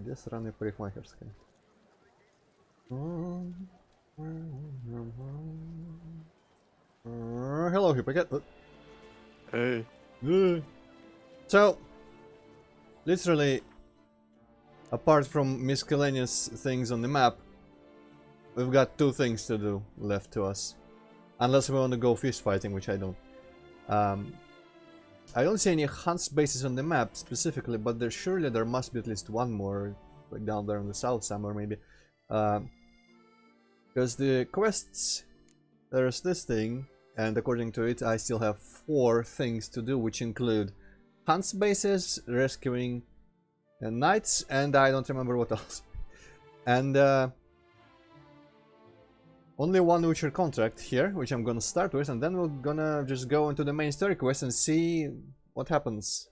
Где сраная парикмахерская? Hello, Hippocat. Hey. So, literally, apart from miscellaneous things on the map, we've got two things to do left to us. Unless we want to go fish fighting, which I don't. I don't see any hunts bases on the map specifically, but surely there must be at least one more, like down there on the south somewhere maybe. Because the quests, there's this thing, and according to it I still have 4 things to do, which include hunts bases, rescuing knights, and I don't remember what else. And only one Witcher contract here, which I'm gonna start with, and then we're gonna just go into the main story quest and see what happens.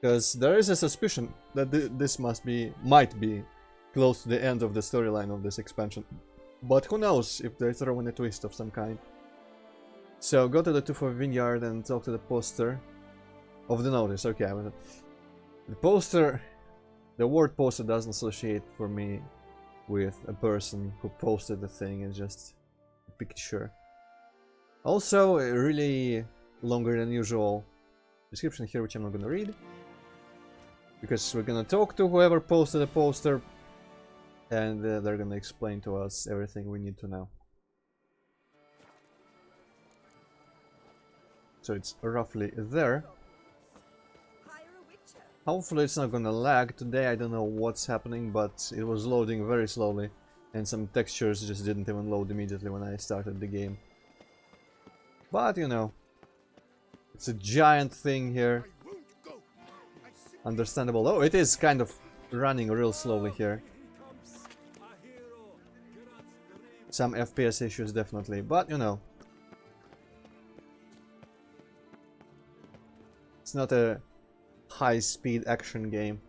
Because there is a suspicion that this might be close to the end of the storyline of this expansion. But who knows if they throw in a twist of some kind. So go to the Tufa Vineyard and talk to the poster of the notice. Okay, the poster, the word poster doesn't associate for me with a person who posted the thing. It's just a picture. Also, a really longer than usual description here, which I'm not gonna read, because we're gonna talk to whoever posted the poster, and they're gonna explain to us everything we need to know. So it's roughly there. Hopefully it's not gonna lag today. I don't know what's happening, but it was loading very slowly, and some textures just didn't even load immediately when I started the game. But you know, it's a giant thing here. Understandable. Oh, it is kind of running real slowly here. Some FPS issues definitely, but you know, it's not a high-speed action game.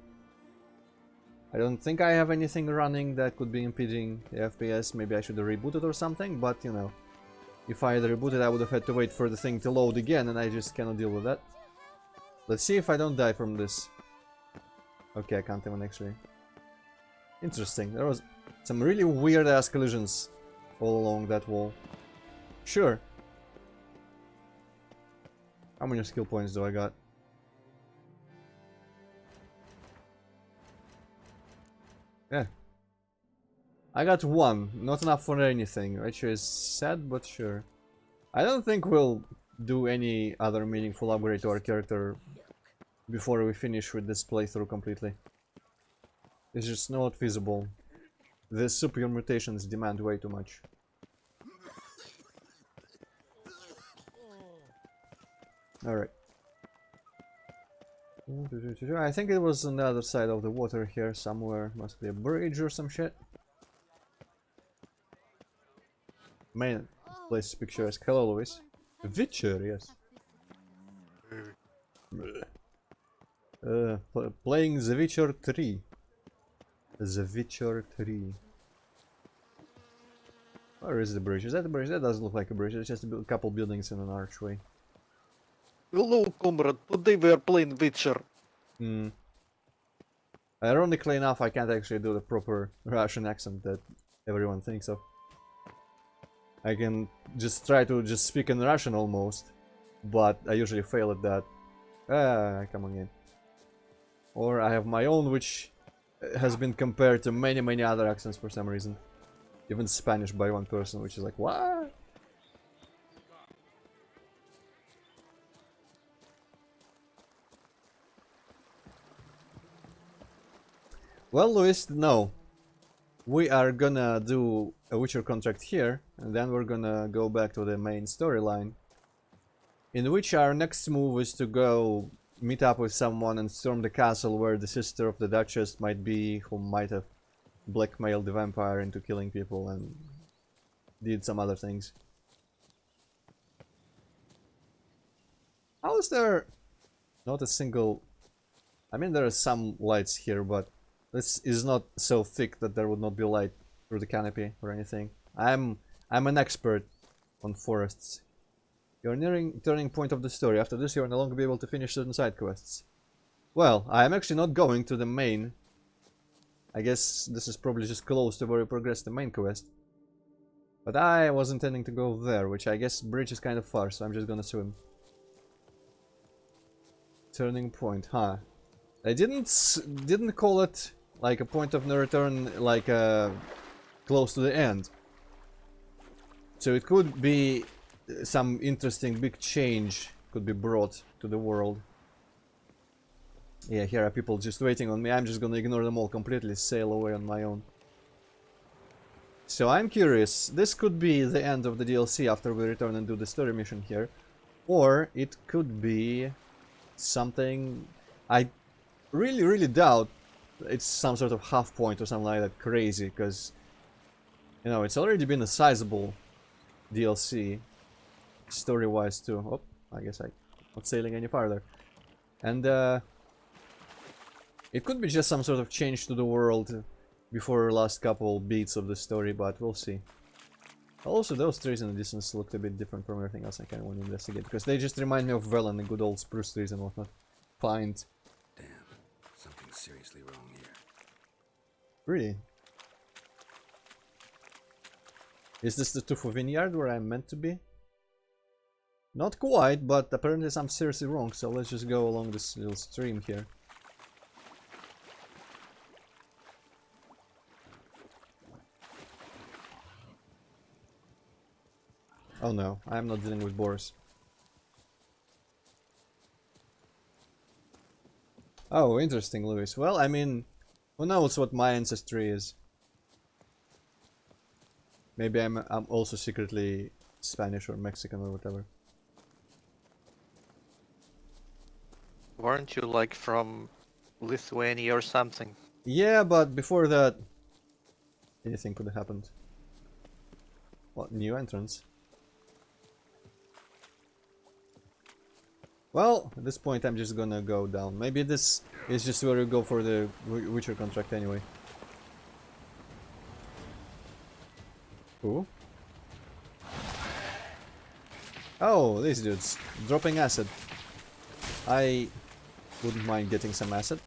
I don't think I have anything running that could be impeding the FPS. Maybe I should have rebooted or something, but you know, if I had rebooted I would have had to wait for the thing to load again, and I just cannot deal with that. Let's see if I don't die from this. Okay, I can't even actually. Interesting. There was some really weird-ass collisions all along that wall. Sure. How many skill points do I got? Yeah. I got 1. Not enough for anything, which is sad, but sure. I don't think we'll do any other meaningful upgrade to our character before we finish with this playthrough completely. It's just not feasible. The superior mutations demand way too much. Alright. I think it was on the other side of the water here somewhere. Must be a bridge or some shit. Man, this place is picturesque. Hello, Louis. Witcher, yes. Playing The Witcher 3. The Witcher 3. Where is the bridge? Is that the bridge? That doesn't look like a bridge. It's just a couple buildings and an archway. Hello, comrade. Today we are playing Witcher. Ironically enough, I can't actually do the proper Russian accent that everyone thinks of. I can just try to just speak in Russian almost, but I usually fail at that. Come on in. Or I have my own, which has been compared to many other accents for some reason. Even Spanish by one person, which is like, what? Well, Luis, no. We are gonna do a Witcher contract here, and then we're gonna go back to the main storyline, in which our next move is to go meet up with someone and storm the castle where the sister of the Duchess might be, who might have blackmailed the vampire into killing people and did some other things. How is there not a single... I mean, there are some lights here, but this is not so thick that there would not be light through the canopy or anything. I'm an expert on forests. You're nearing turning point of the story. After this, you will no longer be able to finish certain side quests. Well, I am actually not going to the main I guess this is probably just close to where we progress the main quest. But I was intending to go there, which I guess bridge is kind of far, so I'm just gonna swim. Turning point, huh? I didn't call it like a point of no return, like close to the end. So it could be some interesting big change could be brought to the world. Yeah, here are people just waiting on me. I'm just gonna ignore them all completely, sail away on my own. So I'm curious, this could be the end of the DLC after we return and do the story mission here. Or it could be something I really doubt it's some sort of half point or something like that crazy, because you know, it's already been a sizable DLC story-wise too. Oh, I guess I'm not sailing any farther. And it could be just some sort of change to the world before the last couple beats of the story, but we'll see. Also, those trees in the distance looked a bit different from everything else I kind of want to investigate, because they just remind me of Velen, the good old spruce trees and whatnot. Damn, Something seriously wrong here. Really? Is this the Tufu Vineyard where I'm meant to be? Not quite, but apparently I'm seriously wrong, so let's just go along this little stream here. Oh no, I'm not dealing with boars. Oh, interesting, Lewis. Well, I mean, who knows what my ancestry is? Maybe I'm also secretly Spanish or Mexican or whatever. Weren't you like from Lithuania or something? Yeah, but before that, anything could have happened. What, new entrance? Well, at this point I'm just gonna go down. Maybe this is just where you go for the Witcher contract anyway. Who? Oh, these dudes. Dropping acid. I wouldn't mind getting some acid.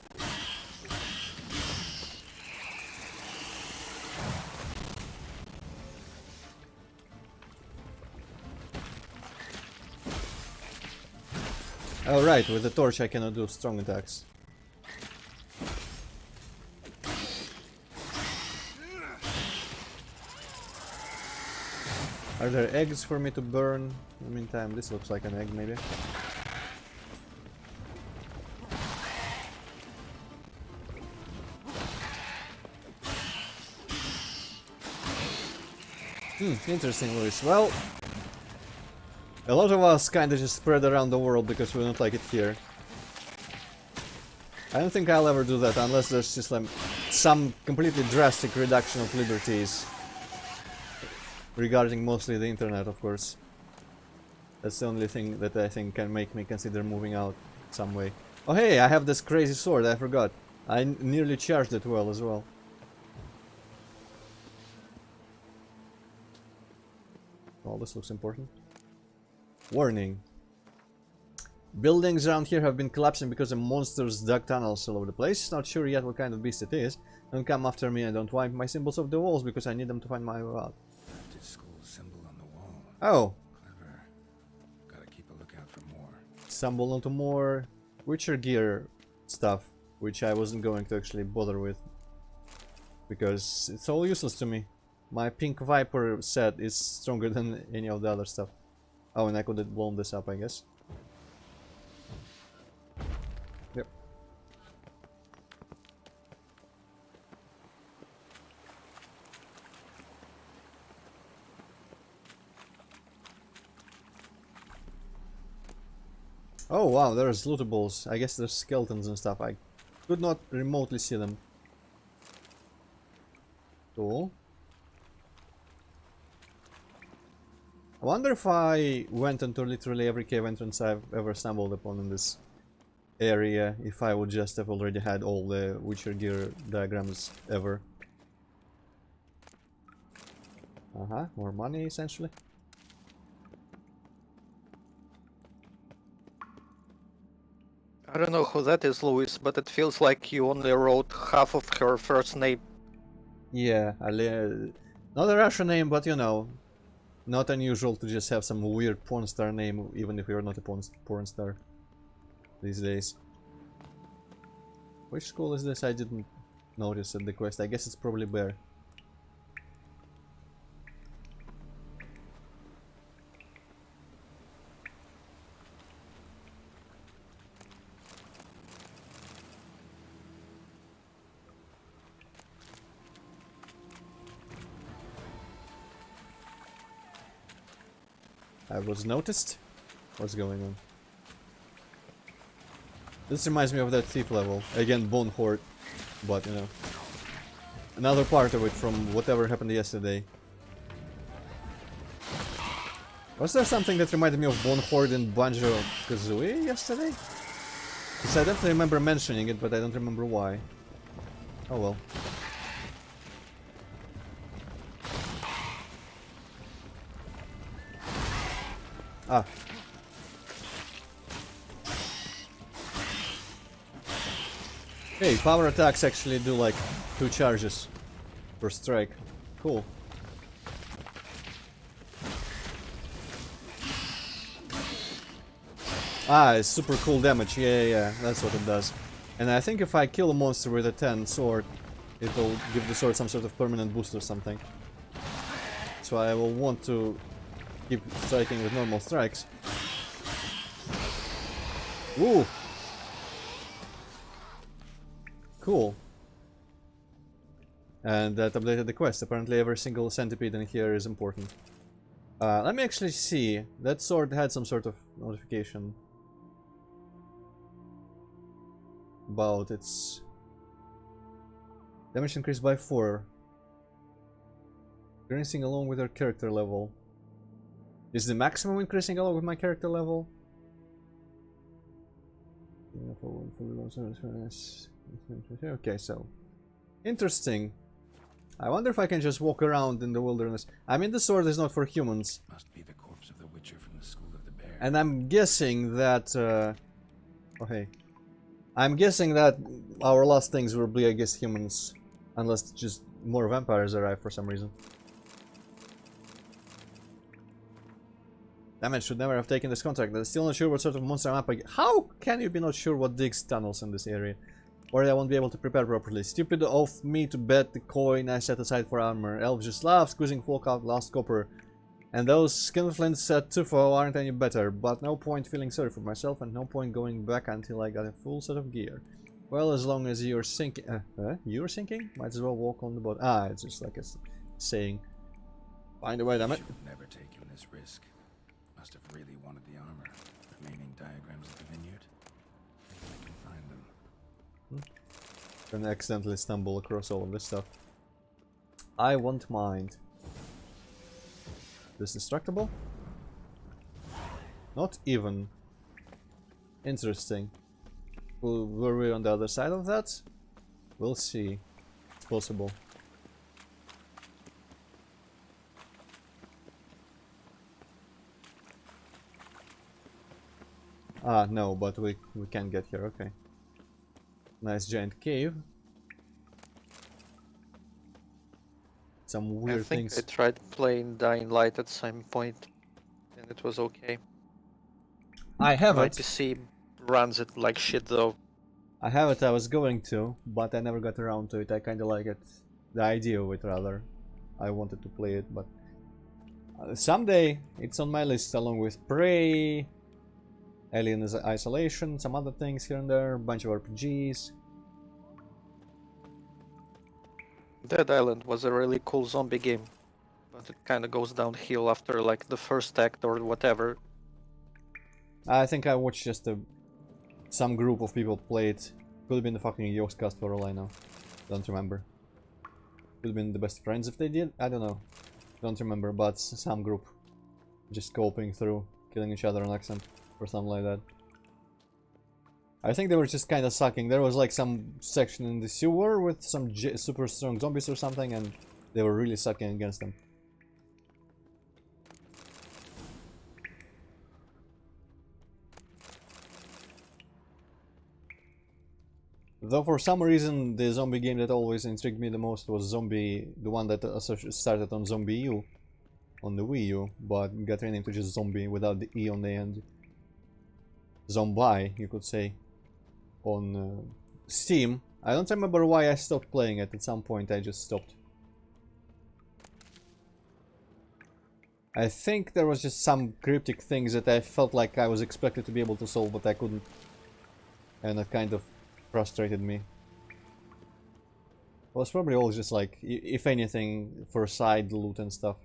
Oh right, with the torch I cannot do strong attacks. Are there eggs for me to burn? In the meantime, this looks like an egg maybe. Interesting, Luis. Well, a lot of us kinda just spread around the world because we don't like it here. I don't think I'll ever do that unless there's just like some completely drastic reduction of liberties. Regarding mostly the internet, of course. That's the only thing that I think can make me consider moving out some way. Oh hey, I have this crazy sword, I forgot. I nearly charged it well as well. Oh, this looks important. Warning. Buildings around here have been collapsing because the monsters dug tunnels all over the place. Not sure yet what kind of beast it is. Don't come after me and don't wipe my symbols off the walls because I need them to find my way out. Left his school symbol on the wall. Oh. Clever. Gotta keep a lookout for more. Stumble onto more Witcher gear stuff, which I wasn't going to actually bother with. Because it's all useless to me. My pink viper set is stronger than any of the other stuff. Oh, and I could have blown this up, I guess. Yep. Oh wow, there's lootables. I guess there's skeletons and stuff. I could not remotely see them. Cool. I wonder if I went into literally every cave entrance I've ever stumbled upon in this area, if I would just have already had all the Witcher gear diagrams ever. More money essentially. I don't know who that is, Louis, but it feels like you only wrote half of her first name. Yeah, not a Russian name, but you know, not unusual to just have some weird porn star name, even if you're not a porn star these days. Which school is this? I didn't notice at the quest. I guess it's probably Bear. I was noticed? What's going on? This reminds me of that thief level. Again, Bone Horde. But, you know. Another part of it from whatever happened yesterday. Was there something that reminded me of Bone Horde in Banjo-Kazooie yesterday? Because I definitely remember mentioning it, but I don't remember why. Oh well. Ah. Hey, power attacks actually do like 2 charges per strike. Cool. Ah, it's super cool damage. Yeah, that's what it does. And I think if I kill a monster with a 10 sword, it will give the sword some sort of permanent boost or something. So I will want to keep striking with normal strikes. Woo! Cool. And that updated the quest. Apparently every single centipede in here is important. Let me actually see. That sword had some sort of notification about its damage increased by 4. Increasing along with our character level. Is the maximum increasing along with my character level? Okay, so interesting. I wonder if I can just walk around in the wilderness. I mean, the sword is not for humans. Must be the corpse of the Witcher from the School of the Bear. And I'm guessing that oh hey. I'm guessing that our last things will be against humans. Unless just more vampires arrive for some reason. Damn it, should never have taken this contract. I'm still not sure what sort of monster I'm up against. How can you be not sure what digs tunnels in this area? Or I won't be able to prepare properly. Stupid of me to bet the coin I set aside for armor. Elves just laugh, squeezing folk out last copper. And those skinflints at Tufo aren't any better. But no point feeling sorry for myself and no point going back until I got a full set of gear. Well, as long as you're sinking... you're sinking? Might as well walk on the boat. Ah, it's just like a saying. Find a way, damn it. Should have never taken this risk. Must have really wanted the armor. Remaining diagrams of the vineyard. I can find them. Gonna accidentally stumble across all of this stuff. I won't mind. This destructible? Not even. Interesting. Were we on the other side of that? We'll see. It's possible. Ah, no, but we can get here, okay. Nice giant cave. Some weird I think things. I tried playing Dying Light at some point, and it was okay. I have My it. PC runs it like shit though. I have it, I was going to, but I never got around to it. I kinda like it. The idea of it, rather. I wanted to play it, but... someday, it's on my list along with Prey, Alien Isolation, some other things here and there, a bunch of RPGs. Dead Island was a really cool zombie game, but it kind of goes downhill after like the first act or whatever. I think I watched just some group of people play it. Could have been the fucking Yogscast for all I know. Don't remember. Could have been the best friends if they did. I don't know. Don't remember, but some group just coping through, killing each other on accent or something like that. I think they were just kind of sucking. There was like some section in the sewer with some super strong zombies or something, and they were really sucking against them. Though for some reason the zombie game that always intrigued me the most was the one that started on Zombie U, on the Wii U, but got renamed to just Zombie without the E on the end. Zombie, you could say, on Steam. I don't remember why I stopped playing it. At some point I just stopped. I think there was just some cryptic things that I felt like I was expected to be able to solve, but I couldn't. And it kind of frustrated me. It was probably all just like, if anything, for side loot and stuff.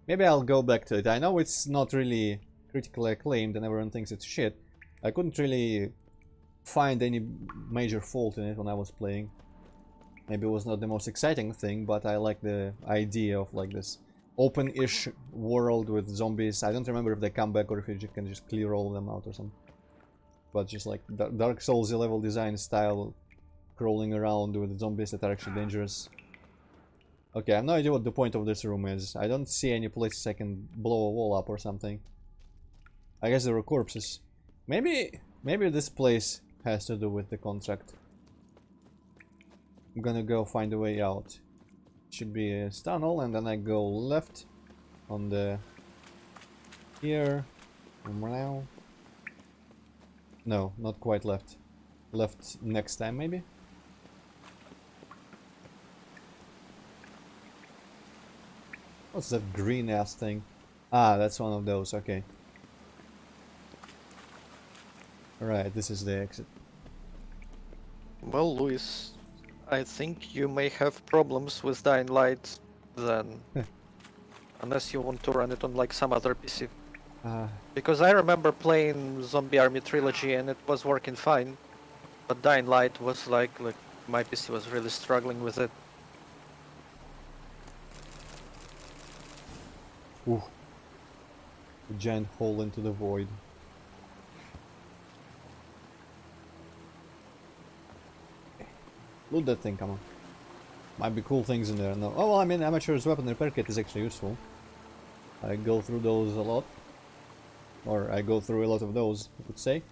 Maybe I'll go back to it. I know it's not really critically acclaimed and everyone thinks it's shit. I couldn't really find any major fault in it when I was playing. Maybe it was not the most exciting thing, but I like the idea of like this open-ish world with zombies. I don't remember if they come back or if you can just clear all of them out or something. But just like Dark Souls level design style, crawling around with zombies that are actually dangerous. Okay, I have no idea what the point of this room is. I don't see any places I can blow a wall up or something. I guess there were corpses. Maybe this place has to do with the contract. I'm gonna go find a way out. Should be a tunnel, and then I go left on the here. Now. No, not quite left. Left next time, maybe? What's that green ass thing? Ah, that's one of those, okay. Alright, this is the exit. Well, Luis, I think you may have problems with Dying Light then. Unless you want to run it on like some other PC. Because I remember playing Zombie Army Trilogy and it was working fine. But Dying Light was like my PC was really struggling with it. Ooh. A giant hole into the void. Loot that thing, come on. Might be cool things in there. No. Oh, well, I mean, Amateur's Weapon Repair Kit is actually useful. I go through those a lot. Or I go through a lot of those, I would say.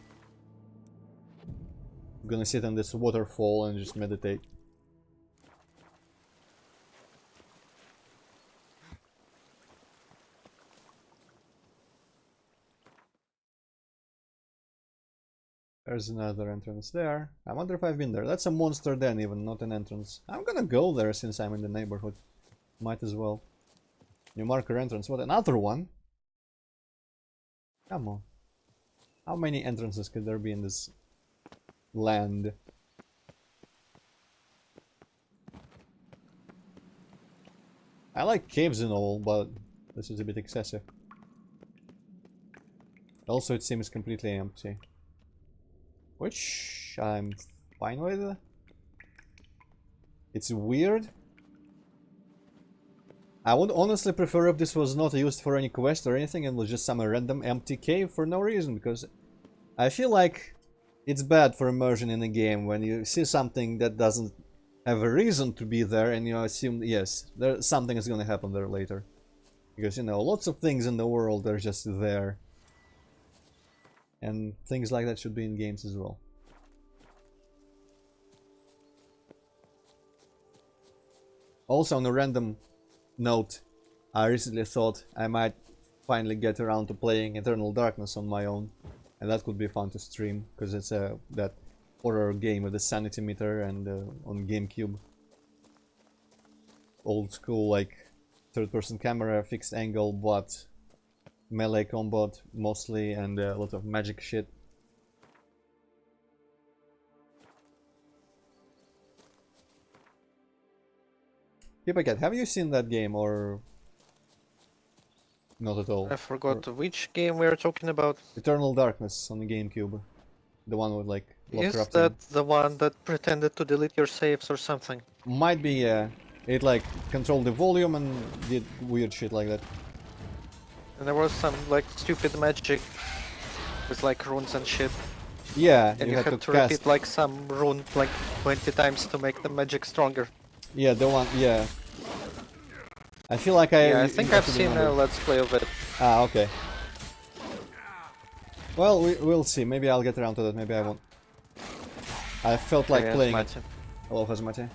I'm gonna sit on this waterfall and just meditate. There's another entrance there. I wonder if I've been there. That's a monster den even, not an entrance. I'm gonna go there since I'm in the neighborhood. Might as well. New marker entrance. What, another one? Come on. How many entrances could there be in this land? I like caves and all, but this is a bit excessive. Also, it seems completely empty. Which I'm fine with. It's weird. I would honestly prefer if this was not used for any quest or anything and was just some random empty cave for no reason, because I feel like it's bad for immersion in a game when you see something that doesn't have a reason to be there and you assume, yes, something is gonna happen there later. Because, you know, lots of things in the world are just there. And things like that should be in games as well. Also, on a random note, I recently thought I might finally get around to playing Eternal Darkness on my own. And that could be fun to stream, because it's that horror game with a sanity meter and on GameCube. Old school, like, third-person camera, fixed angle, but melee combat mostly, and a lot of magic shit. Cat, have you seen that game or not at all? I forgot which game we are talking about. Eternal Darkness on the GameCube. The one with like Is Lovecraftian. that the one that pretended to delete your saves or something? Might be, yeah. It like controlled the volume and did weird shit like that. And there was some like stupid magic with like runes and shit. Yeah, And you had to cast. repeat like some rune like 20 times to make the magic stronger. Yeah, the one, yeah. I feel like I think I've seen a Let's Play of it. Ah, okay. Well, we'll see. Maybe I'll get around to that, maybe I won't. I felt like Yes, playing it. Mate. Hello, Hazmati.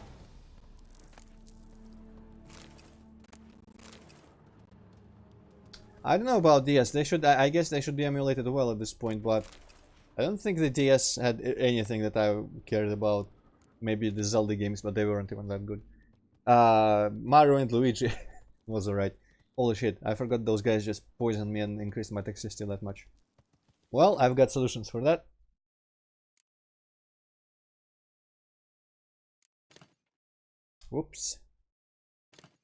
I don't know about DS. They should. I guess they should be emulated well at this point, but I don't think the DS had anything that I cared about. Maybe the Zelda games, but they weren't even that good. Mario and Luigi was alright. Holy shit, I forgot those guys just poisoned me and increased my toxicity that much. Well, I've got solutions for that. Whoops.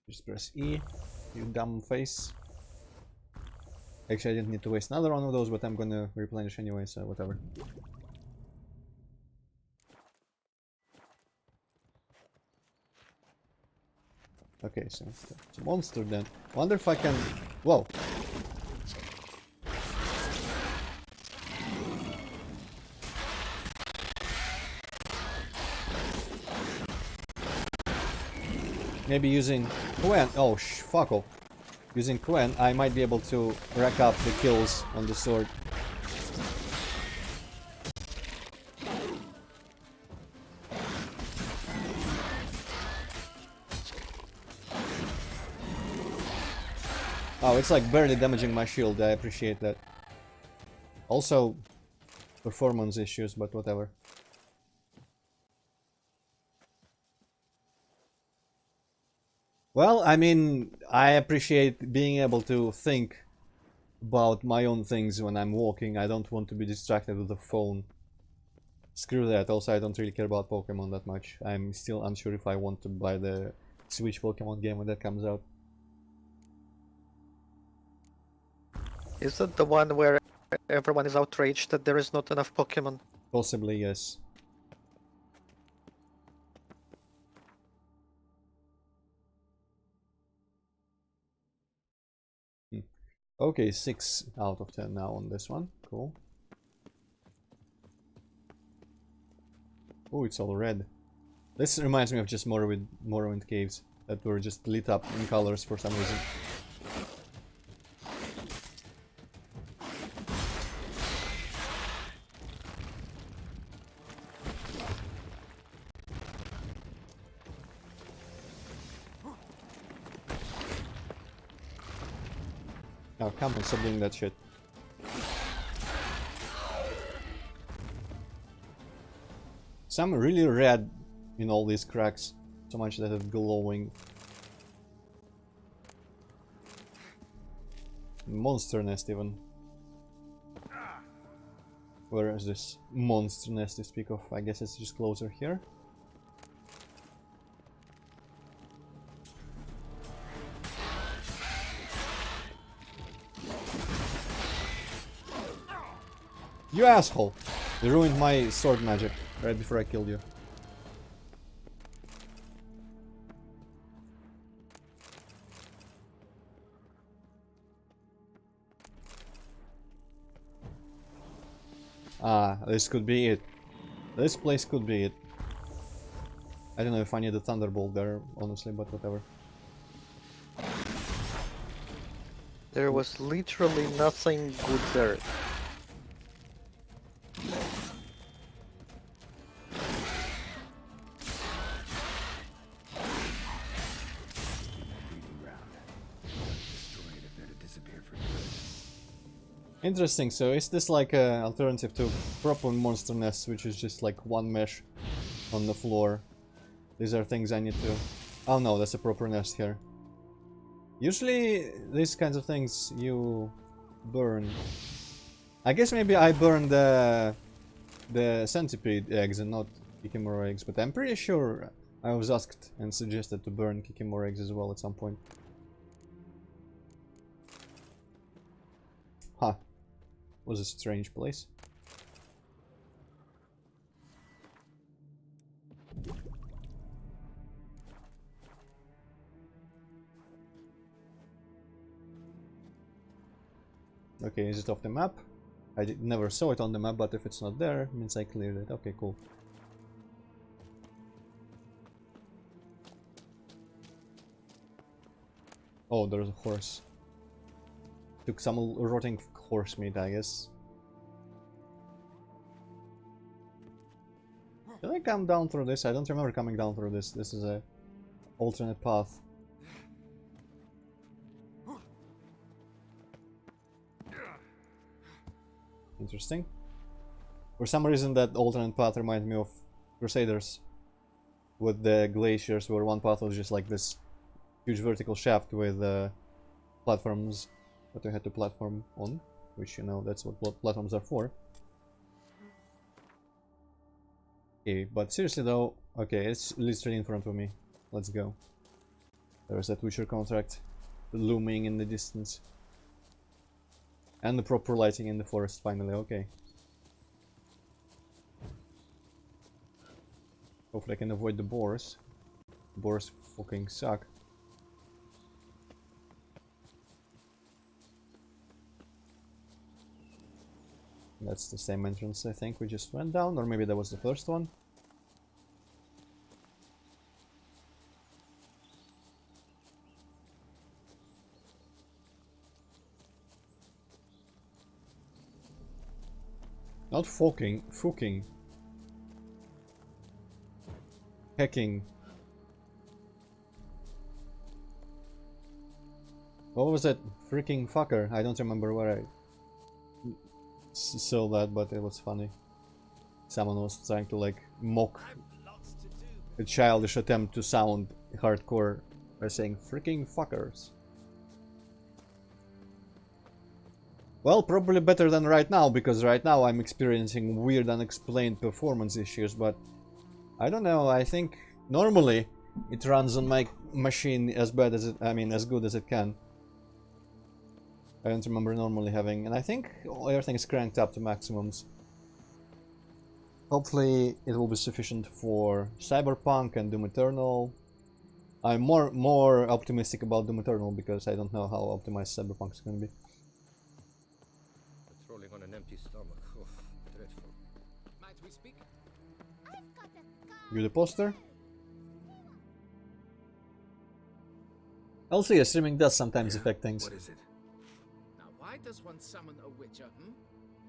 Just press E, you dumb face. Actually, I didn't need to waste another one of those, but I'm gonna replenish anyway, so whatever. Okay, so it's a monster then. Wonder if I can... Whoa! Maybe using Quen... Oh, fuck off. Using Quen, I might be able to rack up the kills on the sword. Oh, it's like barely damaging my shield, I appreciate that. Also, performance issues, but whatever. Well, I mean, I appreciate being able to think about my own things when I'm walking. I don't want to be distracted with the phone. Screw that. Also, I don't really care about Pokemon that much. I'm still unsure if I want to buy the Switch Pokemon game when that comes out. Is that the one where everyone is outraged that there is not enough Pokemon? Possibly, yes. Okay, 6 out of 10 now on this one. Cool. Oh, it's all red. This reminds me of just Morrowind caves that were just lit up in colors for some reason. Oh, come on, stop doing that shit. Some really red in all these cracks. So much that it's glowing. Monster nest even. Where is this monster nest to speak of? I guess it's just closer here. You asshole! You ruined my sword magic right before I killed you. Ah, this could be it. This place could be it. I don't know if I need a thunderbolt there, honestly, but whatever. There was literally nothing good there. Interesting, so is this like an alternative to proper monster nest, which is just like one mesh on the floor? These are things I need to... Oh no, that's a proper nest here. Usually, these kinds of things you burn. I guess maybe I burn the centipede eggs and not Kikimora eggs, but I'm pretty sure I was asked and suggested to burn Kikimora eggs as well at some point. Huh. Was a strange place. Okay, is it off the map? I never saw it on the map, but if it's not there, it means I cleared it. Okay, cool. Oh, there's a horse. Took some rotting horse meat, I guess. Did I come down through this? I don't remember coming down through this. This is a alternate path. Interesting. For some reason that alternate path reminds me of Crusaders. With the glaciers, where one path was just like this huge vertical shaft with platforms that you had to platform on. Which, you know, that's what platforms are for. Okay, but seriously though, okay, it's literally in front of me. Let's go. There's that Witcher contract looming in the distance. And the proper lighting in the forest finally, okay. Hopefully I can avoid the boars. Boars fucking suck. That's the same entrance I think we just went down, or maybe that was the first one. Not fucking, fucking. Hacking. What was that freaking fucker? I don't remember where I saw that, but it was funny. Someone was trying to like mock a childish attempt to sound hardcore by saying freaking fuckers. Well, probably better than right now, because right now I'm experiencing weird unexplained performance issues, but I don't know, I think normally it runs on my machine as bad as it, I mean, as good as it can. I don't remember normally having, and I think everything is cranked up to maximums. Hopefully it will be sufficient for Cyberpunk and Doom Eternal. I'm more optimistic about Doom Eternal because I don't know how optimized Cyberpunk is going to be. Patrolling on an empty stomach. Oof, dreadful. Might we speak? You the poster? Also, yeah, streaming does sometimes affect things. What is it? Now, why does one summon a witcher,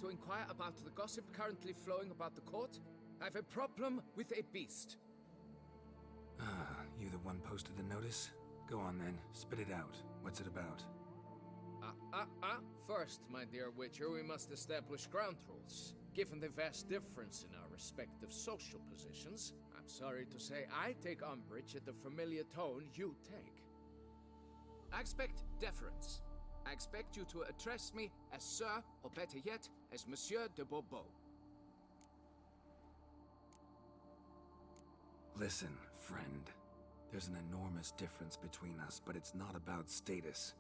To inquire about the gossip currently flowing about the court? I've a problem with a beast. Ah, you the one posted the notice? Go on then, spit it out. What's it about? First, my dear witcher, we must establish ground rules. Given the vast difference in our respective social positions, I'm sorry to say I take umbrage at the familiar tone you take. I expect deference. I expect you to address me as Sir, or better yet, as Monsieur de Bourbeau. Listen, friend. There's an enormous difference between us, but it's not about status.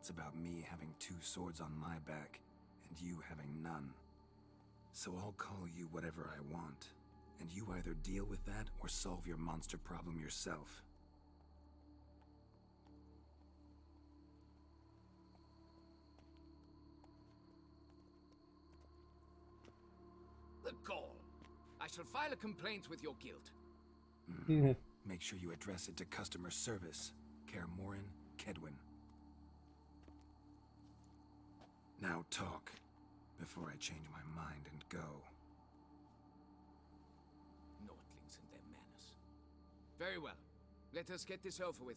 It's about me having two swords on my back, and you having none. So I'll call you whatever I want, and you either deal with that or solve your monster problem yourself. The gall! I shall file a complaint with your guild. Make sure you address it to customer service. Kaer Morhen, Kedwin. Now talk, before I change my mind and go. Naughtlings and their manners. Very well. Let us get this over with.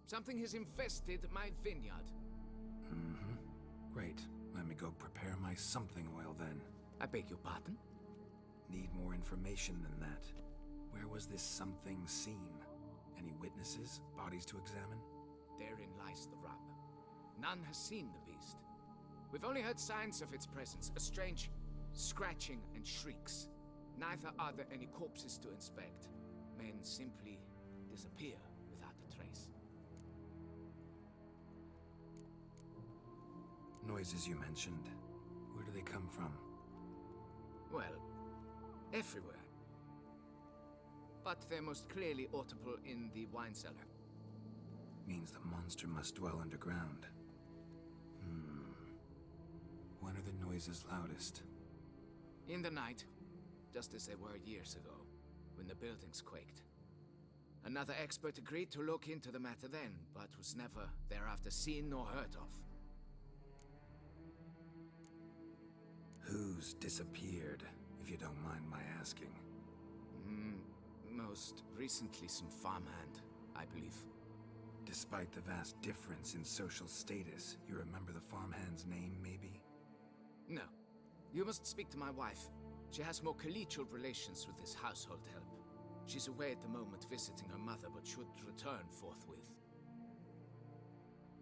Something has infested my vineyard. Great. Let me go prepare my something oil then. I beg your pardon? Need more information than that. Where was this something seen? Any witnesses? Bodies to examine? Therein lies the rub. None has seen the beast. We've only heard signs of its presence, a strange scratching and shrieks. Neither are there any corpses to inspect. Men simply disappear without a trace. Noises you mentioned. Where do they come from? Well, everywhere. But they're most clearly audible in the wine cellar. Means the monster must dwell underground. When are the noises loudest? In the night, just as they were years ago, when the buildings quaked. Another expert agreed to look into the matter then, but was never thereafter seen nor heard of. Who's disappeared, if you don't mind my asking? Most recently some farmhand, I believe. Despite the vast difference in social status, you remember the farmhand's name, maybe? No. You must speak to my wife. She has more collegial relations with this household help. She's away at the moment visiting her mother, but should return forthwith.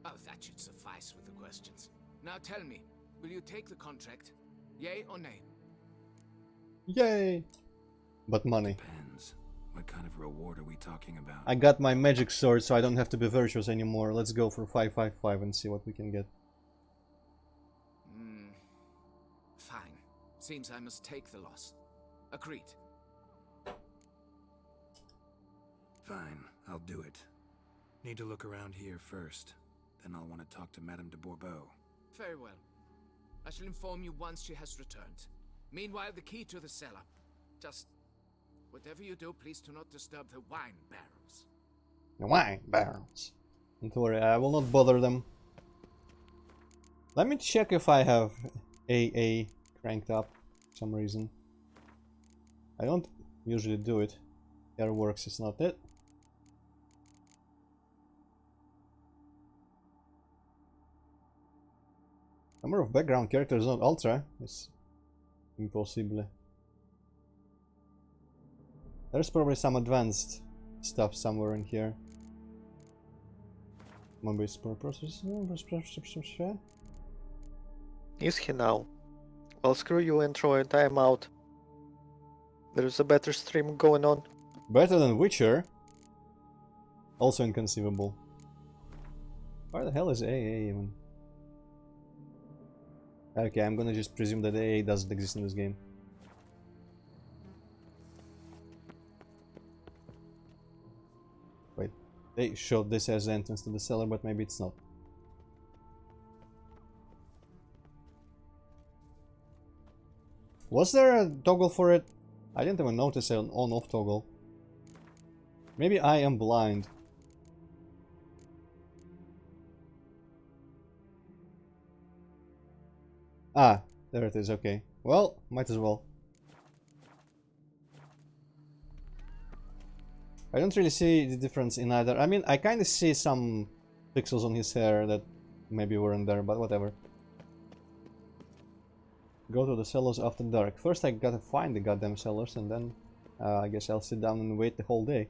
Oh, that should suffice with the questions. Now tell me, will you take the contract? Yay or nay? Yay! But money. Depends. What kind of reward are we talking about? I got my magic sword, so I don't have to be virtuous anymore. Let's go for 555 and see what we can get. Fine. Seems I must take the loss. Agreed. Fine, I'll do it. Need to look around here first. Then I'll want to talk to Madame de Bourbeau. Very well. I shall inform you once she has returned. Meanwhile, the key to the cellar. Just... whatever you do, please do not disturb the wine barrels. The wine barrels. Don't worry, I will not bother them. Let me check if I have AA cranked up for some reason. I don't usually do it. Airworks is not it. Number of background characters not ultra. It's impossible. There's probably some advanced stuff somewhere in here. Maybe it's per process. Is he now? Well, screw you, Antroid, I am out. There's a better stream going on. Better than Witcher? Also inconceivable. Where the hell is AA even? Okay, I'm gonna just presume that AA doesn't exist in this game. Wait, they showed this as the entrance to the cellar, but maybe it's not. Was there a toggle for it? I didn't even notice an on-off toggle. Maybe I am blind. Ah, there it is, okay. Well, might as well. I don't really see the difference in either. I mean, I kind of see some pixels on his hair that maybe weren't there, but whatever. Go to the cellars after dark. First I gotta find the goddamn cellars, and then I guess I'll sit down and wait the whole day.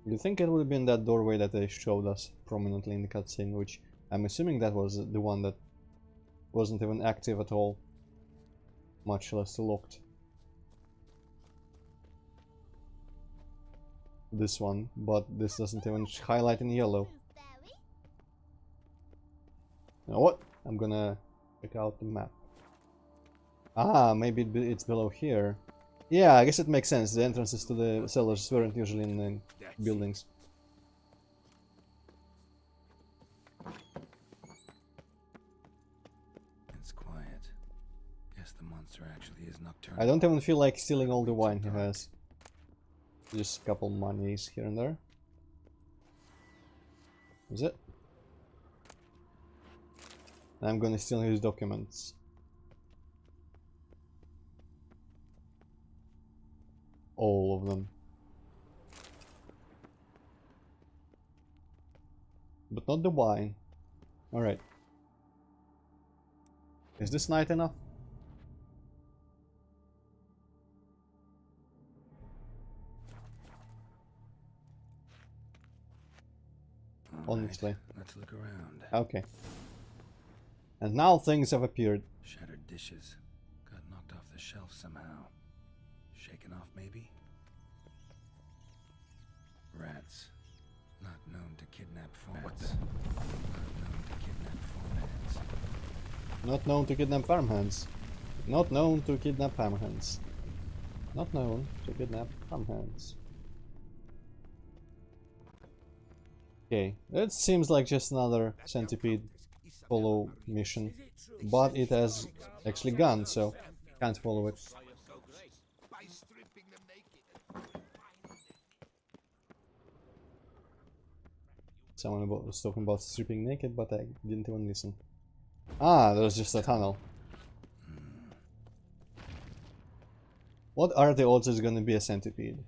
You think it would have been that doorway that they showed us prominently in the cutscene, which I'm assuming that was the one that wasn't even active at all, much less locked. This one, but this doesn't even highlight in yellow. You know what? I'm gonna check out the map. Ah, maybe it's below here. Yeah, I guess it makes sense. The entrances to the cellars weren't usually in the buildings. It's quiet. Guess the monster actually is nocturnal. I don't even feel like stealing all the wine he has. Just a couple monies here and there. Is it? I'm gonna steal his documents. All of them. But not the wine. Alright. Is this night enough? Honestly. Let's look around. Okay. And now things have appeared. Shattered dishes. Got knocked off the shelf somehow. Shaken off, maybe? Rats. Not known to kidnap farmhands. Not known to kidnap farmhands. Not known to kidnap farmhands. Not known to kidnap farmhands. Okay, that seems like just another centipede follow mission, but it has actually gone, so can't follow it. Someone was talking about stripping naked, but I didn't even listen. Ah, there's just a tunnel. What are the odds it's gonna be a centipede?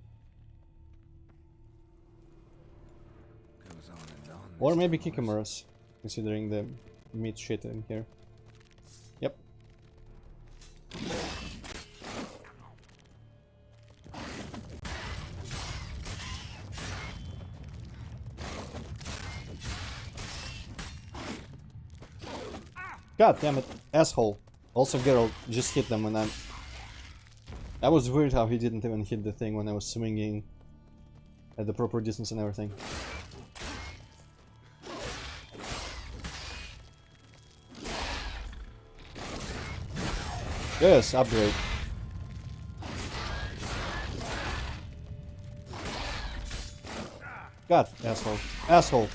Goes on and on, Or this maybe tunnel is- Kikimoras, considering the meat shit in here. Yep. God damn it, asshole. Also Geralt just hit them when I'm... That was weird how he didn't even hit the thing when I was swinging at the proper distance and everything. Yes, upgrade. God, asshole. Asshole.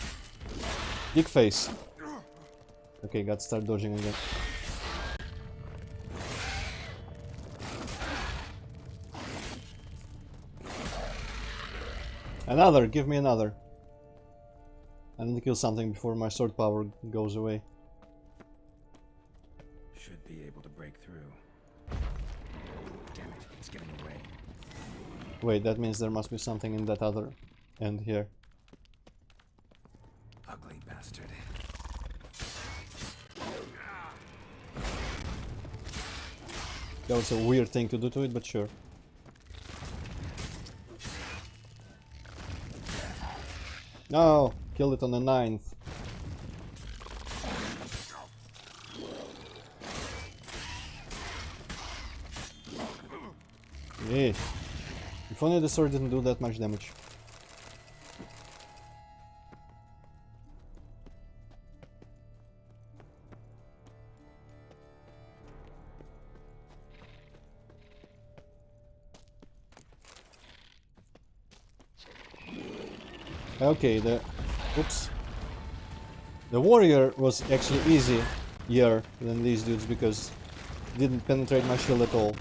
Big face. Okay, got to start dodging again. Another, give me another. I need to kill something before my sword power goes away. Should be able to break through. Damn it, it's getting away. Wait, that means there must be something in that other end here. Ugly bastard. That was a weird thing to do to it, but sure. No! Killed it on the 9th. Yeah. If only the sword didn't do that much damage. Okay, oops. The warrior was actually easier than these dudes because it didn't penetrate my shield at all.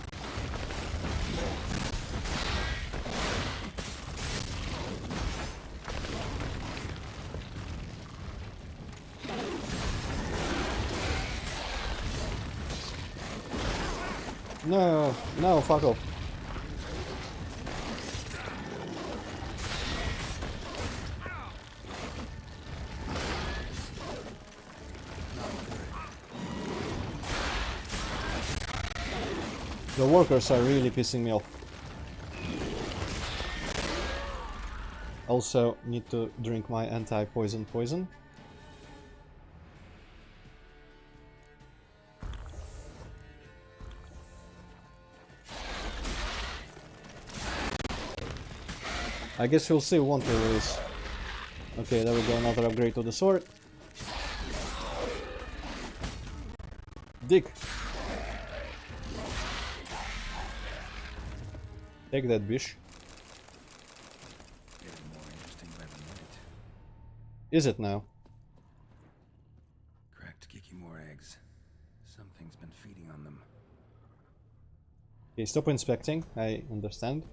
No, no, fuck off. The workers are really pissing me off. Also need to drink my anti-poison poison. I guess we'll see one per race. Okay, there we go, another upgrade to the sword. Dick! Take that, bish. Getting more interesting by the minute. Is it now? Cracked Kikimore eggs. Something's been feeding on them. Okay, stop inspecting, I understand.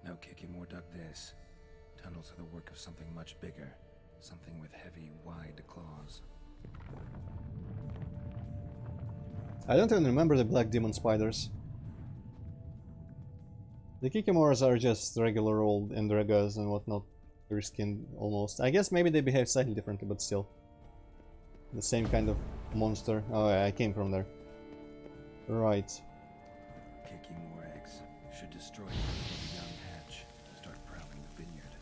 No Kikimore dug this. Tunnels are the work of something much bigger. Something with heavy, wide claws. I don't even remember the black demon spiders. The Kikimoras are just regular old Endragas and whatnot. Reskinned almost. I guess maybe they behave slightly differently, but still. The same kind of monster. Oh, yeah, I came from there. Right. Kikimore eggs should destroy them before the young hatch. Start prowling the vineyard.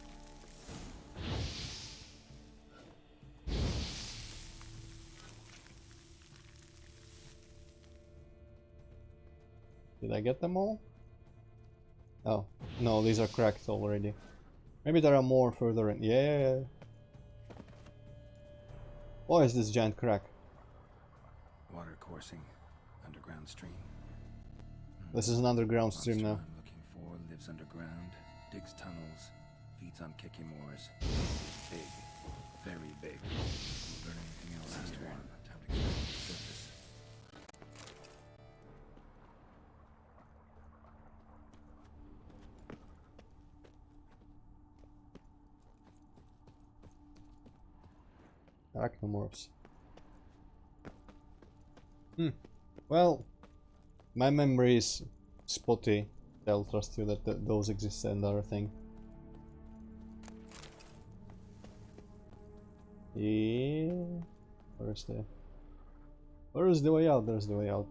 Did I get them all? Oh, no, these are cracked already. Maybe there are more further in. Yeah. What is this giant crack? Water coursing. Underground stream. This is an underground stream Monster now. I'm looking for lives underground, digs tunnels, feeds on Kikimores. Big. Very big. Learn anything else this turn. Time to get back to the surface. Arachnomorphs. Well, my memory is spotty. I'll trust you that those exist and are a thing. Yeah. Where is the way out? There's the way out.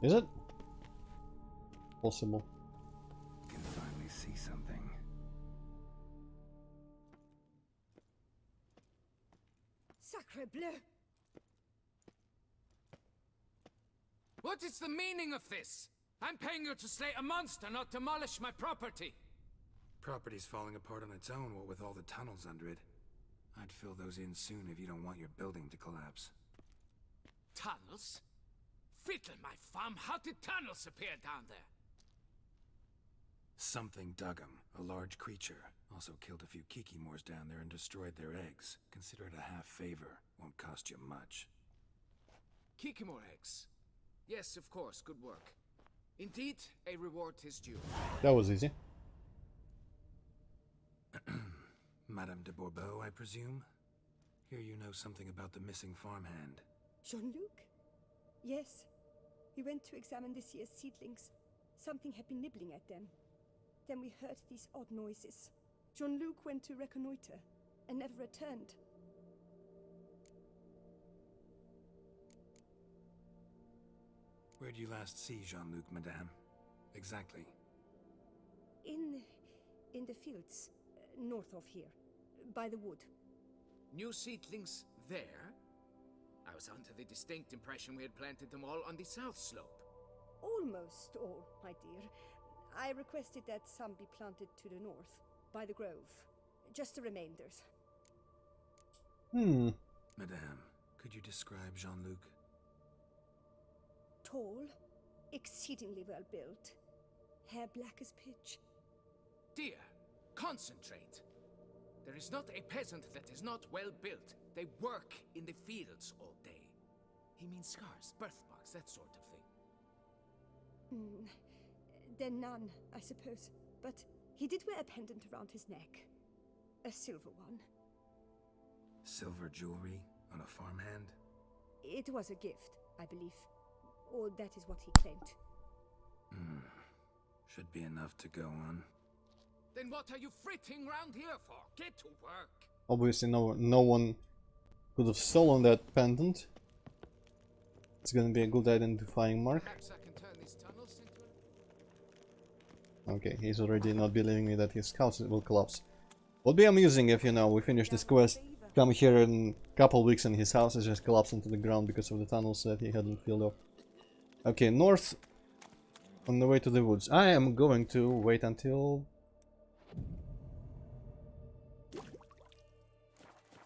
Is it? Possible. Can finally see something. Sacre bleu! What is the meaning of this? I'm paying you to slay a monster, not demolish my property. Property's falling apart on its own, what with all the tunnels under it. I'd fill those in soon if you don't want your building to collapse. Tunnels? Fiddle my thumb, how did tunnels appear down there? Something dug 'em. A large creature. Also killed a few kikimors down there and destroyed their eggs. Consider it a half favor. Won't cost you much. Kikimor eggs. Yes, of course, good work. Indeed, a reward is due. That was easy. Madame de Bourbeau, I presume? Hear you know something about the missing farmhand. Jean-Luc? Yes. We went to examine this year's seedlings. Something had been nibbling at them. Then we heard these odd noises. Jean-Luc went to reconnoiter and never returned. Where'd you last see Jean-Luc, madame? Exactly. In the fields, north of here, by the wood. New seedlings there? I was under the distinct impression we had planted them all on the south slope. Almost all, my dear. I requested that some be planted to the north, by the grove. Just the remainders. Madame, could you describe Jean-Luc? Tall, exceedingly well built, hair black as pitch. Dear, concentrate. There is not a peasant that is not well built. They work in the fields all day. He means scars, birthmarks, that sort of thing. Then none, I suppose. But he did wear a pendant around his neck. A silver one. Silver jewelry on a farmhand? It was a gift, I believe. Or that is what he claimed. Should be enough to go on. Then what are you fritting round here for? Get to work. Obviously no one could have stolen that pendant. It's gonna be a good identifying mark. Perhaps I can turn these tunnels into Okay, he's already not believing me that his house will collapse. Would be amusing if, you know, we finish this quest, come here in a couple weeks and his house has just collapsed into the ground because of the tunnels that he hadn't filled up. Okay, north, on the way to the woods. I am going to wait until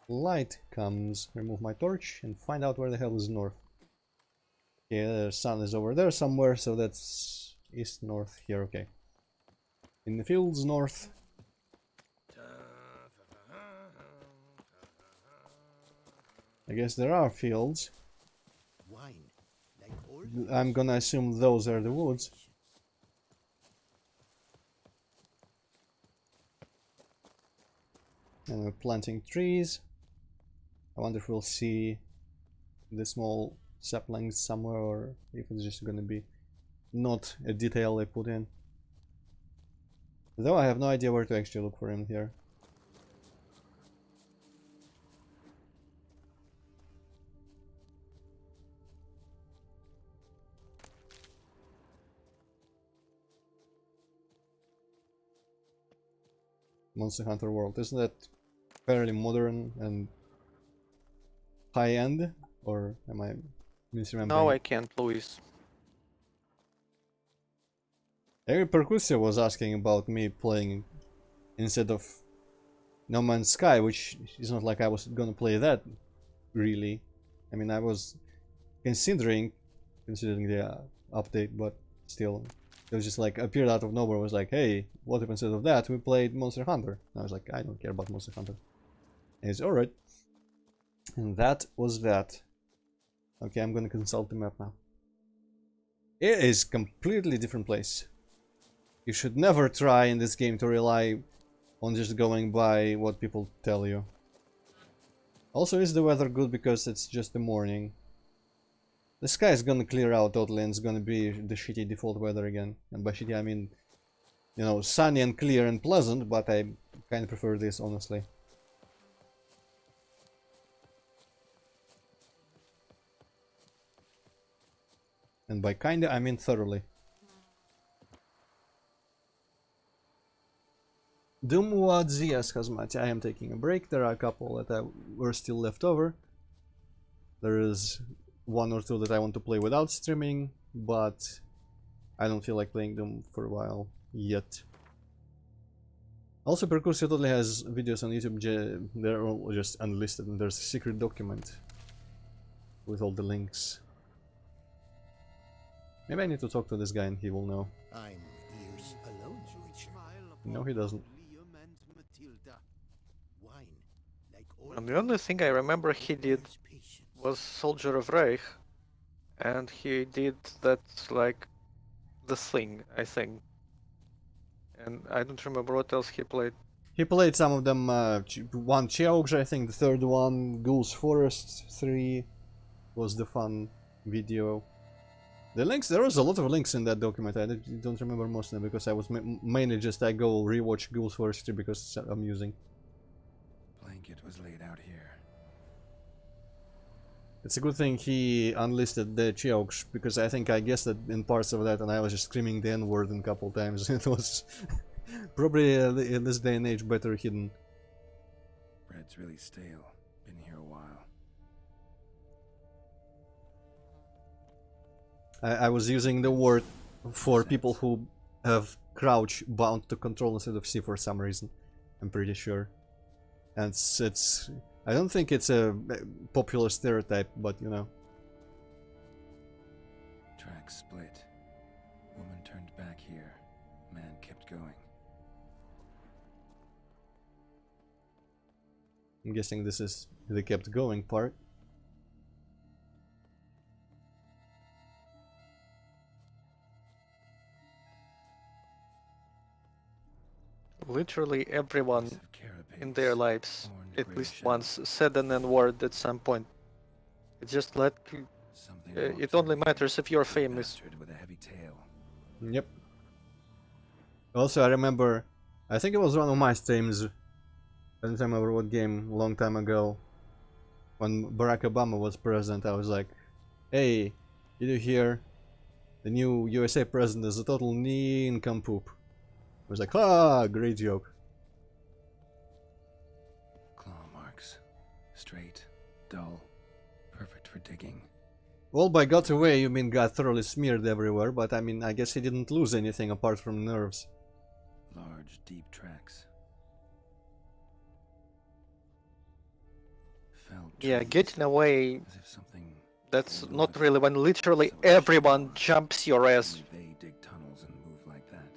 light comes, remove my torch and find out where the hell is north. Okay, the sun is over there somewhere, so that's east north here. Okay, in the fields north. I guess there are fields. Wine, like old I'm gonna assume those are the woods. And we're planting trees. I wonder if we'll see the small saplings somewhere, or if it's just gonna be not a detail they put in. Though I have no idea where to actually look for him here. Monster Hunter World, isn't that fairly modern and high-end? Or am I misremembering? No, I can't, Luis. Eric Percussia was asking about me playing instead of No Man's Sky, which is not like I was gonna play that, really. I mean, I was considering the update, but still, it was just like appeared out of nowhere. Was like, hey, what if instead of that we played Monster Hunter? And I was like, I don't care about Monster Hunter. And he's alright. And that was that. Okay, I'm gonna consult the map now. It is completely different place. You should never try in this game to rely on just going by what people tell you. Also, is the weather good because it's just the morning? The sky is gonna clear out totally and it's gonna be the shitty default weather again. And by shitty I mean, you know, sunny and clear and pleasant, but I kinda prefer this, honestly. And by kinda I mean thoroughly. Doomwadzi asks Hazmati, I am taking a break. There are a couple that were still left over. There is one or two that I want to play without streaming, but I don't feel like playing them for a while yet. Also, Percursio totally has videos on YouTube. They're all just unlisted, and there's a secret document with all the links. Maybe I need to talk to this guy and he will know. I'm ears alone, No, he doesn't. Liam and Matilda. Wine, like all And the only thing I remember he did patience. was Soldier of Reich, and he did that, like, the thing, I think. And I don't remember what else he played. He played some of them, one Cheogj, I think, the third one, Ghoul's Forest 3 was the fun video. The links, there was a lot of links in that document. I don't remember most of them because I was mainly just I go rewatch Ghoul's Forest 3 because it's amusing. Blanket was laid out here. It's a good thing he unlisted the Cheogj because I think I guessed it in parts of that and I was just screaming the N-word a couple times. It was probably in this day and age better hidden. Bread's really stale. Been here a while. I was using the word for people who have crouch bound to control instead of C for some reason. I'm pretty sure. And it's I don't think it's a popular stereotype, but you know. Track split. Woman turned back here. Man kept going. I'm guessing this is the kept going part. Literally everyone Piece of carapace, in their lives, horned at gray least shell. once, said an N-word at some point. It just let Something it walked only through here. matters if you're famous. Bastard with a heavy tail. Yep. Also, I remember, I think it was one of my streams, I don't remember what game, a long time ago, when Barack Obama was president. I was like, hey, did you hear? The new USA president is a total nincompoop. I was like, ah, great joke. Claw marks. Straight, dull, perfect for digging. Well, by got away, you mean got thoroughly smeared everywhere, but I mean, I guess he didn't lose anything apart from nerves. Large, deep tracks. Felled Yeah, trees, getting away, as if something that's pulled not wood, really when literally so it should everyone not. jumps your ass. Only they dig tunnels and move like that.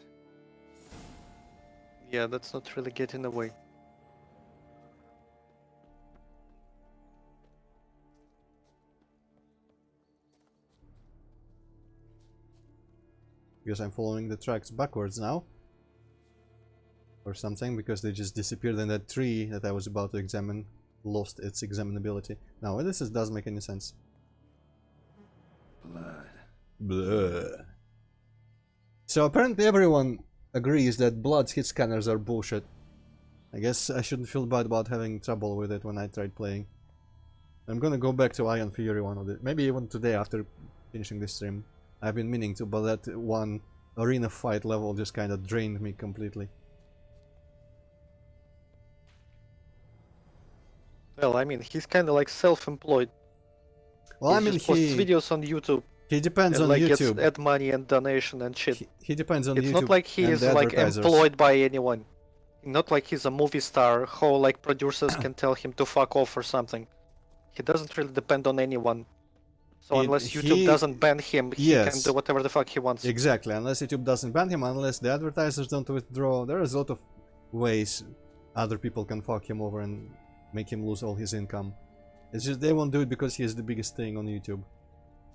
Yeah, that's not really getting away. Because I'm following the tracks backwards now. Or something, because they just disappeared and that tree that I was about to examine lost its examinability. Now, this doesn't make any sense. Blood. Blah. So apparently everyone agrees that blood hit scanners are bullshit. I guess I shouldn't feel bad about having trouble with it when I tried playing. I'm gonna go back to Iron Fury one of the, maybe even today after finishing this stream. I've been meaning to, but that one arena fight level just kinda drained me completely. Well, I mean, he's kind of like self-employed. Well, He I mean, just posts videos on YouTube he depends and on like YouTube. gets ad money and donation and shit. He depends on It's YouTube not like he and is the like advertisers. employed by anyone. Not like he's a movie star who like producers can tell him to fuck off or something. He doesn't really depend on anyone. So unless YouTube doesn't ban him, he can Yes. do whatever the fuck he wants. Exactly, unless YouTube doesn't ban him, unless the advertisers don't withdraw. There is a lot of ways other people can fuck him over and make him lose all his income. It's just they won't do it because he is the biggest thing on YouTube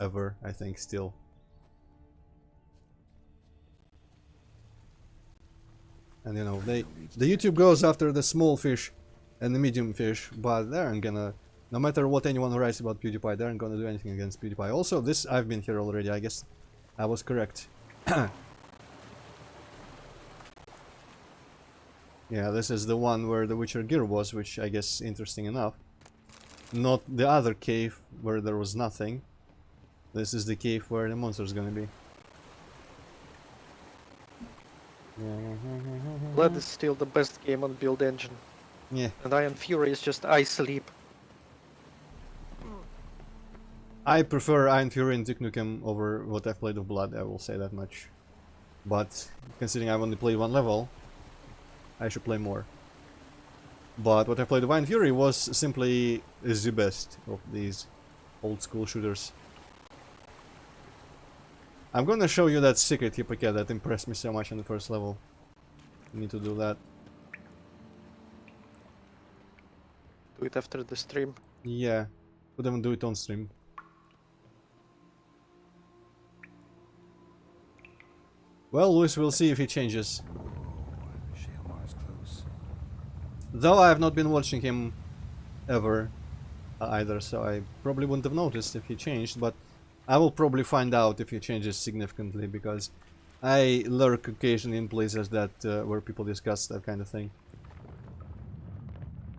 ever, I think, still. And you know, the YouTube goes after the small fish and the medium fish, but they aren't gonna, no matter what anyone writes about PewDiePie, they aren't gonna do anything against PewDiePie. Also, this, I've been here already, I guess I was correct. Yeah, this is the one where the Witcher gear was, which I guess interesting enough. Not the other cave where there was nothing. This is the cave where the monster's gonna be. Blood is still the best game on Build Engine. Yeah. And Iron Fury is just I sleep. I prefer Iron Fury and Duke Nukem over what I've played of Blood, I will say that much. But considering I've only played one level, I should play more. But what I played of Iron Fury was simply the best of these old school shooters. I'm gonna show you that secret Hippocate that impressed me so much on the first level. I need to do that. Do it after the stream. Yeah, could even do it on stream. Well, Luis, we'll see if he changes. Shaelmar's close. Though I have not been watching him ever either, so I probably wouldn't have noticed if he changed, but I will probably find out if he changes significantly, because I lurk occasionally in places that where people discuss that kind of thing.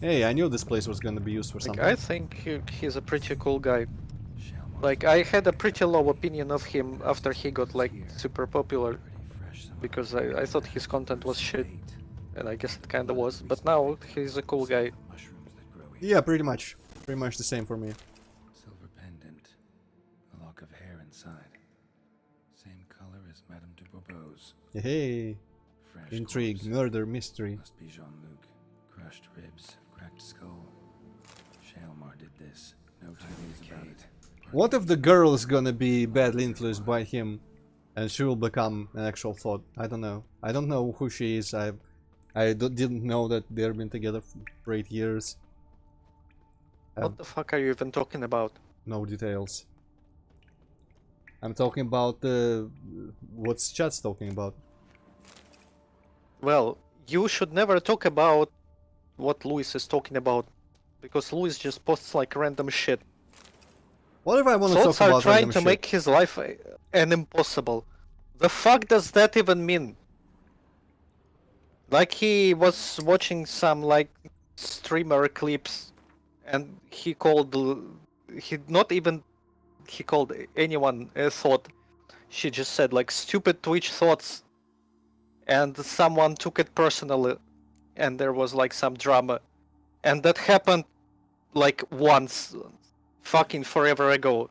Hey, I knew this place was gonna be used for Like, something. I think he's a pretty cool guy. Shaelmar's Like, I had a pretty low opinion of him after he got, like, super popular. pretty fresh. Some Because I thought his content was shit. And I guess it kinda was. But now, he's a cool guy. mushrooms that grow here. Yeah, pretty much. Pretty much the same for me. Silver pendant. A lock of hair inside. Same color as Madame de Bourbeau's. Hey, Fresh intrigue, corpse. murder, mystery. Must be Jean-Luc. Crushed ribs, cracked skull. Shaelmar did this. No two ways about it. What if the girl is gonna be badly influenced by him and she will become an actual thought? I don't know. I don't know who she is. Didn't know that they've been together for 8 years. What the fuck are you even talking about? No details. I'm talking about what's chat's talking about. Well, you should never talk about what Luis is talking about. Because Luis just posts like random shit. What if I want to talk Thoughts are about trying random to shit? make his life an impossible. The fuck does that even mean? Like he was watching some like streamer clips and he called he called anyone a thought. She just said like stupid Twitch thoughts and someone took it personally and there was like some drama. And that happened like once fucking forever ago.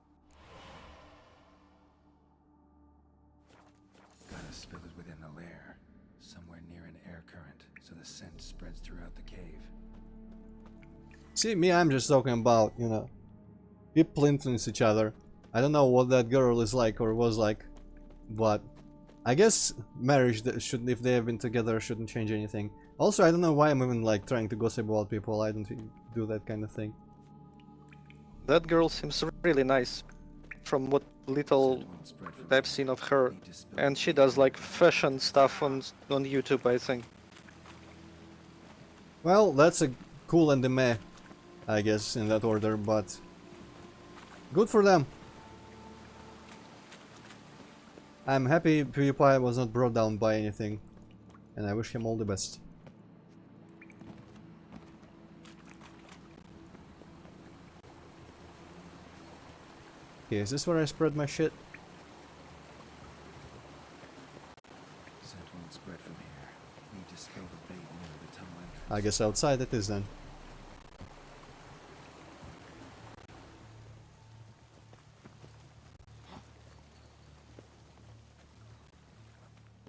Gotta spill it within the lair. Somewhere near an air current, so the scent spreads throughout the cave. See, me, I'm just talking about, you know, people influence each other. I don't know what that girl is like or was like, but I guess marriage should, if they have been together, shouldn't change anything. Also, I don't know why I'm even like trying to gossip about people. I don't do that kind of thing. That girl seems really nice, from what little Scent won't spread from I've here. seen of her. Need to spill And the she tea. does like fashion stuff on YouTube, I think. Well, that's a cool and a meh, I guess, in that order, but good for them. I'm happy PewDiePie was not brought down by anything, and I wish him all the best. Okay, is this where I spread my shit? Scent won't spread from here. Need to spill the bait near the tunnel entrance. I guess outside it is then.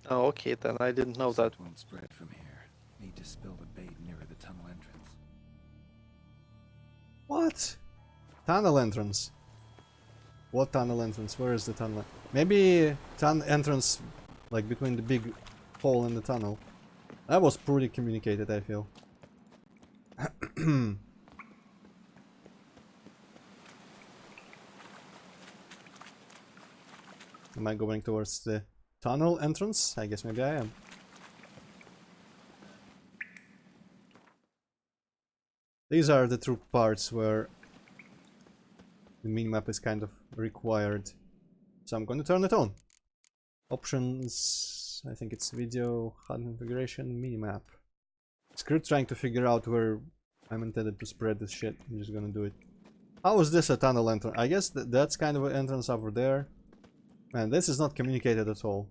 Oh, okay, then I didn't know that. Scent won't spread from here. Need to spill the bait near the tunnel entrance. What? Tunnel entrance. What tunnel entrance? Where is the tunnel? Maybe tunnel entrance, like between the big hole in the tunnel. That was poorly communicated, I feel. Am I going towards the tunnel entrance? I guess maybe I am. These are the true parts where the minimap is kind of required. So I'm going to turn it on. Options, I think it's video, HUD configuration, minimap. Screw trying to figure out where I'm intended to spread this shit. I'm just gonna do it. How is this a tunnel entrance? I guess that's kind of an entrance over there. Man, this is not communicated at all.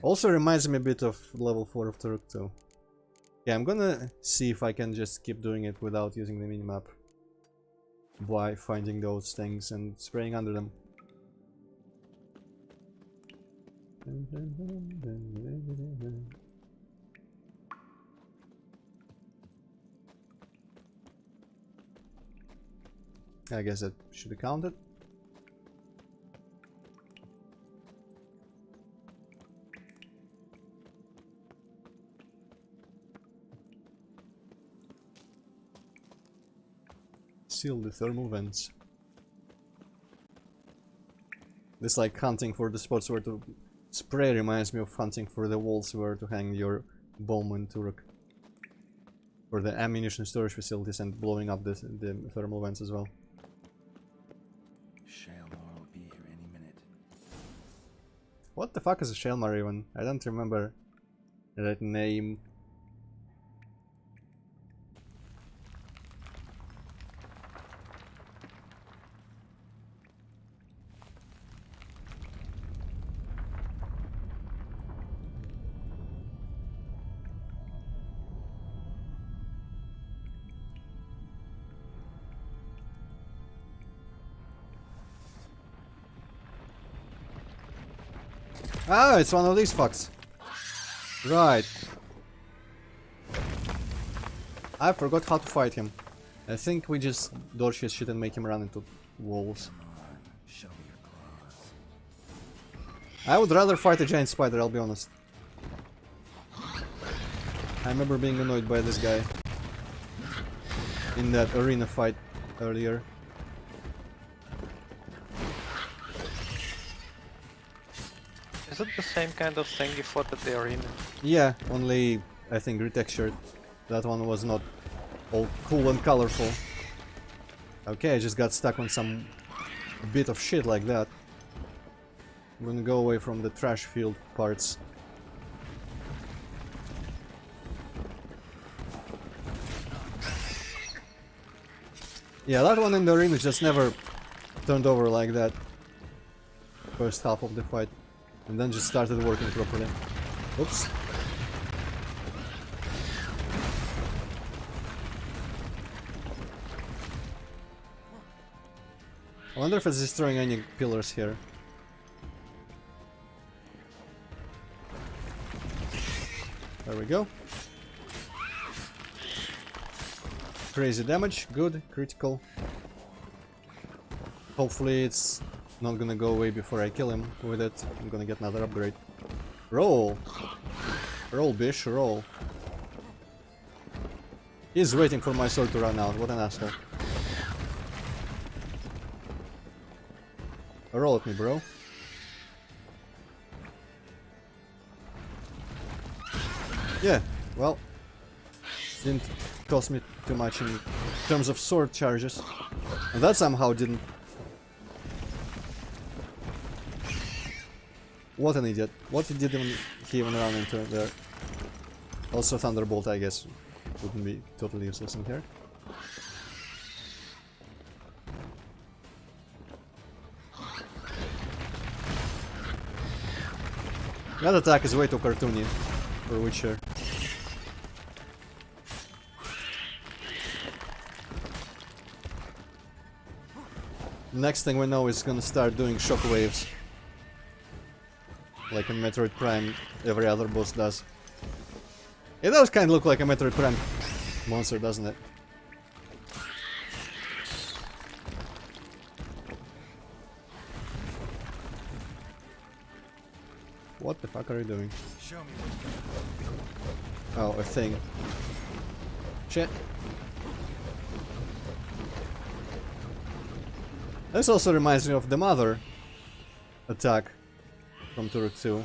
Also reminds me a bit of level 4 of Turok 2. Yeah, I'm gonna see if I can just keep doing it without using the minimap. By finding those things and spraying under them. I guess that should have counted. Seal the thermal vents. This like hunting for the spots where to spray reminds me of hunting for the walls where to hang your bomb in Turok. For the ammunition storage facilities and blowing up the thermal vents as well. Shalmar will be here any minute. What the fuck is a Shalmar even? I don't remember that name. Ah, it's one of these fucks. Right. I forgot how to fight him. I think we just dodge his shit and make him run into walls. Show me your claws. I would rather fight a giant spider, I'll be honest. I remember being annoyed by this guy in that arena fight earlier. Is it the same kind of thing you fought at the arena? Yeah, only I think retextured. That one was not all cool and colorful. Okay, I just got stuck on some bit of shit like that. I'm gonna go away from the trash field parts. Yeah, that one in the arena just never turned over like that. First half of the fight. And then just started working properly. Oops. I wonder if it's destroying any pillars here. There we go. Crazy damage, good, critical. Hopefully it's not gonna go away before I kill him with it. I'm gonna get another upgrade. Roll! Roll, bish, roll. He's waiting for my sword to run out, what an asshole. Roll at me, bro. Yeah, well, didn't cost me too much in terms of sword charges. And that somehow didn't. What an idiot. What did he even run into there? Also Thunderbolt, I guess, wouldn't be totally useless in here. That attack is way too cartoony for Witcher. Next thing we know is gonna start doing shockwaves. Like in Metroid Prime, every other boss does. It does kind of look like a Metroid Prime monster, doesn't it? What the fuck are you doing? Show me. Oh, a thing. Shit. This also reminds me of the mother attack from Turok 2.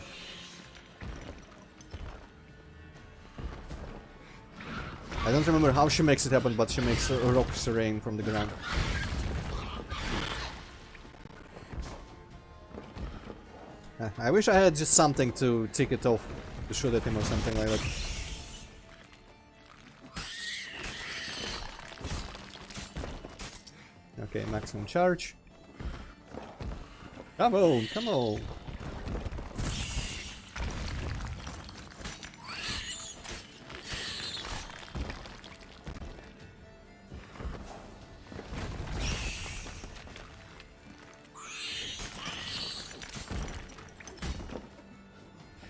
I don't remember how she makes it happen, but she makes rocks rain from the ground. I wish I had just something to tick it off, to shoot at him or something like that. Okay, maximum charge. Come on, come on.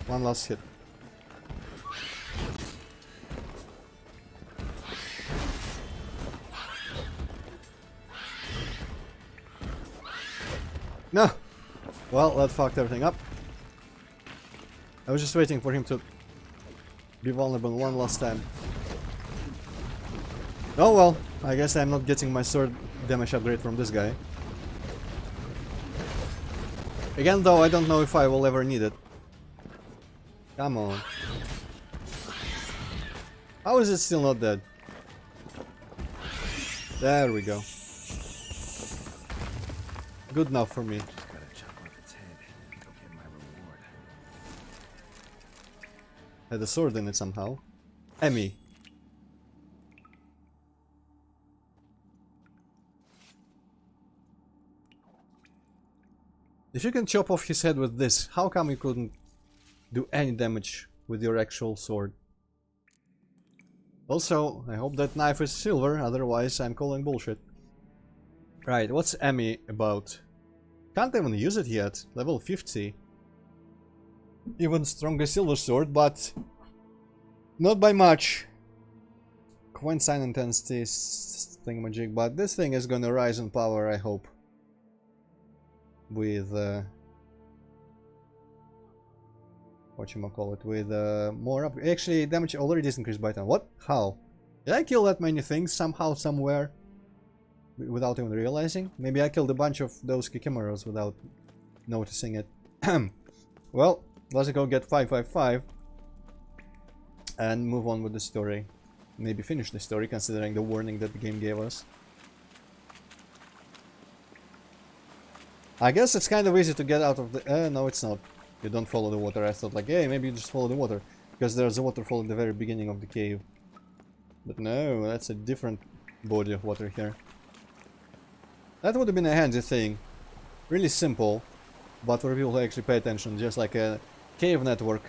One last hit. No! Well, that fucked everything up. I was just waiting for him to be vulnerable one last time. Oh well, I guess I'm not getting my sword damage upgrade from this guy. Again though, I don't know if I will ever need it. Come on. How is it still not dead? There we go. Good enough for me. Just gotta chop off its head. Go get my reward. Had a sword in it somehow. Emmy. If you can chop off his head with this, how come you couldn't do any damage with your actual sword? Also, I hope that knife is silver, otherwise I'm calling bullshit. Right, what's Emmy about? Can't even use it yet, level 50. Even stronger silver sword, but not by much. Coin sign intensity thingamajig, but this thing is gonna rise in power, I hope. With whatchamacallit, with more up. Actually, damage already is increased by 10. What? How? Did I kill that many things somehow, somewhere? Without even realizing? Maybe I killed a bunch of those Kikimeros without noticing it. Well, let's go get 555 and move on with the story. Maybe finish the story, considering the warning that the game gave us. I guess it's kind of easy to get out of the... no, it's not. You don't follow the water. I thought like, hey, maybe you just follow the water. Because there's a waterfall at the very beginning of the cave. But no, that's a different body of water here. That would have been a handy thing. Really simple. But for people who actually pay attention, just like a cave network.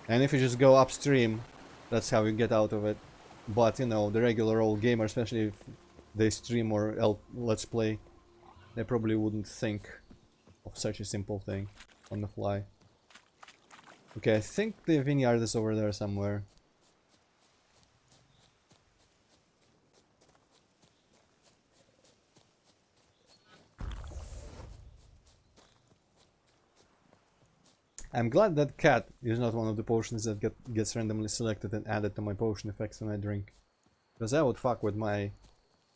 And if you just go upstream, that's how you get out of it. But, you know, the regular old gamer, especially if they stream or let's play, they probably wouldn't think of such a simple thing on the fly. Okay, I think the vineyard is over there somewhere. I'm glad that cat is not one of the potions that gets randomly selected and added to my potion effects when I drink. Because that would fuck with my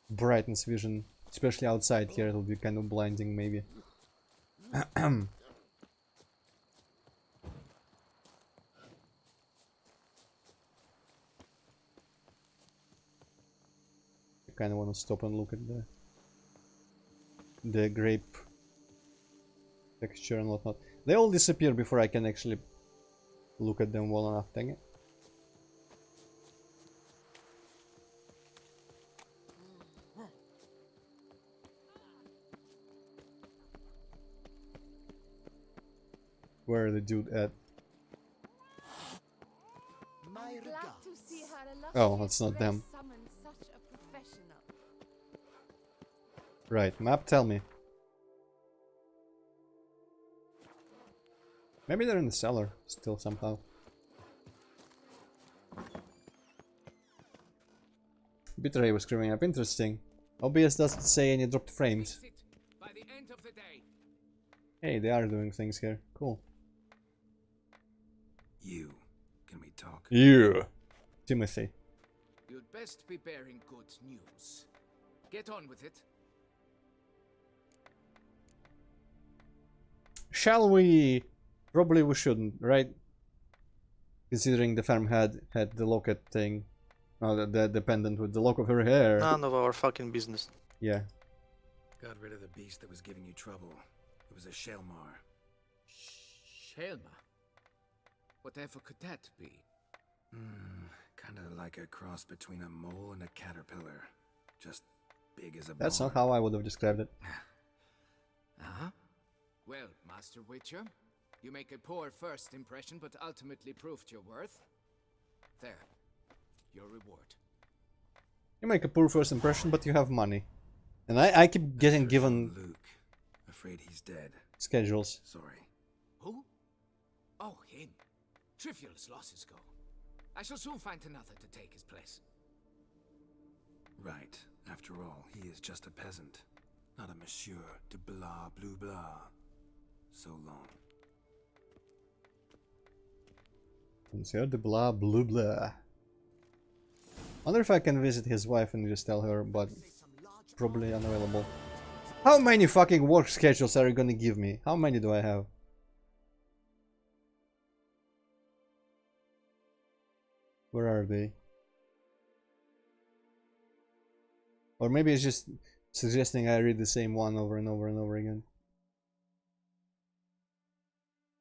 brightness vision. Especially outside here, it'll be kind of blinding maybe. I kind of want to stop and look at the grape texture and whatnot. They all disappear before I can actually look at them well enough, dang it. Where are the dude at? My Glad regards. to see her Oh, that's not them. summon such a professional. Right, map, tell me. Maybe they're in the cellar still somehow. Bitray was screwing up. Interesting. OBS doesn't say any dropped frames. By the end of the day. Hey, they are doing things here. Cool. You. Can we talk? Yeah. Timothy. You'd best be bearing good news. Get on with it. Shall we? Probably we shouldn't, right? Considering the farm had the locket thing. Oh, that dependent with the lock of her hair. None of our fucking business. Yeah. Got rid of the beast that was giving you trouble. It was a Shelmar. Shelma? Whatever could that be? Kinda like a cross between a mole and a caterpillar. Just big as a That's not barn. how I would have described it. Uh-huh. Well, Master Witcher, you make a poor first impression, but ultimately proved your worth. There. Your reward. You make a poor first impression, but you have money. And I keep getting Search given for Luke. Afraid he's dead. schedules. Sorry. Who? Oh, him. Trivial as losses go. I shall soon find another to take his place. Right. After all, he is just a peasant. Not a monsieur de blah blue blah. So long. Monsieur de blah blah blah. Wonder if I can visit his wife and just tell her, but probably unavailable. How many fucking work schedules are you gonna give me? How many do I have? Where are they? Or maybe it's just suggesting I read the same one over and over and over again.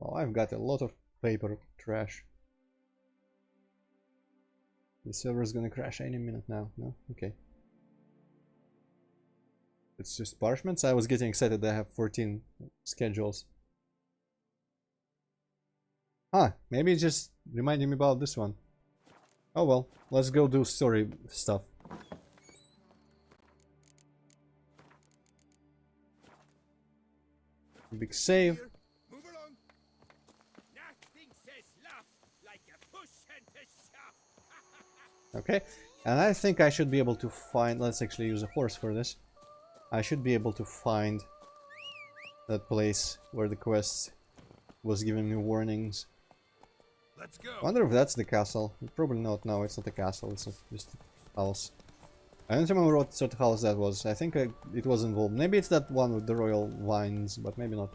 Oh, I've got a lot of paper trash. The server's gonna crash any minute now. No? Okay. It's just parchments? I was getting excited that I have 14 schedules. Huh, maybe it's just reminding me about this one. Oh well, let's go do story stuff. Big save. Move along. Nothing says love like a push and a shove. Okay, and I think I should be able to find... Let's actually use a horse for this. I should be able to find that place where the quest was giving me warnings. Let's go. I wonder if that's the castle. Probably not. No, it's not a castle. It's just a house. I don't remember what sort of house that was. I think it was involved. Maybe it's that one with the royal vines, but maybe not.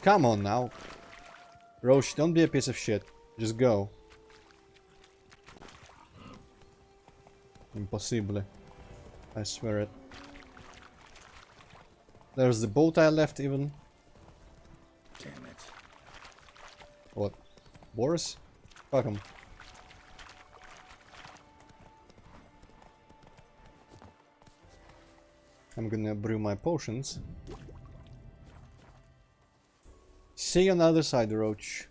Come on now. Roche, don't be a piece of shit. Just go. Impossible. I swear it. There's the boat I left even. Damn it. What? Boris? Fuck him. I'm gonna brew my potions. See you on the other side, Roach.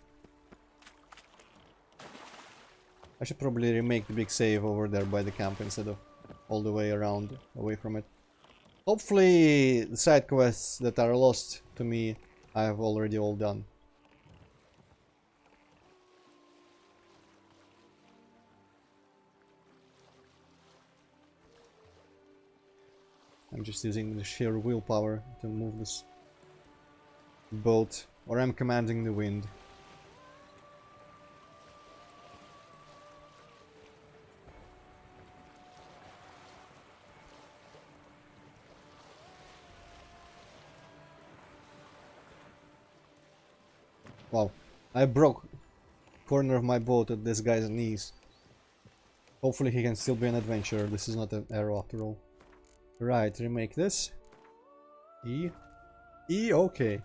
I should probably remake the big save over there by the camp instead of all the way around, away from it. Hopefully the side quests that are lost to me I have already all done. I'm just using the sheer willpower to move this boat, or I'm commanding the wind. Wow, I broke corner of my boat at this guy's knees. Hopefully he can still be an adventurer. This is not an arrow after all. Right, remake this. E. E, okay.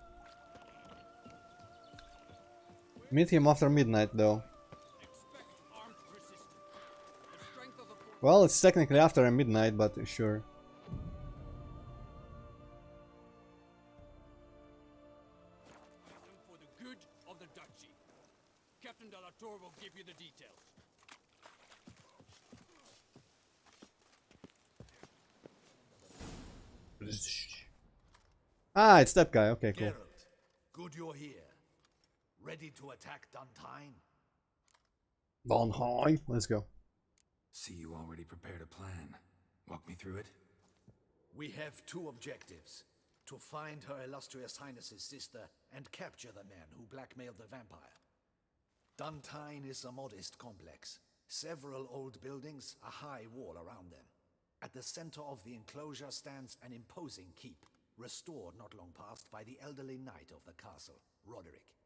Meet him after midnight though. Well, it's technically after midnight, but sure. For the good of the duchy. Captain de la Tour will give you the details. Ah, it's that guy. Okay, cool. Geralt, good you're here. Ready to attack Duntine? Bonheim, let's go. See, you already prepared a plan. Walk me through it. We have two objectives. To find Her Illustrious Highness's sister and capture the man who blackmailed the vampire. Duntine is a modest complex. Several old buildings, a high wall around them. At the center of the enclosure stands an imposing keep, restored not long past by the elderly knight of the castle, Roderick.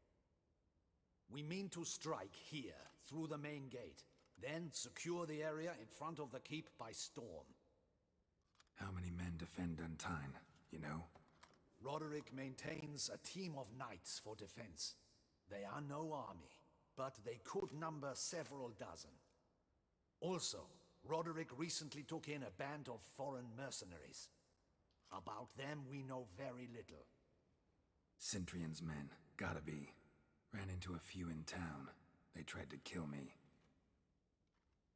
We mean to strike here, through the main gate. Then secure the area in front of the keep by storm. How many men defend Duntine, you know? Roderick maintains a team of knights for defense. They are no army, but they could number several dozen. Also, Roderick recently took in a band of foreign mercenaries. About them we know very little. Cintrian's men, gotta be. Ran into a few in town. They tried to kill me.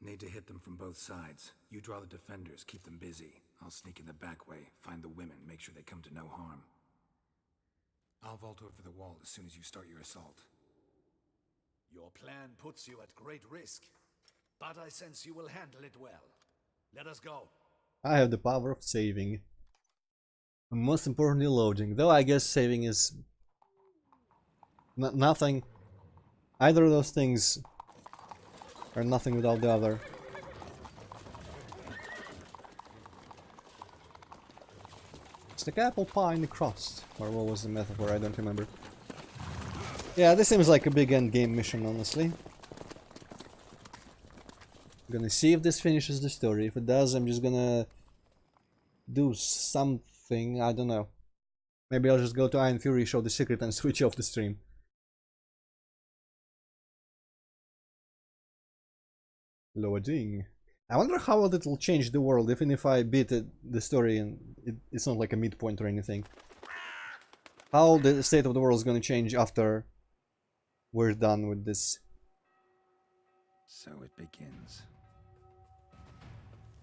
Need to hit them from both sides. You draw the defenders, keep them busy. I'll sneak in the back way, find the women, make sure they come to no harm. I'll vault over the wall as soon as you start your assault. Your plan puts you at great risk, but I sense you will handle it well. Let us go. I have the power of saving. And most importantly, loading. Though I guess saving is nothing. Either of those things are nothing without the other. It's like apple pie in the crust. Or what was the metaphor? I don't remember. Yeah, this seems like a big end game mission, honestly. I'm gonna see if this finishes the story. If it does, I'm just gonna do something. I don't know. Maybe I'll just go to Iron Fury, show the secret, and switch off the stream. Loading. I wonder how it will change the world, even if I beat the story and it's not like a midpoint or anything. How the state of the world is gonna change after we're done with this. So it begins.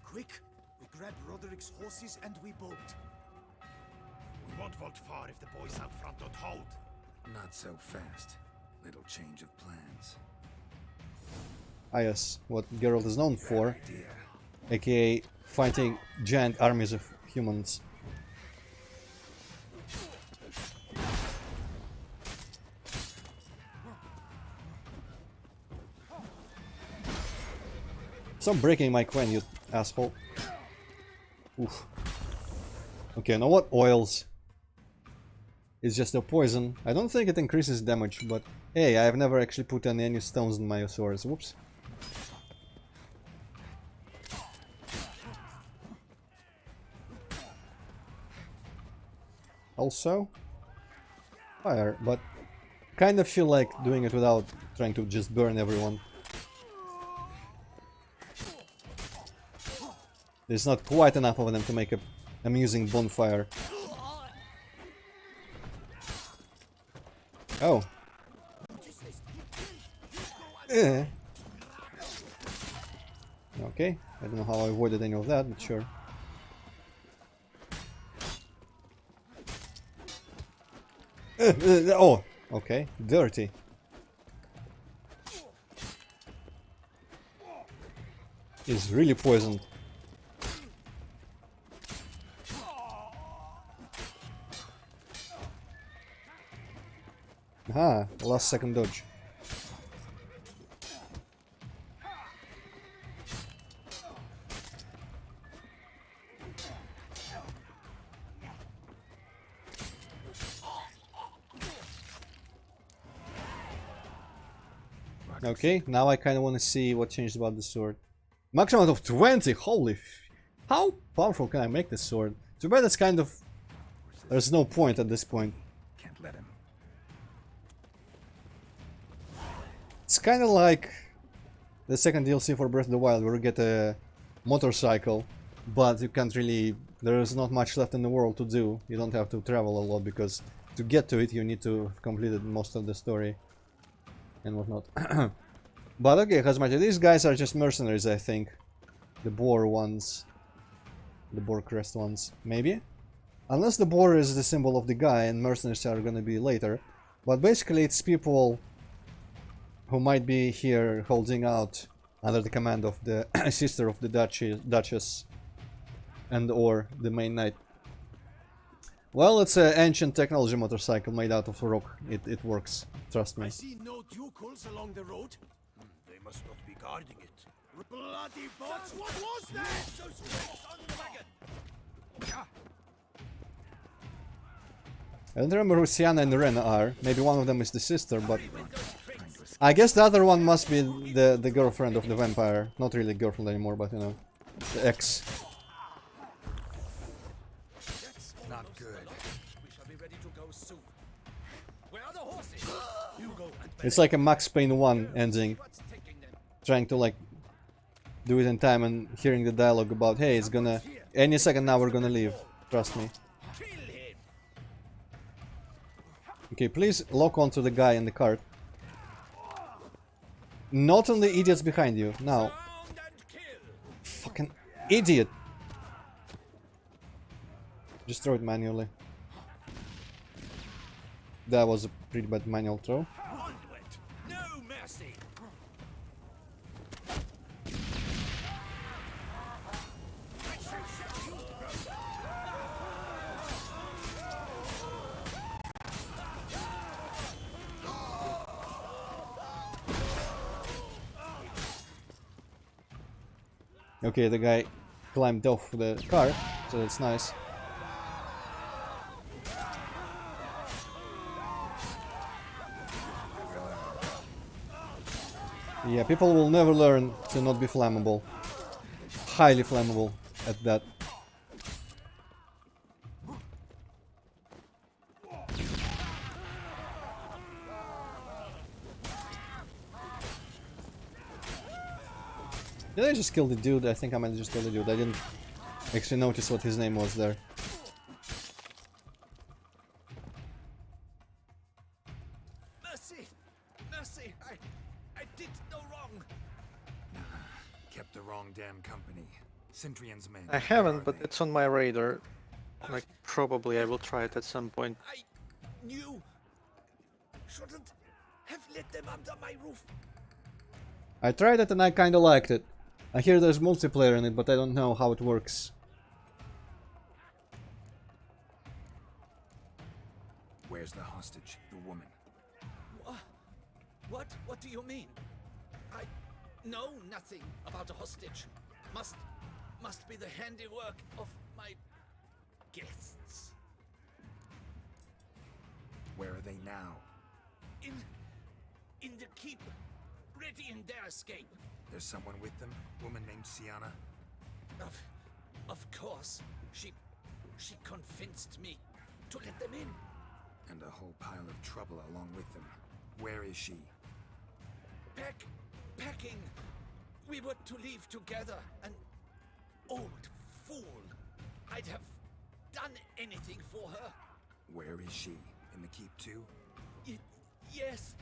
Quick! We grab Roderick's horses and we bolt. We won't vault far if the boys out front don't hold. Not so fast. Little change of plans. Ah yes, what Geralt is known for, Idea. aka fighting giant armies of humans. Stop breaking my coin, you asshole. Oof. Okay, now what oils? It's just a poison. I don't think it increases damage, but hey, I've never actually put any stones in my swords. Whoops. Also, fire, but kind of feel like doing it without trying to just burn everyone. There's not quite enough of them to make an amusing bonfire. Oh. Okay, I don't know how I avoided any of that, but sure. Oh, okay, dirty. He's really poisoned. Aha, last second dodge. Okay, now I kind of want to see what changed about the sword. Maximum of 20! Holy how powerful can I make this sword? Too bad it's kind of... There's no point at this point. Can't let him. It's kind of like the second DLC for Breath of the Wild, where you get a motorcycle, but you can't really... There is not much left in the world to do. You don't have to travel a lot, because to get to it you need to have completed most of the story and whatnot. But okay, Hazmati, these guys are just mercenaries, I think. The boar ones. The boar crest ones, maybe? Unless the boar is the symbol of the guy and mercenaries are gonna be later. But basically it's people who might be here holding out under the command of the sister of the Duchess and or the main knight. Well, it's an ancient technology motorcycle made out of rock. It works, trust me. I see no ducals along the road. They must not be guarding it. Bloody bots! What was that? Those rats on the wagon! I don't remember who Sienna and Ren are. Maybe one of them is the sister, but... I guess the other one must be the girlfriend of the vampire. Not really girlfriend anymore, but you know, the ex. Not good. We shall be ready to go soon. Where are the horses? You go and It's like a Max Payne 1 ending. what's taking them? Trying to like do it in time and hearing the dialogue about, hey, it's gonna any second now we're gonna leave. Trust me. Kill him! Okay, please lock onto the guy in the cart. Not on the idiots behind you. Now. Round and kill! Fucking idiot. Just throw it manually. That was a pretty bad manual throw. Onward! No mercy! Okay, the guy climbed off the car, so that's nice. Yeah, people will never learn to not be flammable. Highly flammable at that. Did I just kill the dude? I think I might just kill the dude. I didn't actually notice what his name was there. Mercy! Mercy! I did no wrong! Kept the wrong damn company. Centrion's men. I haven't, but it's on my radar. Like, probably I will try it at some point. I knew... Shouldn't have let them under my roof. I tried it and I kinda liked it. I hear there's multiplayer in it, but I don't know how it works. Where's the hostage? The woman. What do you mean? I know nothing about a hostage. Must be the handiwork of my guests. Where are they now? In the keep, ready in their escape. There's someone with them? Woman named Sienna? Of course. She convinced me to let them in. And a whole pile of trouble along with them. Where is she? Packing. We were to leave together. An old fool. I'd have done anything for her. Where is she? In the keep too? Yes.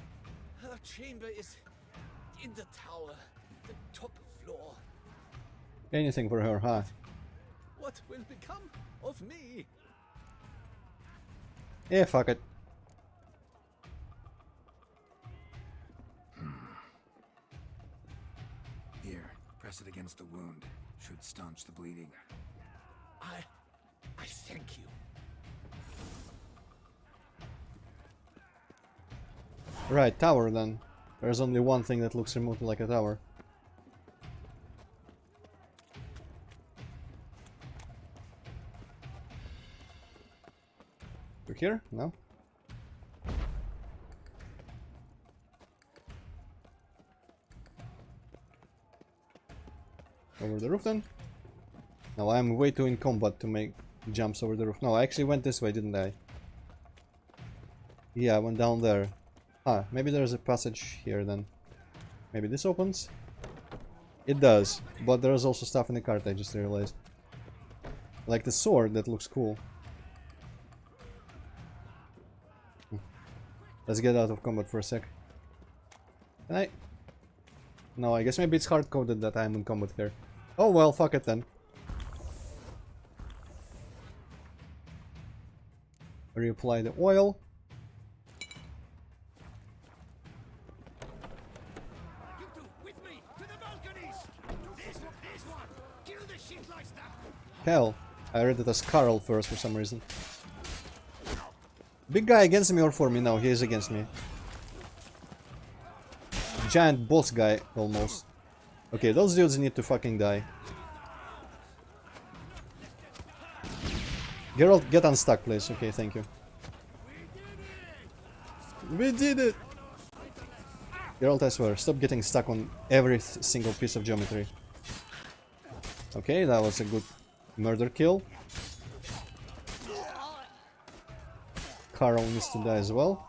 Her chamber is in the tower. The top floor. Anything for her, huh? What will become of me? Yeah, fuck it. Here, press it against the wound. Should staunch the bleeding. I thank you. Right, tower then. There's only one thing that looks remotely like a tower. Through here? No? Over the roof then? No, I'm way too in combat to make jumps over the roof. No, I actually went this way, didn't I? Yeah, I went down there. Ah, maybe there's a passage here then. Maybe this opens? It does, but there's also stuff in the cart, I just realized. Like the sword, that looks cool. Let's get out of combat for a sec. Can I? No, I guess maybe it's hard-coded that I'm in combat here. Oh well, fuck it then. Reapply the oil. You two, with me, to the balconies! This one! Kill the shit like that! Hell, I read it as Carl first for some reason. Big guy against me or for me? No, he is against me. Giant boss guy, almost. Okay, those dudes need to fucking die. Geralt, get unstuck, please. Okay, thank you. We did it! Geralt, I swear, stop getting stuck on every single piece of geometry. Okay, that was a good murder kill. Carl needs to die as well.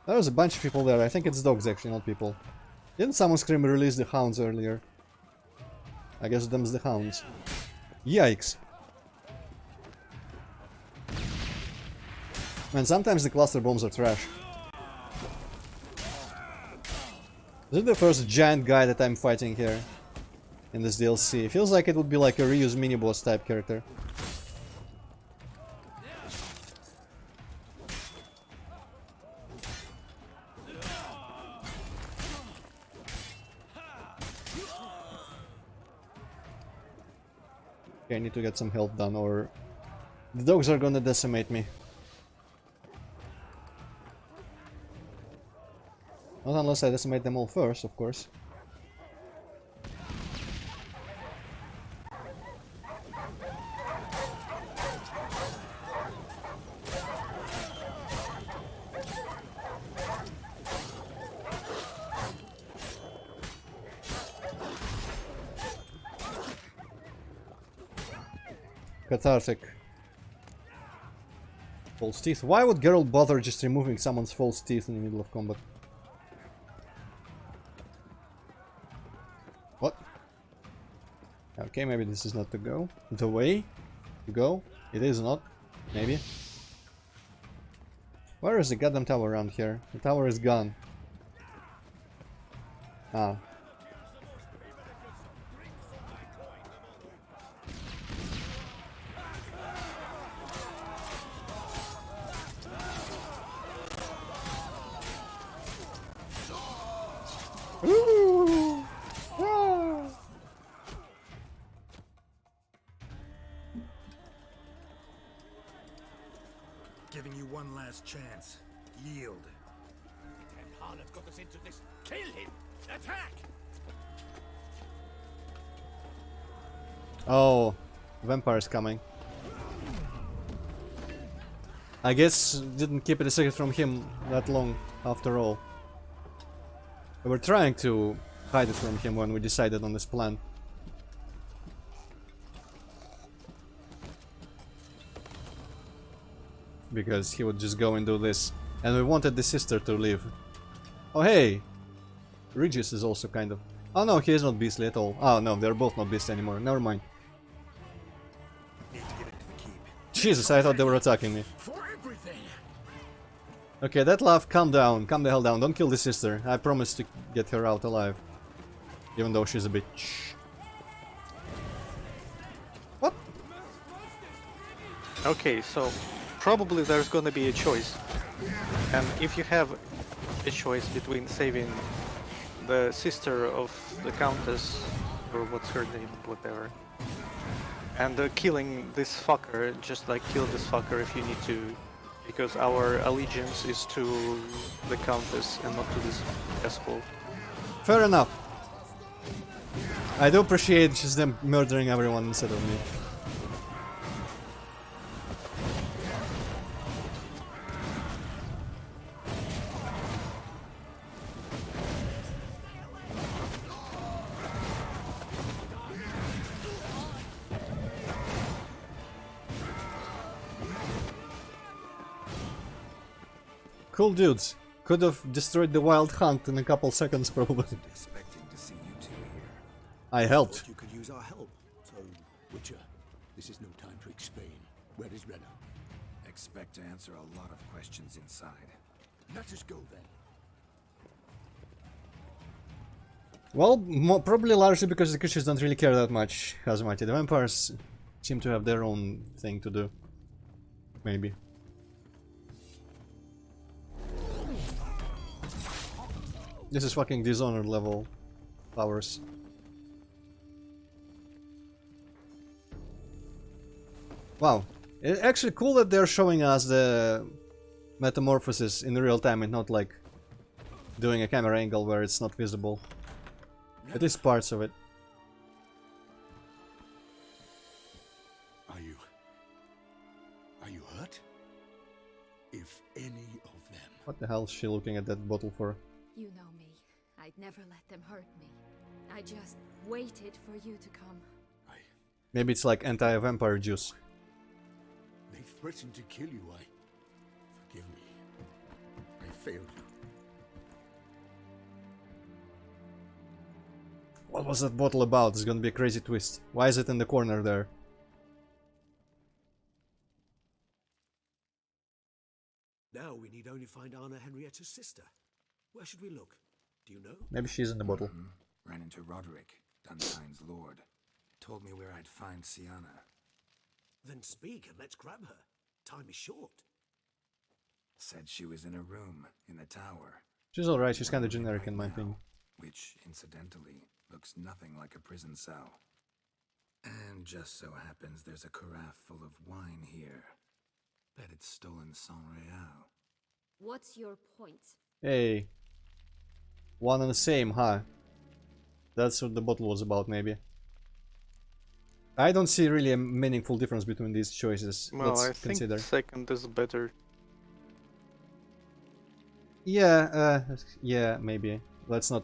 There was a bunch of people there. I think it's dogs actually, not people. Didn't someone scream release the hounds earlier? I guess them's the hounds. Yikes. Man, sometimes the cluster bombs are trash. This is the first giant guy that I'm fighting here in this DLC. It feels like it would be like a reuse mini-boss type character. Okay, I need to get some help done or the dogs are gonna decimate me. Not unless I decimate them all first, of course. Cathartic. False teeth. Why would Geralt bother just removing someone's false teeth in the middle of combat? What? Okay, maybe this is not the way to go. It is not. Maybe. Where is the goddamn tower around here? The tower is gone. Ah. Ooh. Ah. Giving you one last chance. Yield. And Harlot got us into this. Kill him! Attack! Oh, vampire's coming. I guess didn't keep it a secret from him that long after all. We were trying to hide it from him when we decided on this plan. Because he would just go and do this. And we wanted the sister to leave. Oh hey! Regis is also kind of... Oh no, he is not beastly at all. Oh no, they're both not beastly anymore. Never mind. Need to get into the keep. Jesus, I thought they were attacking me. For everything. Okay, that love, calm down. Calm the hell down. Don't kill the sister. I promise to get her out alive. Even though she's a bitch. What? Okay, so probably there's gonna be a choice. And if you have a choice between saving the sister of the Countess, or what's her name, whatever, and killing this fucker, just like kill this fucker if you need to, because our allegiance is to the Countess and not to this asshole. Fair enough. I do appreciate just them murdering everyone instead of me. Cool dudes. Could have destroyed the wild hunt in a couple seconds probably. Expecting to see you two here. I helped. You could use our help. So, Witcher, this is no time to explain. Where is Rena? Expect to answer a lot of questions inside. Let us go then. Well, probably largely because the creatures don't really care that much, Hazmati. The vampires seem to have their own thing to do. Maybe. This is fucking Dishonored level powers. Wow. It's actually cool that they're showing us the metamorphosis in real time and not like doing a camera angle where it's not visible. At least parts of it. Are you hurt? if any of them. What the hell is she looking at that bottle for? You know me. I'd never let them hurt me. I just waited for you to come. Maybe it's like anti-vampire juice. They threatened to kill you. Forgive me. I failed you. What was that bottle about? It's gonna be a crazy twist. Why is it in the corner there? Now we need only find Anna Henrietta's sister. Where should we look? Do you know? Maybe she's in the bottle. Ran into Roderick, Duntine's lord. Told me where I'd find Sienna. Then speak and let's grab her. Time is short. Said she was in a room in the tower. She's alright, she's kinda generic in my Right now, opinion. which, incidentally, looks nothing like a prison cell. And just so happens there's a carafe full of wine here. Bet it's stolen San Real. What's your point? Hey. One and the same, huh? That's what the bottle was about, maybe. I don't see really a meaningful difference between these choices. Well, Let's I think consider. second is better. Yeah, yeah, maybe. Let's not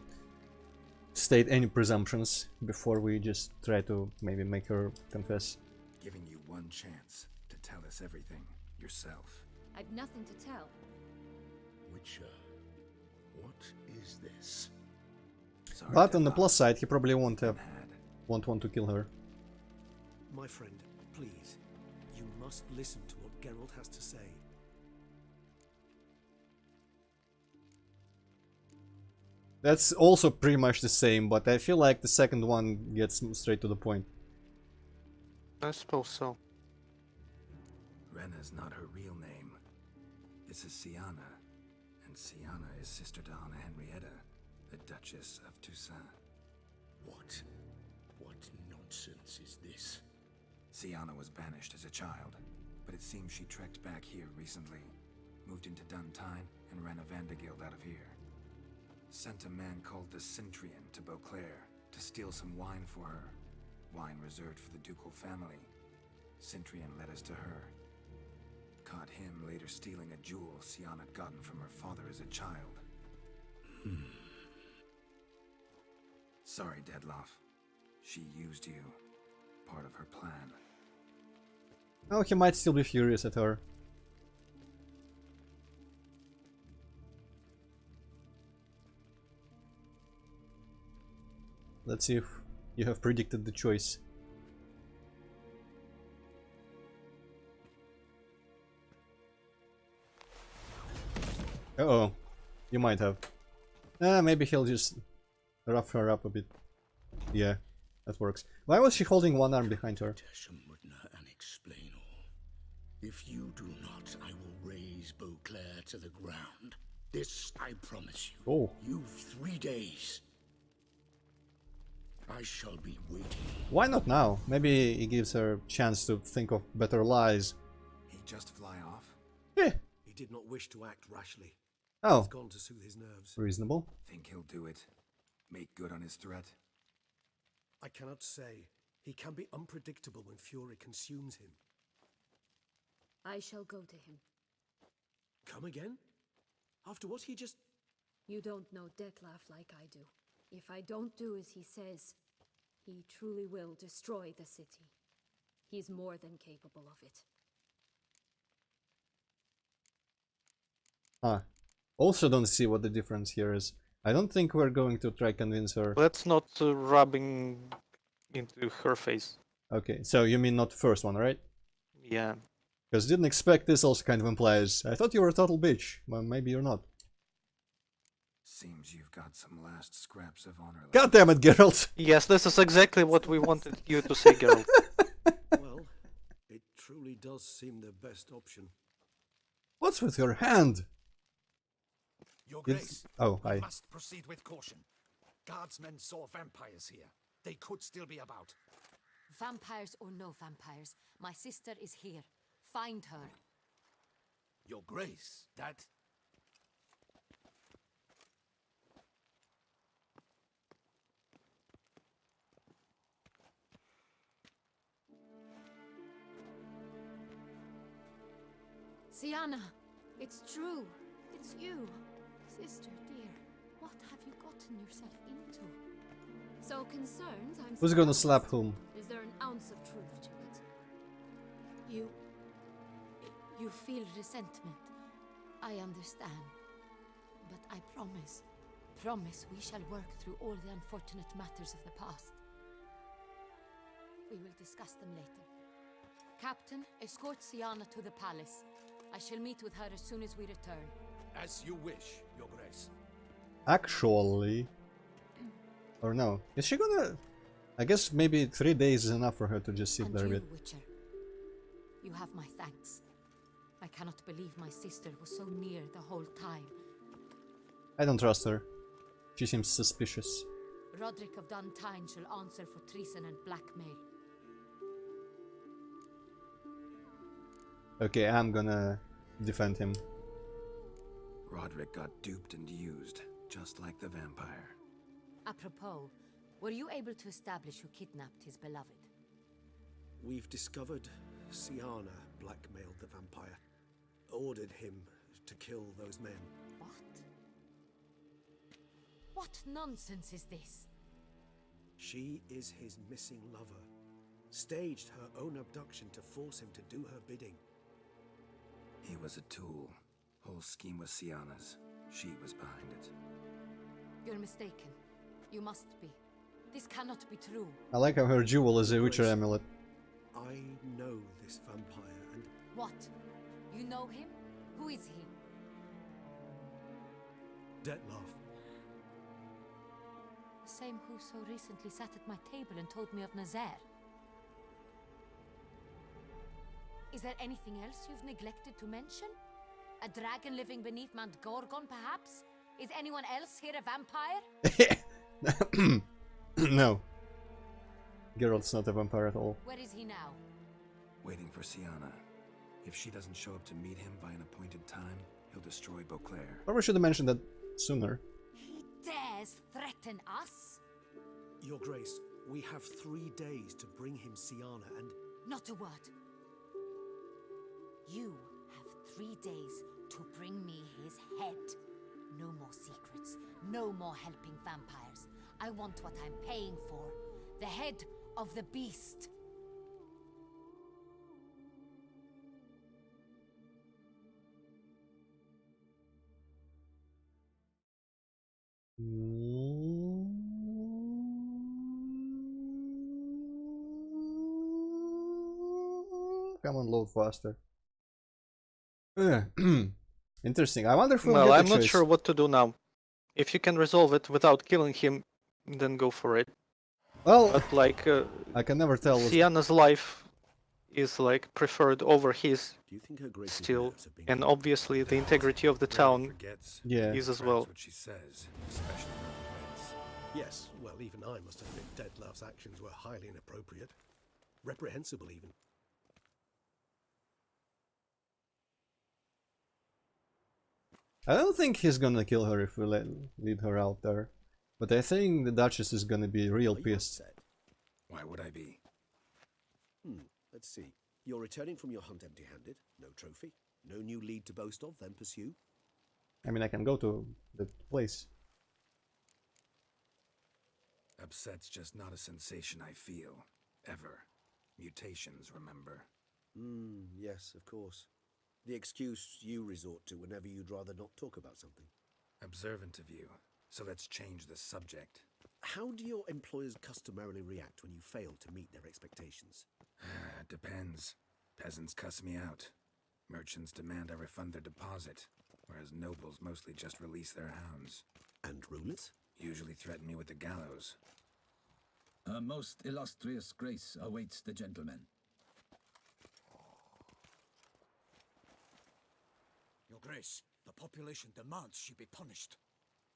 state any presumptions before we just try to maybe make her confess. Giving you one chance to tell us everything yourself. I've nothing to tell. Witcher, what is this? Sorry, But on the Deadlock. plus side, he probably won't Been had. want to kill her. My friend, please. You must listen to what Geralt has to say. That's also pretty much the same, but I feel like the second one gets straight to the point. I suppose so. Rena's not her real name. This is Sienna. And Sienna is sister to Anna Henrietta, the Duchess of Toussaint. What? What nonsense is this? Sienna was banished as a child, but it seems she trekked back here recently, moved into Duntine, and ran a Vandergild out of here. Sent a man called the Centrian to Beauclair to steal some wine for her. Wine reserved for the ducal family. Centrian led us to her. Caught him later stealing a jewel Sienna had gotten from her father as a child. Sorry, Deadloff. She used you. Part of her plan. Oh, he might still be furious at her. Let's see if you have predicted the choice. Uh-oh. You might have. Maybe he'll just rough her up a bit. Yeah, that works. Why was she holding one arm behind her? And explain all. If you do not, I will raise Beauclair to the ground. This I promise you. Oh. You've 3 days. I shall be waiting. Why not now? Maybe it gives her a chance to think of better lies. He'd just fly off? Yeah. He did not wish to act rashly. Oh. He's gone to soothe his nerves. Reasonable. Think he'll do it? Make good on his threat? I cannot say. He can be unpredictable when fury consumes him. I shall go to him. Come again? After what he just... You don't know Detlef like I do. If I don't do as he says, he truly will destroy the city. He's more than capable of it. Ah. Also don't see what the difference here is. I don't think we're going to try convince her. Let's not rubbing into her face. Okay, so you mean not the first one, right? Yeah. Because didn't expect this also kind of implies, I thought you were a total bitch. Well, maybe you're not. Seems you've got some last scraps of honor left. God damn it, Geralt! Yes, this is exactly what we wanted you to say, Geralt. Well, it truly does seem the best option. What's with your hand? Your It's... Grace, Oh, we hi. must proceed with caution. Guardsmen saw vampires here. They could still be about. Vampires or no vampires, my sister is here. Find her. Your Grace, that... Sienna! It's true. It's you. Sister, dear. What have you gotten yourself into? So concerned, I'm Who's gonna surprised. slap whom? Is there an ounce of truth to it? You feel resentment. I understand. But I promise we shall work through all the unfortunate matters of the past. We will discuss them later. Captain, escort Siana to the palace. I shall meet with her as soon as we return. As you wish, Your Grace. Actually... Or no. Is she gonna... I guess maybe 3 days is enough for her to just sit And there a you, bit. Witcher, you have my thanks. I cannot believe my sister was so near the whole time. I don't trust her. She seems suspicious. Roderick of Duntine shall answer for treason and blackmail. Okay, I'm gonna defend him. Roderick got duped and used, just like the vampire. Apropos, were you able to establish who kidnapped his beloved? We've discovered Siana blackmailed the vampire. Ordered him to kill those men. What? What nonsense is this? She is his missing lover. Staged her own abduction to force him to do her bidding. He was a tool. Whole scheme was Siana's. She was behind it. You're mistaken. You must be. This cannot be true. I like how her jewel is a Witcher amulet. I know this vampire and... What? You know him? Who is he? Detlef. The same who so recently sat at my table and told me of Nazaire. Is there anything else you've neglected to mention? A dragon living beneath Mount Gorgon, perhaps? Is anyone else here a vampire? No. Geralt's not a vampire at all. Where is he now? Waiting for Siana. If she doesn't show up to meet him by an appointed time, he'll destroy Beauclair. Probably should have mentioned that sooner. He dares threaten us? Your Grace, we have 3 days to bring him Siana and... Not a word. You have 3 days to bring me his head. No more secrets. No more helping vampires. I want what I'm paying for. The head of the beast. Come on, load faster. Interesting. I wonder if we'll Well, get a I'm not choice. sure what to do now. If you can resolve it without killing him, then go for it. Well, But like, I can never tell. Sienna's life is like preferred over his Do you think her Grace's still, nerves have been and killed? obviously the integrity of the Rarely town forgets. Yeah. is as That's well. what she says, especially when it waits. Yes, well, even I must admit Detlef's actions were highly inappropriate. Reprehensible, even. I don't think he's gonna kill her if we lead her out there. But I think the Duchess is gonna be real Are you pissed. upset? Why would I be? Let's see. You're returning from your hunt empty-handed. No trophy. No new lead to boast of, then pursue. I mean, I can go to the place. Upset's just not a sensation I feel. Ever. Mutations, remember? Yes, of course. The excuse you resort to whenever you'd rather not talk about something. Observant of you. So let's change the subject. How do your employers customarily react when you fail to meet their expectations? Depends. Peasants cuss me out. Merchants demand I refund their deposit, whereas nobles mostly just release their hounds. And rulers? Usually threaten me with the gallows. A most illustrious grace awaits the gentleman. Your Grace, the population demands she be punished.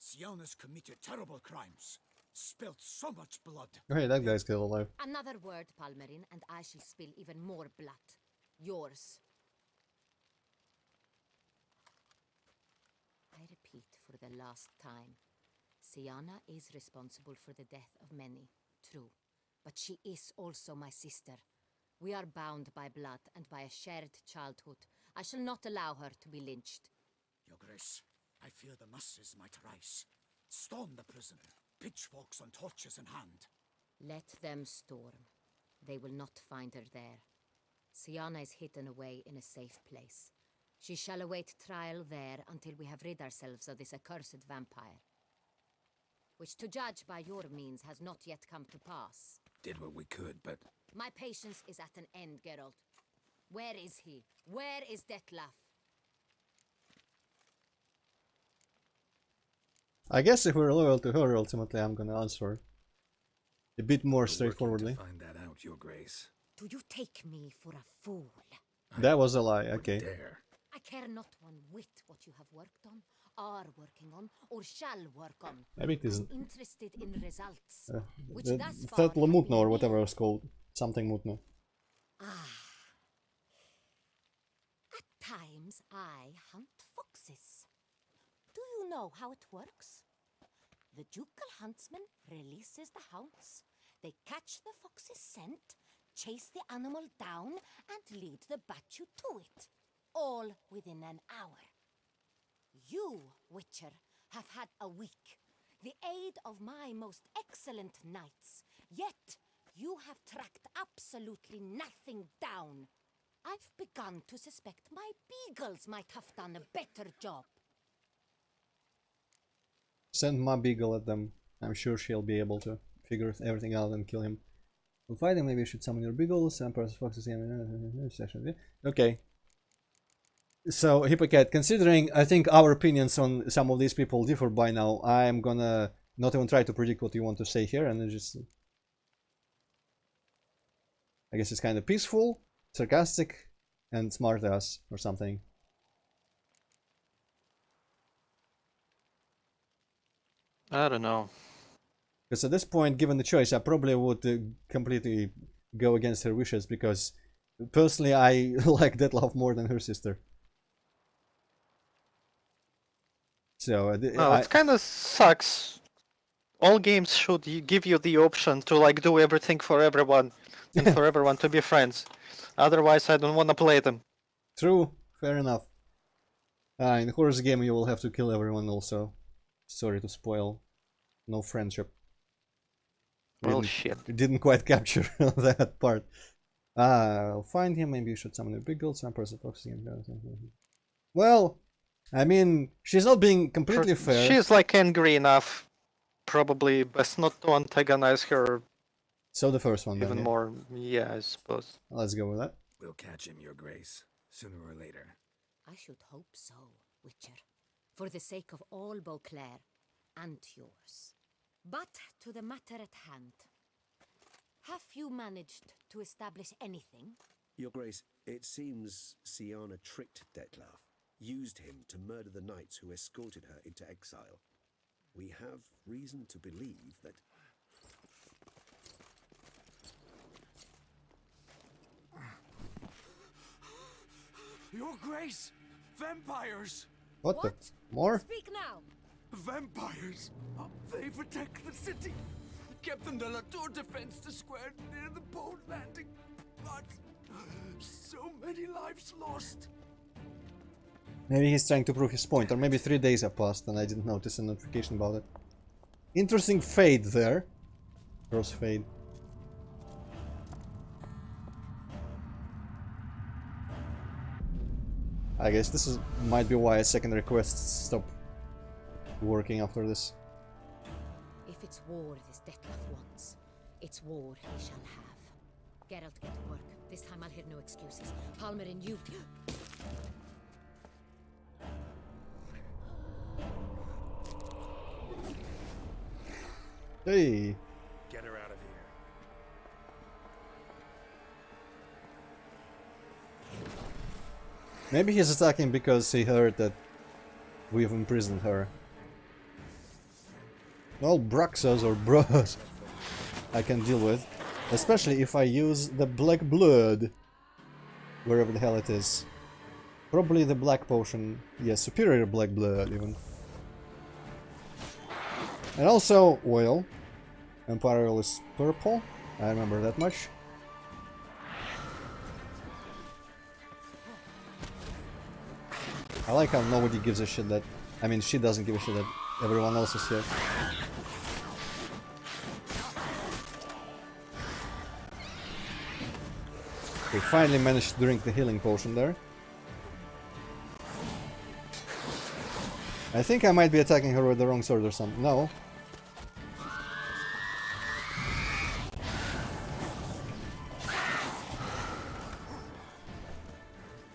Siana's committed terrible crimes. Spilt so much blood. Oh, hey, that guy's still alive. Another word, Palmerin, and I shall spill even more blood. Yours. I repeat for the last time. Siana is responsible for the death of many, true. But she is also my sister. We are bound by blood and by a shared childhood. I shall not allow her to be lynched. Your Grace, I fear the masses might rise. Storm the prison, pitchforks and torches in hand. Let them storm. They will not find her there. Siana is hidden away in a safe place. She shall await trial there until we have rid ourselves of this accursed vampire. Which, to judge by your means, has not yet come to pass. Did what we could, but My patience is at an end, Geralt. Where is he? Where is Detlef? I guess if we're loyal to her, ultimately I'm gonna answer a bit more we're working straightforwardly. to find that out, Your Grace. Do you take me for a fool? That was a lie, Wouldn't okay. dare. I care not one whit what you have worked on, are working on, or shall work on. Maybe it isn't. I'm interested in results, which The thus far have Mutno or been whatever nil. it's called. Something Mutno. At times I hunt foxes. Do you know how it works? The ducal huntsman releases the hounds. They catch the fox's scent, chase the animal down, and lead the Bachu to it. All within an hour. You, Witcher, have had a week, the aid of my most excellent knights. Yet you have tracked absolutely nothing down. I've begun to suspect my beagles might have done a better job. Send my beagle at them. I'm sure she'll be able to figure everything out and kill him. We'll fight him, maybe you should summon your beagles, Emperor's foxes. Okay. So, Hippocat, considering I think our opinions on some of these people differ by now, I'm gonna not even try to predict what you want to say here, and then just... I guess it's kind of peaceful, sarcastic, and smart ass, or something. I don't know. Because at this point, given the choice, I probably would completely go against her wishes, because personally I like Detlef more than her sister. So No, it kind of sucks. All games should give you the option to like do everything for everyone and for everyone to be friends. Otherwise, I don't want to play them. True, fair enough. In the horror game, you will have to kill everyone also. Sorry to spoil. No friendship. Well, shit. Didn't quite capture that part. I'll find him. Maybe you should summon a big gold. Some person focusing. Well, I mean, she's not being completely fair. She's like angry enough. Probably best not to antagonize her. So the first one, even then, yeah. more. Yeah, I suppose. Let's go with that. We'll catch him, Your Grace, sooner or later. I should hope so, Witcher, for the sake of all Beauclair and yours. But to the matter at hand. Have you managed to establish anything? Your Grace, it seems Siana tricked Detlef, used him to murder the knights who escorted her into exile. We have reason to believe that... Your Grace! Vampires! What the? More? Speak now! Vampires! They protect the city! Captain de la Tour defends the square near the boat landing, but so many lives lost. Maybe he's trying to prove his point, or maybe 3 days have passed and I didn't notice a notification about it. Interesting fade there. Cross fade. I guess this is might be why secondary quests stop working after this. If it's war this Detlef wants, it's war he shall have. Geralt, get to work. This time I'll hear no excuses. Palmer and you... Hey! Get her out of here. Maybe he's attacking because he heard that we've imprisoned her. Well, Braxos or Bros I can deal with. Especially if I use the black blood. Wherever the hell it is. Probably the black potion. Yes, superior black blood even. And also oil. Empire oil is purple. I remember that much. I like how nobody gives a shit that... I mean, she doesn't give a shit that everyone else is here. We finally managed to drink the healing potion there. I think I might be attacking her with the wrong sword or something. No.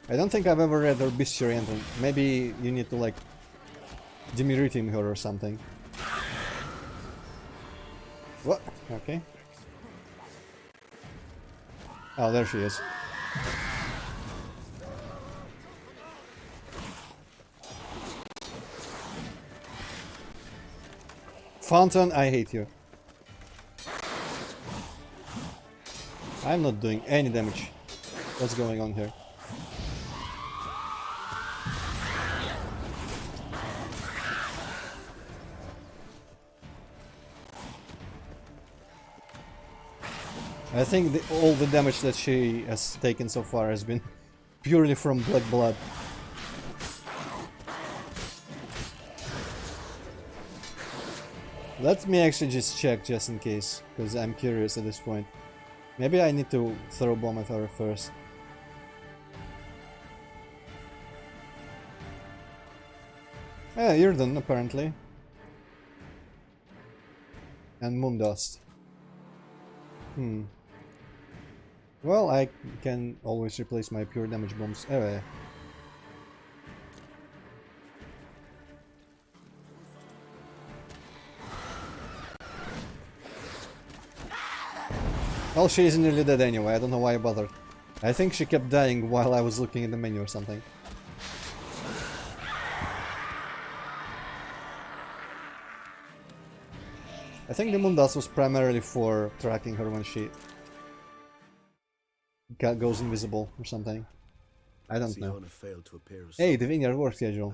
I don't think I've ever read her bestiary anthem. Maybe you need to like demiritim her or something. What? Okay. Oh, there she is. Fountain, I hate you. I'm not doing any damage. What's going on here? I think all the damage that she has taken so far has been purely from black blood. Let me actually just check just in case, because I'm curious at this point. Maybe I need to throw bomb at her first. Yeah, Irden apparently. And Moondust. Well, I can always replace my pure damage bombs. Well, she's nearly dead anyway, I don't know why I bothered. I think she kept dying while I was looking at the menu or something. I think the Moondust was primarily for tracking her when she goes invisible or something. I don't know. Hey, the vineyard work schedule.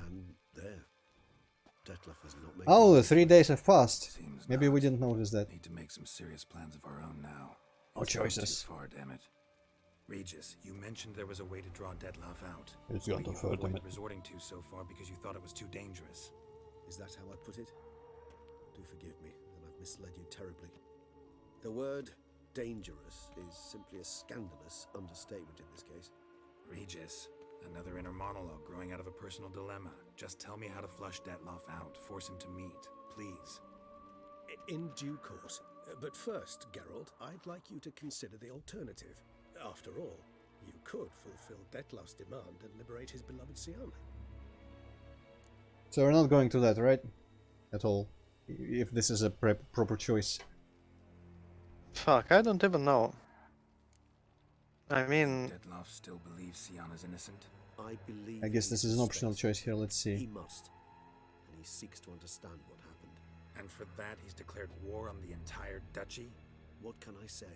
Oh, the 3 days have passed. Maybe we didn't notice that. Need to make some serious plans of our own now. No choices. Too far, damn it. Regis, you mentioned there was a way to draw Dettlaff out. It's got to hurt him. Resorting to so far because you thought it was too dangerous. Is that how I put it? Do forgive me, and I've misled you terribly. The word dangerous is simply a scandalous understatement in this case. Regis, another inner monologue growing out of a personal dilemma. Just tell me how to flush Dettlaff out. Force him to meet, please. In due course. But first, Geralt, I'd like you to consider the alternative. After all, you could fulfill Dettlaff's demand and liberate his beloved Siana. So we're not going to that, right? At all. If this is a proper choice. Fuck, I don't even know. I mean... Dettlaff still believes Siana's innocent? I believe. I guess this is an optional choice here, let's see. He must. And he seeks to understand what happened. And for that he's declared war on the entire duchy? What can I say?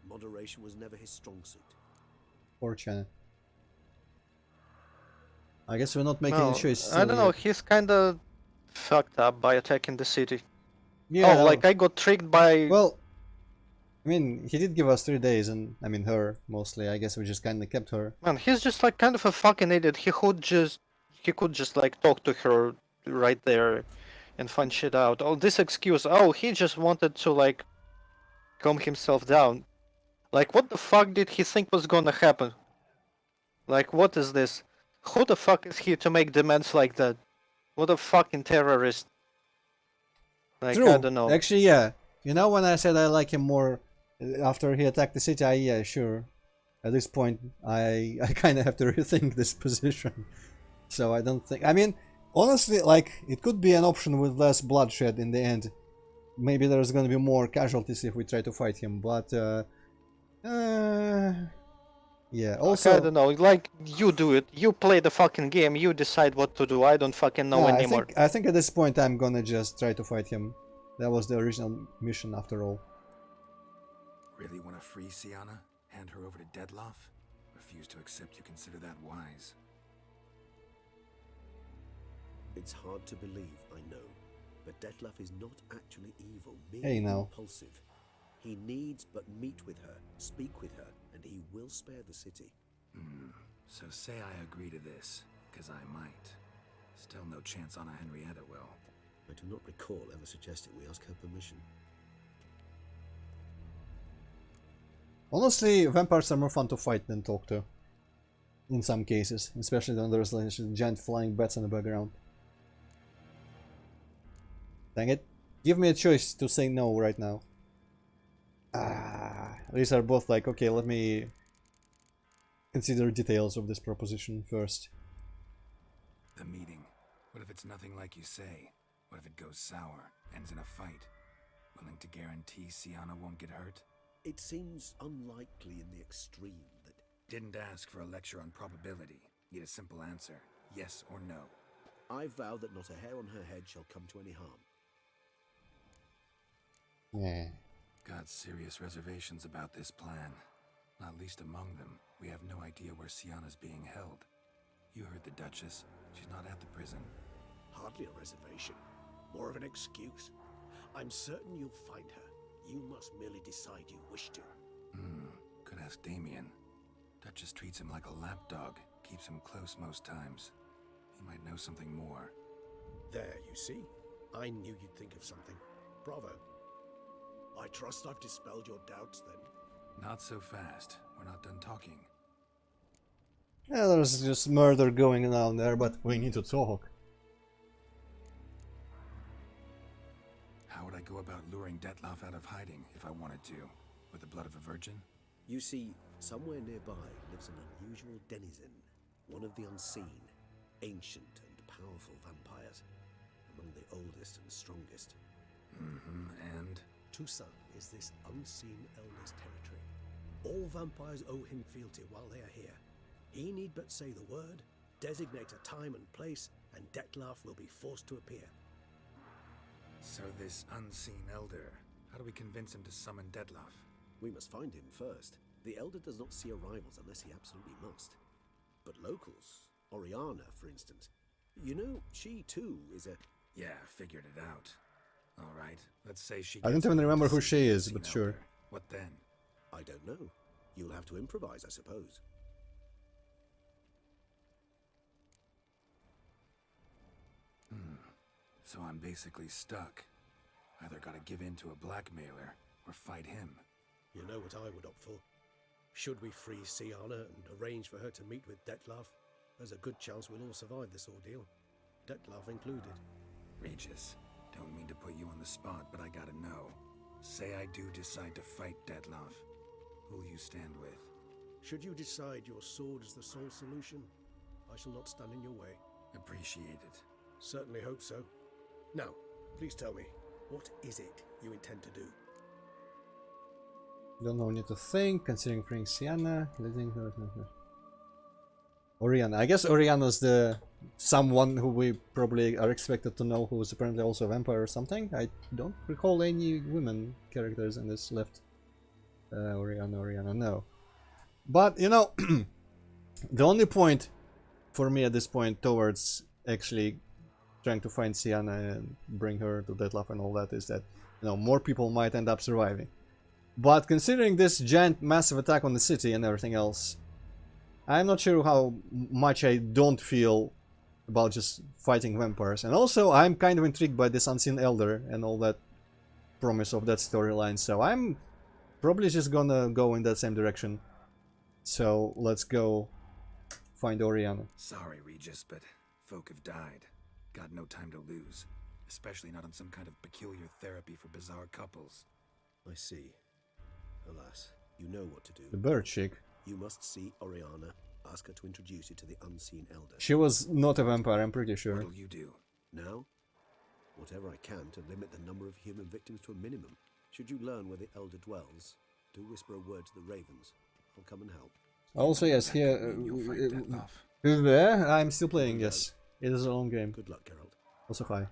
Moderation was never his strong suit. Fortunate. I guess we're not making any choices. I don't know, he's kinda fucked up by attacking the city. Yeah. Oh, like I got tricked by... Well, I mean, he did give us 3 days, and I mean her, mostly. I guess we just kinda kept her. Man, he's just like kind of a fucking idiot. He could just like talk to her right there and find shit out. Oh, this excuse, oh, he just wanted to like calm himself down. Like, what the fuck did he think was gonna happen? Like, what is this? Who the fuck is he to make demands like that? What a fucking terrorist. Like, True. I don't know. Actually, yeah. You know when I said I like him more after he attacked the city, yeah, sure. At this point, I kind of have to rethink this position. So I don't think... I mean, honestly, like, it could be an option with less bloodshed in the end. Maybe there's gonna be more casualties if we try to fight him, but... yeah, also... I don't know, like, you do it. You play the fucking game, you decide what to do. I don't fucking know anymore. I think at this point I'm gonna just try to fight him. That was the original mission after all. Really want to free Siana? Hand her over to Dettlaff? Refuse to accept you consider that wise. It's hard to believe, I know. But Dettlaff is not actually evil, Hey, merely now. impulsive. He needs but meet with her, speak with her, and he will spare the city. So say I agree to this. 'cause I might. Still no chance Anna Henrietta will. I do not recall ever suggesting we ask her permission. Honestly, vampires are more fun to fight than talk to. In some cases, especially when there's like giant flying bats in the background. Dang it. Give me a choice to say no right now. These are both like, okay, let me consider details of this proposition first. The meeting. What if it's nothing like you say? What if it goes sour, ends in a fight? Willing to guarantee Sienna won't get hurt? It seems unlikely in the extreme that... Didn't ask for a lecture on probability. Need a simple answer. Yes or no. I vow that not a hair on her head shall come to any harm. Yeah. Got serious reservations about this plan. Not least among them, we have no idea where Sienna's being held. You heard the Duchess. She's not at the prison. Hardly a reservation. More of an excuse. I'm certain you'll find her. You must merely decide you wish to. Could ask Damien. Duchess treats him like a lapdog. Keeps him close most times. He might know something more. There, you see? I knew you'd think of something. Bravo. I trust I've dispelled your doubts, then. Not so fast. We're not done talking. Yeah, there's just murder going on there, but we need to talk. How would I go about luring Detloff out of hiding if I wanted to? With the blood of a virgin? You see, somewhere nearby lives an unusual denizen. One of the unseen, ancient and powerful vampires. Among the oldest and strongest. And? Toussaint is this unseen elder's territory. All vampires owe him fealty while they are here. He need but say the word, designate a time and place, and Detloff will be forced to appear. So this unseen elder, how do we convince him to summon Detloff? We must find him first. The elder does not see arrivals unless he absolutely must. But locals, Oriana, for instance, you know, she too is a... Yeah, figured it out. Alright, let's say she I don't gets even me to remember who see she the is, but unseen sure. elder. What then? I don't know. You'll have to improvise, I suppose. So I'm basically stuck. Either gotta give in to a blackmailer, or fight him. You know what I would opt for. Should we free Sienna and arrange for her to meet with Detloff, there's a good chance we'll all survive this ordeal. Detloff included. Regis, don't mean to put you on the spot, but I gotta know. Say I do decide to fight Detloff. Who'll you stand with? Should you decide your sword is the sole solution, I shall not stand in your way. Appreciate it. Certainly hope so. Now, please tell me, what is it you intend to do? Don't know, need to think, considering freeing Sienna, Oriana. I guess Oriana's the someone who we probably are expected to know, who is apparently also a vampire or something. I don't recall any women characters in this left. Oriana, no. But, you know, the only point for me at this point towards actually trying to find Sienna and bring her to Detloff and all that is that, you know, more people might end up surviving. But considering this giant massive attack on the city and everything else, I'm not sure how much I don't feel about just fighting vampires. And also, I'm kind of intrigued by this Unseen Elder and all that promise of that storyline, so I'm probably just gonna go in that same direction. So, let's go find Oriana. Sorry, Regis, but folk have died. Got no time to lose. Especially not on some kind of peculiar therapy for bizarre couples. I see. Alas, you know what to do. The bird chick. You must see Oriana, ask her to introduce you to the Unseen Elder. She was not a vampire, I'm pretty sure. What'll you do? Now, whatever I can to limit the number of human victims to a minimum. Should you learn where the Elder dwells, do whisper a word to the Ravens. I'll come and help. Also, yes, here... I'm still playing, yes. It is a long game. Good luck, Geralt. Also, hi.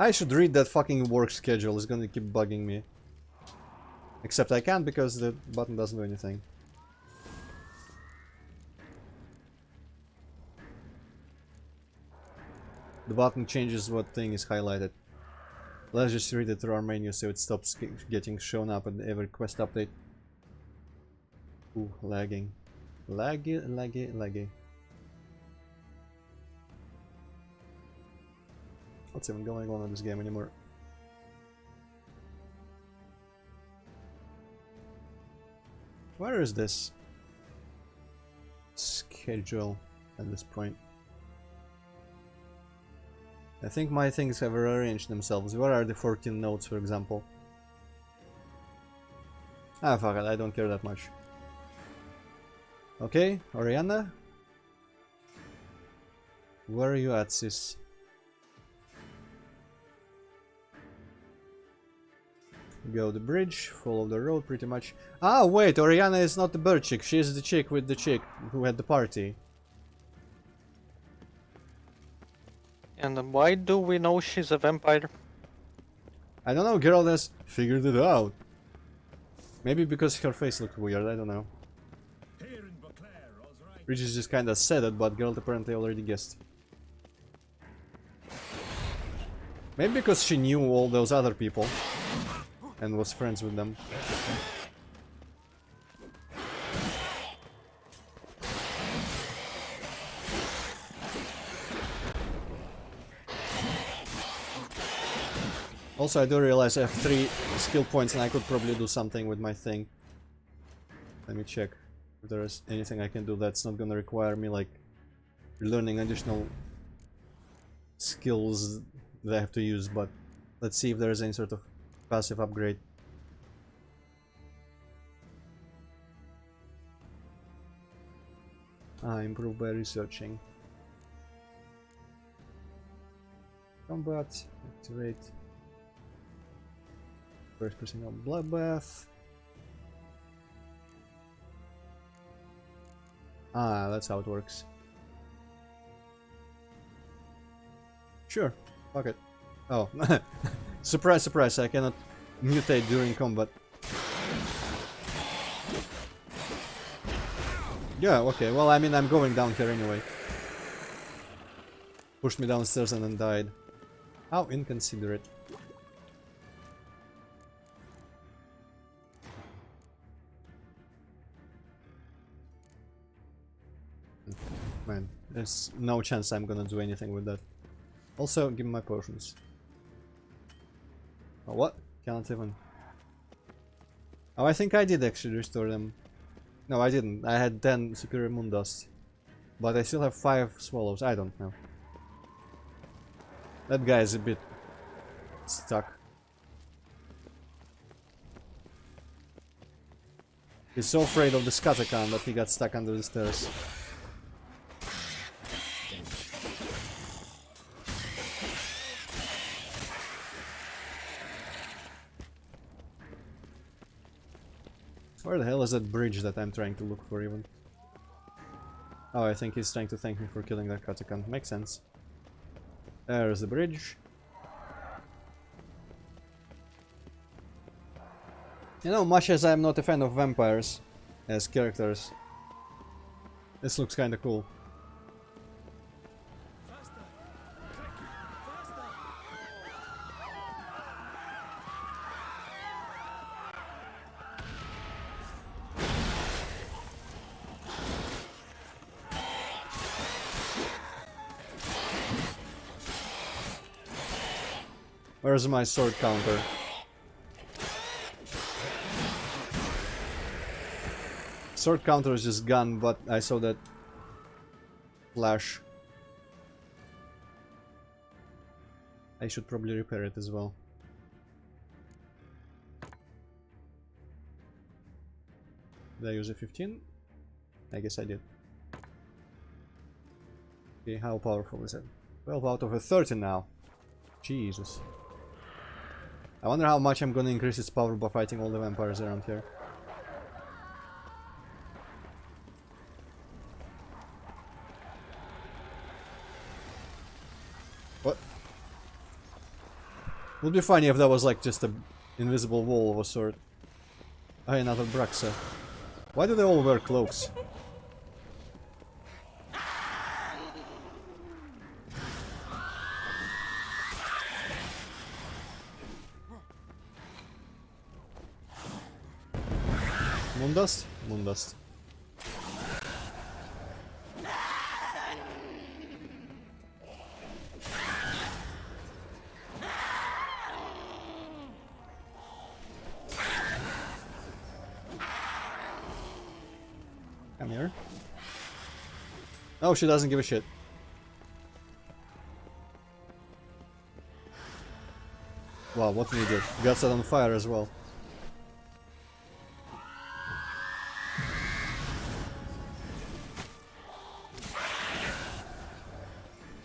I should read that fucking work schedule, it's gonna keep bugging me. Except I can't because the button doesn't do anything. The button changes what thing is highlighted. Let's just read it through our menu so it stops getting shown up in every quest update. Ooh, lagging. Laggy, laggy, laggy. What's even going on in this game anymore? Where is this schedule at this point? I think my things have rearranged themselves. Where are the 14 notes, for example? Ah, fuck it, I don't care that much. Okay, Oriana? Where are you at, sis? Go the bridge, follow the road pretty much. Ah, wait, Oriana is not the bird chick, she is the chick with the chick who had the party. And why do we know she's a vampire? I don't know, Geralt has figured it out. Maybe because her face looked weird, I don't know. Regis just kinda said it, but Geralt apparently already guessed. Maybe because she knew all those other people and was friends with them. Also, I do realize I have 3 skill points and I could probably do something with my thing. Let me check if there is anything I can do that's not gonna require me, like, learning additional skills that I have to use, but let's see if there is any sort of passive upgrade. Ah, improve by researching. Combat, activate. First person on bloodbath. Ah, that's how it works. Sure, fuck it. Oh, surprise, surprise, I cannot mutate during combat. Yeah, okay, well, I mean, I'm going down here anyway. Pushed me downstairs and then died. How inconsiderate. Man, there's no chance I'm gonna do anything with that. Also, give me my potions. Oh, what? Cannot even. Oh, I think I did actually restore them. No, I didn't. I had 10 Superior Moon Dust. But I still have 5 Swallows. I don't know. That guy is a bit stuck. He's so afraid of the Scattercan that he got stuck under the stairs. Where the hell is that bridge that I'm trying to look for even? Oh, I think he's trying to thank me for killing that Katakan. Makes sense. There's the bridge. You know, much as I'm not a fan of vampires as characters, this looks kinda cool. Where's my sword counter? Sword counter is just gone, but I saw that flash. I should probably repair it as well. Did I use a 15? I guess I did. Okay, how powerful is it? 12 out of a 30 now. Jesus. I wonder how much I'm gonna increase its power by fighting all the vampires around here. What? Would be funny if that was like just an invisible wall of a sort. Ah, another Braxa. Why do they all wear cloaks? Moondust? Moondust. Come here. Oh, she doesn't give a shit. Wow, what an idiot. Got set on fire as well.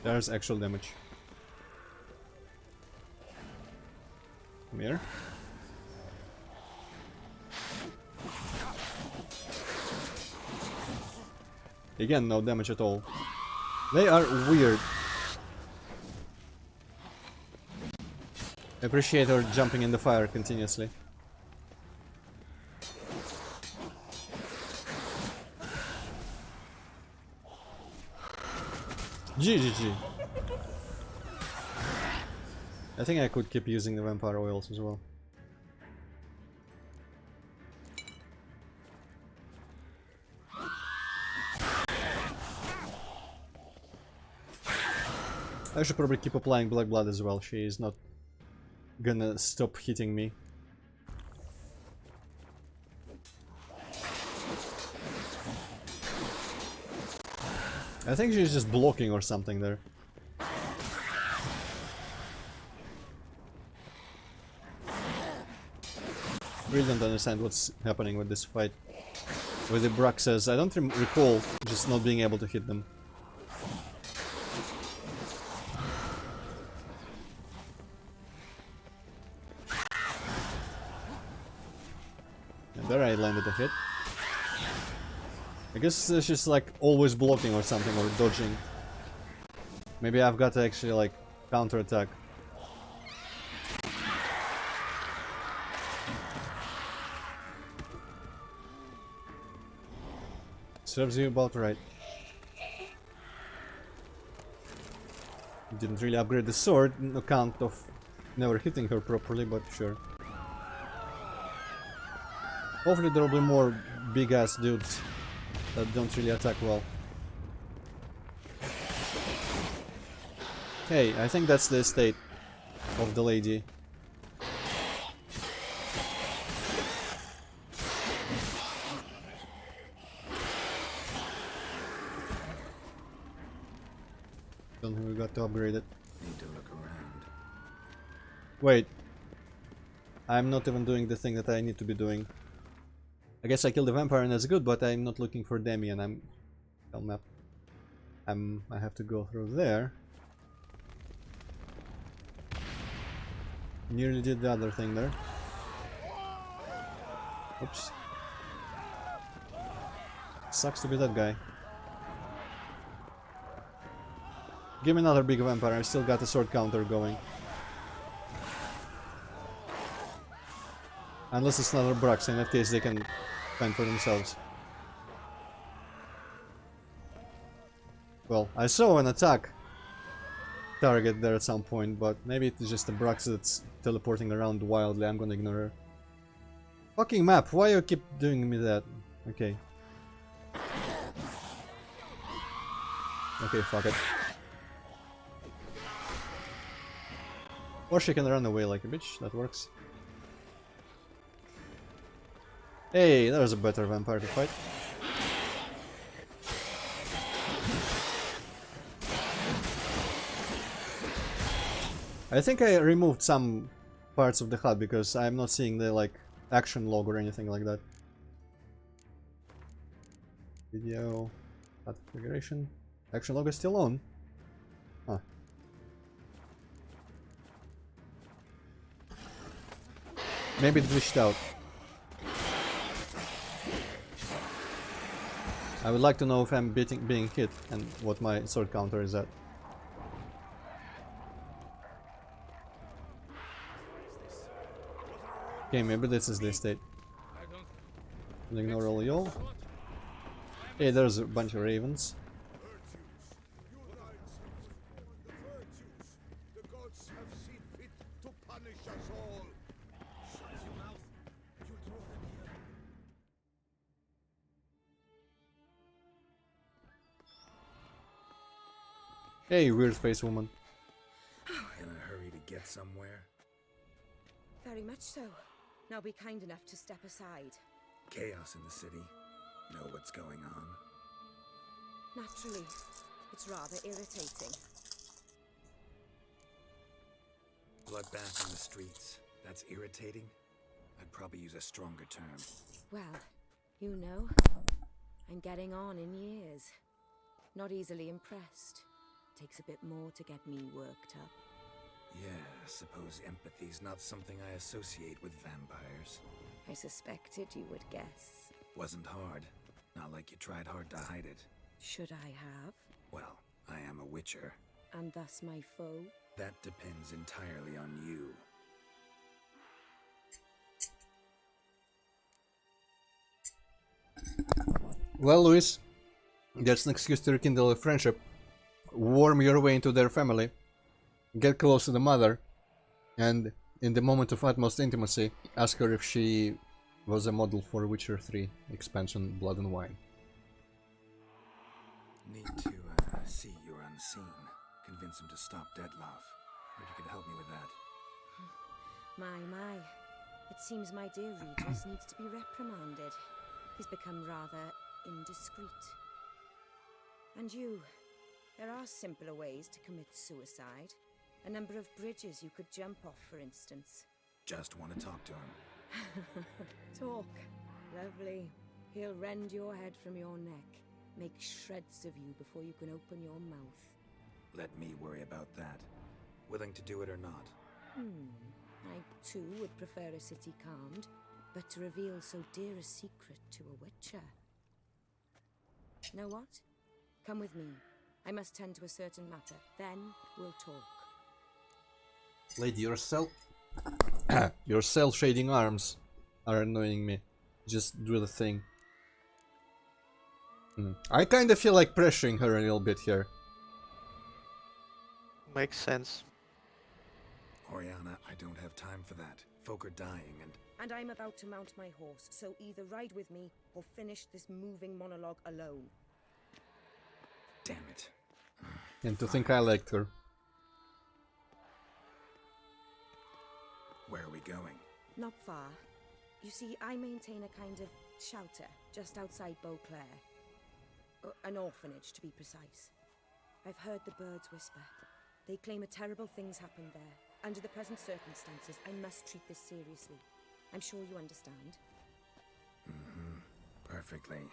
There's actual damage. Come here. Again, no damage at all. They are weird. I appreciate her jumping in the fire continuously. GGG. I think I could keep using the vampire oils as well. I should probably keep applying black blood as well. She is not gonna stop hitting me. I think she's just blocking or something there. Really don't understand what's happening with this fight. With the Bruxes, I don't recall just not being able to hit them. And there I landed a hit. I guess she's like always blocking or something, or dodging. Maybe I've got to actually like counter-attack. Serves you about right. Didn't really upgrade the sword on account of never hitting her properly, but sure. Hopefully there will be more big-ass dudes that don't really attack well. Hey, I think that's the estate of the lady. Don't think we got to upgrade it. Need to look around. Wait. I'm not even doing the thing that I need to be doing. I guess I killed the vampire and that's good, but I'm not looking for Damien. I'm... map. I have to go through there. Nearly did the other thing there. Oops. Sucks to be that guy. Give me another big vampire, I've still got a sword counter going. Unless it's another Brux, in that case they can fend for themselves. Well, I saw an attack target there at some point, but maybe it's just a Brux that's teleporting around wildly. I'm gonna ignore her. Fucking map, why you keep doing me that? Okay. Okay, fuck it. Or she can run away like a bitch, that works. Hey, there's a better vampire to fight. I think I removed some parts of the HUD because I'm not seeing the like action log or anything like that. Video, HUD configuration. Action log is still on. Huh. Maybe it glitched out. I would like to know if I'm being hit and what my sword counter is at. Okay, maybe this is the estate. I'll ignore all y'all. Hey, there's a bunch of ravens. Hey, weird face woman. In a hurry to get somewhere? Very much so. Now be kind enough to step aside. Chaos in the city. Know what's going on? Naturally. It's rather irritating. Bloodbath in the streets. That's irritating? I'd probably use a stronger term. Well, you know, I'm getting on in years. Not easily impressed. Takes a bit more to get me worked up. Yeah, I suppose empathy's not something I associate with vampires. I suspected you would guess. Wasn't hard. Not like you tried hard to hide it. Should I have? Well, I am a witcher. And thus my foe? That depends entirely on you. Well, Luis, that's an excuse to rekindle a friendship. Worm your way into their family. Get close to the mother. And in the moment of utmost intimacy, ask her if she was a model for Witcher 3 expansion Blood and Wine. Need to see you're unseen. Convince him to stop Dettlaff. Heard you could help me with that. My. It seems my dear Regis needs to be reprimanded. He's become rather indiscreet. And you, there are simpler ways to commit suicide. A number of bridges you could jump off, for instance. Just want to talk to him. Talk. Lovely. He'll rend your head from your neck. Make shreds of you before you can open your mouth. Let me worry about that. Willing to do it or not? I too would prefer a city calmed, but to reveal so dear a secret to a witcher. Know what? Come with me. I must tend to a certain matter. Then we'll talk. Lady, your cell-shading arms are annoying me. Just do the thing. I kinda feel like pressuring her a little bit here. Makes sense. Oriana, I don't have time for that. Folk are dying And I'm about to mount my horse, so either ride with me or finish this moving monologue alone. Damn it. And to think I liked her. Where are we going? Not far. You see, I maintain a kind of shelter just outside Beauclair. An orphanage, to be precise. I've heard the birds whisper. They claim a terrible things happened there. Under the present circumstances, I must treat this seriously. I'm sure you understand. Perfectly.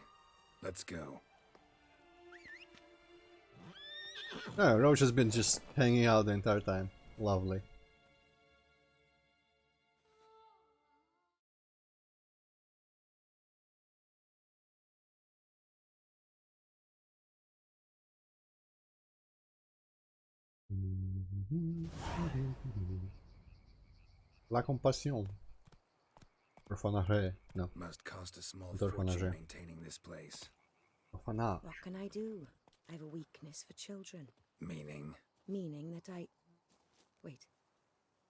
Let's go. Oh, Roach has been just hanging out the entire time. Lovely. La compassion. Orphanage. No. Must cost a small Orphanage. fortune maintaining this place. Orphanage. What can I do? I have a weakness for children. Meaning? Meaning that I... Wait.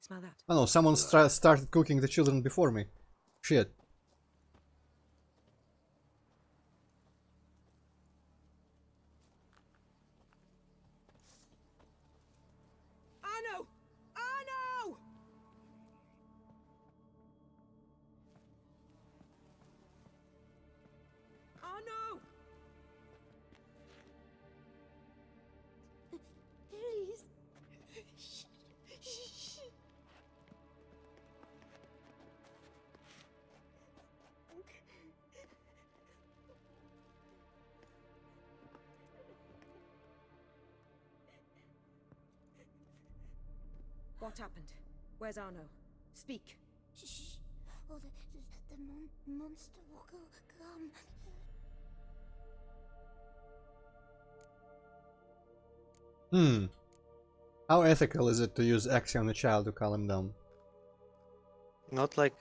Smell that? Oh no, someone started cooking the children before me. Shit. Arno! Arno! Arno! Please. What happened? Where's Arno? Speak. Shh. Oh, the monster will come. How ethical is it to use X on a child to calm him down? Not like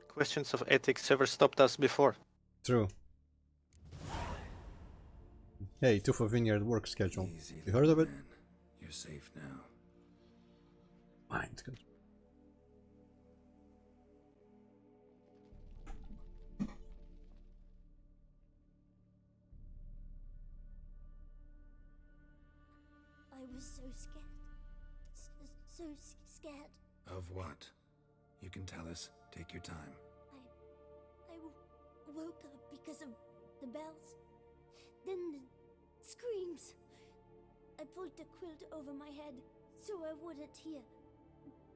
questions of ethics ever stopped us before. True. Hey, Tufa Vineyard work schedule. Easy, You heard of it? man. You're safe now. Mind control. I was so scared. Scared. Of what? You can tell us. Take your time. Woke up because of the bells. Then the screams. I pulled the quilt over my head so I wouldn't hear.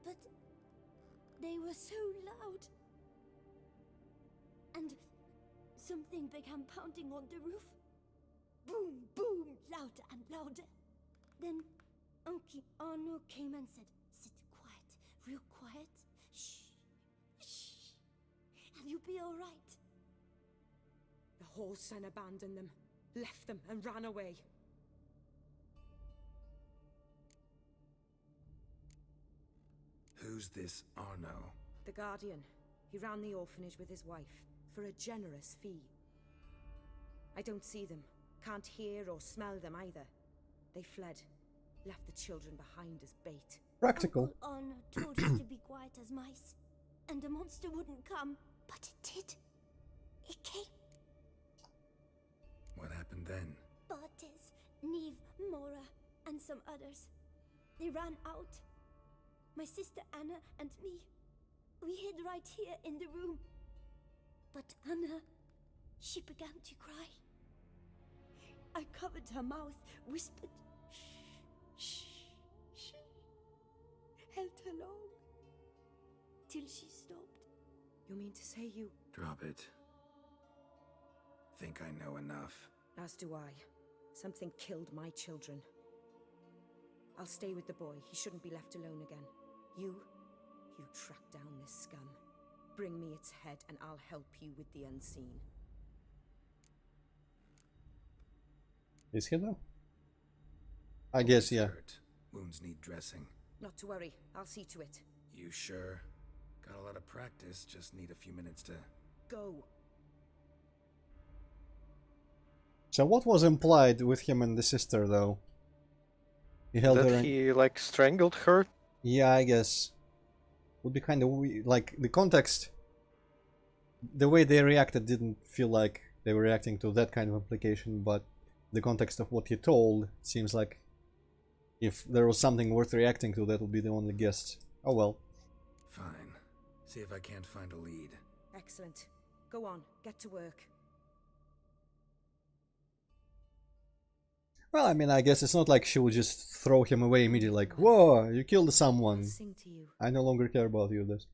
But they were so loud. And something began pounding on the roof. Boom, boom, louder and louder. Then Uncle Arno came and said, "Sit quiet, real quiet. Shh, shh, and you'll be all right." The whole son abandoned them, left them, and ran away. Who's this Arno? The Guardian. He ran the orphanage with his wife, for a generous fee. I don't see them, can't hear or smell them either. They fled, left the children behind as bait. Practical. Uncle Arno told us to be quiet as mice, and the monster wouldn't come, but it did. It came. What happened then? Bartes, Neve, Mora, and some others. They ran out. My sister Anna and me. We hid right here in the room. But Anna, she began to cry. I covered her mouth, whispered, "Shh, shh, shh." Held her long. Till she stopped. You mean to say you... Drop it. Think I know enough. As do I. Something killed my children. I'll stay with the boy. He shouldn't be left alone again. You track down this scum. Bring me its head and I'll help you with the unseen. Is he though? I guess, yeah. Hurt. Wounds need dressing. Not to worry. I'll see to it. You sure? Got a lot of practice, just need a few minutes to... Go. So what was implied with him and the sister, though? He held her. That he like strangled her. Yeah, I guess. Would be kind of like the context. The way they reacted didn't feel like they were reacting to that kind of implication, but the context of what he told seems like if there was something worth reacting to, that would be the only guess. Oh well. Fine. See if I can't find a lead. Excellent. Go on. Get to work. Well, I mean, I guess it's not like she would just throw him away immediately, like, whoa, you killed someone. I'll sing to you. I no longer care about you, this.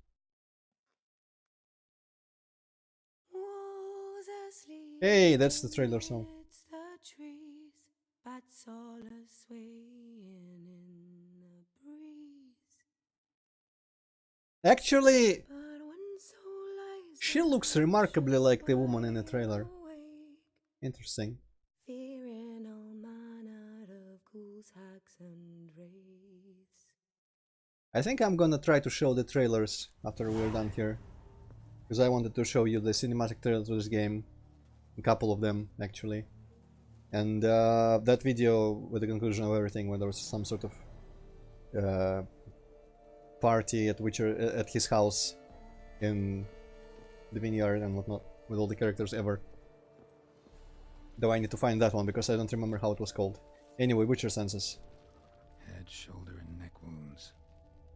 Hey, that's the trailer song. Actually, she looks remarkably like the woman in the trailer. Interesting. I think I'm gonna try to show the trailers after we're done here, because I wanted to show you the cinematic trailers to this game, a couple of them actually, and that video with the conclusion of everything, where there was some sort of party at Witcher at his house in the vineyard and whatnot, with all the characters ever. Though I need to find that one because I don't remember how it was called. Anyway, Witcher senses. Head, shoulder, and neck wounds.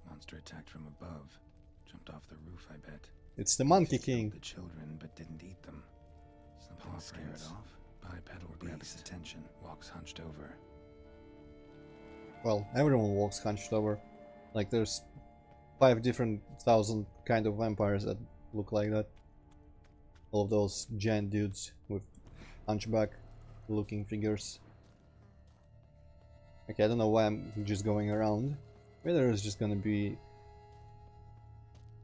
Monster attacked from above. Jumped off the roof, I bet. It's the Monkey King. Killed the children, but didn't eat them. Something scared off. Bipedal grabs attention. Walks hunched over. Well, everyone walks hunched over. Like there's 5,000 kind of vampires that look like that. All of those giant dudes with hunchback looking figures. Okay, I don't know why I'm just going around. Maybe there's just gonna be...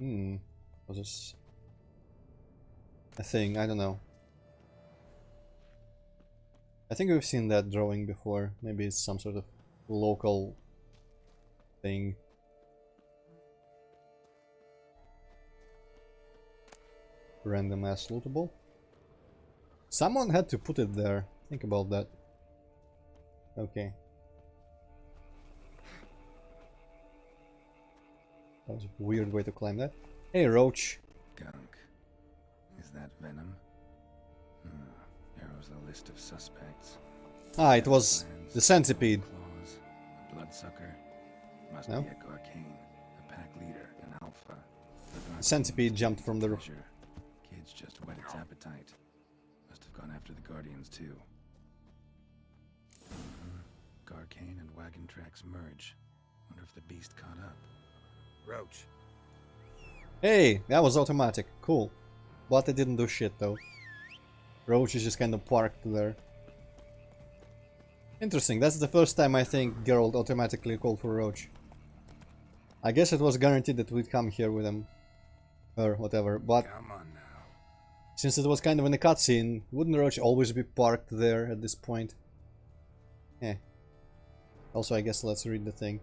was this a thing? I don't know. I think we've seen that drawing before. Maybe it's some sort of local thing. Random ass lootable. Someone had to put it there. Think about that. Okay. That was a weird way to climb that. Hey, Roach. Gunk. Is that venom? Narrows the list of suspects. Ah, it was the centipede. Claws, bloodsucker? Must No? be a Garcane, a pack leader, an alpha. The Centipede jumped from the roof. treasure. Kids just whet its appetite. Must have gone after the Guardians too. Garcane and wagon tracks merge. Wonder if the beast caught up. Roach. Hey, that was automatic. Cool. But it didn't do shit though. Roach is just kind of parked there. Interesting, that's the first time I think Geralt automatically called for Roach. I guess it was guaranteed that we'd come here with him. Or whatever, but Come on now. since it was kind of in a cutscene, wouldn't Roach always be parked there at this point? Eh. Also, I guess let's read the thing.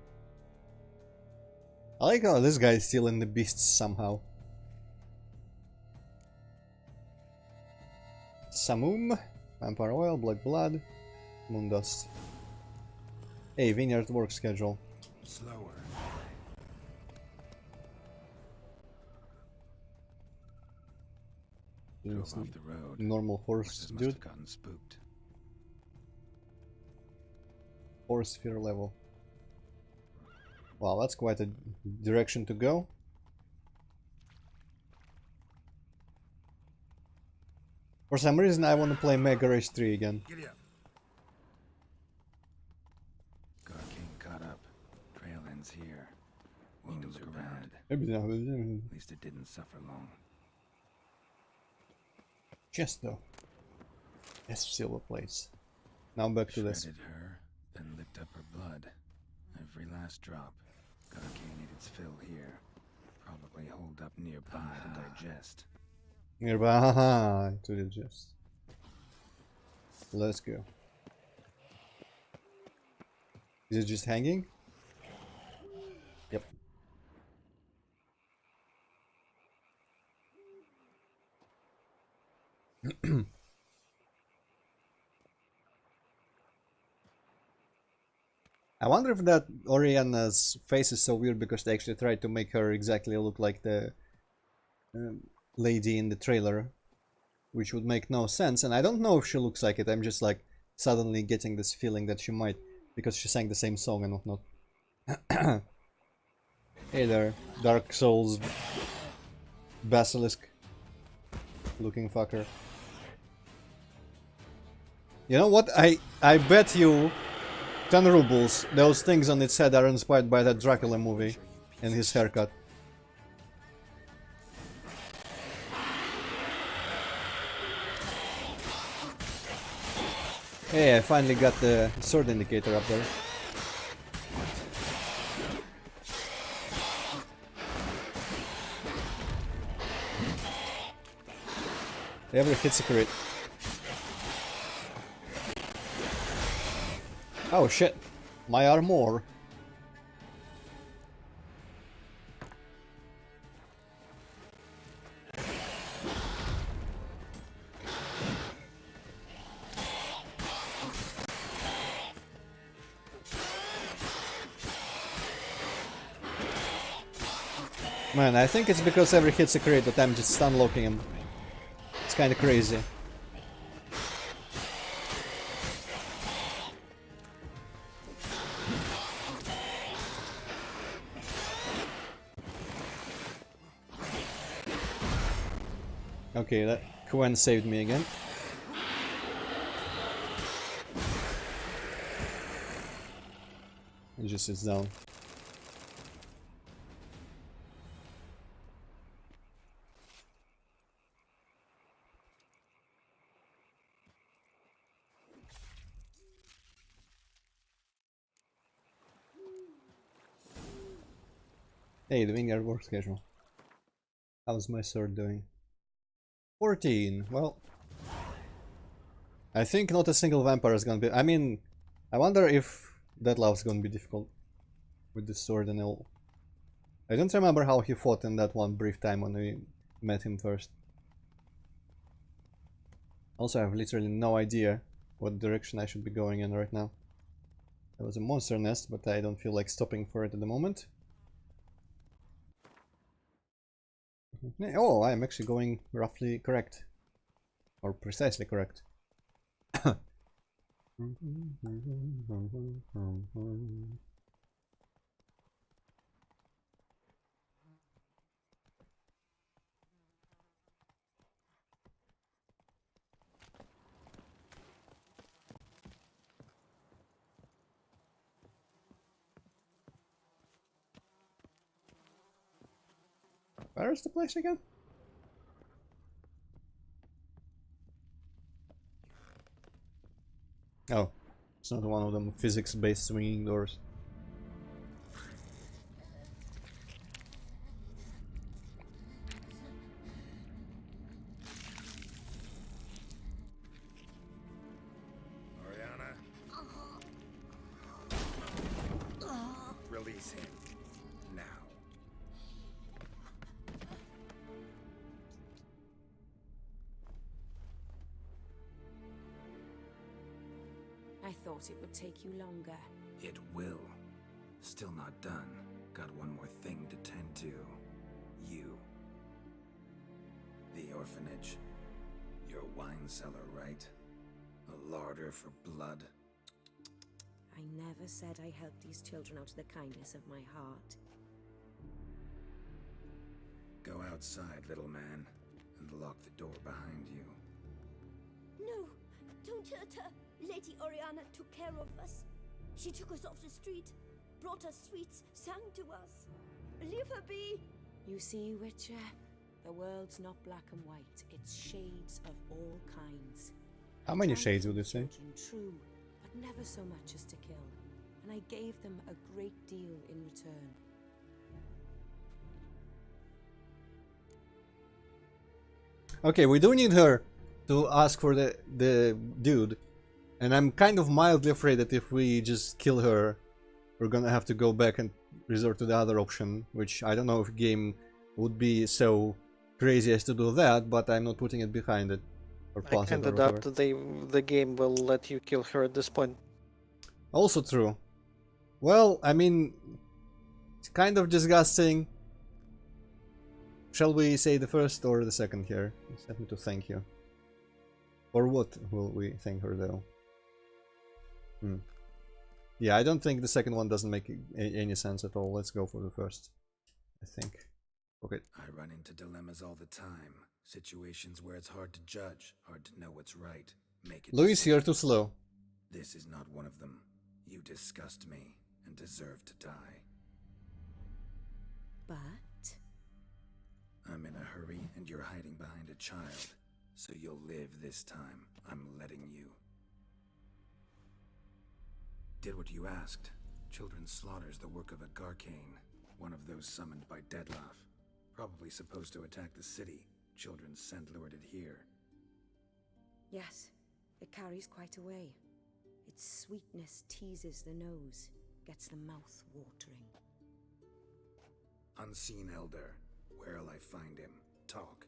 I like how this guy is still in the beasts somehow. Samum, Vampire Oil, Black Blood, Moondust. Hey, Vineyard work schedule. Slower. Drove off the road. Normal horse, Horses must dude. have gotten spooked. Force fear level. Wow, that's quite a direction to go. For some reason, I want to play Mega Race 3 again. Giddy up. Garcane caught up. Trail ends here. Wounds are bad. At least it didn't suffer long. Chest though. Yes, silver place. Now back to this. Shredded her, then licked up her blood. Every last drop. Garcane ate its fill here. Probably holed up nearby to digest. Nearby to digest. Let's go. Is it just hanging? Yep. I wonder if that Oriana's face is so weird because they actually tried to make her exactly look like the lady in the trailer, which would make no sense, and I don't know if she looks like it. I'm just like suddenly getting this feeling that she might, because she sang the same song and whatnot. Hey there, Dark Souls basilisk looking fucker. You know what? I bet you 10 rubles those things on its head are inspired by that Dracula movie and his haircut. Hey, I finally got the sword indicator up there. Every hit's a crit. Oh shit, my armor. Man, I think it's because every hit's a crit that I'm just stun locking him. It's kinda crazy. Okay, that Quen saved me again. It just sits down. Hey, the Vineyard work schedule. How's my sword doing? 14. Well, I think not a single vampire is gonna be. I mean, I wonder if Deadlove's gonna be difficult with the sword and all. I don't remember how he fought in that one brief time when we met him first. Also, I have literally no idea what direction I should be going in right now. There was a monster nest, but I don't feel like stopping for it at the moment. Oh, I'm actually going roughly correct. Or precisely correct. Where is the place again? Oh, it's not one of them physics-based swinging doors. Oriana. Release him. Now. I thought it would take you longer. It will. Still not done. Got one more thing to tend to. You. The orphanage. Your wine cellar, right? A larder for blood. I never said I helped these children out of the kindness of my heart. Go outside, little man, and lock the door behind you. No, don't hurt her. Lady Oriana took care of us. She took us off the street, brought us sweets, sang to us. Leave her be. You see, Witcher, the world's not black and white. It's shades of all kinds. How many shades would you say? Children, true, but never so much as to kill. And I gave them a great deal in return. Okay, we do need her to ask for the dude. And I'm kind of mildly afraid that if we just kill her, we're gonna have to go back and resort to the other option, which I don't know if game would be so crazy as to do that, but I'm not putting it behind it. Or I pause it kinda or doubt whatever. that the game will let you kill her at this point. Also true. Well, I mean, it's kind of disgusting. Shall we say the first or the second here? Just have me to thank you. Or what will we thank her though? Yeah, I don't think the second one doesn't make any sense at all. Let's go for the first, I think. Okay. I run into dilemmas all the time. Situations where it's hard to judge, hard to know what's right. Make it. Luis, you're too slow. This is not one of them. You disgust me and deserve to die. But I'm in a hurry and you're hiding behind a child. So you'll live this time. I'm letting you. Did what you asked. Children's slaughter's the work of a Garcane, one of those summoned by Dettlaff. Probably supposed to attack the city. Children sent lured it here. yes, it carries quite a way. Its sweetness teases the nose, gets the mouth watering. Unseen Elder. Where'll I find him? Talk.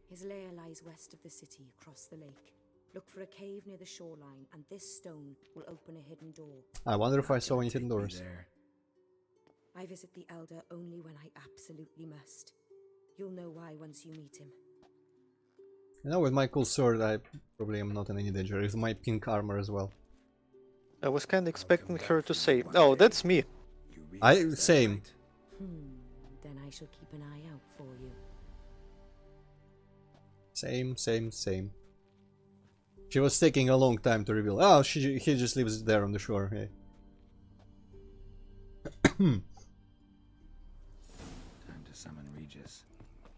His lair lies west of the city, across the lake. Look for a cave near the shoreline, and this stone will open a hidden door. I wonder if I saw any hidden doors. I visit the Elder only when I absolutely must. You'll know why once you meet him. You know, with my cool sword, I probably am not in any danger. With my pink armor as well. I was kinda expecting her to say, "Oh, that's me." Same. Then I shall keep an eye out for you. Same. She was taking a long time to reveal. Oh, he just lives there on the shore. Hey. Time to summon Regis.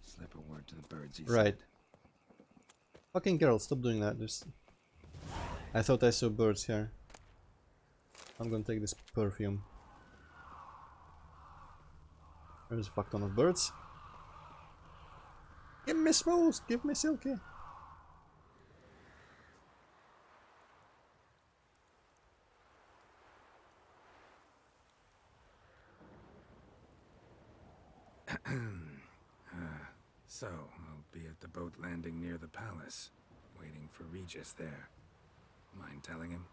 Slip a word to the birds he Right. said. Fucking girl, stop doing that. Just... I thought I saw birds here. I'm gonna take this perfume. There's a fuck ton of birds. Give me smooth, give me silky. So, I'll be at the boat landing near the palace, waiting for Regis there. Mind telling him?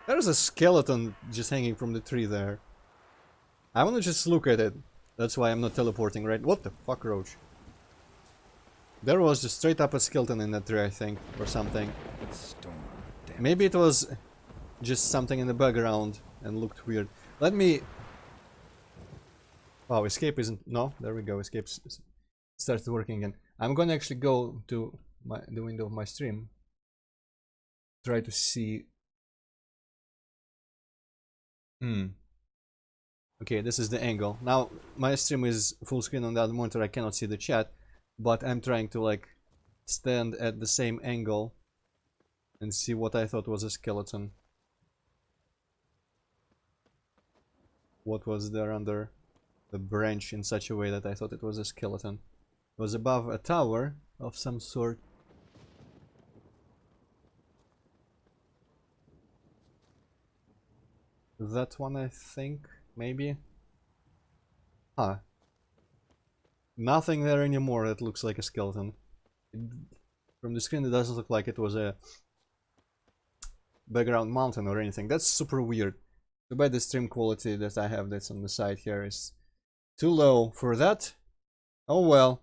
There's a skeleton just hanging from the tree there. I wanna just look at it. That's why I'm not teleporting, right? What the fuck, Roach? There was just straight up a skeleton in that tree, I think, or something. Storm. Maybe it was just something in the background and looked weird. Let me... Wow, escape isn't... No, there we go, escape started working again. I'm gonna actually go to the window of my stream, try to see. Okay, this is the angle. Now my stream is full screen on the other monitor. I cannot see the chat, but I'm trying to like stand at the same angle and see what I thought was a skeleton. What was there under the branch in such a way that I thought it was a skeleton. It was above a tower of some sort. That one, I think, maybe. Huh. Nothing there anymore that looks like a skeleton. From the screen it doesn't look like it was a background mountain or anything. That's super weird. Too bad the stream quality that I have that's on the side here is too low for that. Oh well.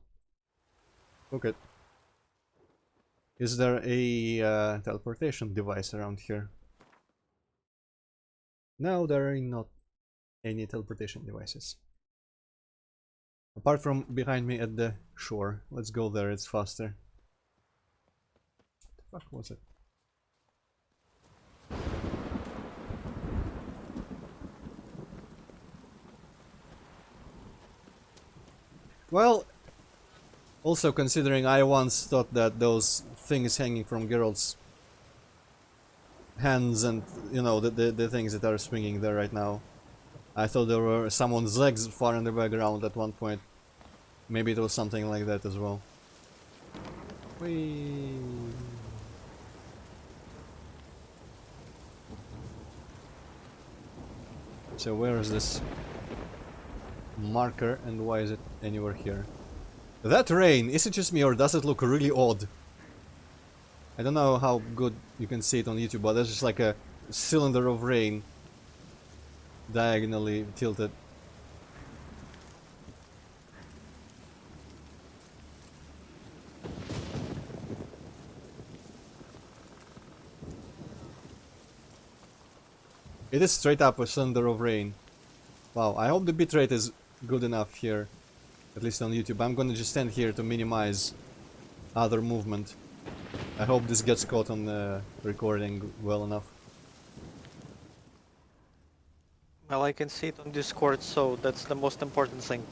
Look at. Is there a teleportation device around here? No, there are not any teleportation devices. Apart from behind me at the shore. Let's go there, it's faster. What the fuck was it? Well, also considering I once thought that those things hanging from Geralt's hands and, you know, the things that are swinging there right now, I thought there were someone's legs far in the background at one point. Maybe it was something like that as well. Whee. So where is this marker and why is it anywhere here? That rain, is it just me or does it look really odd? I don't know how good you can see it on YouTube, but there's just like a cylinder of rain diagonally tilted. It is straight up a cylinder of rain. Wow, I hope the bitrate is good enough here, at least on YouTube. I'm gonna just stand here to minimize other movement. I hope this gets caught on the recording well enough. Well, I can see it on Discord, so that's the most important thing.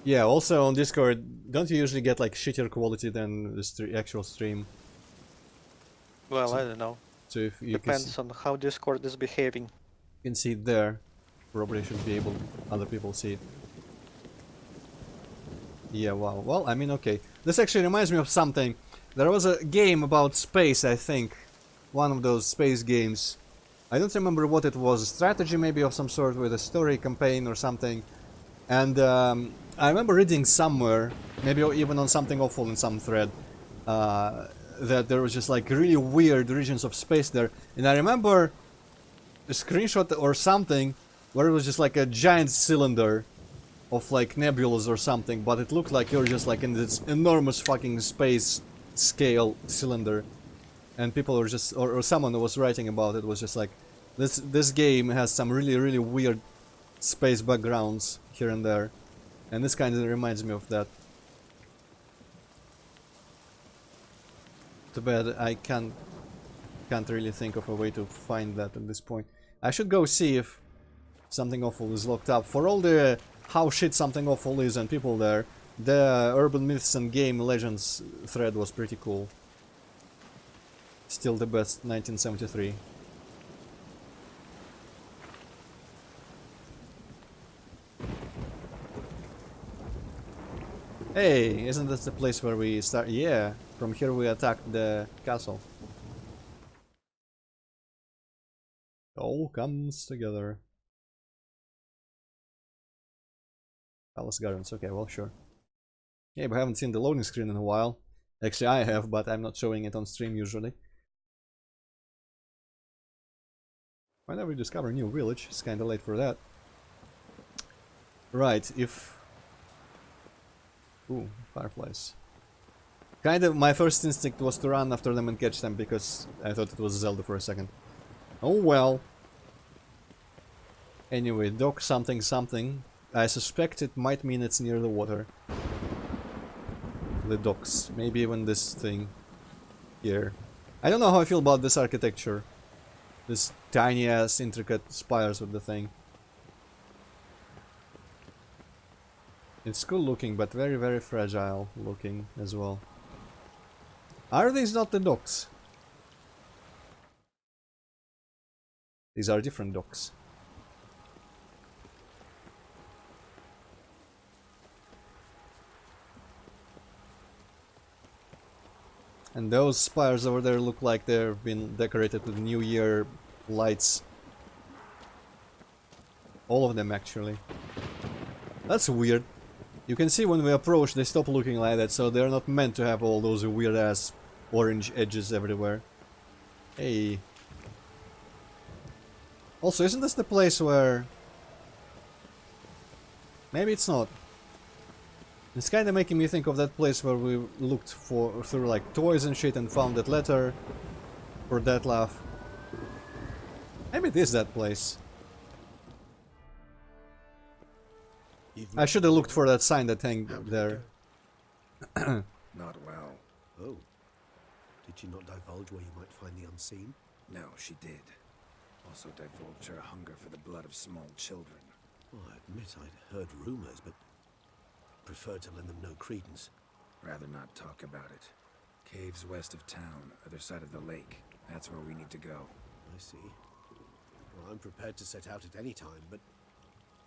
Yeah, also on Discord, don't you usually get like shittier quality than the actual stream? Well, I don't know. So if you depends on how Discord is behaving. You can see it there. Probably should be able other people see it. Yeah, wow. Well, I mean, okay. This actually reminds me of something. There was a game about space, I think. One of those space games. I don't remember what it was. A strategy maybe of some sort with a story campaign or something. And I remember reading somewhere, maybe even on Something Awful in some thread, that there was just like really weird regions of space there. And I remember a screenshot or something where it was just like a giant cylinder of like nebulas or something, but it looked like you're just like in this enormous fucking space scale cylinder. And people were just, or someone who was writing about it was just like, this game has some really weird space backgrounds here and there, and this kind of reminds me of that. Too bad I can't really think of a way to find that at this point. I should go see if Something Awful is locked up. For all the how shit Something Awful is and people there, the Urban Myths and Game Legends thread was pretty cool. Still the best, 1973. Hey, isn't this the place where we start? Yeah, from here we attack the castle. All comes together. Palace Gardens, okay, well, sure. Yeah, but I haven't seen the loading screen in a while. Actually, I have, but I'm not showing it on stream usually. Whenever we discover a new village, it's kinda late for that. Right, if... Ooh, fireflies. Kind of, my first instinct was to run after them and catch them, because I thought it was Zelda for a second. Oh well. Anyway, dock something something. I suspect it might mean it's near the water. the docks. Maybe even this thing here. I don't know how I feel about this architecture. This tiny ass intricate spires of the thing. It's cool looking, but very, very fragile looking as well. Are these not the docks? These are different docks. And those spires over there look like they've been decorated with New Year lights. All of them, actually. That's weird. You can see when we approach, they stop looking like that, so they're not meant to have all those weird-ass orange edges everywhere. Hey. Also, isn't this the place where... Maybe it's not. It's kinda making me think of that place where we looked through like toys and shit and found that letter for Detlef. Maybe it is that place. I should have looked for that sign that hung there. Not well. Oh. Did she not divulge where you might find the unseen? No, she did. Also divulged her hunger for the blood of small children. Well, I admit I'd heard rumors, but preferred to lend them no credence. Rather not talk about it. Caves west of town, other side of the lake. That's where we need to go. I see. Well, I'm prepared to set out at any time, but...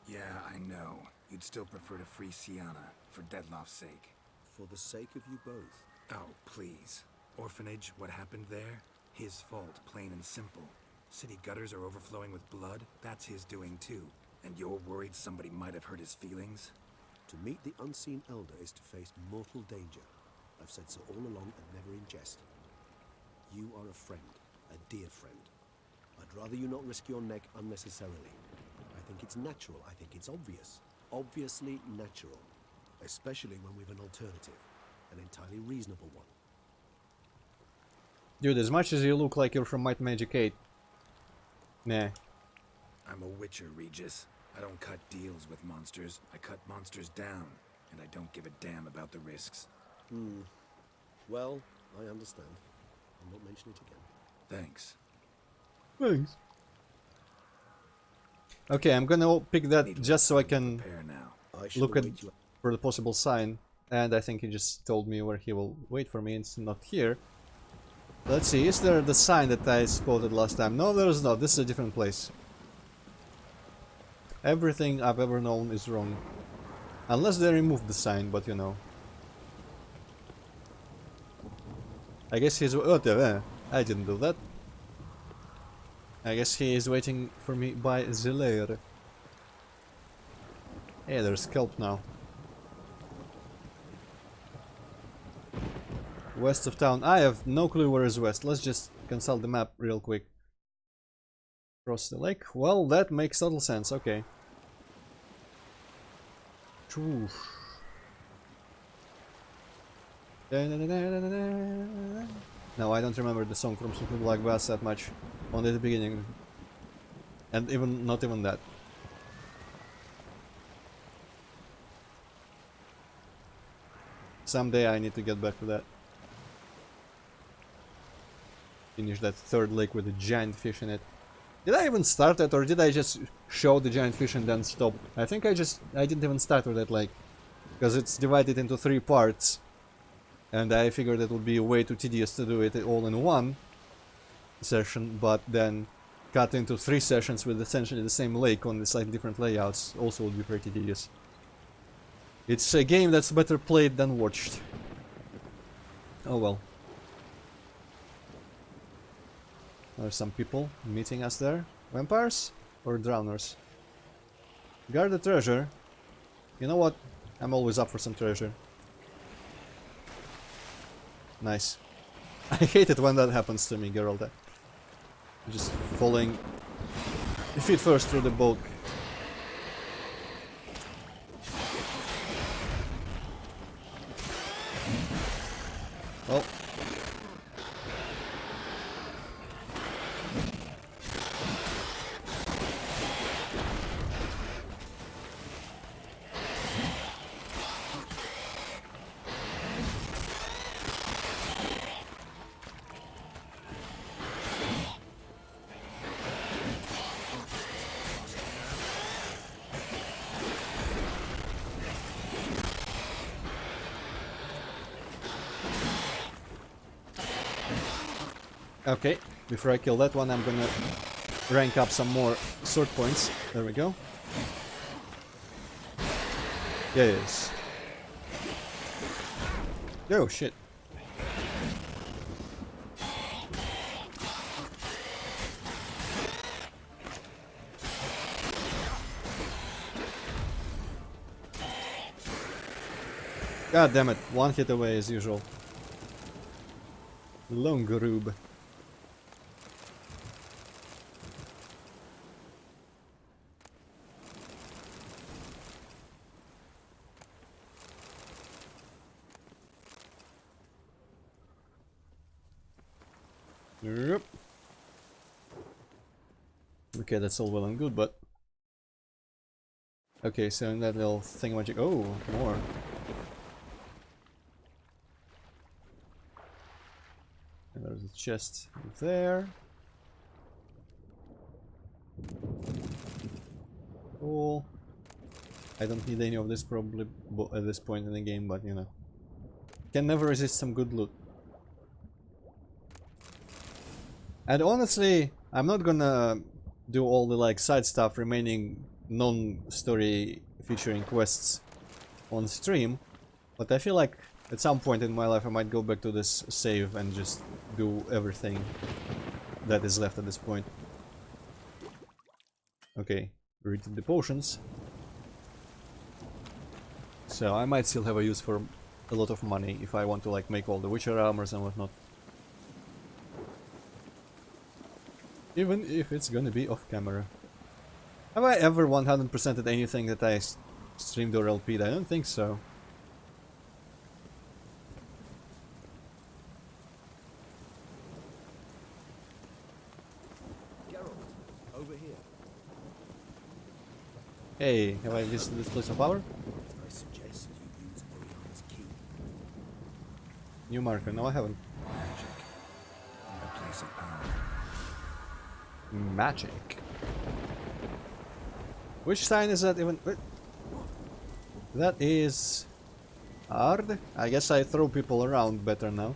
Yeah, I know. You'd still prefer to free Sienna, for Detlef's sake. For the sake of you both. Oh, please. Orphanage, what happened there? His fault, plain and simple. City gutters are overflowing with blood, that's his doing too. And you're worried somebody might have hurt his feelings? To meet the unseen elder is to face mortal danger. I've said so all along and never in jest. You are a friend, a dear friend. I'd rather you not risk your neck unnecessarily. I think it's natural, I think it's obvious. Obviously natural. Especially when we've an alternative. An entirely reasonable one. Dude, as much as you look like you're from Might and Magic 8. Nah. I'm a witcher, Regis. I don't cut deals with monsters. I cut monsters down. And I don't give a damn about the risks. Well, I understand. I won't mention it again. Thanks. Thanks. Okay, I'm gonna pick that just so I can look at for the possible sign. And I think he just told me where he will wait for me. It's not here. Let's see, is there the sign that I spotted last time? No, there is not. This is a different place. Everything I've ever known is wrong. Unless they removed the sign, but you know. I guess he's... Oh, I didn't do that. I guess he is waiting for me by the lair. Hey, there's kelp now. West of town. I have no clue where is west. Let's just consult the map real quick. Across the lake. Well, that makes total sense. Okay. Oof. No, I don't remember the song from Super Black Bass that much. Only the beginning. And even not even that. Someday I need to get back to that. Finish that third lake with a giant fish in it. Did I even start it, or did I just show the giant fish and then stop? I think I didn't even start with that lake. Because it's divided into 3 parts. And I figured it would be way too tedious to do it all in one session, but then cut into 3 sessions with essentially the same lake on the slightly different layouts also would be pretty tedious. It's a game that's better played than watched. Oh well. There's some people meeting us there. Vampires or drowners? Guard the treasure. You know what? I'm always up for some treasure. Nice. I hate it when that happens to me, Geralt. Just falling feet first through the boat. Well. Okay, before I kill that one, I'm gonna rank up some more sword points. There we go. Yes. Oh shit. God damn it, one hit away as usual. Longrube. Yep. Okay, that's all well and good, but... Okay, so in that little thingamajig... Oh, more. And there's a chest there. Cool. I don't need any of this probably at this point in the game, but you know. Can never resist some good loot. And honestly, I'm not gonna do all the like side stuff remaining non-story featuring quests on stream, but I feel like at some point in my life I might go back to this save and just do everything that is left at this point. Okay, read the potions. So I might still have a use for a lot of money if I want to like make all the Witcher armors and whatnot. Even if it's gonna be off camera. Have I ever 100%ed anything that I streamed or LP'd? I don't think so. Geralt, over here. Hey, have I visited this place of power? I suggest you use Oriana's key. New marker. No, I haven't. A place of power. Magic. Which sign is that even? That is hard. I guess I throw people around better now.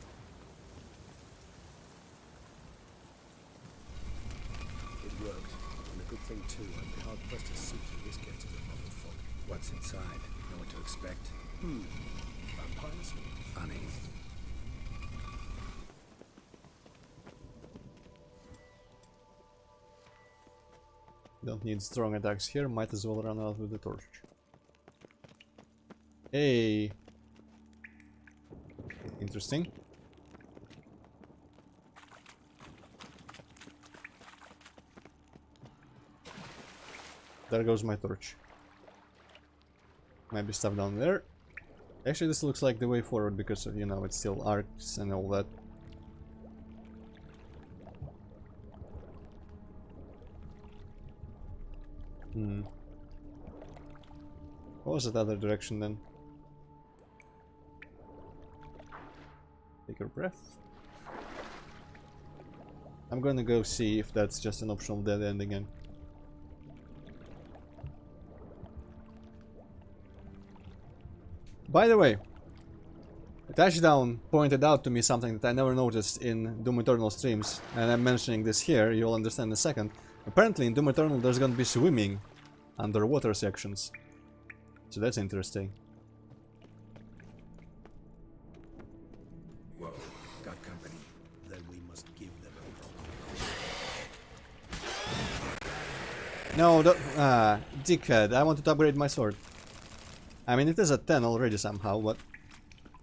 It worked. And a good thing too. I'd be hard pressed to see through this gate of the muffled fog. What's inside? Know what to expect? Vampires? Funny. Don't need strong attacks here, might as well run out with the torch. Hey! Interesting. There goes my torch. Maybe stuff down there. Actually, this looks like the way forward because of, you know, it's still arcs and all that. What was that other direction then? Take your breath. I'm gonna go see if that's just an optional dead end again. By the way, Touchdown pointed out to me something that I never noticed in Doom Eternal streams, and I'm mentioning this here, you'll understand in a second. Apparently in Doom Eternal there's gonna be swimming underwater sections. So that's interesting. Whoa, got company. Then we must give them a problem. No, don't, dickhead, I wanted to upgrade my sword. I mean, it is at 10 already somehow, but...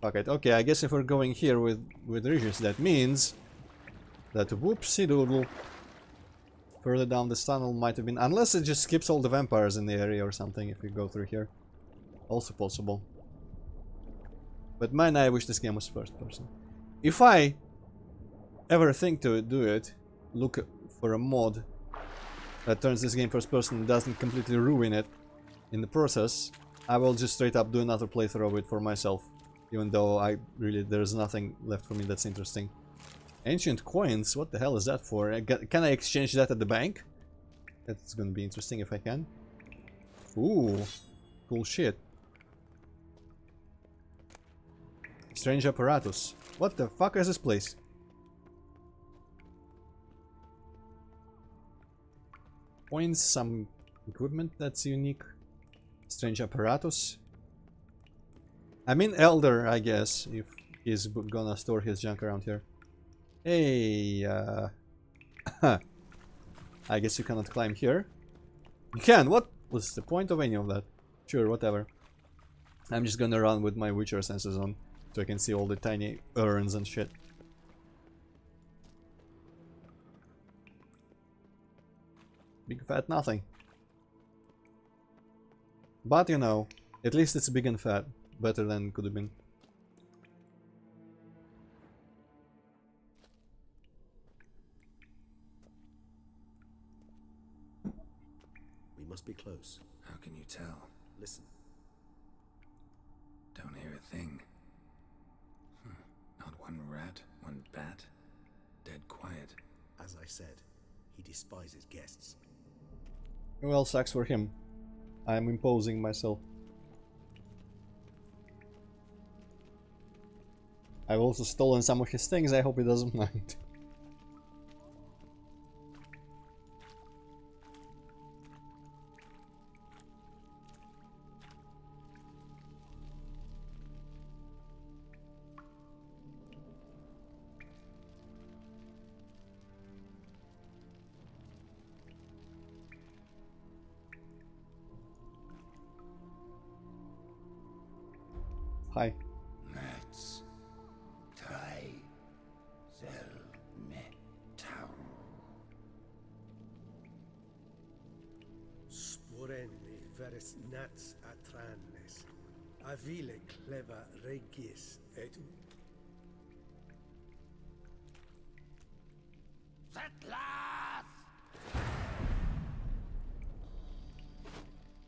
Fuck it. Okay, I guess if we're going here with Regis, that means... that whoopsie doodle. Further down this tunnel might have been... Unless it just skips all the vampires in the area or something if we go through here. Also possible. But man, I wish this game was first person. If I ever think to do it, look for a mod that turns this game first person and doesn't completely ruin it in the process, I will just straight up do another playthrough of it for myself. Even though there's nothing left for me that's interesting. Ancient coins, what the hell is that for? Can I exchange that at the bank? That's gonna be interesting if I can. Ooh, cool shit. Strange apparatus. What the fuck is this place? points, some equipment that's unique. Strange apparatus. I mean Elder, I guess, if he's gonna store his junk around here. Hey, I guess you cannot climb here. You can! What was the point of any of that? Sure, whatever. I'm just gonna run with my Witcher senses on, so I can see all the tiny urns and shit. Big fat nothing. But you know, at least it's big and fat. Better than it could have been. We must be close. How can you tell? Listen. Don't hear a thing. Not one rat, one bat. Dead quiet. As I said, he despises guests. Well, sucks for him. I'm imposing myself. I've also stolen some of his things, I hope he doesn't mind. Hi. Let's try the metal. Sporenni veris nats atranes. Avile cleva regis et...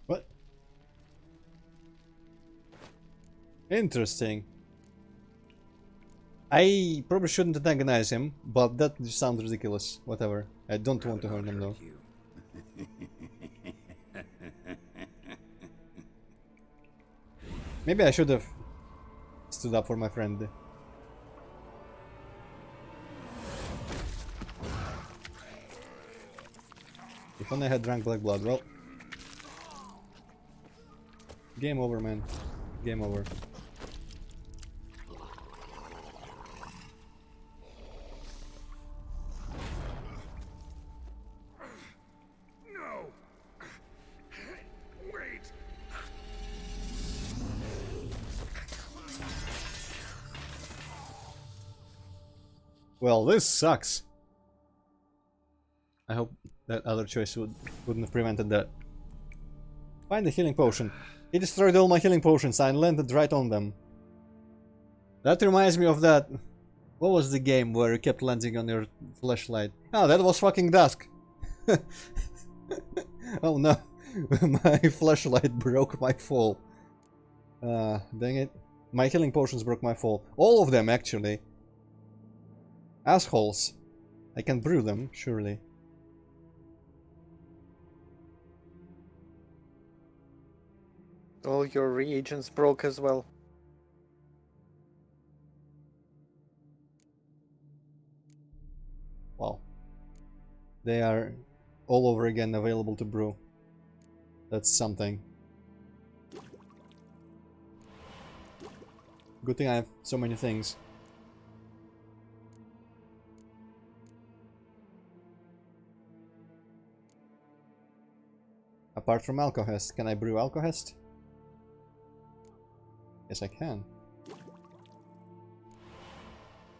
What? Interesting. I probably shouldn't antagonize him, but that just sounds ridiculous. Whatever. I don't want to hurt him though. Maybe I should have stood up for my friend. If only I had drank black blood. Well, game over, man. Game over. No! Wait! Well, this sucks. I hope that other choice wouldn't have prevented that. Find the healing potion. He destroyed all my healing potions. I landed right on them. That reminds me of that... What was the game where you kept landing on your flashlight? Oh, that was fucking Dusk. Oh no. My flashlight broke my fall. Dang it. My healing potions broke my fall. All of them, actually. Assholes. I can brew them, surely. All your reagents broke as well. Wow. They are all over again available to brew. That's something. Good thing I have so many things. Apart from Alcohest, can I brew Alcohest? Yes, I can.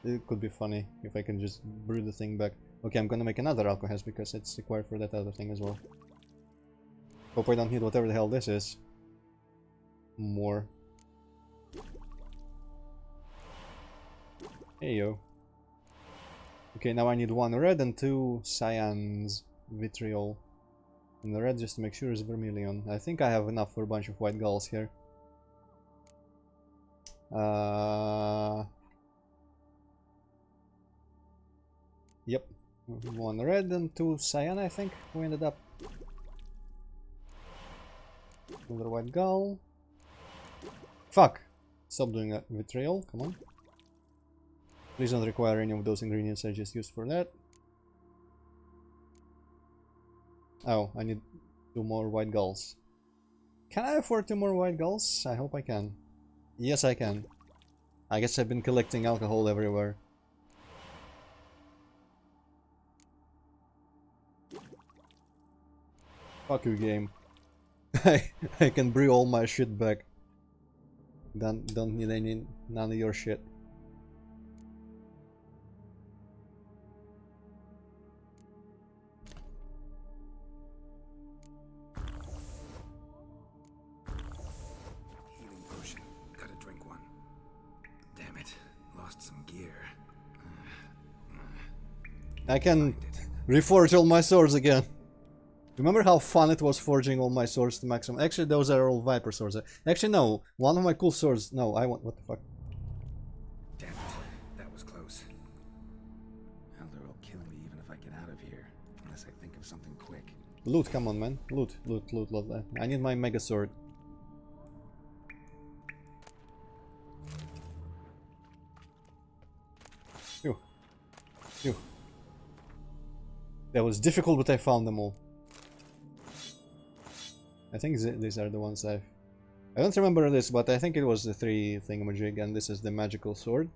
It could be funny if I can just brew the thing back. Okay, I'm gonna make another Alcohest because it's required for that other thing as well. Hope I don't need whatever the hell this is. More. Hey yo. Okay, now I need 1 red and 2 cyans vitriol. And the red, just to make sure, is vermilion. I think I have enough for a bunch of white gulls here. Yep. 1 red and 2 cyan, I think we ended up. Another white gull. Fuck! Stop doing that vitriol, come on. Please don't require any of those ingredients I just used for that. Oh, I need 2 more white gulls. Can I afford 2 more white gulls? I hope I can. Yes, I can. I guess I've been collecting alcohol everywhere. Fuck you, game. I can bring all my shit back. Don't need none of your shit. Healing potion. Gotta drink one. Damn it. Lost some gear. I can reforge all my swords again. Remember how fun it was forging all my swords to maximum? Actually, those are all Viper swords. Actually, no. One of my cool swords. No, I want. What the fuck? Damn it. That was close. Elder will kill me even if I get out of here. Unless I think of something quick. Loot, come on, man. Loot, loot, loot, loot. I need my mega sword. Phew. Phew. That was difficult, but I found them all. I think these are the ones I don't remember this, but I think it was the 3 thingamajig, and this is the magical sword.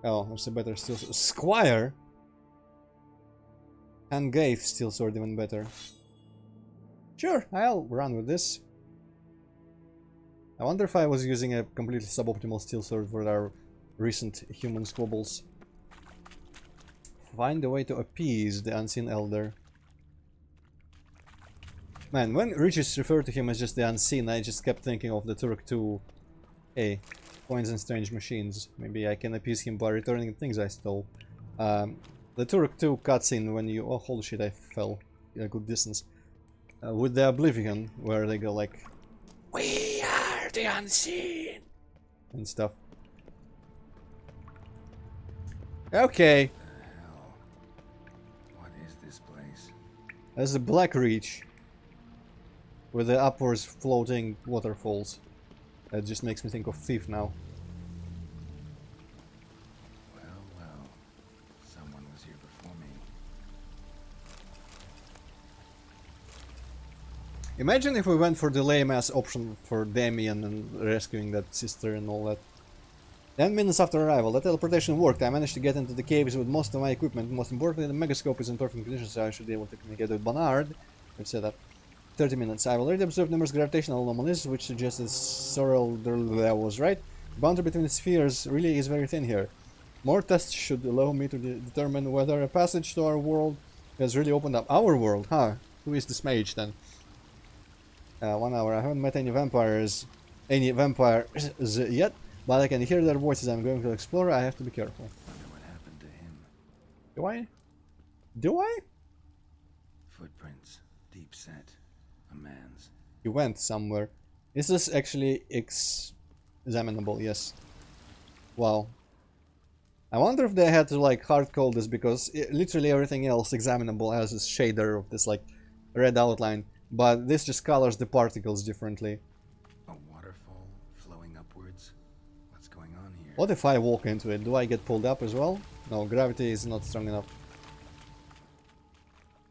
Oh, there's a better steel sword. Squire! And Gaith steel sword even better. Sure, I'll run with this. I wonder if I was using a completely suboptimal steel sword for our recent human squabbles. Find a way to appease the unseen elder. Man, when Riches referred to him as just the unseen, I just kept thinking of the Turk 2. Hey, coins and strange machines. Maybe I can appease him by returning things I stole. The Turk 2 cutscene when you... Oh, holy shit, I fell a good distance. With the Oblivion, where they go like... We are the unseen! And stuff. Okay. There's the Black Reach with the upwards floating waterfalls. That just makes me think of Thief now. Well, someone was here before me. Imagine if we went for the lame-ass option for Damien and rescuing that sister and all that. 10 minutes after arrival, the teleportation worked. I managed to get into the caves with most of my equipment. Most importantly, the megascope is in perfect condition, so I should be able to communicate with Bernard. We've set up 30 minutes. I've already observed numerous gravitational anomalies, which suggests that Sorrel was right. The boundary between the spheres really is very thin here. More tests should allow me to determine whether a passage to our world has really opened up. Our world, huh? Who is this mage then? 1 hour. I haven't met any vampires yet. But I can hear their voices. I'm going to explore. I have to be careful. What happened to him? Do I? Do I? Footprints. Deep set. A man's. He went somewhere. Is this actually examinable? Yes. Wow. I wonder if they had to like hard code this, because literally everything else examinable has this shader of this like red outline, but this just colors the particles differently. What if I walk into it? Do I get pulled up as well? No, gravity is not strong enough.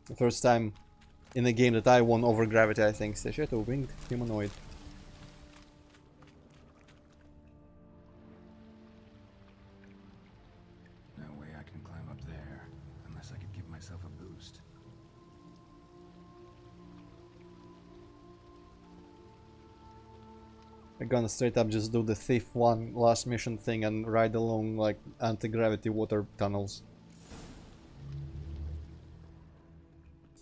The first time in a game that I won over gravity, I think. Shit, a winged humanoid. No way I can climb up there, unless I could give myself a boost. I'm gonna straight up just do the Thief 1 last mission thing and ride along like anti-gravity water tunnels.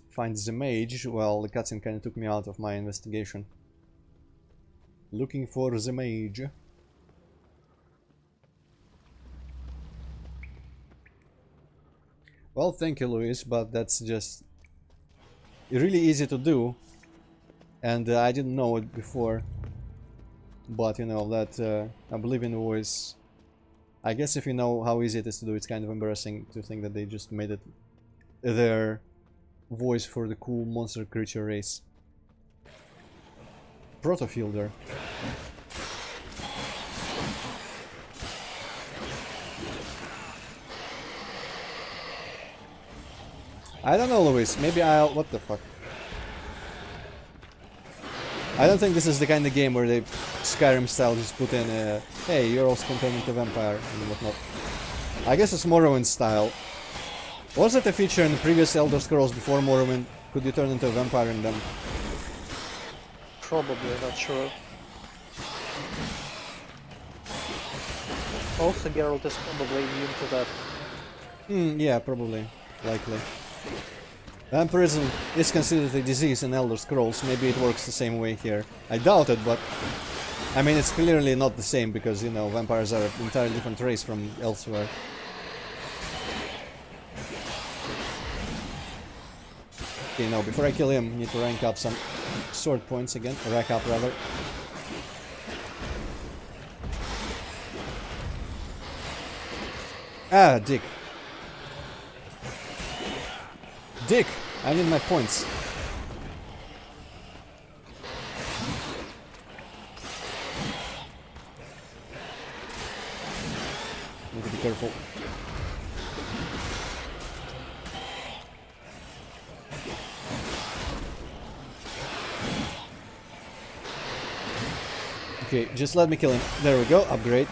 Find the mage. Well, the cutscene kinda took me out of my investigation. Looking for the mage. Well, thank you, Luis, but that's just really easy to do. And I didn't know it before. But you know, that Oblivion voice, I guess if you know how easy it is to do, it's kind of embarrassing to think that they just made it their voice for the cool monster creature race. Protofielder. I don't know, Luis. Maybe I'll... What the fuck? I don't think this is the kind of game where they Skyrim style just put in a... Hey, you're also can turn into a vampire and whatnot. I guess it's Morrowind style. Was it a feature in the previous Elder Scrolls before Morrowind? Could you turn into a vampire in them? Probably, not sure. Also, Geralt is probably immune to that. Yeah, probably. Likely. Vampirism is considered a disease in Elder Scrolls. Maybe it works the same way here. I doubt it, but... I mean, it's clearly not the same because, you know, vampires are an entirely different race from elsewhere. Okay, no, before I kill him, I need to rank up some sword points again. Rack up, rather. Ah, dick. Dick! I need my points. Need to be careful. Okay, just let me kill him. There we go, upgrade.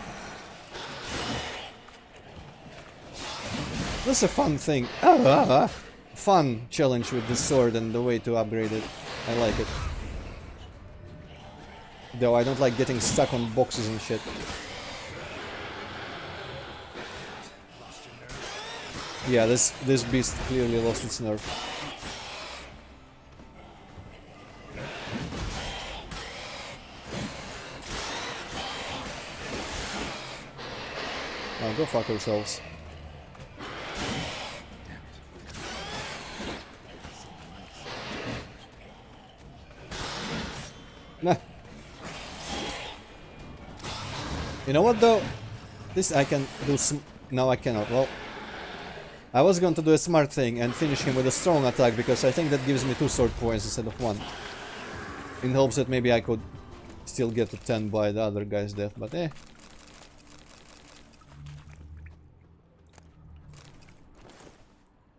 This is a fun thing. Fun challenge with this sword and the way to upgrade it. I like it. Though I don't like getting stuck on boxes and shit. Yeah, this beast clearly lost its nerve. Oh, go fuck yourselves. Nah. You know what though? This I can do no, I cannot. Well, I was going to do a smart thing and finish him with a strong attack because I think that gives me 2 sword points instead of 1. In hopes that maybe I could still get to 10 by the other guy's death, but eh.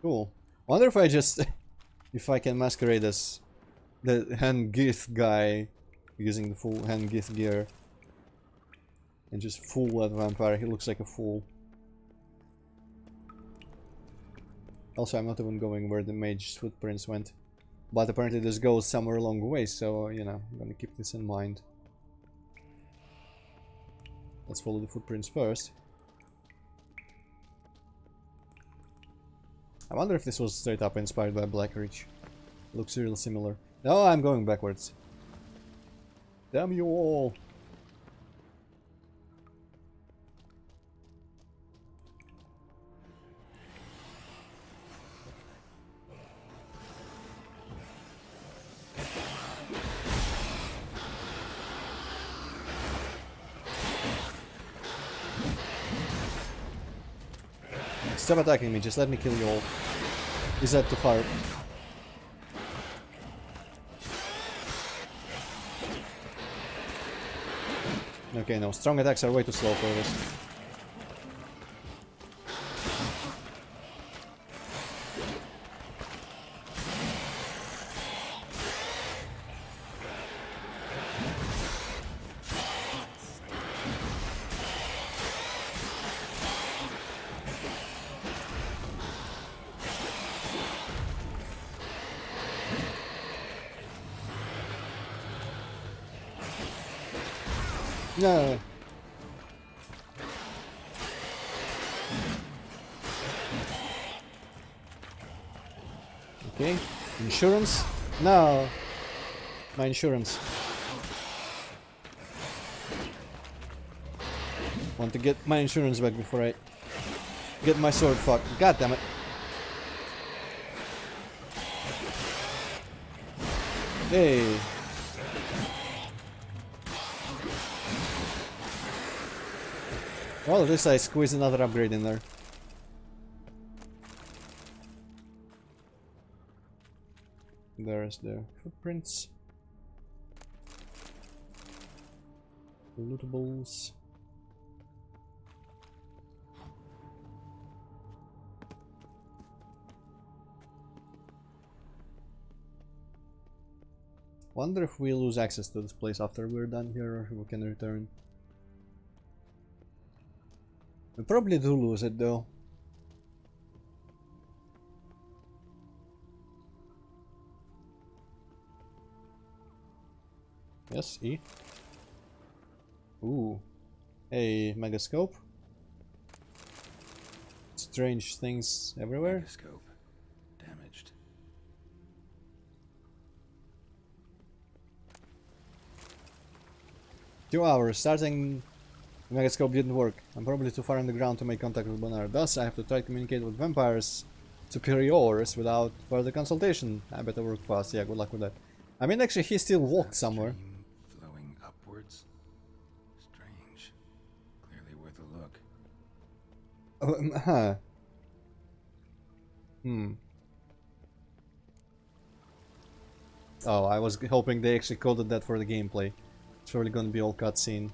Cool. Wonder if I just... if I can masquerade as the Hengith guy using the full Hengith gear. And just fool that vampire. He looks like a fool. Also, I'm not even going where the mage's footprints went. But apparently this goes somewhere along the way, so, you know, I'm gonna keep this in mind. Let's follow the footprints first. I wonder if this was straight up inspired by Blackreach. Looks real similar. Oh, I'm going backwards. Damn you all! Stop attacking me, just let me kill you all. Is that too far? Okay, no, strong attacks are way too slow for this. No. Okay. Insurance? No. My insurance. Want to get my insurance back before I get my sword fucked. God damn it. Hey. Well, at least I squeeze another upgrade in there. There's the footprints. Lootables. Wonder if we lose access to this place after we're done here, or if we can return. We probably do lose it though. Yes, E. Ooh. Hey, megascope. Strange things everywhere. Megascope. Damaged. 2 hours. Starting the megascope didn't work. I'm probably too far underground to make contact with Bonar. Thus, I have to try to communicate with vampires superiors without further consultation. I better work fast. Yeah, good luck with that. I mean, actually, he still walked somewhere. Flowing upwards. Strange. Clearly worth a look. Huh. Oh, I was hoping they actually coded that for the gameplay. It's probably gonna be all cutscene.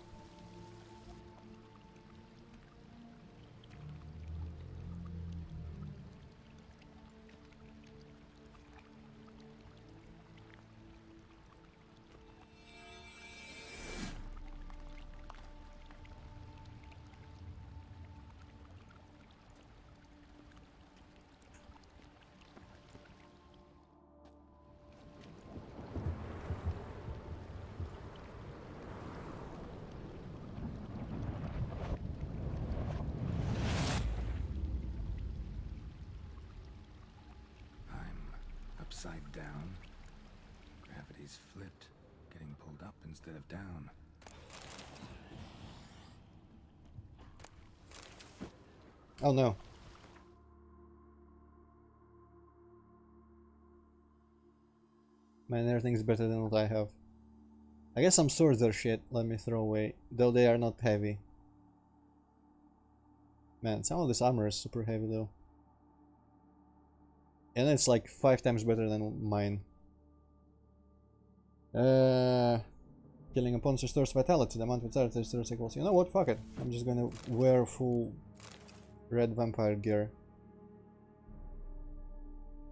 Upside down. Gravity's flipped. Getting pulled up instead of down. Oh no. Man, everything's better than what I have. I guess some swords are shit, let me throw away. Though they are not heavy. Man, some of this armor is super heavy though. And it's like 5 times better than mine. Killing opponents restores vitality. The amount of vitality restores equals. You know what? Fuck it. I'm just gonna wear full red vampire gear.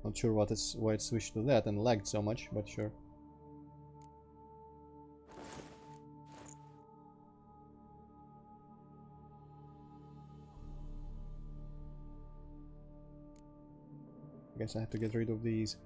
Not sure why it switched to that and lagged so much, but sure. I guess I have to get rid of these.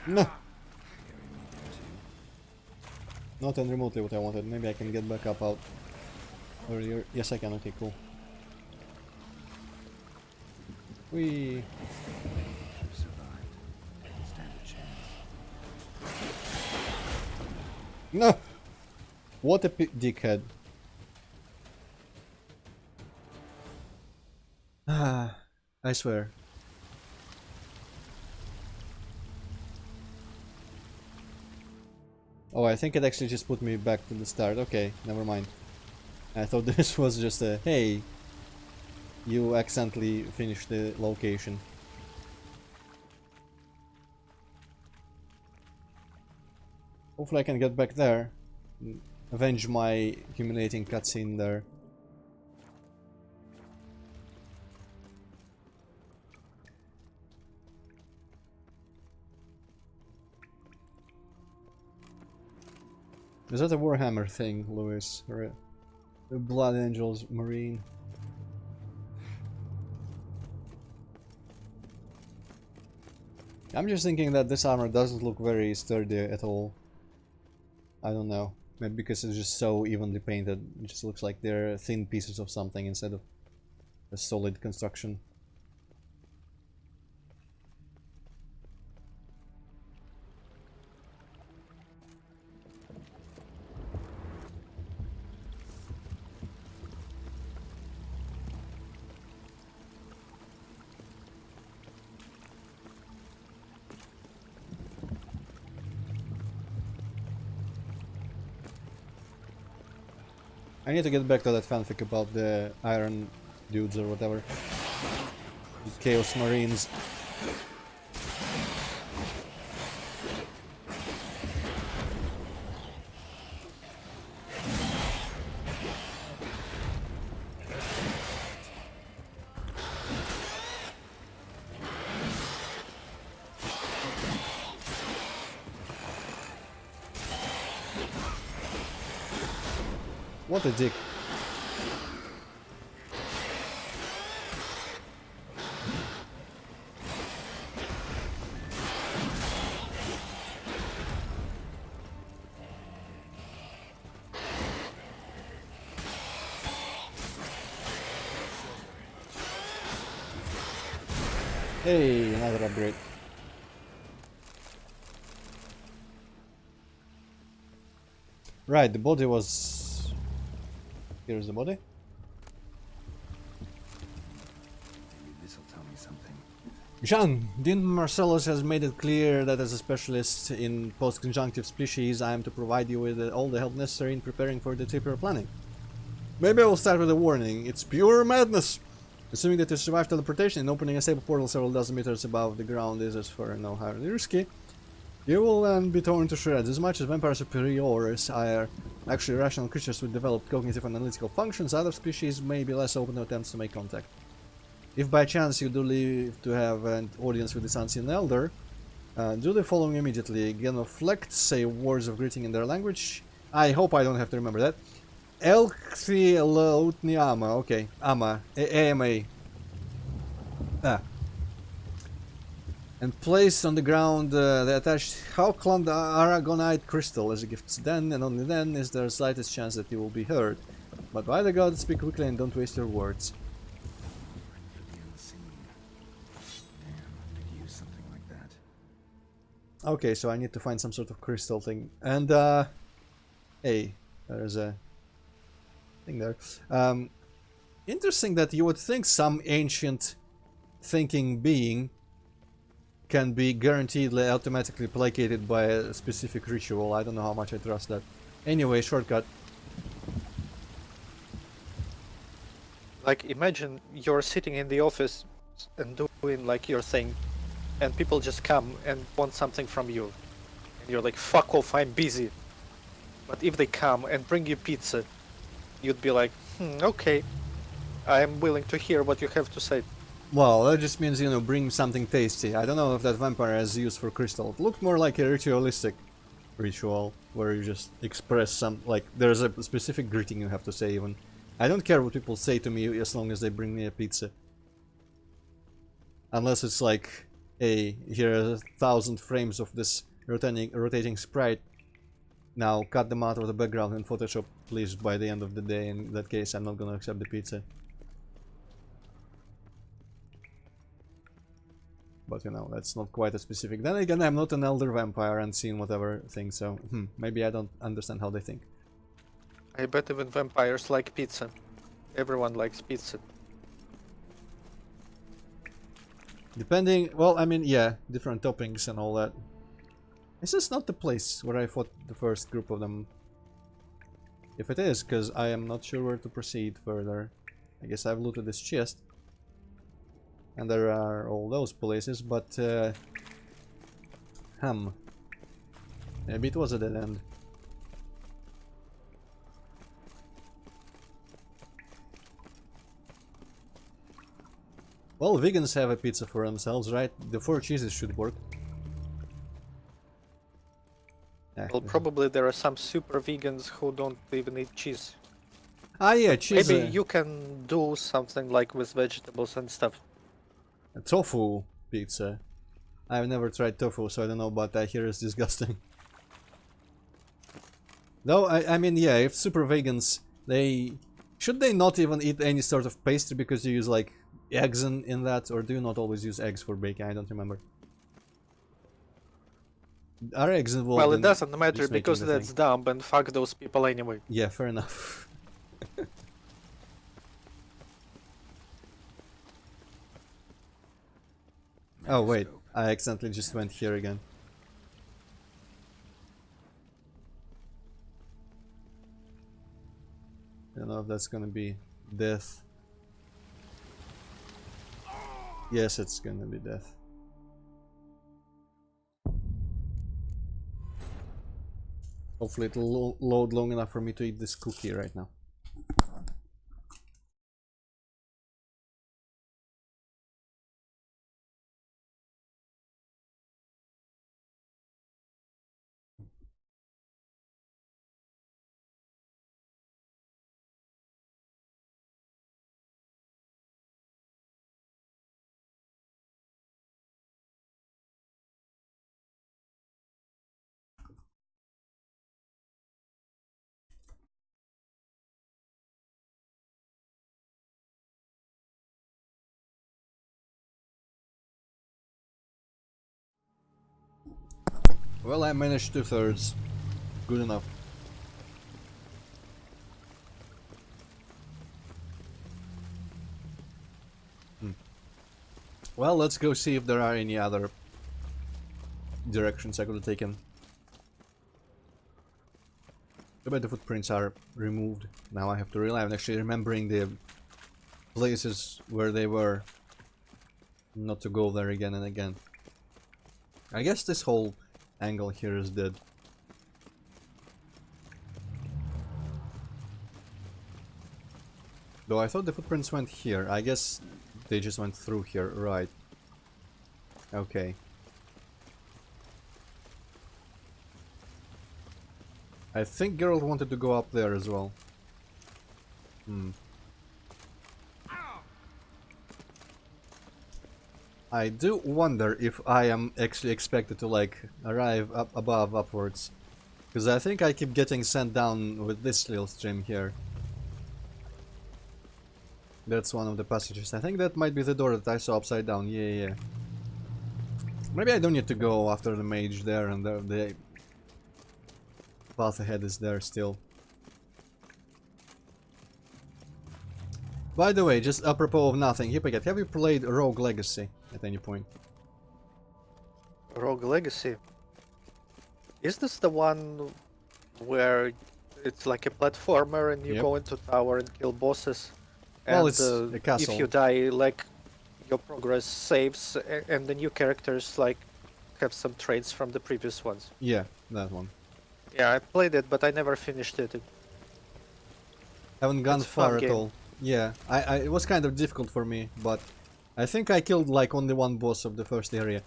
No! Not even remotely what I wanted. Maybe I can get back up out earlier. Yes, I can. Okay, cool. Whee! No! What a dickhead. Ah, I swear. Oh, I think it actually just put me back to the start. Okay, never mind. I thought this was just a, hey, you accidentally finished the location. Hopefully I can get back there. Avenge my humiliating cutscene there. Is that a Warhammer thing, Lewis? Or a Blood Angels Marine? I'm just thinking that this armor doesn't look very sturdy at all. I don't know. Maybe because it's just so evenly painted. It just looks like they're thin pieces of something instead of a solid construction. I need to get back to that fanfic about the iron dudes or whatever. The Chaos Marines. What a dick. Hey, another upgrade. Right, the body was... Here's the body. Maybe this'll tell me something. Jean, Dean Marcellus has made it clear that as a specialist in post-conjunctive species, I am to provide you with all the help necessary in preparing for the trip you're planning. Maybe I will start with a warning. It's pure madness! Assuming that you survive teleportation and opening a stable portal several dozen meters above the ground is as far no highly risky. You will then be torn to shreds. As much as vampire superiors are actually rational creatures with developed cognitive and analytical functions, other species may be less open to attempts to make contact. If by chance you do live to have an audience with this unseen elder, do the following immediately. Genuflect, say words of greeting in their language. I hope I don't have to remember that. Elkthilotniama, okay, Ama, AMA. Ah. And place on the ground the attached Hawkland Aragonite crystal as a gift. Then and only then is there the slightest chance that you will be heard. But by the gods, speak quickly and don't waste your words. Okay, so I need to find some sort of crystal thing. And, hey, there's a thing there. Interesting that you would think some ancient thinking being can be guaranteedly automatically placated by a specific ritual. I don't know how much I trust that. Anyway, shortcut. Like, imagine you're sitting in the office and doing like your thing, and people just come and want something from you. And you're like, fuck off, I'm busy. But if they come and bring you pizza, you'd be like, okay, I'm willing to hear what you have to say. Well, that just means, you know, bring something tasty. I don't know if that vampire has use for crystal. It looked more like a ritualistic ritual, where you just express some, like, there's a specific greeting you have to say even. I don't care what people say to me as long as they bring me a pizza. Unless it's like, hey, here are 1,000 frames of this rotating sprite. Now cut them out of the background in Photoshop, please, by the end of the day. In that case, I'm not gonna accept the pizza. But you know, that's not quite as specific. Then again, I'm not an elder vampire and seen whatever thing, so maybe I don't understand how they think. I bet even vampires like pizza. Everyone likes pizza. Depending, well, I mean, yeah, different toppings and all that. This is not the place where I fought the first group of them. If it is, because I am not sure where to proceed further. I guess I've looted this chest. And there are all those places, but maybe it was a dead end. Well, vegans have a pizza for themselves, right? The 4 cheeses should work. Well, probably there are some super vegans who don't even eat cheese. Ah, yeah, cheese. Maybe you can do something like with vegetables and stuff. A tofu pizza. I've never tried tofu, so I don't know, but I hear it's disgusting. Though, I mean, yeah, if super vegans, should they not even eat any sort of pastry because you use, like, eggs in that? Or do you not always use eggs for baking? I don't remember. Are eggs involved? Well, it in doesn't matter just because making the that's thing? dumb and fuck those people anyway. Yeah, fair enough. Oh wait, I accidentally just went here again. I don't if that's gonna be death. Yes, it's gonna be death. Hopefully it'll load long enough for me to eat this cookie right now. Well, I managed 2/3. Good enough. Well, let's go see if there are any other directions I could have taken. Too bad the footprints are removed. Now I have to rely on actually remembering the places where they were. Not to go there again and again. I guess this whole angle here is dead. Though I thought the footprints went here. I guess they just went through here, right. Okay. I think Geralt wanted to go up there as well. I do wonder if I am actually expected to like arrive up above upwards. Because I think I keep getting sent down with this little stream here. That's one of the passages. I think that might be the door that I saw upside down. Yeah. Maybe I don't need to go after the mage there, and the path ahead is there still. By the way, just apropos of nothing, Hippocat, have you played Rogue Legacy at any point? Rogue Legacy? Is this the one where it's like a platformer and you go into tower and kill bosses? Well, and it's a castle. if you die, like, your progress saves and the new characters, like, have some traits from the previous ones. Yeah, that one. Yeah, I played it, but I never finished it. Haven't gone It's a fun far at game. all. Yeah, it was kind of difficult for me, but I think I killed like only one boss of the first area.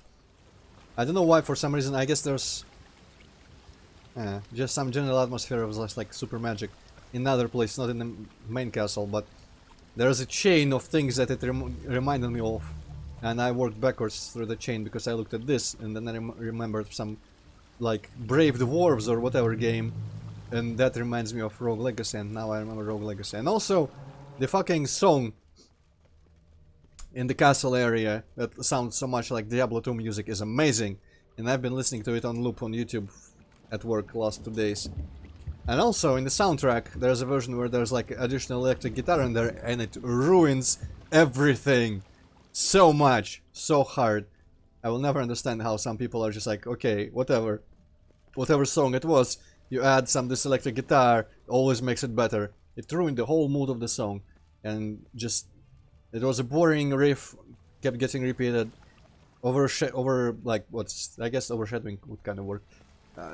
I don't know why, for some reason. I guess there's just some general atmosphere of just like super magic in other place, not in the main castle, but there's a chain of things that it reminded me of, and I worked backwards through the chain because I looked at this and then I remembered some like Brave Dwarves or whatever game, and that reminds me of Rogue Legacy, and now I remember Rogue Legacy. And also the fucking song in the castle area that sounds so much like Diablo 2 music is amazing, and I've been listening to it on loop on YouTube at work last 2 days. And also in the soundtrack there's a version where there's like additional electric guitar in there, and it ruins everything so much, so hard. I will never understand how some people are just like, okay, whatever song it was, you add some this electric guitar, always makes it better. It ruined the whole mood of the song, and just it was a boring riff, kept getting repeated, over like what's I guess overshadowing would kind of work,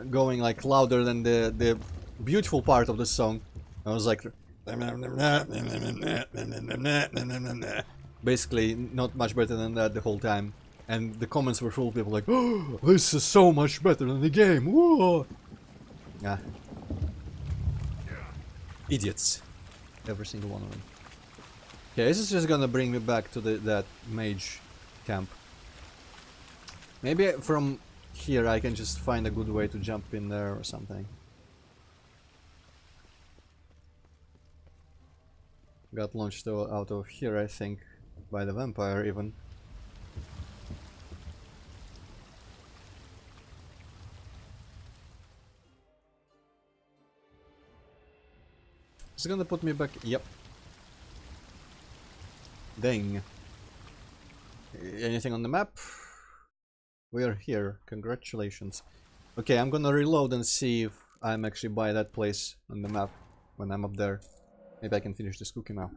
going like louder than the beautiful part of the song. I was like, basically not much better than that the whole time, and the comments were full of people like, oh, this is so much better than the game. Whoa. Yeah. Idiots. Every single one of them. Okay, this is just gonna bring me back to that mage camp. Maybe from here I can just find a good way to jump in there or something. Got launched out of here, I think, by the vampire even. It's gonna put me back. Yep. Dang. Anything on the map? We're here. Congratulations. Okay, I'm gonna reload and see if I'm actually by that place on the map when I'm up there. Maybe I can finish this cookie now.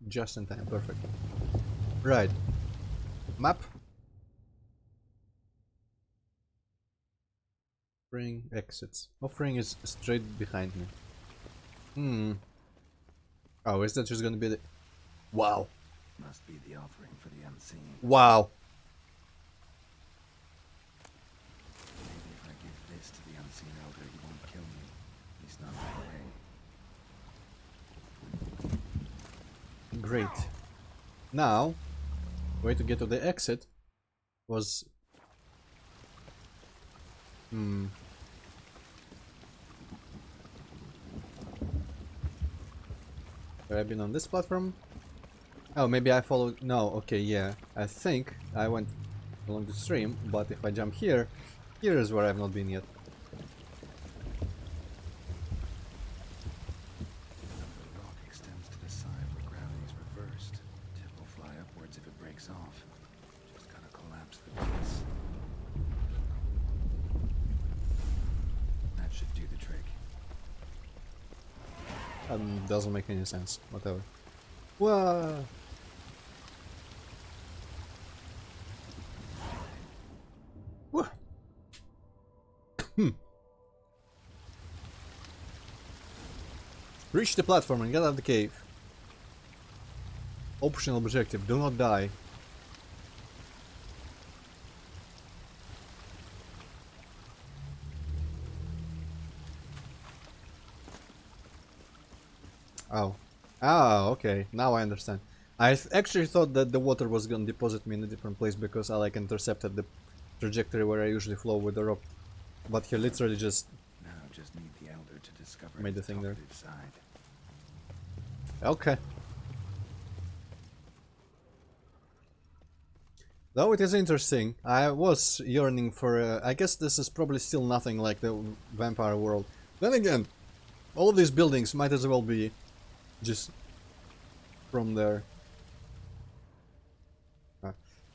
Just in time, perfect. Right. Map. Offering exits. Offering is straight behind me. Hmm. Oh, is that just gonna be the... Wow. Must be the offering for the unseen. Wow. Maybe if I give this to the unseen elder, he won't kill me. At least not right away. Great. Now, way to get to the exit was... Have I been on this platform? Oh, maybe I followed... No, okay, yeah. I think I went along the stream, but if I jump here, here is where I've not been yet. The rock extends to the side where gravity is reversed. Tip will fly upwards if it breaks off. Just gotta collapse the base. That should do the trick. Doesn't make any sense. Whatever. Whoa! Whoa. Reach the platform and get out of the cave. Optional objective, do not die. Oh. Oh, okay. Now I understand. I actually thought that the water was gonna deposit me in a different place because I like intercepted the trajectory where I usually flow with the rope. But he literally just... Now just need the elder to discover made the his thing there. talkative side. Okay. Though it is interesting, I was yearning for... I guess this is probably still nothing like the vampire world. Then again, all of these buildings might as well be just from there.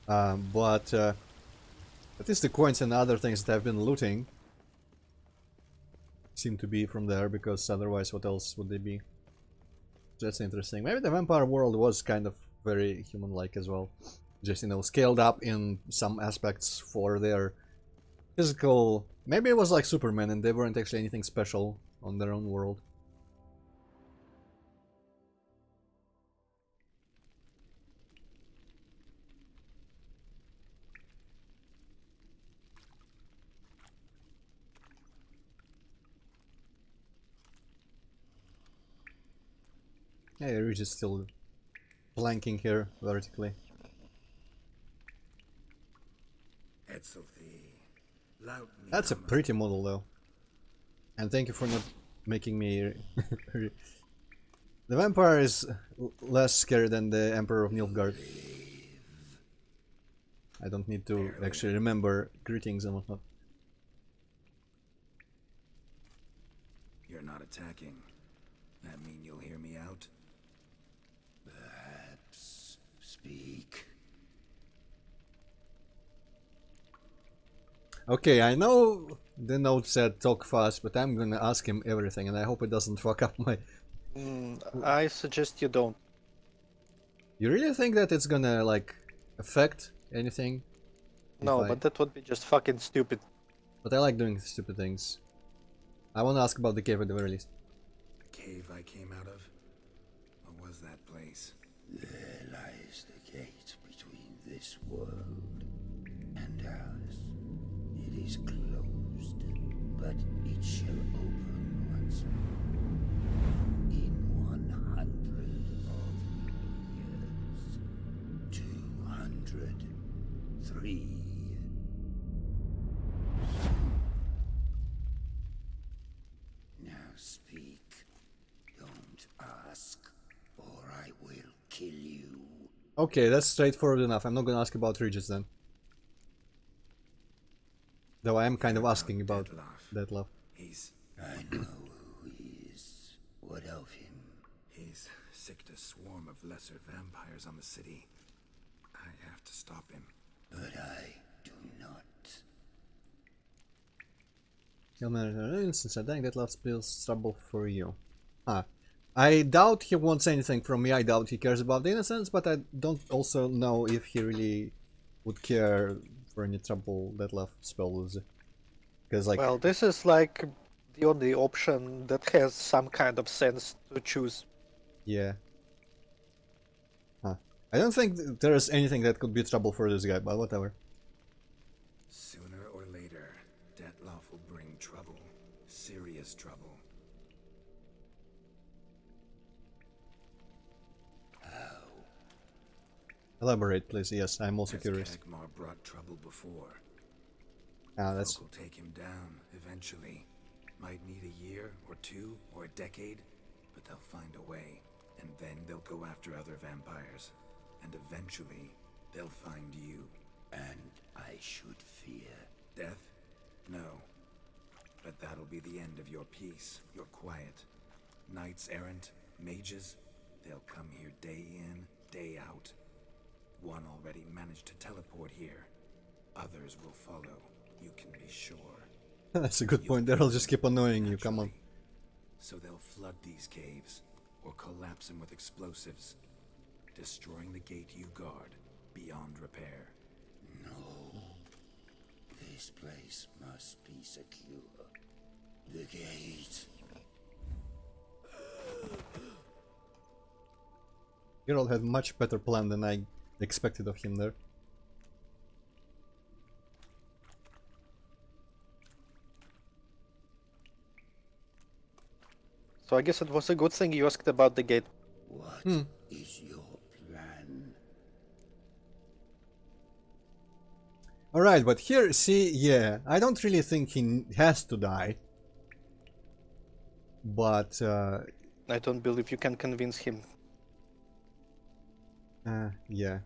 But at least the coins and other things that I've been looting seem to be from there, because otherwise what else would they be? That's interesting. Maybe the vampire world was kind of very human-like as well. Just, you know, scaled up in some aspects for their physical... Maybe it was like Superman and they weren't actually anything special on their own world. Yeah, Ridge is still planking here vertically. That's a pretty model though. And thank you for not making me... The vampire is less scary than the Emperor of Nilfgaard. I don't need to actually remember greetings and whatnot. You're not attacking. That mean you'll hear me out? Perhaps speak. Okay, I know the note said talk fast, but I'm gonna ask him everything, and I hope it doesn't fuck up my... I suggest you don't. You really think that it's gonna, like, affect anything? No, but that would be just fucking stupid. But I like doing stupid things. I wanna ask about the cave at the very least. The cave I came out of? What was that place? There lies the gate between this world and ours. It is closed, but it shall open once more in 100 of years. 200. 3. Now speak. Don't ask. Okay, that's straightforward enough. I'm not gonna ask about Regis then. Though I am kind of asking about Detlef. I know who he is. What of him? He's sicked a swarm of lesser vampires on the city. I have to stop him. But I do not. Since I think Detlef spills trouble for you. I doubt he wants anything from me. I doubt he cares about the innocents, but I don't also know if he really would care for any trouble Detlef spells. Because, like, well, this is like the only option that has some kind of sense to choose. Yeah. I don't think there is anything that could be trouble for this guy, but whatever. Sooner or later, Detlef will bring trouble. Serious trouble. How? Elaborate, please. Yes, I'm also curious. Kagmar brought trouble before. That's... Folk will take him down eventually. Might need a year or two or a decade, but they'll find a way. And then they'll go after other vampires. And eventually, they'll find you. And I should fear death? No. But that'll be the end of your peace, your quiet. Knights errant, mages, they'll come here day in, day out. One already managed to teleport here. Others will follow, you can be sure. That's a good point. They'll just keep annoying you, come on. So they'll flood these caves, or collapse them with explosives, destroying the gate you guard beyond repair. no. This place must be secure. The gate. Geralt had much better plan than I expected of him there. So I guess it was a good thing you asked about the gate. What is your plan? Alright, but here, see, yeah, I don't really think he has to die. But, I don't believe you can convince him. yeah.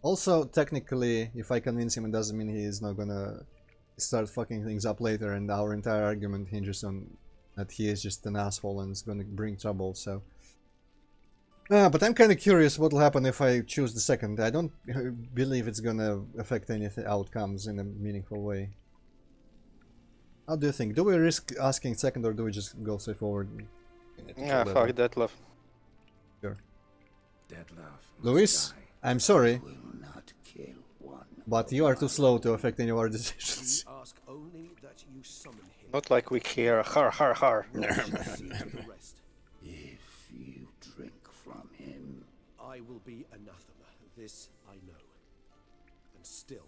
Also, technically, if I convince him, it doesn't mean he is not gonna start fucking things up later, and our entire argument hinges on that he is just an asshole and is gonna bring trouble, so... but I'm kinda curious what will happen if I choose the second. I don't believe it's gonna affect any outcomes in a meaningful way. How do you think? Do we risk asking second, or do we just go straight forward? Yeah, fuck Detlef. Sure. Detlef Luis, I'm sorry, Will not kill one. but you are too slow to affect any of our decisions. We ask only that you summon him. Not like we care. Har har har. See to the rest. If you drink from him, I will be anathema. This I know. And still,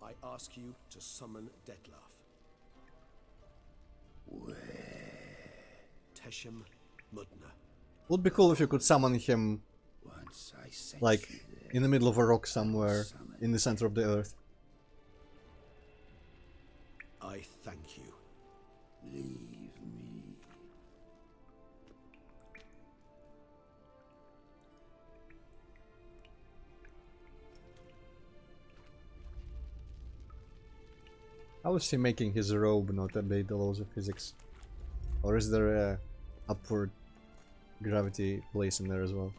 I ask you to summon Detlef. where? Teshem Mudna. Would be cool if you could summon him, Once I sent like, you there, in the middle of a rock somewhere, summon in the center of the earth. I thank you. leave me. How is he making his robe not obey the laws of physics? Or is there a upward gravity place in there as well?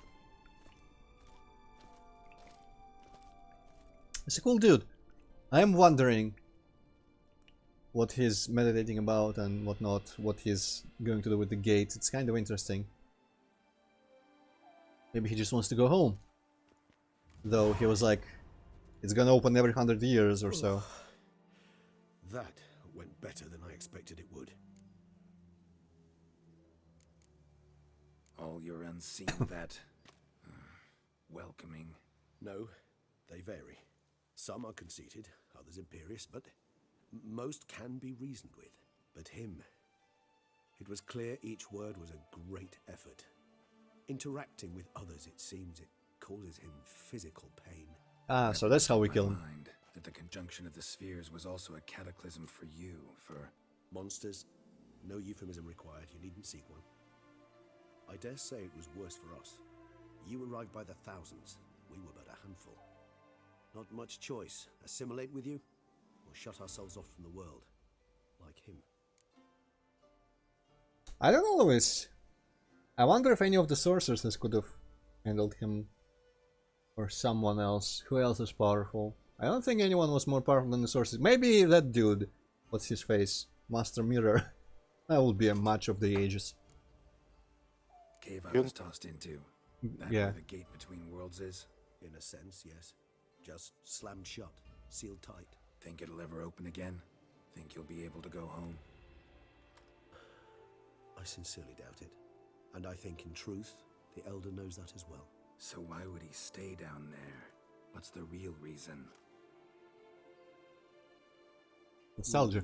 He's a cool dude. I am wondering what he's meditating about and whatnot, what he's going to do with the gate. It's kind of interesting. Maybe he just wants to go home. Though he was like, it's gonna open every 100 years or so. That went better than I expected it would. All your unseen that welcoming. No, they vary. Some are conceited, others imperious, but most can be reasoned with. But him, it was clear each word was a great effort. Interacting with others, it seems, it causes him physical pain. Ah, so that's how we kill him. Mind that the conjunction of the spheres was also a cataclysm for you, for... Monsters, no euphemism required, you needn't seek one. I dare say it was worse for us. You arrived by the thousands. We were but a handful. Not much choice. Assimilate with you, or shut ourselves off from the world. Like him. I don't know, Louis. I wonder if any of the sorceresses could have handled him. Or someone else. Who else is powerful? I don't think anyone was more powerful than the sorceress. Maybe that dude. What's his face? Master Mirror. That would be a match of the ages. Cave I was tossed into. That Yeah. where the gate between worlds is? In a sense, yes. Just slammed shut, sealed tight. Think it'll ever open again? Think you'll be able to go home? I sincerely doubt it. And I think, in truth, the Elder knows that as well. So why would he stay down there? What's the real reason? Nostalgia.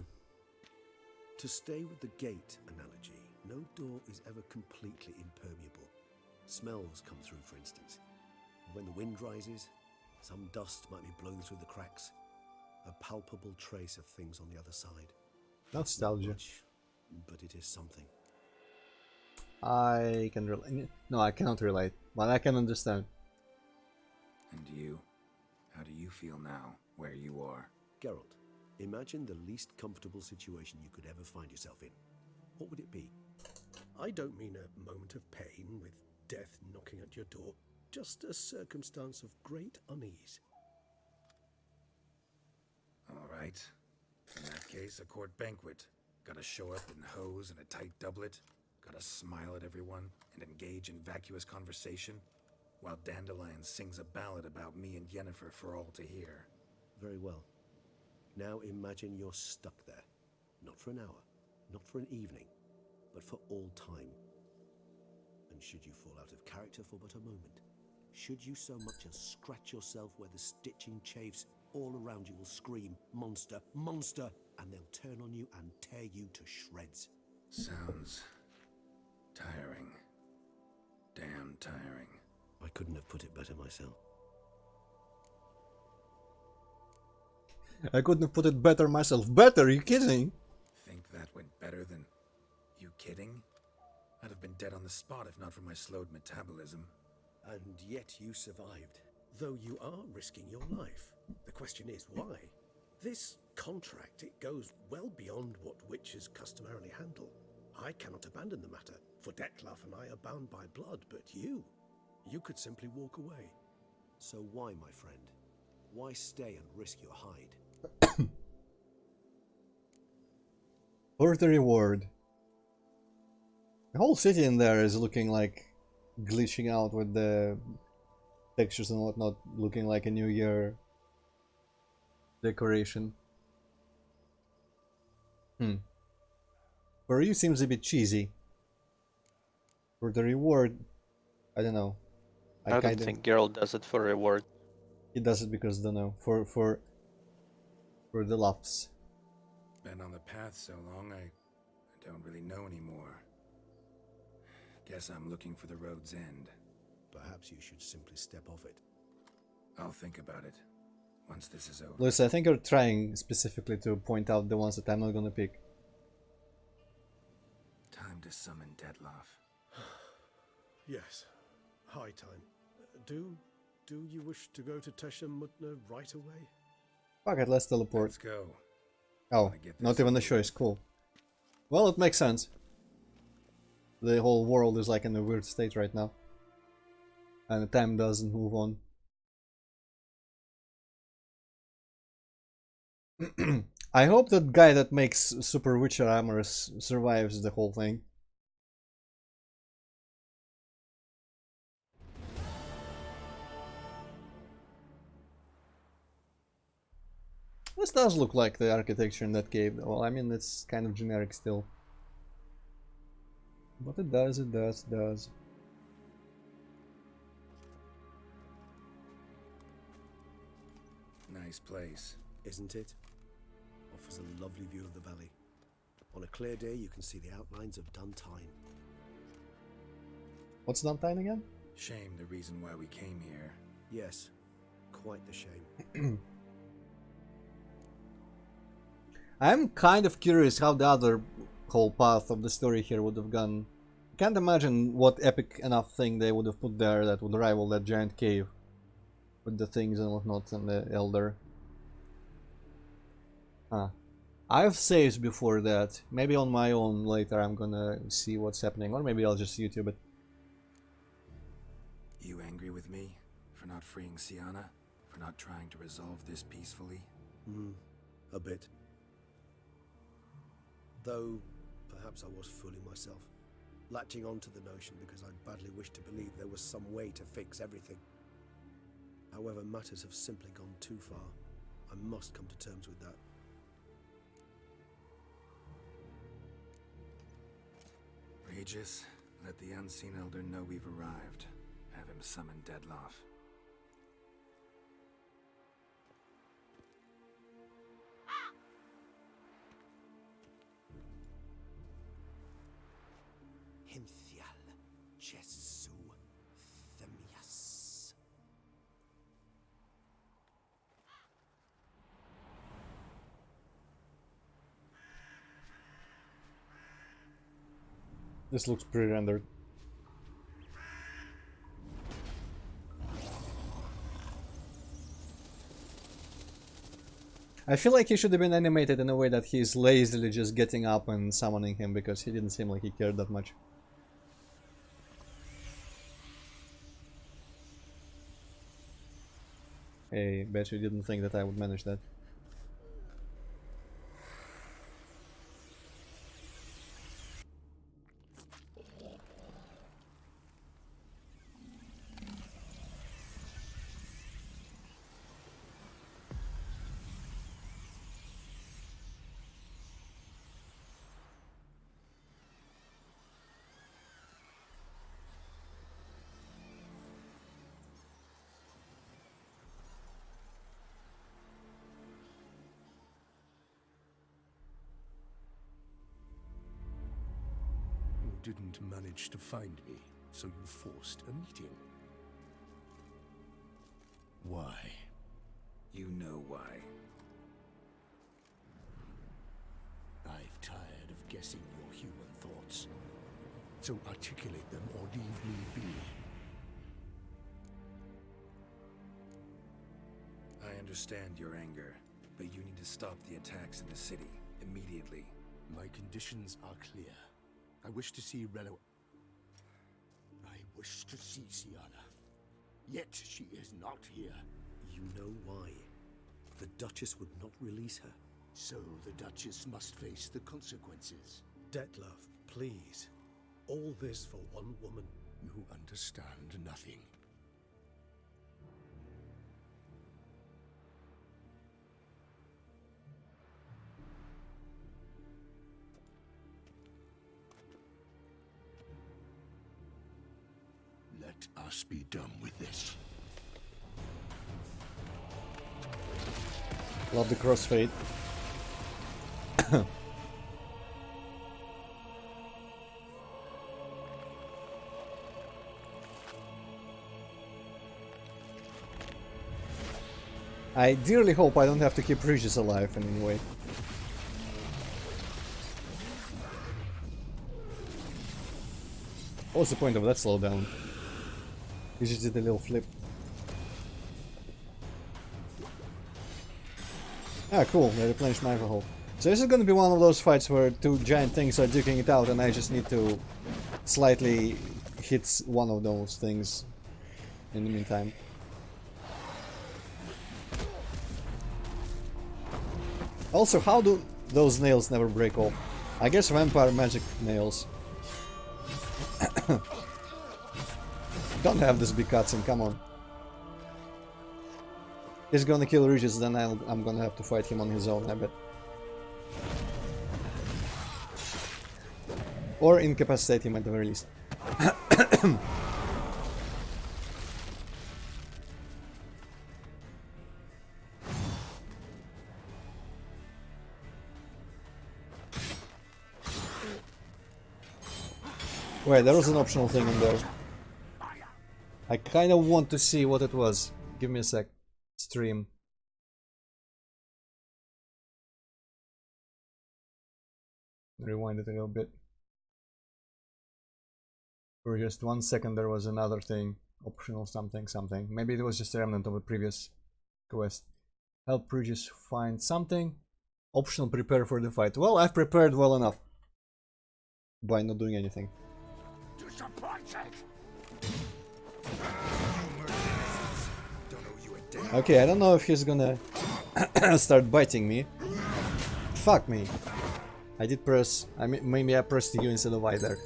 To stay with the gate analogy, no door is ever completely impermeable. Smells come through, for instance. When the wind rises, some dust might be blown through the cracks. A palpable trace of things on the other side. Nostalgia. Not much, but it is something. I can relate. No, I cannot relate, but I can understand. And you? How do you feel now, where you are? Geralt, imagine the least comfortable situation you could ever find yourself in. What would it be? I don't mean a moment of pain with death knocking at your door. Just a circumstance of great unease. All right. In that case, a court banquet. Gotta show up in hose and a tight doublet. Gotta smile at everyone and engage in vacuous conversation. While Dandelion sings a ballad about me and Yennefer for all to hear. Very well. Now imagine you're stuck there. Not for an hour, not for an evening, but for all time. And should you fall out of character for but a moment, should you so much as scratch yourself where the stitching chafes, all around you will scream, "Monster, monster!" and they'll turn on you and tear you to shreds. Sounds tiring. Damn tiring. I couldn't have put it better myself. I couldn't have put it better myself. Better? Are you kidding? Think that went better than... You kidding? I'd have been dead on the spot if not for my slowed metabolism. And yet you survived, though you are risking your life. The question is, why? This contract, it goes well beyond what witches customarily handle. I cannot abandon the matter, for Dettlaff and I are bound by blood, but you could simply walk away. So why, my friend? Why stay and risk your hide? For the reward. The whole city in there is looking like glitching out with the textures and whatnot, looking like a New Year decoration. For you seems a bit cheesy. For the reward, I don't know. I don't think Geralt does it for reward. He does it because, don't know, for the laughs. Been on the path so long, I don't really know anymore. Guess I'm looking for the road's end. Perhaps you should simply step off it. I'll think about it once this is over. Luis, I think you're trying specifically to point out the ones that I'm not gonna pick. Time to summon Dettlaff. Yes, high time. Do you wish to go to Tesha Mutna right away? Fuck it, let's teleport. Let's go. Oh, not even a choice, cool. Well, it makes sense. The whole world is like in a weird state right now. And the time doesn't move on. I hope that guy that makes Super Witcher armor survives the whole thing. This does look like the architecture in that cave. Well, I mean, it's kind of generic still. But it does. Nice place. Isn't it? Offers a lovely view of the valley. On a clear day, you can see the outlines of Duntine. What's Duntine again? Shame the reason why we came here. Yes, quite the shame. I'm kind of curious how the other whole path of the story here would have gone. can't imagine what epic enough thing they would have put there that would rival that giant cave with the things and whatnot and the elder. Huh. I've saved before that. Maybe on my own later I'm gonna see what's happening, or maybe I'll just YouTube it. You angry with me for not freeing Sienna? For not trying to resolve this peacefully? A bit. Though, perhaps I was fooling myself, latching on to the notion because I badly wished to believe there was some way to fix everything. However, matters have simply gone too far. I must come to terms with that. Regis, let the Unseen Elder know we've arrived. Have him summon Dettlaff. Hinthial Jesu Themias. This looks pre-rendered. I feel like he should have been animated in a way that he's lazily just getting up and summoning him, because he didn't seem like he cared that much. Hey, bet you didn't think that I would manage that. You didn't manage to find me, so you forced a meeting. Why? You know why. I've tired of guessing your human thoughts. So articulate them or leave me be. I understand your anger, but you need to stop the attacks in the city immediately. My conditions are clear. I wish to see Relo. I wish to see Sienna. Yet she is not here. You know why. The Duchess would not release her. So the Duchess must face the consequences. Dettlaff, please. All this for one woman. You understand nothing. Let us be done with this. Love the crossfade. I dearly hope I don't have to keep Regis alive in any way. What's the point of that slowdown? He just did a little flip. Ah, cool, they replenished my alcohol. So this is gonna be one of those fights where two giant things are duking it out and I just need to slightly hit one of those things in the meantime. Also, how do those nails never break off? I guess vampire magic nails. Don't have this big cutscene, come on. He's gonna kill Regis, then I'm gonna have to fight him on his own, I bet. Or incapacitate him at the very least. Wait, there was an optional thing in there. I kind of want to see what it was. Give me a sec. Stream. Rewind it a little bit. For just 1 second there was another thing. Optional something. Maybe it was just a remnant of a previous quest. Help Prugius find something. Optional prepare for the fight. Well, I've prepared well enough. By not doing anything. Okay, I don't know if he's gonna start biting me. Fuck me. I did press... maybe I pressed you instead of I there.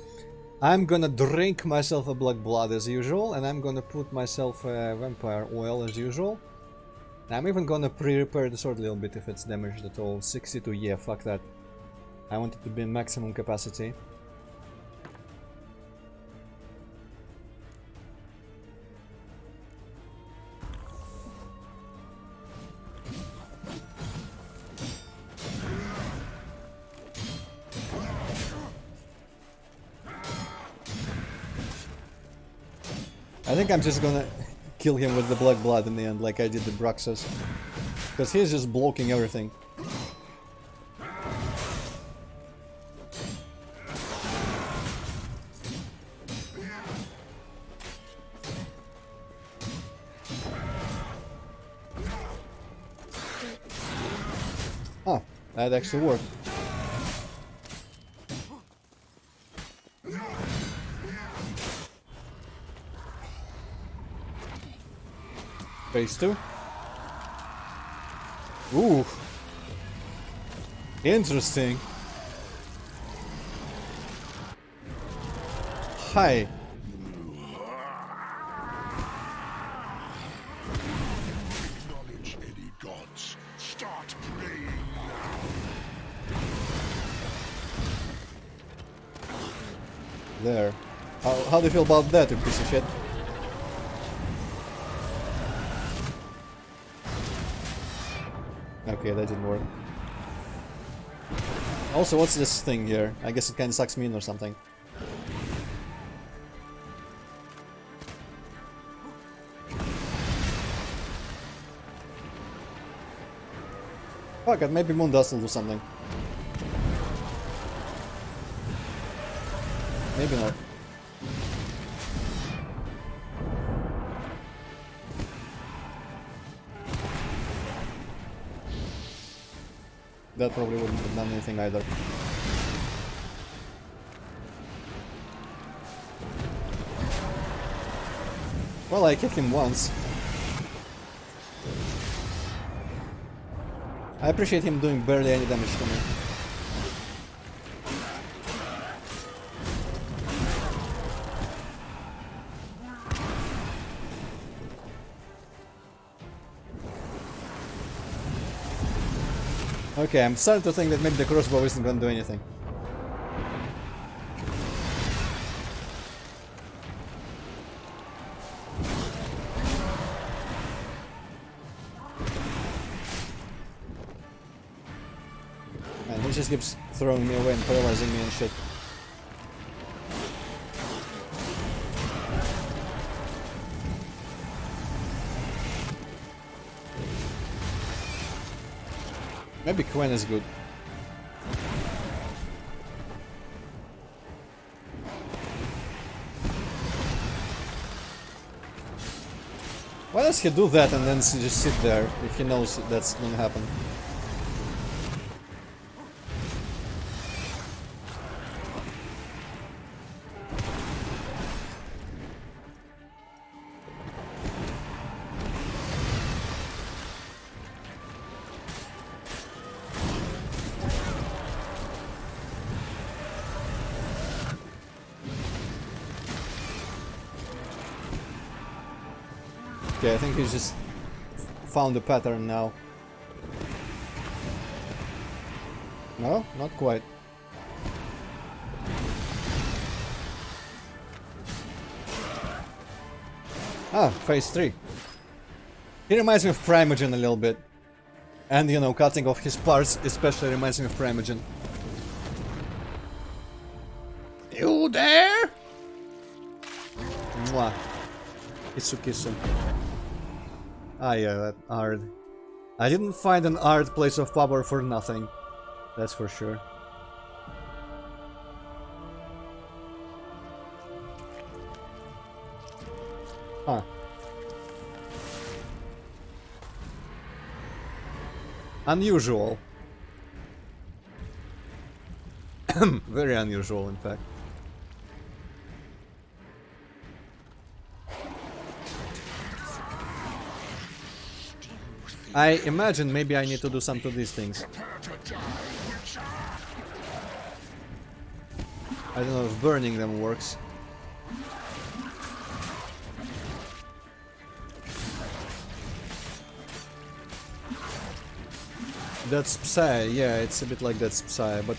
I'm gonna drink myself a black blood as usual, and I'm gonna put myself a vampire oil as usual. I'm even gonna pre-repair the sword a little bit if it's damaged at all. 62, yeah, fuck that. I want it to be in maximum capacity. I think I'm just gonna kill him with the black blood in the end, like I did the Bruxus. Because he's just blocking everything. Oh, that actually worked. Phase 2. Ooh. Interesting. Hi. Acknowledge any gods. Start praying There. How do you feel about that, you piece of shit? Okay, that didn't work. Also, what's this thing here? I guess it kinda sucks me in or something. Fuck it, maybe Moondust will do something. Maybe not. That probably wouldn't have done anything either. Well, I kicked him once. I appreciate him doing barely any damage to me. Okay, I'm starting to think that maybe the crossbow isn't gonna do anything. Man, he just keeps throwing me away and paralyzing me and shit. Maybe Quen is good. Why does he do that and then just sit there if he knows that's gonna happen? Okay, I think he's just found a pattern now. No, not quite. Ah, phase 3. He reminds me of Primogen a little bit. And, you know, cutting off his parts especially reminds me of Primogen. You there? Mwah. Kissu kissu. Ah yeah, that Ard. I didn't find an Ard place of power for nothing. That's for sure. Unusual. Very unusual, in fact. I imagine maybe I need to do some to these things. I don't know if burning them works. That's Psy, yeah, it's a bit like that's Psy, but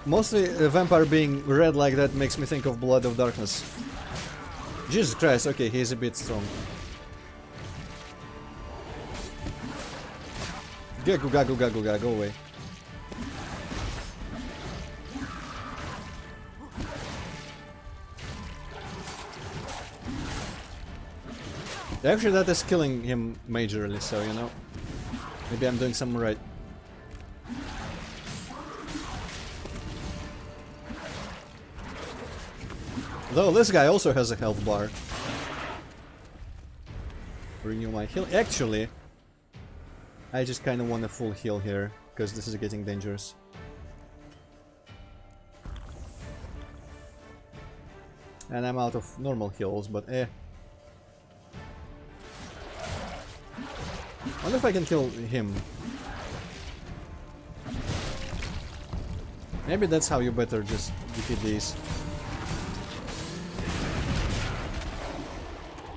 mostly a vampire being red like that makes me think of Blood of Darkness. Jesus Christ, okay, he's a bit strong. Gagu gagu gagu gagu, go away. Actually, that is killing him majorly, so you know. Maybe I'm doing something right. Though this guy also has a health bar. Renew my heal. Actually, I just kind of want a full heal here, because this is getting dangerous. And I'm out of normal heals, but eh. I wonder if I can kill him. Maybe that's how you better just defeat these.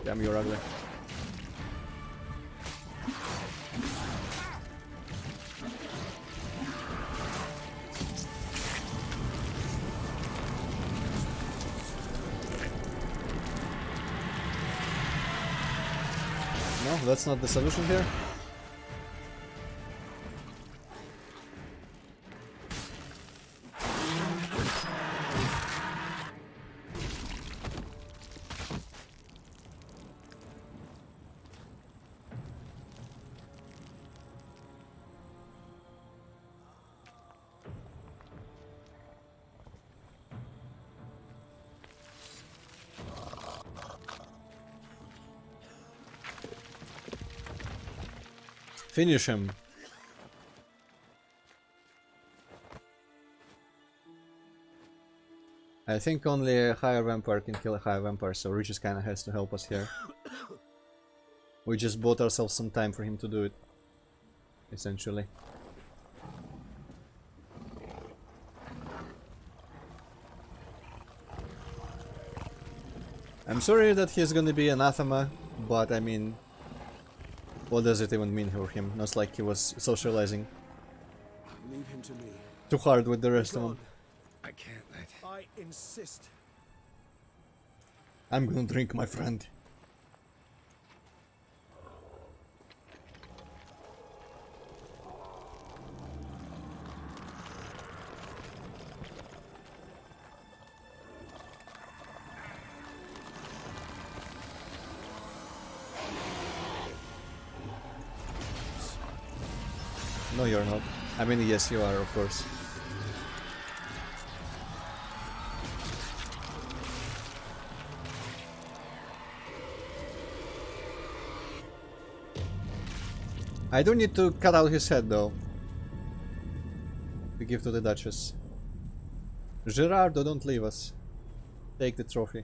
Damn, you're ugly. No, that's not the solution here. Finish him. I think only a higher vampire can kill a higher vampire, so Regis kinda has to help us here. We just bought ourselves some time for him to do it, essentially. I'm sorry that he's gonna be anathema, but I mean, what does it even mean for him? Not like he was socializing Leave him to me. too hard with the rest of them. I can't let... I insist. I'm gonna drink, my friend. No, you're not. I mean, yes, you are, of course. I do need to cut out his head, though, to give to the Duchess. Gerardo, don't leave us. Take the trophy.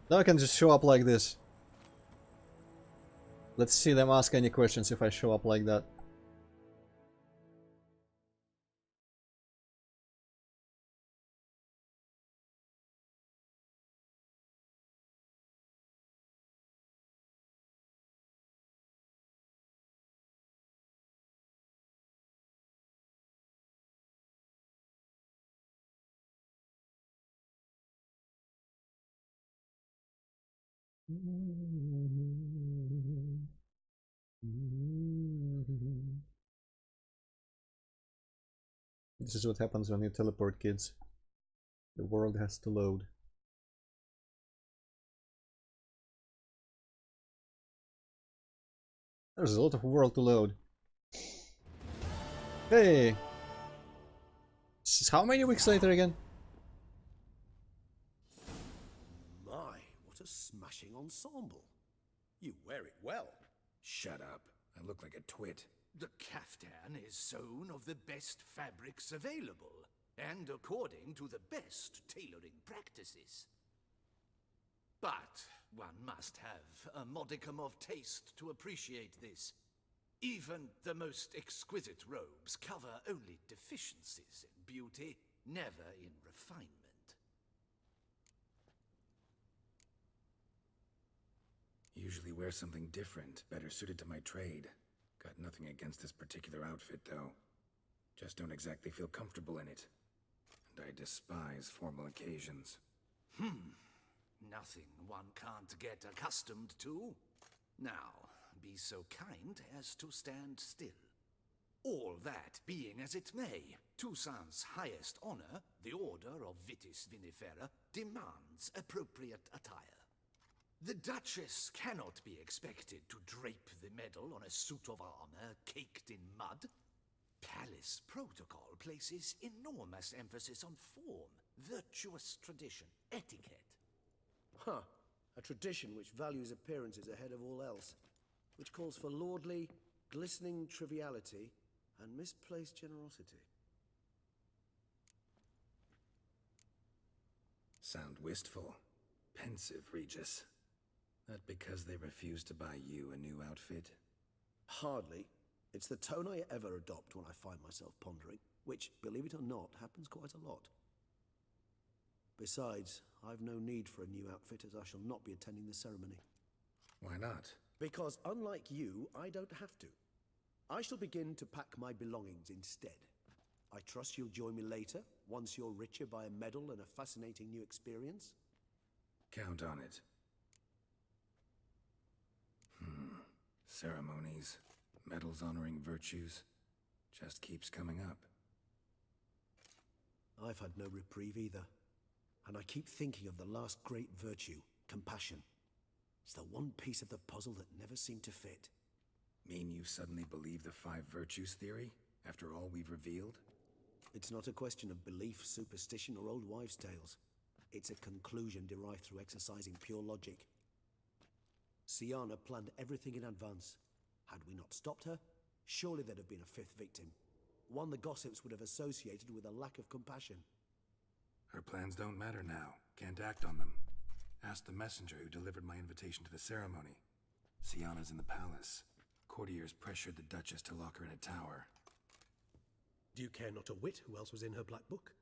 Now I can just show up like this. Let's see them ask any questions if I show up like that. This is what happens when you teleport kids. The world has to load. There's a lot of world to load. Hey! This is how many weeks later again? My, what a smashing ensemble. You wear it well. Shut up. I look like a twit. The kaftan is sewn of the best fabrics available, and according to the best tailoring practices. But one must have a modicum of taste to appreciate this. Even the most exquisite robes cover only deficiencies in beauty, never in refinement. Usually wear something different, better suited to my trade. Got nothing against this particular outfit, though. Just don't exactly feel comfortable in it. And I despise formal occasions. Nothing one can't get accustomed to. Now, be so kind as to stand still. All that being as it may, Toussaint's highest honor, the Order of Vitis Vinifera, demands appropriate attire. The Duchess cannot be expected to drape the medal on a suit of armor caked in mud. Palace protocol places enormous emphasis on form, virtuous tradition, etiquette. Huh. A tradition which values appearances ahead of all else, which calls for lordly, glistening triviality and misplaced generosity. Sound wistful. Pensive, Regis. That because they refuse to buy you a new outfit? Hardly. It's the tone I ever adopt when I find myself pondering, which, believe it or not, happens quite a lot. Besides, I've no need for a new outfit as I shall not be attending the ceremony. Why not? Because unlike you, I don't have to. I shall begin to pack my belongings instead. I trust you'll join me later, once you're richer by a medal and a fascinating new experience? Count on it. Ceremonies, medals honoring virtues, just keeps coming up. I've had no reprieve either. And I keep thinking of the last great virtue, compassion. It's the one piece of the puzzle that never seemed to fit. Mean you suddenly believe the 5 virtues theory, after all we've revealed? It's not a question of belief, superstition, or old wives' tales. It's a conclusion derived through exercising pure logic. Siana planned everything in advance. Had we not stopped her, surely there'd have been a 5th victim. One the gossips would have associated with a lack of compassion. Her plans don't matter now. Can't act on them. Ask the messenger who delivered my invitation to the ceremony. Siana's in the palace. Courtiers pressured the Duchess to lock her in a tower. Do you care not a whit who else was in her black book?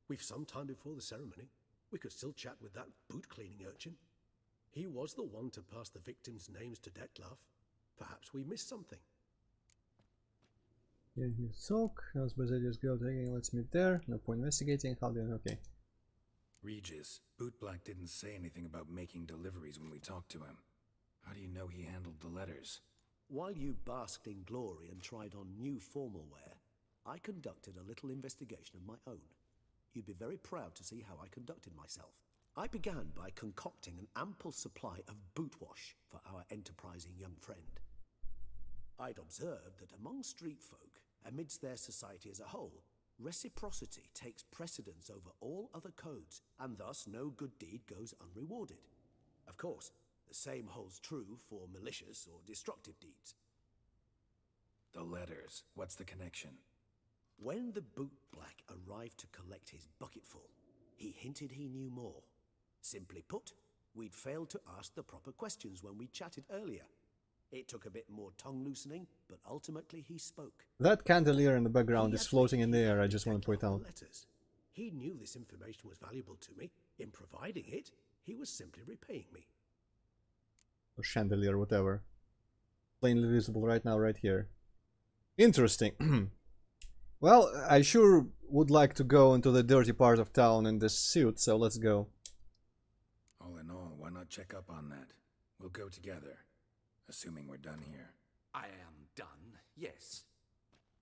We've some time before the ceremony. We could still chat with that boot-cleaning urchin. He was the one to pass the victims' names to Dettlaff. Perhaps we missed something. Yeah, you talk. Now suppose I just go taking. Let's meet there. No point investigating. How do you? Okay. Regis, Bootblack didn't say anything about making deliveries when we talked to him. How do you know he handled the letters? While you basked in glory and tried on new formal wear, I conducted a little investigation of my own. You'd be very proud to see how I conducted myself. I began by concocting an ample supply of boot wash for our enterprising young friend. I'd observed that among street folk, amidst their society as a whole, reciprocity takes precedence over all other codes, and thus no good deed goes unrewarded. Of course, the same holds true for malicious or destructive deeds. The letters, what's the connection? When the bootblack arrived to collect his bucketful, he hinted he knew more. Simply put, we'd failed to ask the proper questions when we chatted earlier. It took a bit more tongue loosening, but ultimately he spoke. That candelier in the background is floating in the air, I just want to point out. Letters. He knew this information was valuable to me. In providing it, he was simply repaying me. Or chandelier, whatever. Plainly visible right now, right here. Interesting. Well, I sure would like to go into the dirty part of town in this suit, so let's go. All in all, why not check up on that? We'll go together. Assuming we're done here. I am done, yes.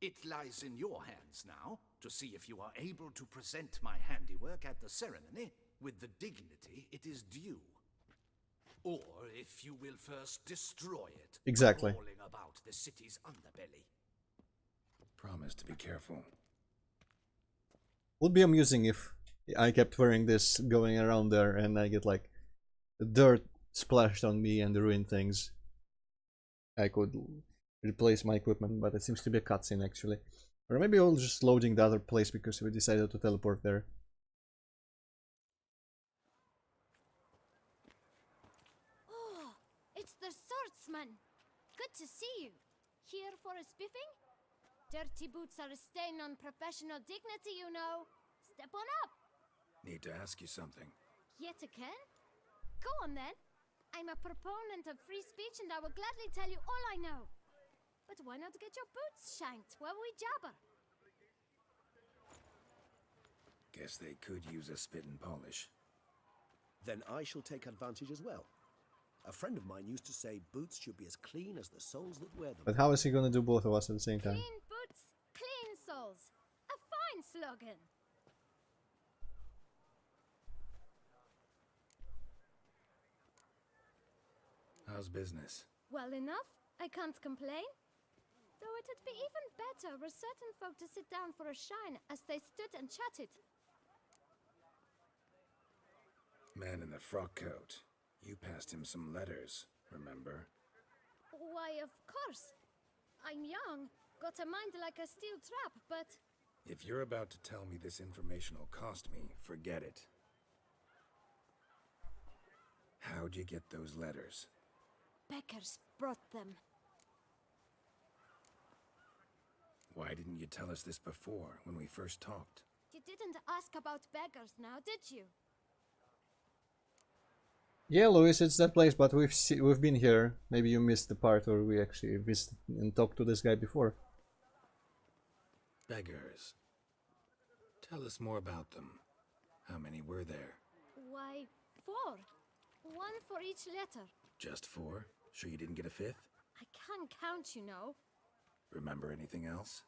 It lies in your hands now to see if you are able to present my handiwork at the ceremony with the dignity it is due. Or if you will first destroy it, exactly, crawling about the city's underbelly. Promise to be careful. Would be amusing if I kept wearing this going around there and I get like dirt splashed on me and ruined things, I could replace my equipment, but it seems to be a cutscene actually. Or maybe we'll just loading the other place because we decided to teleport there. Oh, it's the swordsman. Good to see you. Here for a spiffing? Dirty boots are a stain on professional dignity, you know. Step on up. Need to ask you something. Yet again? Go on then. I'm a proponent of free speech and I will gladly tell you all I know. But why not get your boots shanked while we jabber? Guess they could use a spit and polish. Then I shall take advantage as well. A friend of mine used to say boots should be as clean as the soles that wear them. But how is he gonna do both of us at the same time? Clean boots, clean soles. A fine slogan. How's business? Well enough, I can't complain. Though it'd be even better were certain folk to sit down for a shine as they stood and chatted. Man in the frock coat. You passed him some letters, remember? Why, of course. I'm young, got a mind like a steel trap, but... If you're about to tell me this information will cost me, forget it. How'd you get those letters? Beggars brought them. Why didn't you tell us this before, when we first talked? You didn't ask about beggars now, did you? Yeah, Louis, it's that place, but we've been here. Maybe you missed the part where we actually visited and talked to this guy before. Beggars. Tell us more about them. How many were there? Why, 4. One for each letter. Just 4? Sure you didn't get a 5th? I can't count, you know. Remember anything else?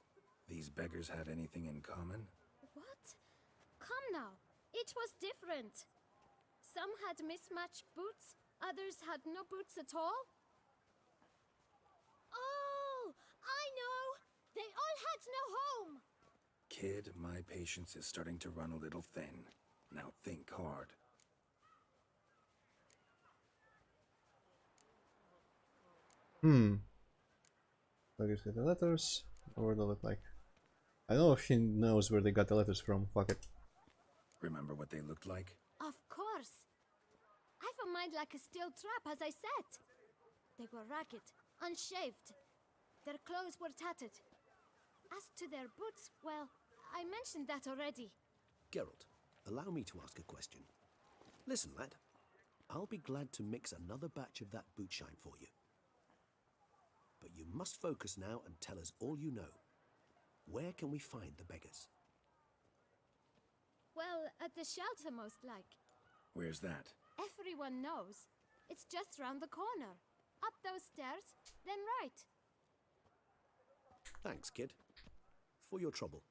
These beggars had anything in common? What? Come now. Each was different. Some had mismatched boots, others had no boots at all. Oh, I know! They all had no home! Kid, my patience is starting to run a little thin. Now think hard. Where is the letters? Or what they look like? I don't know if she knows where they got the letters from. Fuck it. Remember what they looked like? Of course. I've a mind like a steel trap, as I said. They were ragged, unshaved. Their clothes were tattered. As to their boots, well, I mentioned that already. Geralt, allow me to ask a question. Listen, lad. I'll be glad to mix another batch of that boot shine for you. But you must focus now and tell us all you know. Where can we find the beggars? Well, at the shelter, most like. Where's that? Everyone knows. It's just round the corner. Up those stairs, then right. Thanks, kid. For your trouble.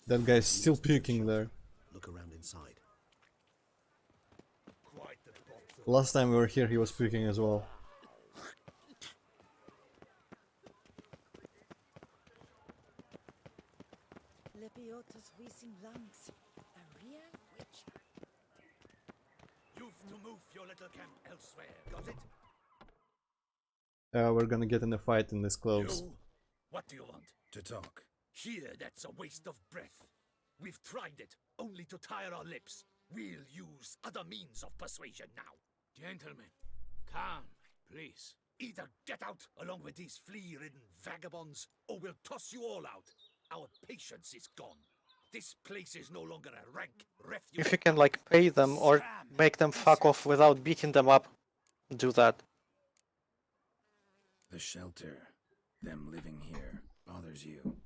That guy's still puking there. Look around inside. Last time we were here, he was puking as well. Lebiota's wheezing lungs. A real witch. You've to move your little camp elsewhere, got it? We're gonna get in a fight in this clothes. You? What do you want? To talk. Here, that's a waste of breath. We've tried it, only to tire our lips. We'll use other means of persuasion now. Gentlemen, calm, please. Either get out along with these flea-ridden vagabonds, or we'll toss you all out. Our patience is gone. This place is no longer a rank refuge. If you can, like, pay them or make them fuck off without beating them up, do that. The shelter, them living here, bothers you.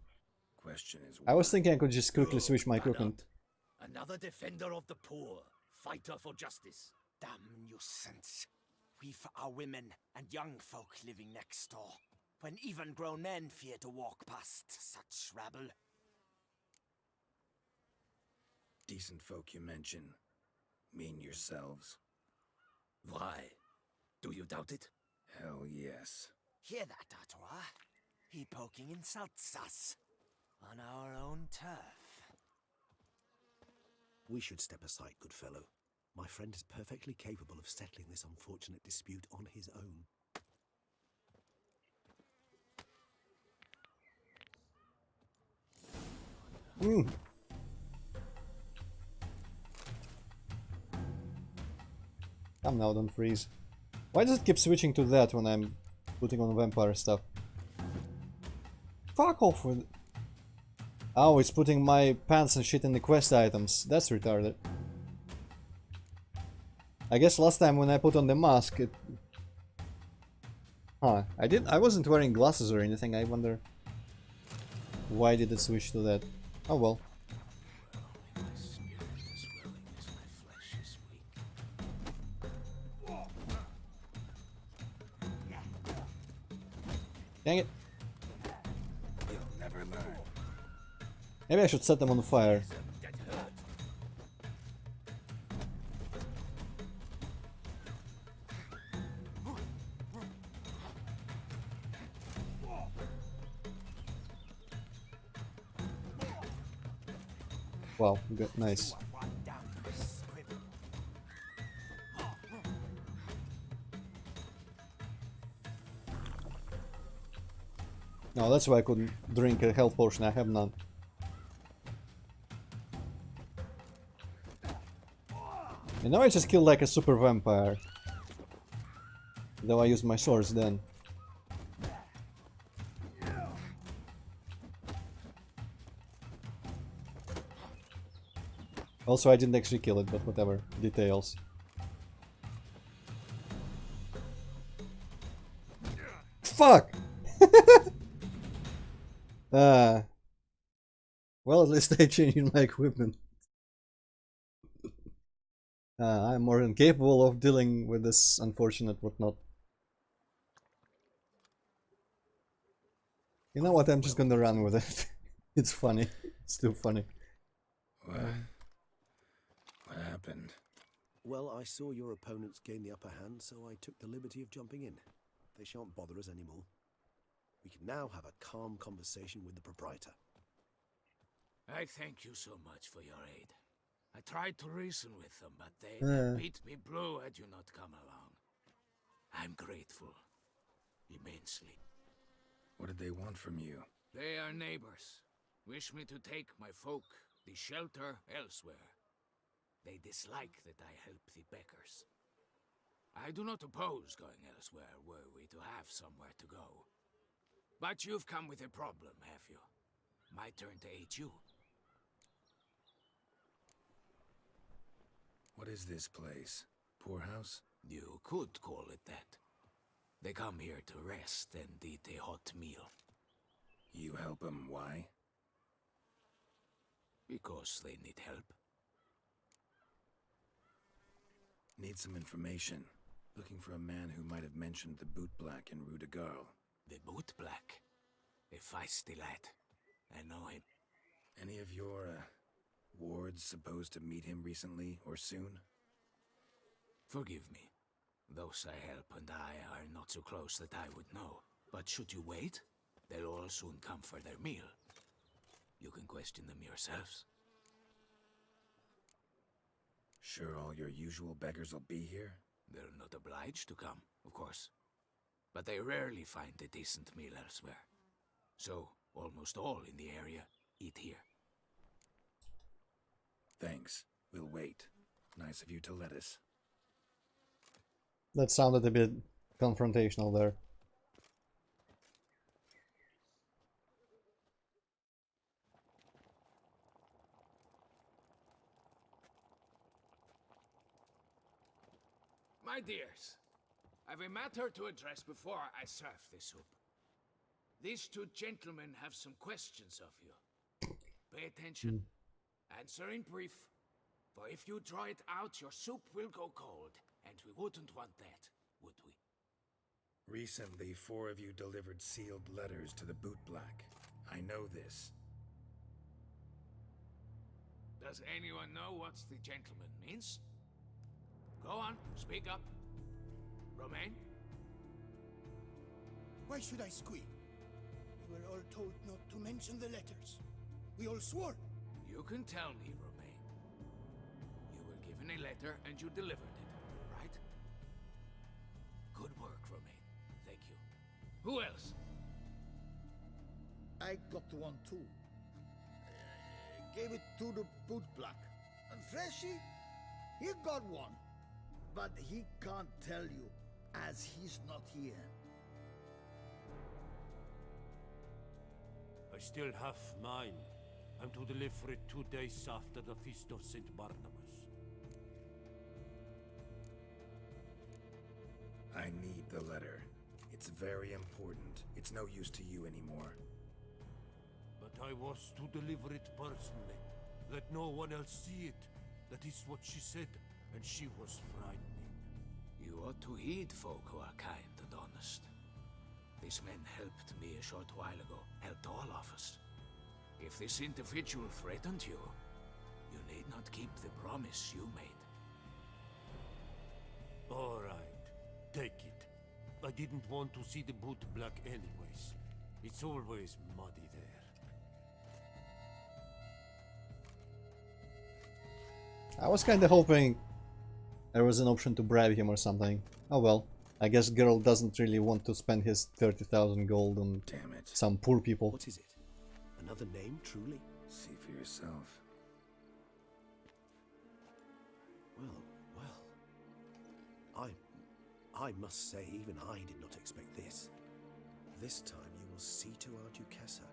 Question is I was why? thinking I could just quickly switch my equipment. Another defender of the poor, fighter for justice. Damn nuisance. We've our women and young folk living next door, when even grown men fear to walk past such rabble. Decent folk you mention. Mean yourselves. Why? Do you doubt it? Hell yes. Hear that, Artois? He poking insults us. On our own turf. We should step aside, good fellow. My friend is perfectly capable of settling this unfortunate dispute on his own. Come now, don't freeze. Why does it keep switching to that when I'm putting on vampire stuff? Fuck off with... Oh, it's putting my pants and shit in the quest items. That's retarded. I guess last time when I put on the mask, it... Huh, I wasn't wearing glasses or anything, I wonder... Why did it switch to that? Oh well. Dang it. You'll never learn. Maybe I should set them on fire. Wow, good, nice. No, that's why I couldn't drink a health potion, I have none. And now I just killed like a super vampire. Though I used my swords then. Also, I didn't actually kill it, but whatever. Details. Fuck! Well, at least I changed my equipment. I'm more than capable of dealing with this unfortunate whatnot. You know what, I'm just gonna run with it. It's funny. It's too funny. What happened? Well, I saw your opponents gain the upper hand, so I took the liberty of jumping in. They shan't bother us anymore. We can now have a calm conversation with the proprietor. I thank you so much for your aid. I tried to reason with them, but they beat me blue had you not come along. I'm grateful. Immensely. What did they want from you? They are neighbors. Wish me to take my folk, the shelter, elsewhere. They dislike that I help the beggars. I do not oppose going elsewhere were we to have somewhere to go. But you've come with a problem, have you? My turn to aid you. What is this place? Poorhouse? You could call it that. They come here to rest and eat a hot meal. You help them, why? Because they need help. Need some information. Looking for a man who might have mentioned the boot black in Rue de Garl. The boot black? A feisty lad. I know him. Any of your, wards supposed to meet him recently or soon? Forgive me. Those I help and I are not so close that I would know. But should you wait, they'll all soon come for their meal. You can question them yourselves. Sure all your usual beggars will be here? They're not obliged to come, of course. But they rarely find a decent meal elsewhere. So, almost all in the area eat here. Thanks. We'll wait. Nice of you to let us. That sounded a bit confrontational there. My dears, I've a matter to address before I serve the soup. These two gentlemen have some questions of you. Pay attention. Answer in brief, for if you draw it out, your soup will go cold, and we wouldn't want that, would we? Recently, 4 of you delivered sealed letters to the boot black. I know this. Does anyone know what the gentleman means? Go on, speak up. Romain? Why should I squeal? We were all told not to mention the letters. We all swore. You can tell me, Romain. You were given a letter and you delivered it, right? Good work, Romain. Thank you. Who else? I got one too. Gave it to the bootblack. And Freshy, he got one. But he can't tell you, as he's not here. I still have mine. I'm to deliver it 2 days after the Feast of St. Barnabas. I need the letter. It's very important. It's no use to you anymore. But I was to deliver it personally. Let no one else see it. That is what she said, and she was frightening. You ought to heed folk who are kind and honest. This man helped me a short while ago, helped all of us. If this individual threatened you, you need not keep the promise you made. All right, take it. I didn't want to see the boot black anyways. It's always muddy there. I was kinda hoping there was an option to bribe him or something. Oh well, I guess girl doesn't really want to spend his 30,000 gold on some poor people. What is it? Another name, truly? See for yourself. Well. I must say, even I did not expect this. This time you will see to our Duchessa.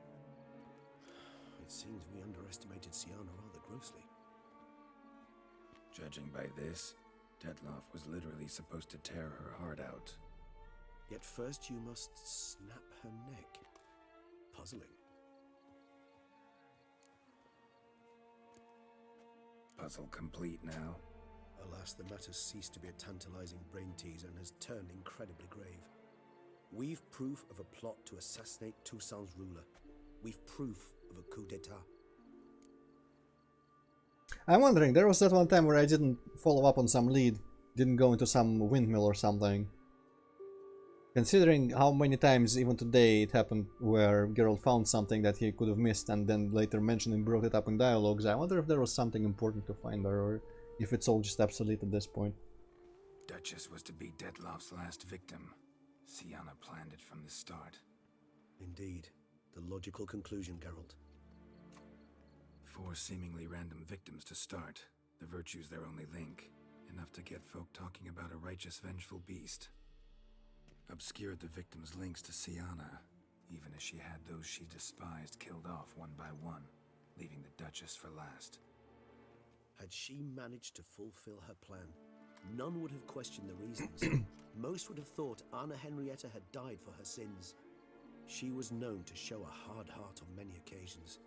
It seems we underestimated Siana rather grossly. Judging by this, Detloff was literally supposed to tear her heart out. Yet first you must snap her neck. Puzzling. Puzzle complete now. Alas, the matter's ceased to be a tantalizing brain teaser and has turned incredibly grave. We've proof of a plot to assassinate Toussaint's ruler. We've proof of a coup d'etat. I'm wondering, there was that one time where I didn't follow up on some lead, didn't go into some windmill or something. Considering how many times even today it happened where Geralt found something that he could have missed and then later mentioned and brought it up in dialogues, I wonder if there was something important to find there or if it's all just obsolete at this point. Duchess was to be Detloff's last victim. Siana planned it from the start. Indeed. The logical conclusion, Geralt. 4 seemingly random victims to start. The virtue's their only link. Enough to get folk talking about a righteous, vengeful beast. Obscured the victims' links to Siana, even as she had those she despised killed off one by one, leaving the Duchess for last. Had she managed to fulfill her plan, none would have questioned the reasons. Most would have thought Anna Henrietta had died for her sins. She was known to show a hard heart on many occasions.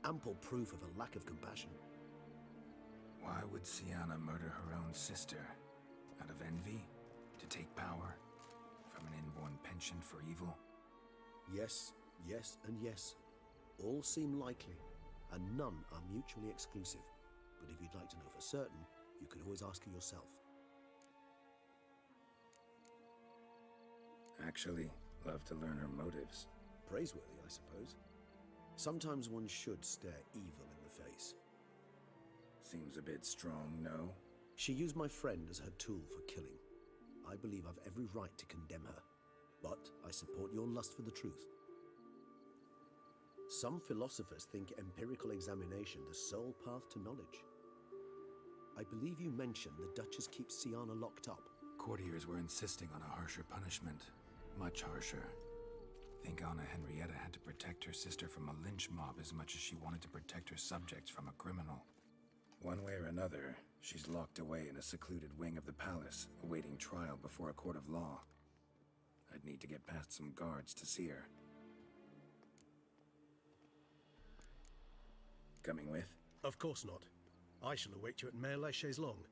Ample proof of a lack of compassion. Why would Siana murder her own sister? Out of envy? To take power? From an inborn penchant for evil? Yes, yes, and yes. All seem likely, and none are mutually exclusive. But if you'd like to know for certain, you could always ask her yourself. Actually, love to learn her motives. Praiseworthy, I suppose. Sometimes one should stare evil in the face. Seems a bit strong, no? She used my friend as her tool for killing. I believe I've every right to condemn her, but I support your lust for the truth. Some philosophers think empirical examination the sole path to knowledge. I believe you mentioned the Duchess keeps Siana locked up. Courtiers were insisting on a harsher punishment. Much harsher. Think Anna Henrietta had to protect her sister from a lynch mob as much as she wanted to protect her subjects from a criminal. One way or another, she's locked away in a secluded wing of the palace, awaiting trial before a court of law. I'd need to get past some guards to see her. Coming with? Of course not. I shall await you at Mare la Chaise-Longue.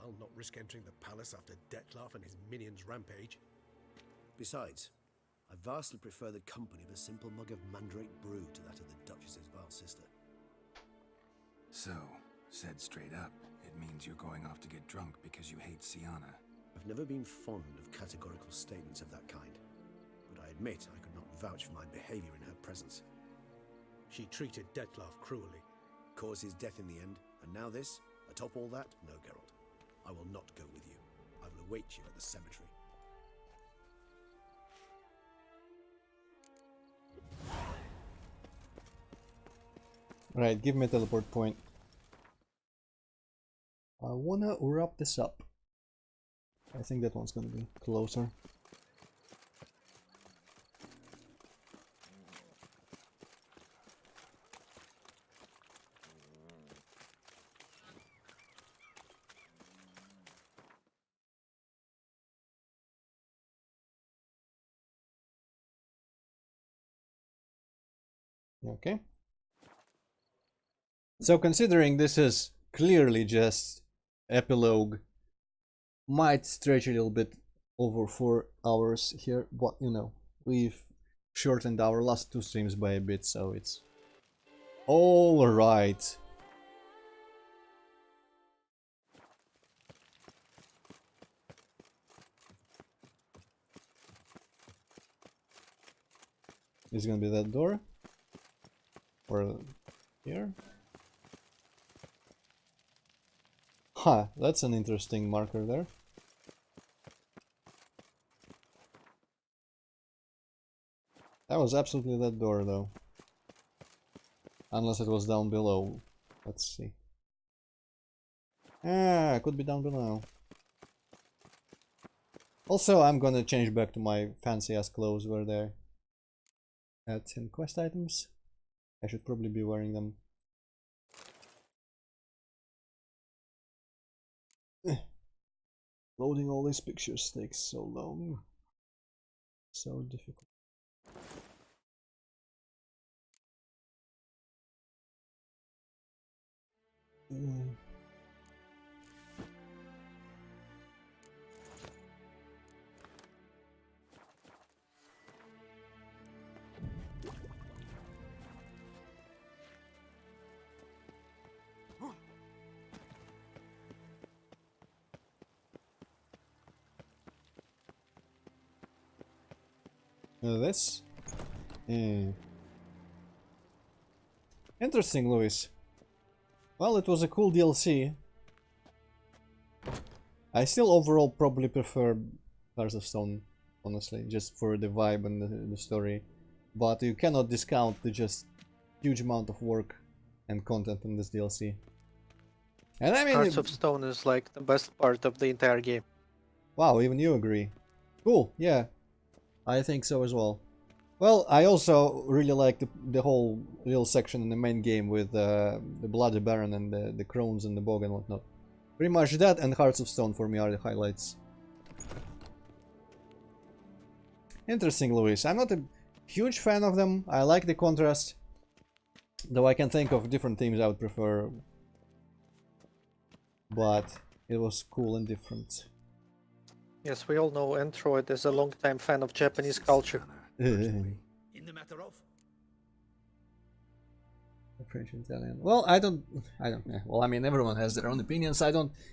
I'll not risk entering the palace after Detloff and his minions rampage. Besides, I vastly prefer the company of a simple mug of mandrake brew to that of the Duchess's vile sister. So, said straight up, it means you're going off to get drunk because you hate Siana. I've never been fond of categorical statements of that kind, but I admit I could not vouch for my behavior in her presence. She treated Detloff cruelly, caused his death in the end, and now this? Atop all that? No, Geralt. I will not go with you. I will await you at the cemetery. Right, give me a teleport point. I wanna wrap this up. I think that one's gonna be closer. Okay. So considering this is clearly just epilogue, might stretch a little bit over 4 hours here, but you know, we've shortened our last 2 streams by a bit, so it's all right. Is gonna be that door? Or here? Huh, that's an interesting marker there. That was absolutely that door though. Unless it was down below. Let's see. Ah, it could be down below. Also, I'm gonna change back to my fancy ass clothes where they're at in quest items. I should probably be wearing them. Loading all these pictures takes so long. So difficult. This? Interesting, Louis. Well, it was a cool DLC. I still overall probably prefer Hearts of Stone, honestly, just for the vibe and the story. But you cannot discount the just huge amount of work and content in this DLC. And I mean, Hearts of Stone is like the best part of the entire game. Wow, even you agree. Cool, yeah. I think so as well. Well, I also really like the whole little section in the main game with the Bloody Baron and the crones and the bog and whatnot. Pretty much that and Hearts of Stone for me are the highlights. Interesting, Luis. I'm not a huge fan of them. I like the contrast. Though I can think of different themes I would prefer. But it was cool and different. Yes, we all know Antroid is a long-time fan of Japanese culture. In the matter of French and Italian. Well, I don't. Well, I mean, everyone has their own opinions.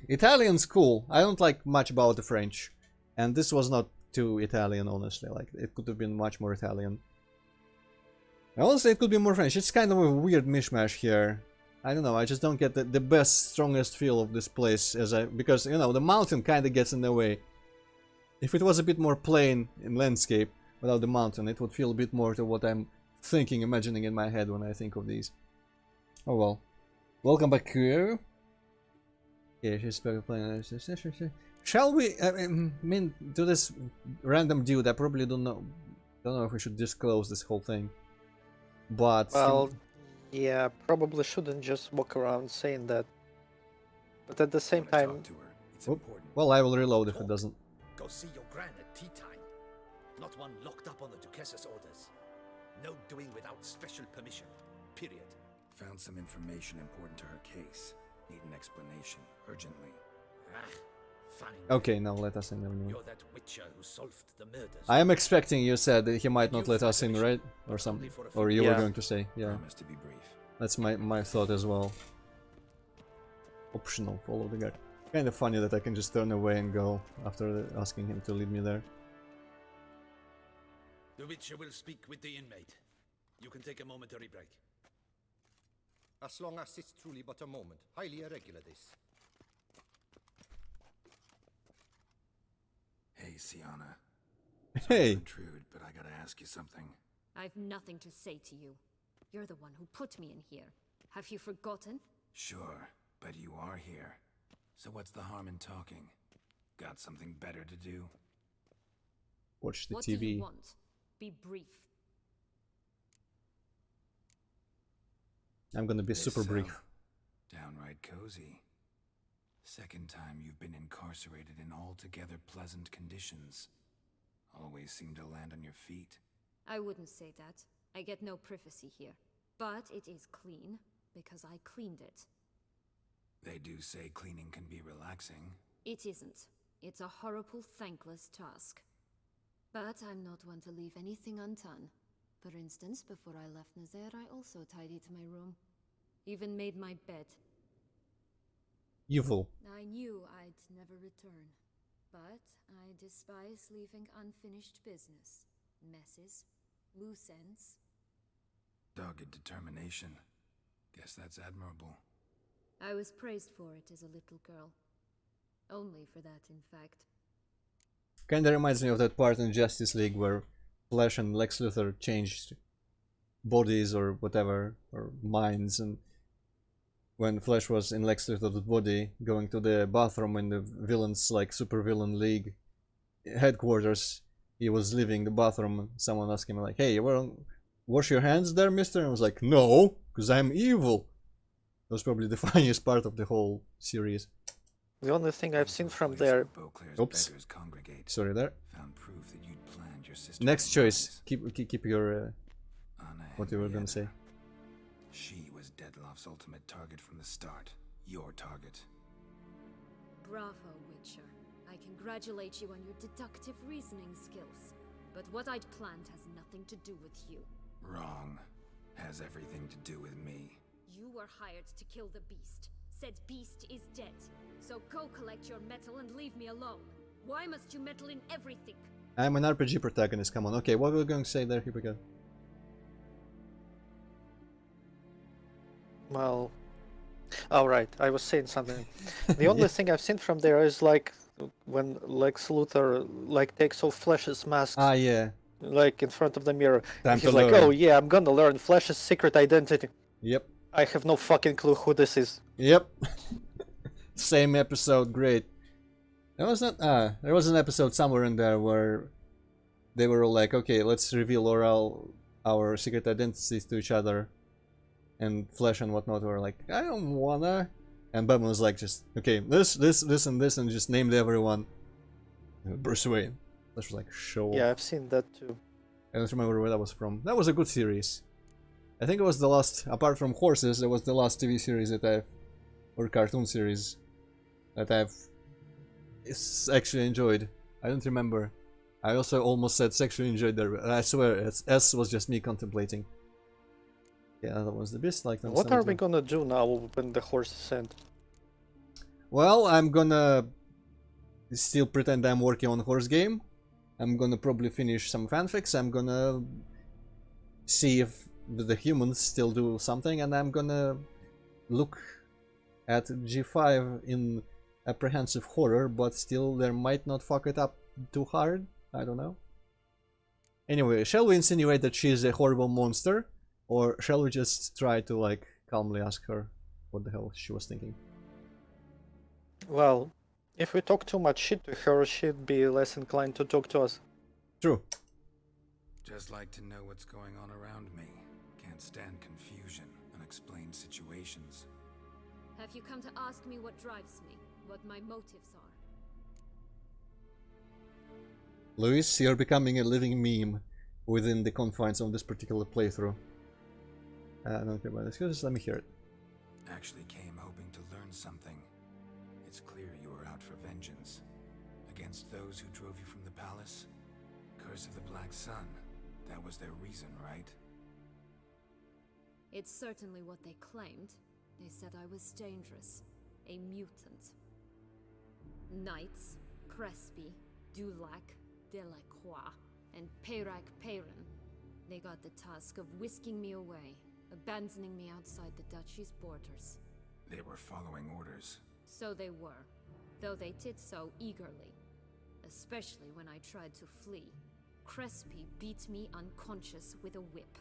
Italian's cool. I don't like much about the French, and this was not too Italian, honestly. Like, it could have been much more Italian. Honestly, it could be more French. It's kind of a weird mishmash here. I don't know. I just don't get the best, strongest feel of this place because you know the mountain kind of gets in the way. If it was a bit more plain in landscape without the mountain, it would feel a bit more to what I'm thinking, imagining in my head when I think of these. Oh well. Welcome back here. Yeah, she's playing. Shall we? I mean, to this random dude, I probably don't know if we should disclose this whole thing. But well, yeah, probably shouldn't just walk around saying that. But at the same time, well, I will reload if it doesn't. Go see your gran at tea time. Not one locked up on the Duchess's orders. No doing without special permission. Period. Found some information important to her case. Need an explanation, urgently. Fine. Okay, now let us in anyway. You're that witcher who solved the murders. I am expecting you said that he might not let us in, right? Or something. Or you were going to say, yeah. Promise to be brief. That's my thought as well. Optional, follow the guard. Kind of funny that I can just turn away and go after asking him to lead me there. The Witcher will speak with the inmate. You can take a momentary break. As long as it's truly but a moment. Highly irregular, this. Hey, Sienna. Hey. Intrude, but I gotta ask you something. I've nothing to say to you. You're the one who put me in here. Have you forgotten? Sure, but you are here. So what's the harm in talking? Got something better to do? Watch the What TV. do you want? Be brief. I'm gonna be This super cell, brief. Downright cozy. Second time you've been incarcerated in altogether pleasant conditions. Always seem to land on your feet. I wouldn't say that. I get no privacy here. But it is clean, because I cleaned it. They do say cleaning can be relaxing. It isn't. It's a horrible, thankless task. But I'm not one to leave anything undone. For instance, before I left Nazaire, I also tidied my room. Even made my bed. Evil. I knew I'd never return. But I despise leaving unfinished business. Messes. Loose ends. Dogged determination. Guess that's admirable. I was praised for it as a little girl. Only for that, in fact. Kinda reminds me of that part in Justice League where Flash and Lex Luthor changed bodies or whatever, or minds, and when Flash was in Lex Luthor's body, going to the bathroom in the villains, like supervillain league headquarters, he was leaving the bathroom, someone asked him like, hey, well, wash your hands there, mister? And I was like, no, because I'm evil. That was probably the funniest part of the whole series. The only thing I've seen from there... Oops. Sorry there. Next choice. Keep your... what you were gonna say. She was Dettlaff's ultimate target from the start. Your target. Bravo, Witcher. I congratulate you on your deductive reasoning skills. But what I'd planned has nothing to do with you. Wrong. Has everything to do with me. You were hired to kill the beast. Said beast is dead. So go collect your metal and leave me alone. Why must you meddle in everything? I'm an RPG protagonist, come on. Okay, what were we going to say there? Here we go. Well... Alright, I was saying something. The only thing I've seen from there is like when Lex Luthor like takes off Flash's mask. Ah, yeah. Like in front of the mirror. Time He's to like, learn. oh yeah, I'm gonna learn Flash's secret identity. Yep. I have no fucking clue who this is. Yep. Same episode, great. There was not there was an episode somewhere in there where they were all like, okay, let's reveal our secret identities to each other. And Flash and whatnot were like, I don't wanna. And Batman was like, just, okay, this, and this, and just named everyone. Bruce Wayne. Flash was like, show off. Yeah, I've seen that too. I don't remember where that was from. That was a good series. I think it was the last, apart from Horses, it was the last TV series that I've, or cartoon series, that I've actually enjoyed. I don't remember. I also almost said sexually enjoyed there, but I swear, S was just me contemplating. Yeah, that was the best. Like, what are we gonna do now when the horses end? Well, I'm gonna still pretend I'm working on horse game. I'm gonna probably finish some fanfics. I'm gonna see if the humans still do something, and I'm gonna look at G5 in apprehensive horror, but still there might not fuck it up too hard. I don't know. Anyway, shall we insinuate that she is a horrible monster? Or shall we just try to, like, calmly ask her what the hell she was thinking? Well, if we talk too much shit to her, she'd be less inclined to talk to us. True. Just like to know what's going on around me. Can't stand confusion, unexplained situations. Have you come to ask me what drives me? What my motives are? Luis, you're becoming a living meme within the confines of this particular playthrough. I don't care about excuses, let me hear it. Actually came hoping to learn something. It's clear you were out for vengeance. Against those who drove you from the palace? Curse of the Black Sun. That was their reason, right? It's certainly what they claimed. They said I was dangerous. A mutant. Knights, Crespi, Dulac, Delacroix, and Peyrac Peyron. They got the task of whisking me away, abandoning me outside the duchy's borders. They were following orders. So they were, though they did so eagerly. especially when I tried to flee. Crespi beat me unconscious with a whip.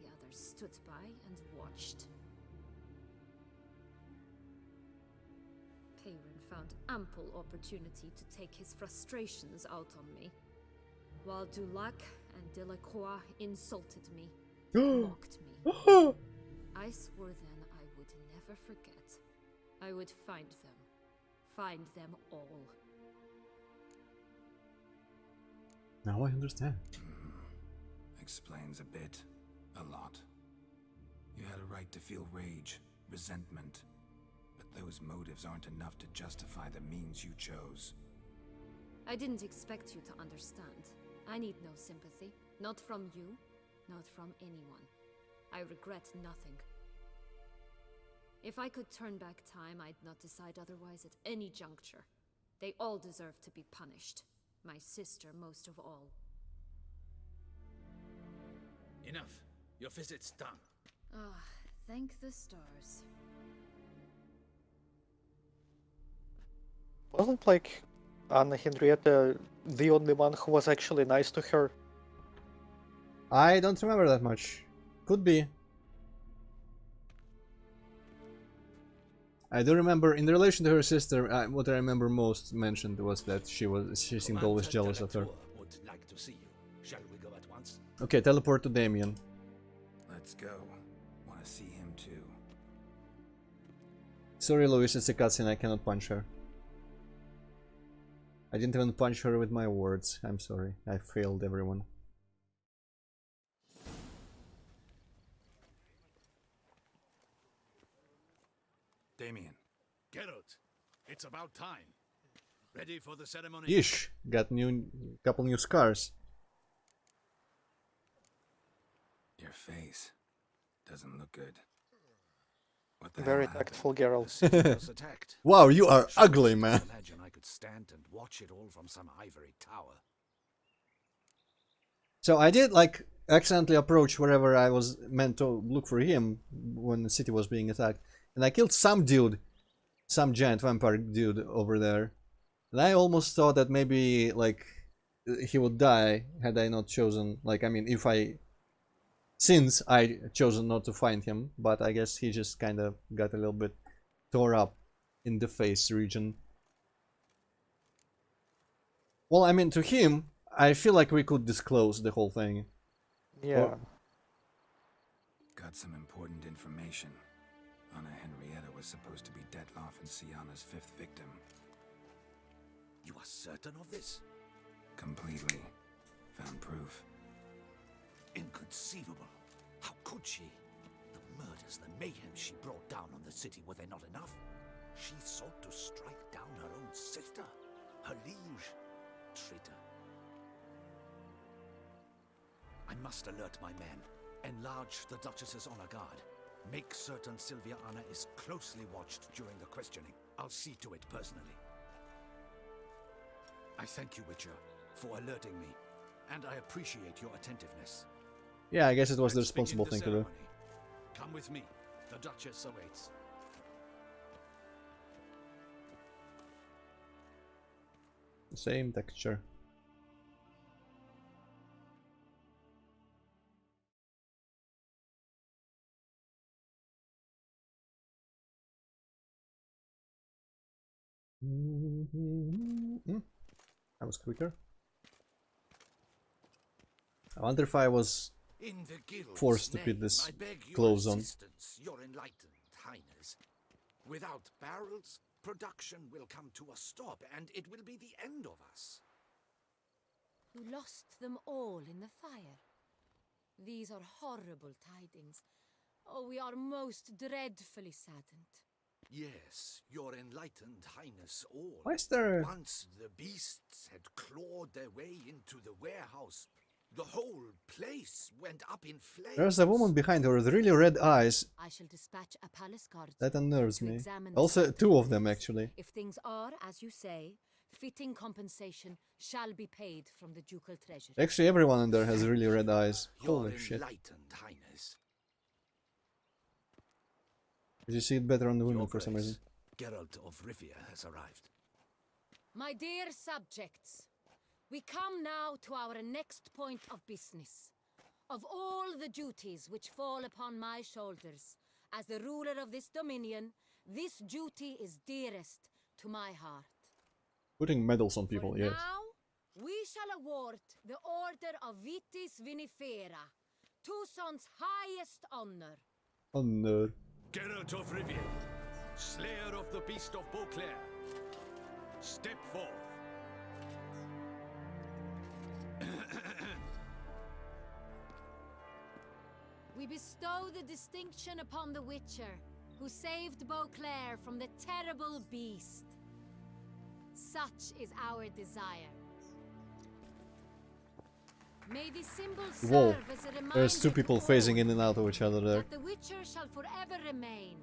The others stood by and watched. Peyron found ample opportunity to take his frustrations out on me, while Dulac and Delacroix insulted me, mocked me. I swore then I would never forget. I would find them all. Now I understand. Explains a bit. A lot. You had a right to feel rage, resentment. But those motives aren't enough to justify the means you chose. I didn't expect you to understand. I need no sympathy. Not from you, not from anyone. I regret nothing. If I could turn back time, I'd not decide otherwise at any juncture. They all deserve to be punished. My sister most of all. Enough. Your visit's done. Ah, thank the stars. Wasn't like Anna Henrietta the only one who was actually nice to her? I don't remember that much. Could be. I do remember, in relation to her sister, what I remember most mentioned was that she seemed always jealous of her. Would like to see you. Shall we go at once? Okay, teleport to Damien. Let's go. Want to see him too. Sorry, Louis, it's a cutscene. I cannot punch her. I didn't even punch her with my words. I'm sorry. I failed everyone. Damien. Geralt, it's about time. Ready for the ceremony? Yeesh, got couple new scars. Your face doesn't look good. What the Very hell happened? tactful, Geralt. The city was attacked. Wow, you are Surely ugly, you man. Imagine I could stand and watch it all from some ivory tower. So I did like accidentally approach wherever I was meant to look for him when the city was being attacked. And I killed some dude, some giant vampire dude over there. And I almost thought that maybe like he would die had I not chosen, like, I mean, since I chosen not to find him, but I guess he just kind of got a little bit tore up in the face region. Well, I mean, to him, I feel like we could disclose the whole thing. Yeah. Got some important information. Anna Henrietta was supposed to be Detloff and Sienna's 5th victim. You are certain of this? Completely. Found proof. Inconceivable. How could she? The murders, the mayhem she brought down on the city, were they not enough? She sought to strike down her own sister, her liege. Traitor. I must alert my men. Enlarge the Duchess's honor guard. Make certain Sylvia Anna is closely watched during the questioning. I'll see to it personally. I thank you, Witcher, for alerting me, and I appreciate your attentiveness. Yeah, I guess it was the Let's begin responsible the thing to do. ceremony. Come with me. The Duchess awaits. Same texture. That was quicker. I wonder if I was In the guild's forced to put name, this I beg your clothes on. assistance, your enlightened highness. Without barrels, production will come to a stop, and it will be the end of us. You lost them all in the fire. These are horrible tidings. Oh, we are most dreadfully saddened. Yes, your enlightened highness all. Why is there- Once the beasts had clawed their way into the warehouse, the whole place went up in flames. There's a woman behind her with really red eyes. I shall dispatch a palace guard That unnerves to me. examine the Also, site two of of them this. actually. If things are as you say, fitting compensation shall be paid from the ducal treasury. Actually, everyone in there has really red eyes. Your Holy shit. enlightened highness. You see it better on the women Your for some Grace, reason. Geralt of Rivia has arrived. My dear subjects, we come now to our next point of business. Of all the duties which fall upon my shoulders, as the ruler of this dominion, this duty is dearest to my heart. Putting medals on people, yes. Now, we shall award the Order of Vitis Vinifera, Tucson's highest honor. Honor. Geralt of Rivia, Slayer of the Beast of Beauclair, step forth. We bestow the distinction upon the Witcher, who saved Beauclair from the terrible beast. Such is our desire. May the symbol Whoa, serve as a reminder there's two people to phasing all in and out of each other there. that the Witcher shall forever remain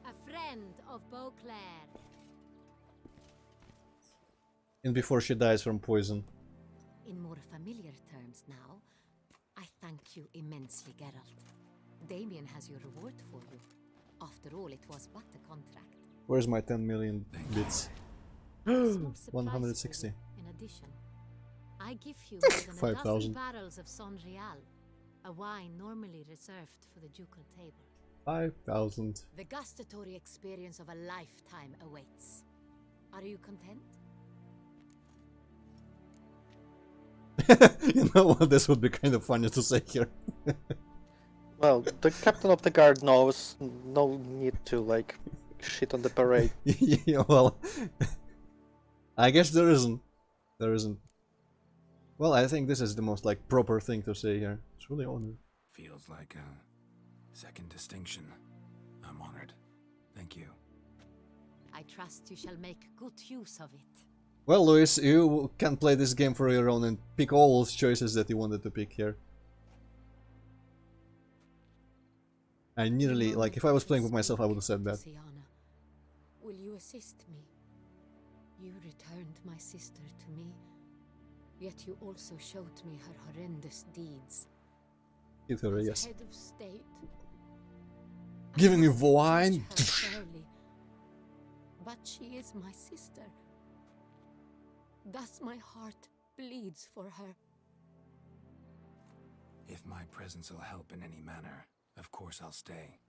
a friend of Beauclair. And before she dies from poison. In more familiar terms now, I thank you immensely, Geralt. Damien has your reward for you. After all, it was but a contract. Where's my 10 million bits? Small surprise 160. for you, in addition, I give you more than a 5,000. dozen barrels of Son Real, a wine normally reserved for the ducal table. 5,000. The gustatory experience of a lifetime awaits. Are you content? You know what? This would be kind of funny to say here. Well, the captain of the guard knows. No need to, like, shit on the parade. Yeah, well, I guess there isn't. There isn't. Well, I think this is the most, like, proper thing to say here. It's really honored. Feels like a second distinction. I'm honored. Thank you. I trust you shall make good use of it. Well, Luis, you can play this game for your own and pick all those choices that you wanted to pick here. I nearly, like, if I was playing with myself, I would have said that. Siana, will you assist me? You returned my sister to me, yet you also showed me her horrendous deeds. Hit her, yes. Head of state, Giving me wine. her fairly, but she is my sister. Thus my heart bleeds for her. If my presence will help in any manner, of course I'll stay.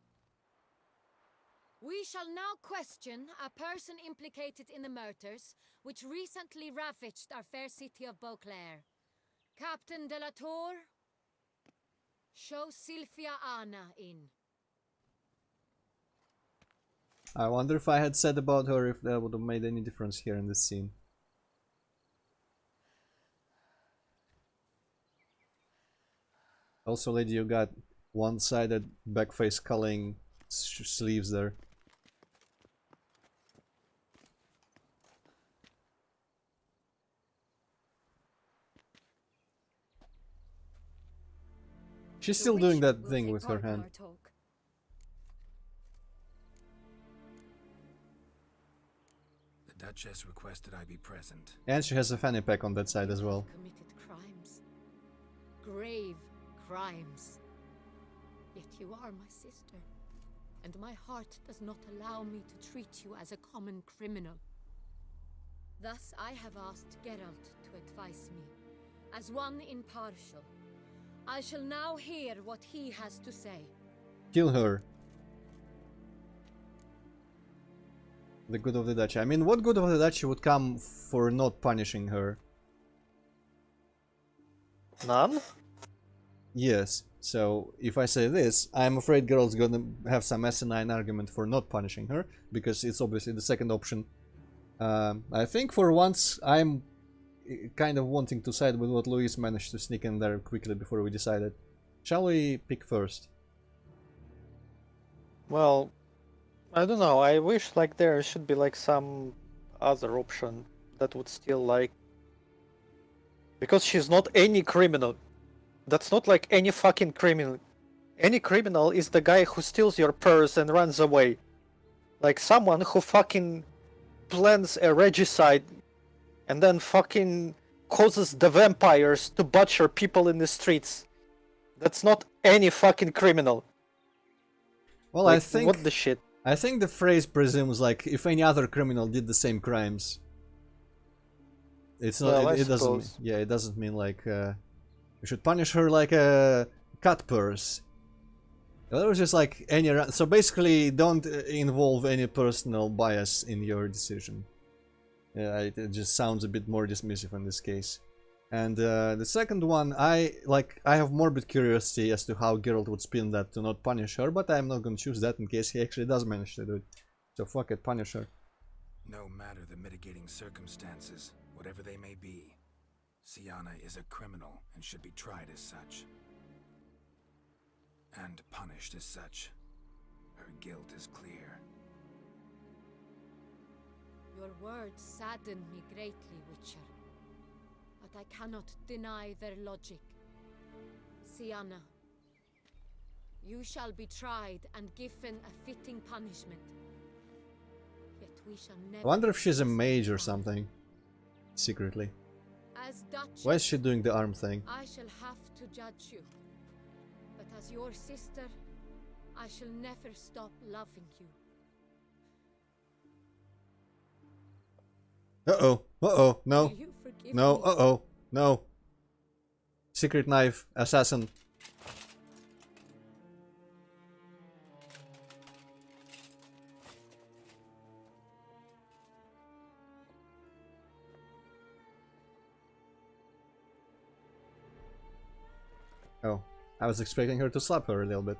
We shall now question a person implicated in the murders which recently ravaged our fair city of Beauclair. Captain de la Tour, show Sylvia Anna in. I wonder if I had said about her if that would have made any difference here in this scene. Also, lady, you got one-sided backface culling sleeves there. She's still doing that thing with her hand. The Duchess requested I be present. And she has a fanny pack on that side as well. Committed crimes. Grave crimes. Yet you are my sister, and my heart does not allow me to treat you as a common criminal. Thus I have asked Geralt to advise me, as one impartial. I shall now hear what he has to say. Kill her. The good of the Duchy. I mean, what good of the Duchy would come for not punishing her? None? Yes. So, if I say this, I'm afraid Geralt's gonna have some asinine argument for not punishing her, because it's obviously the second option. I think for once I'm kind of wanting to side with what Luis managed to sneak in there quickly before we decided. Shall we pick first? Well, I don't know. I wish like there should be like some other option that would still like, because she's not any criminal. That's not like any fucking criminal. Any criminal is the guy who steals your purse and runs away. Like someone who fucking plans a regicide and then fucking causes the vampires to butcher people in the streets. That's not any fucking criminal. Well, like, I think what the shit. I think the phrase presumes like if any other criminal did the same crimes. it's not. Well, It I doesn't. suppose. Yeah, it doesn't mean like we should punish her like a cat purse. It was just like any. So basically, don't involve any personal bias in your decision. It just sounds a bit more dismissive in this case. And the second one, I have morbid curiosity as to how Geralt would spin that to not punish her, but I'm not gonna choose that in case he actually does manage to do it. So fuck it, punish her. No matter the mitigating circumstances, whatever they may be, Siana is a criminal and should be tried as such. And punished as such. Her guilt is clear. Your words sadden me greatly, Witcher. But I cannot deny their logic. Siana, you shall be tried and given a fitting punishment. Yet we shall never... I wonder if she's a mage or something. Secretly. As Duchess, Why is she doing the arm thing? I shall have to judge you. But as your sister, I shall never stop loving you. Uh-oh. Uh-oh. No. Will you forgive No. me? Uh-oh. No. Secret knife. Assassin. Oh. I was expecting her to slap her a little bit.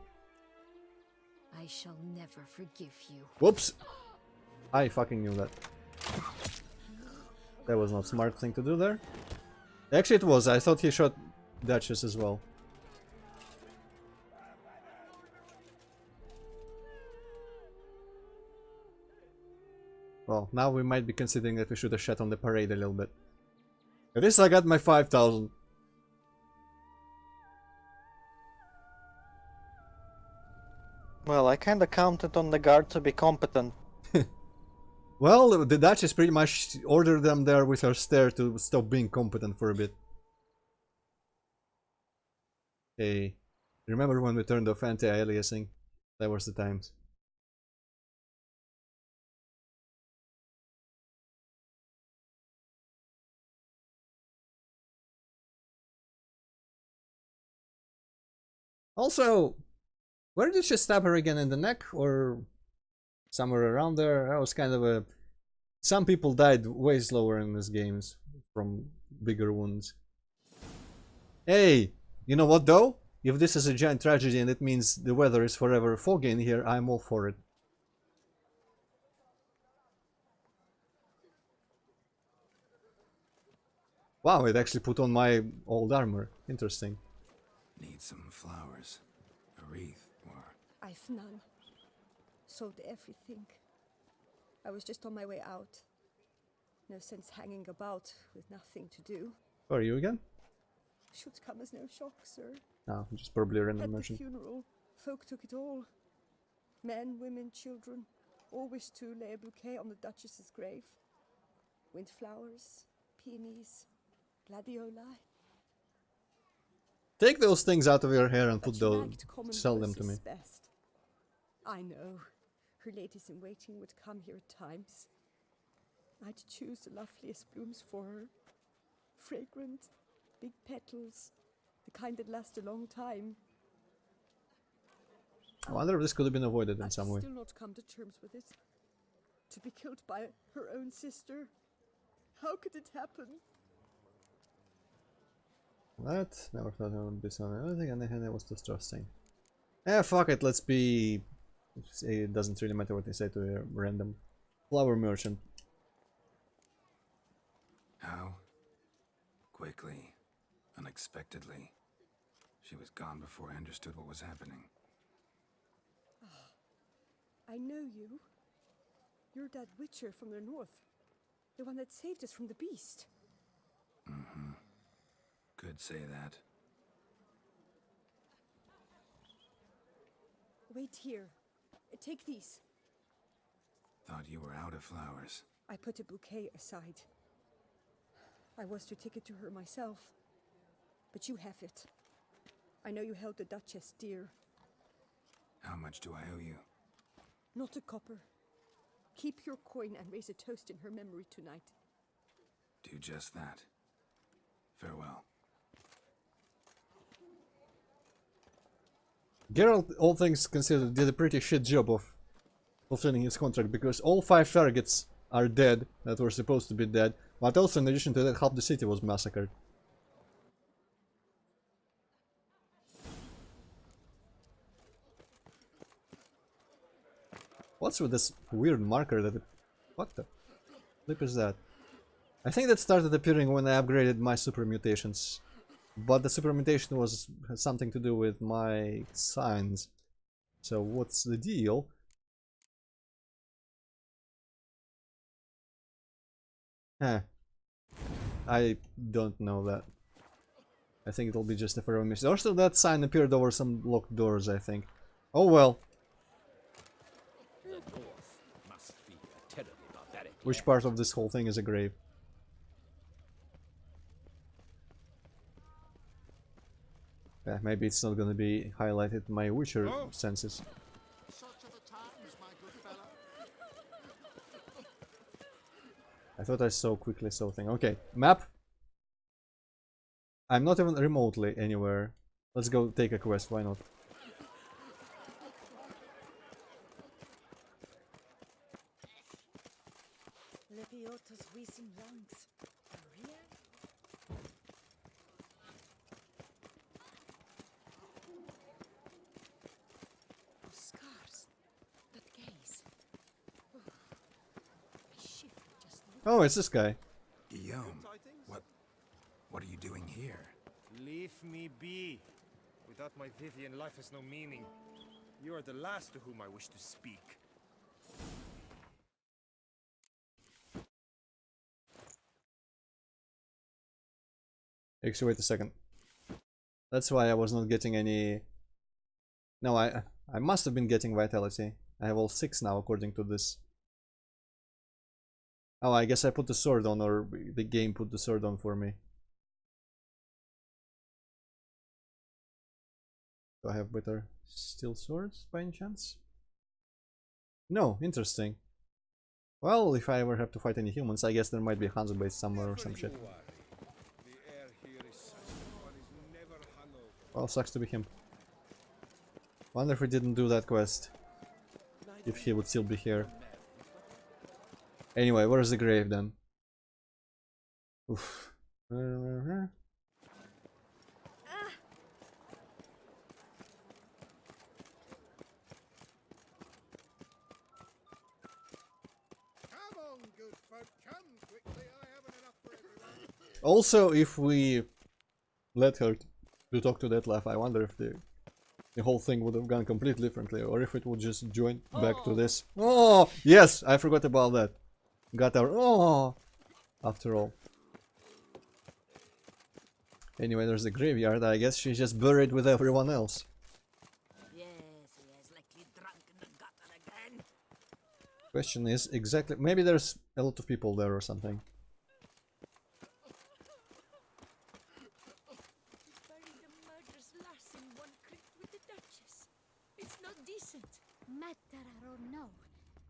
I shall never forgive you. Whoops! I fucking knew that. That was not a smart thing to do there. Actually it was, I thought he shot Duchess as well. Well, now we might be considering that we should have shot on the parade a little bit. At least I got my 5,000. Well, I kinda counted on the guard to be competent. Well, the Duchess pretty much ordered them there with her stare to stop being competent for a bit. Hey, remember when we turned off anti-aliasing? That was the times. Also, where did she stab her again, in the neck or somewhere around there? That was kind of a... Some people died way slower in these games from bigger wounds. Hey, you know what though? If this is a giant tragedy and it means the weather is forever foggy in here, I'm all for it. Wow, it actually put on my old armor. Interesting. Need some flowers. A wreath, or... I've none. Sold everything. I was just on my way out. No sense hanging about with nothing to do. Who are you again? Should come as no shock, sir. No, just probably a random At the merchant. funeral, folk took it all. Men, women, children, all wished to lay a bouquet on the Duchess's grave. Windflowers, peonies, gladioli. Take those things out of your hair and put But she those... liked common Sell them to me. roses best. I know. Her ladies in waiting would come here at times. I'd choose the loveliest blooms for her. Fragrant, big petals, the kind that last a long time. I wonder if this could have been avoided in I've some way. still not come to terms with it. To be killed by her own sister. How could it happen? What? Never thought I would be so anything, and it was distrusting. Eh, fuck it, let's be... It doesn't really matter what they say to a random flower merchant. How? Quickly. Unexpectedly. She was gone before I understood what was happening. I know you. You're that witcher from the north. The one that saved us from the beast. Mm-hmm. Could say that. Wait here. Take these. Thought you were out of flowers. I put a bouquet aside. I was to take it to her myself. But you have it. I know you held the Duchess dear. How much do I owe you? Not a copper. Keep your coin and raise a toast in her memory tonight. Do just that. Farewell. Geralt, all things considered, did a pretty shit job of fulfilling his contract, because all 5 targets are dead that were supposed to be dead, but also in addition to that, half the city was massacred. What's with this weird marker that... What the flip is that? I think that started appearing when I upgraded my super mutations. But the super mutation has something to do with my signs. So what's the deal? Huh. I don't know that. I think it'll be just a forever mission. Also, that sign appeared over some locked doors, I think. Oh well. Which part of this whole thing is a grave? Yeah, maybe it's not gonna be highlighted in my Witcher senses. I thought I quickly saw thing. Okay, map. I'm not even remotely anywhere. Let's go take a quest, why not? Oh, it's this guy. Guillaume, what are you doing here? Leave me be. Without my Vivian, life has no meaning. You are the last to whom I wish to speak. Actually, wait a second. That's why I was not getting any... No, I must have been getting vitality. I have all 6 now, according to this. Oh, I guess I put the sword on, or the game put the sword on for me. Do I have better steel swords by any chance? No, interesting. Well, if I ever have to fight any humans, I guess there might be a Hanzo base somewhere or some shit. Well, sucks to be him. Wonder if we didn't do that quest. If he would still be here. Anyway, where's the grave then? Oof. Also, if we let her to talk to that laugh, I wonder if the whole thing would have gone completely differently, or if it would just join back to this. Oh, yes, I forgot about that. Got our after all. Anyway, there's the graveyard. I guess she's just buried with everyone else. Question is exactly, maybe there's a lot of people there or something. It's not decent. Matter or no,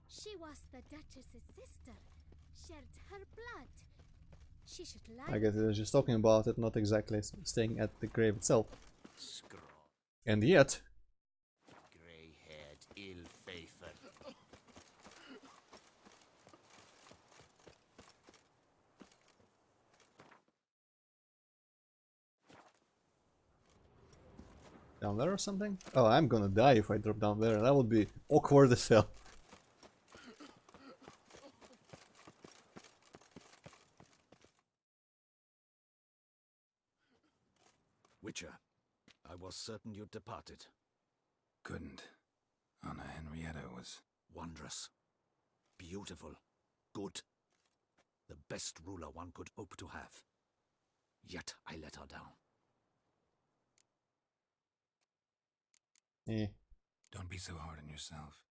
she was the Duchess's sister. Shared her blood. She should lie. I guess they're just talking about it, not exactly staying at the grave itself. And yet... Grey-haired, ill-favored. Down there or something? Oh, I'm gonna die if I drop down there. That would be awkward as hell. Witcher, I was certain you'd departed. Couldn't. Anna Henrietta was... wondrous. Beautiful. Good. The best ruler one could hope to have. Yet I let her down. Don't be so hard on yourself.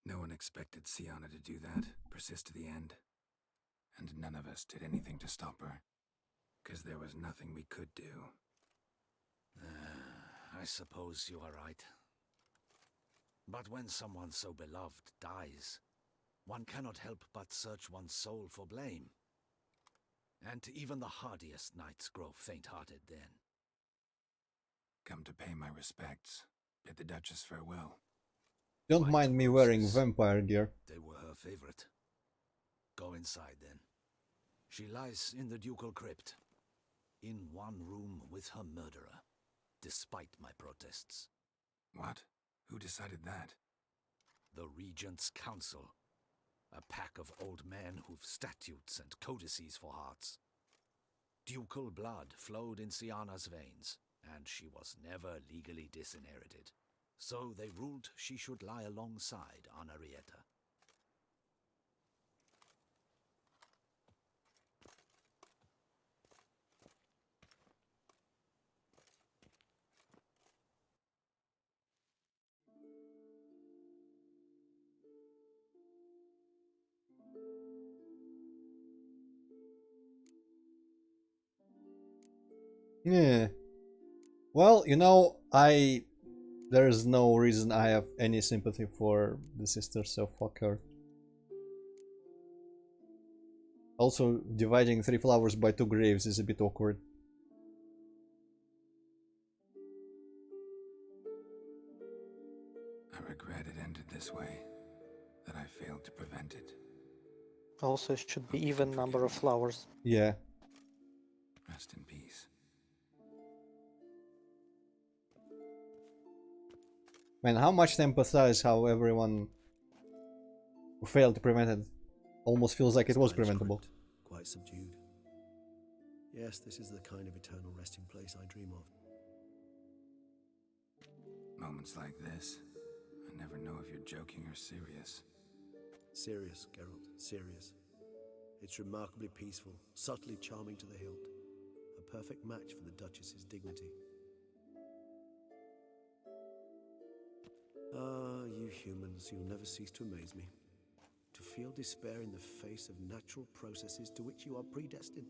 No one expected Sienna to do that, persist to the end. And none of us did anything to stop her. 'Cause there was nothing we could do. I suppose you are right. But when someone so beloved dies, one cannot help but search one's soul for blame. And even the hardiest knights grow faint-hearted then. Come to pay my respects. Bid the Duchess farewell. Don't White mind me wearing roses. vampire gear. They were her favorite. Go inside then. She lies in the ducal crypt, in one room with her murderer, despite my protests. What? Who decided that? The Regent's Council. A pack of old men who've statutes and codices for hearts. Ducal blood flowed in Siana's veins, and she was never legally disinherited. So they ruled she should lie alongside Anarietta. Yeah. Well, you know, there's no reason I have any sympathy for the sister, so fuck her. Also, dividing 3 flowers by 2 graves is a bit awkward. I regret it ended this way, that I failed to prevent it. Also, it should be even number of flowers. Yeah. Rest in peace. Man, how much to empathize how everyone who failed to prevent it almost feels like it was preventable. Quite subdued. Yes, this is the kind of eternal resting place I dream of. Moments like this, I never know if you're joking or serious. Serious, Geralt, serious. It's remarkably peaceful, subtly charming to the hilt. A perfect match for the Duchess's dignity. Ah, you humans, you'll never cease to amaze me. To feel despair in the face of natural processes to which you are predestined.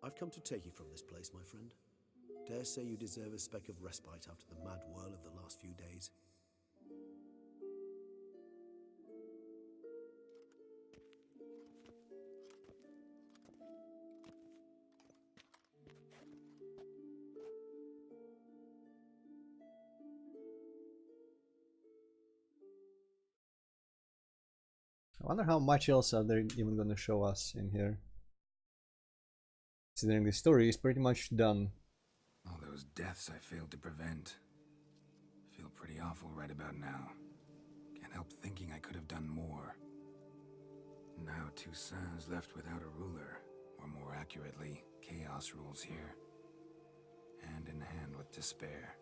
I've come to take you from this place, my friend. Dare say you deserve a speck of respite after the mad whirl of the last few days. I wonder how much else are they even gonna show us in here. Considering the story is pretty much done. All those deaths I failed to prevent. Feel pretty awful right about now. Can't help thinking I could have done more. Now Toussaint's left without a ruler, or more accurately, chaos rules here. Hand in hand with despair.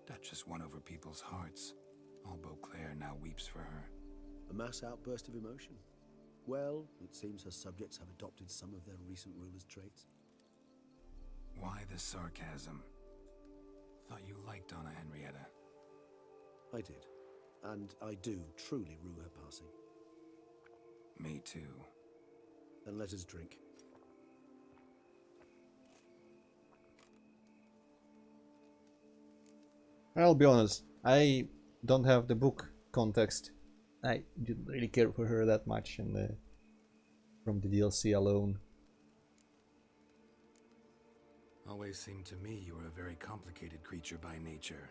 Duchess won over people's hearts. All Beauclair now weeps for her. A mass outburst of emotion. Well, it seems her subjects have adopted some of their recent ruler's traits. Why the sarcasm? Thought you liked Donna Henrietta. I did. And I do truly rue her passing. Me too. Then let us drink. I'll be honest, I don't have the book context. I didn't really care for her that much from the DLC alone. Always seemed to me you were a very complicated creature by nature.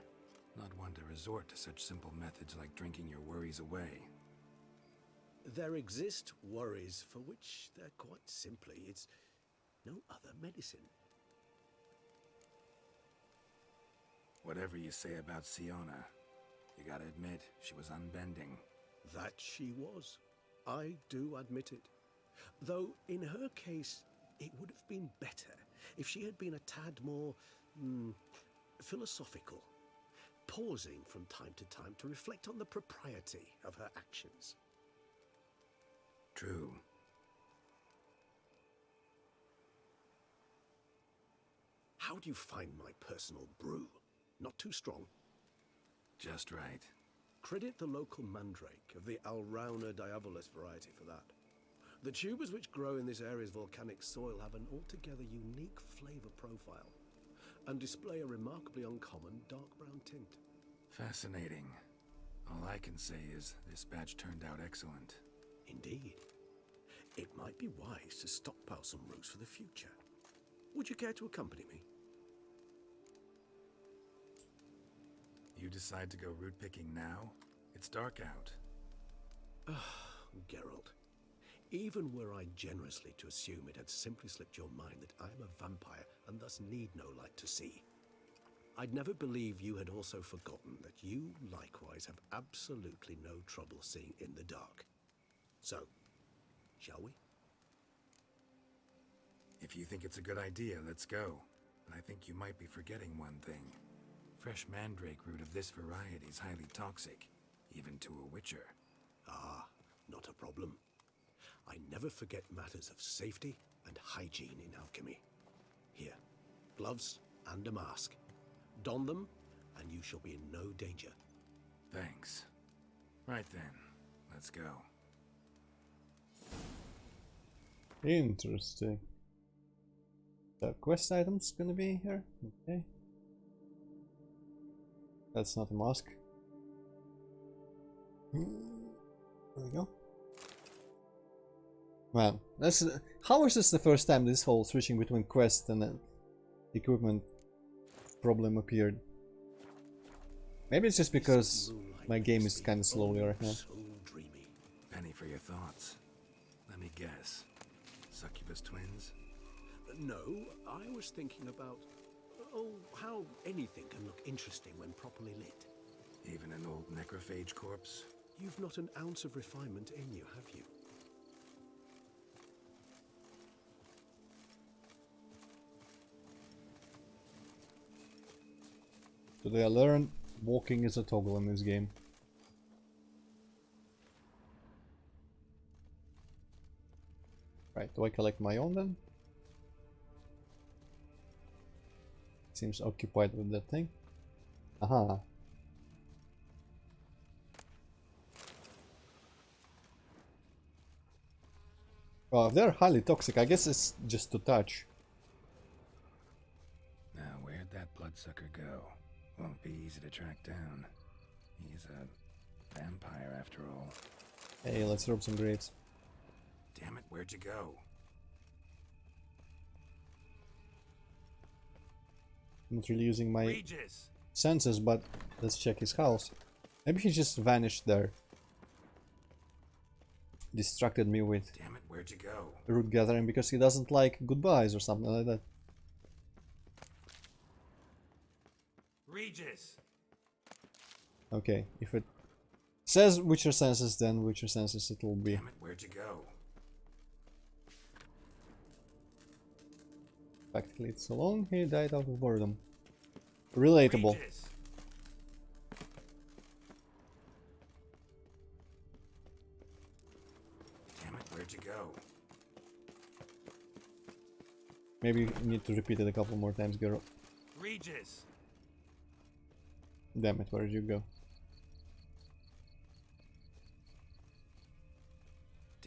Not one to resort to such simple methods like drinking your worries away. There exist worries for which they're quite simply, it's no other medicine. Whatever you say about Siona, you gotta admit, she was unbending. That she was. I do admit it. Though, in her case, it would have been better if she had been a tad more philosophical, pausing from time to time to reflect on the propriety of her actions. True. How do you find my personal brew? Not too strong? Just right. Credit the local mandrake of the Alrauna diabolus variety for that. The tubers which grow in this area's volcanic soil have an altogether unique flavor profile and display a remarkably uncommon dark brown tint. Fascinating. All I can say is this batch turned out excellent. Indeed. It might be wise to stockpile some roots for the future. Would you care to accompany me? You decide to go root picking now? It's dark out. Geralt, even were I generously to assume it had simply slipped your mind that I am a vampire and thus need no light to see, I'd never believe you had also forgotten that you likewise have absolutely no trouble seeing in the dark. So, shall we? If you think it's a good idea, let's go. But I think you might be forgetting one thing. Fresh mandrake root of this variety is highly toxic, even to a witcher. Ah, not a problem. I never forget matters of safety and hygiene in alchemy. Here, gloves and a mask. Don them, and you shall be in no danger. Thanks. Right then, let's go. Interesting. The quest items gonna be here? Okay. That's not a mask. There we go. Man, that's how is this the first time this whole switching between quest and equipment problem appeared? Maybe it's just because my game is kind of slowly right now. Penny for your thoughts. Let me guess. Succubus twins? No, I was thinking about, how anything can look interesting when properly lit. Even an old necrophage corpse? You've not an ounce of refinement in you, have you? Today I learned walking is a toggle in this game. Right, do I collect my own then? Seems occupied with that thing. Aha. Well, if they're highly toxic, I guess it's just to touch. Now, where'd that bloodsucker go? Won't be easy to track down. He's a vampire after all. Hey, let's rub some grapes. Damn it, where'd you go? I'm not really using my Regis! senses, but let's check his house. Maybe he just vanished there. Distracted me with Damn it, where'd you go? root gathering because he doesn't like goodbyes or something like that. Regis! Okay, if it says Witcher senses, then Witcher senses it will be. Damn it, where'd you go? Practically, it's so long he died out of boredom. Relatable. Regis! Damn it, where'd you go? Maybe you need to repeat it a couple more times, girl. Regis! Damn it, where did you go?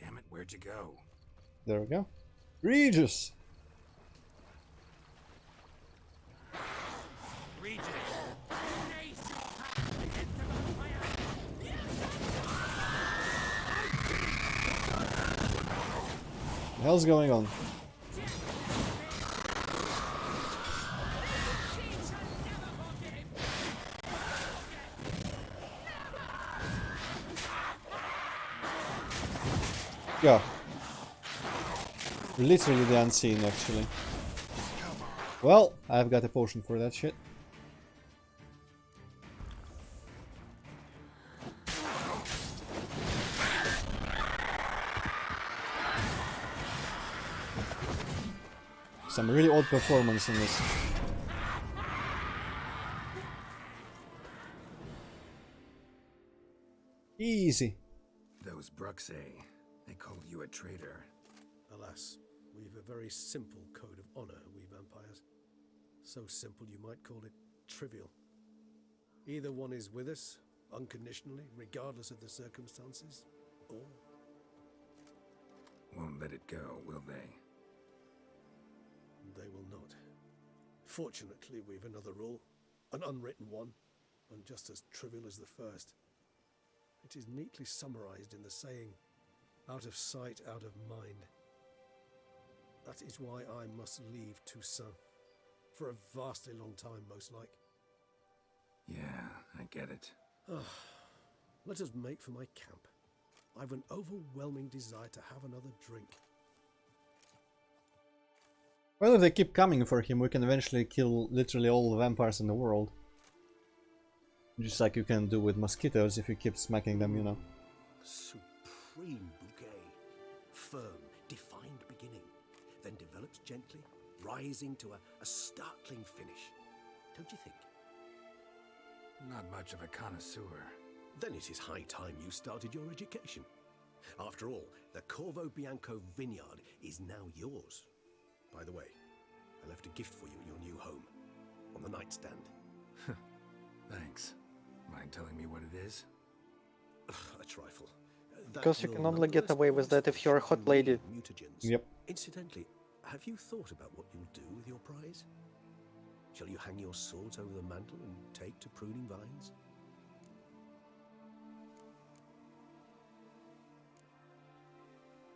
Damn it, where'd you go? There we go. Regis! Regis! What the hell's going on? Yeah. Literally the unseen, actually. Well, I've got a potion for that shit. Some really odd performance in this. Easy. Those Bruxae, they called you a traitor. Alas, we've a very simple code of honor, we vampires. So simple you might call it trivial. Either one is with us, unconditionally, regardless of the circumstances, or... Won't let it go, will they? They will not. Fortunately, we've another rule, an unwritten one, and just as trivial as the first. It is neatly summarized in the saying, out of sight, out of mind. That is why I must leave Toussaint. For a vastly long time, most like. Yeah, I get it. Let us make for my camp. I've an overwhelming desire to have another drink. Well, if they keep coming for him, we can eventually kill literally all the vampires in the world. Just like you can do with mosquitoes if you keep smacking them, you know. Supreme bouquet. Firm, defined beginning. Then develops gently, rising to a startling finish. Don't you think? Not much of a connoisseur. Then it is high time you started your education. After all, the Corvo Bianco vineyard is now yours. By the way, I left a gift for you in your new home. On the nightstand. Thanks. Mind telling me what it is? A trifle. Because you can only get away with that if you're a hot lady. Yep. Incidentally, have you thought about what you'll do with your prize? Shall you hang your swords over the mantle and take to pruning vines?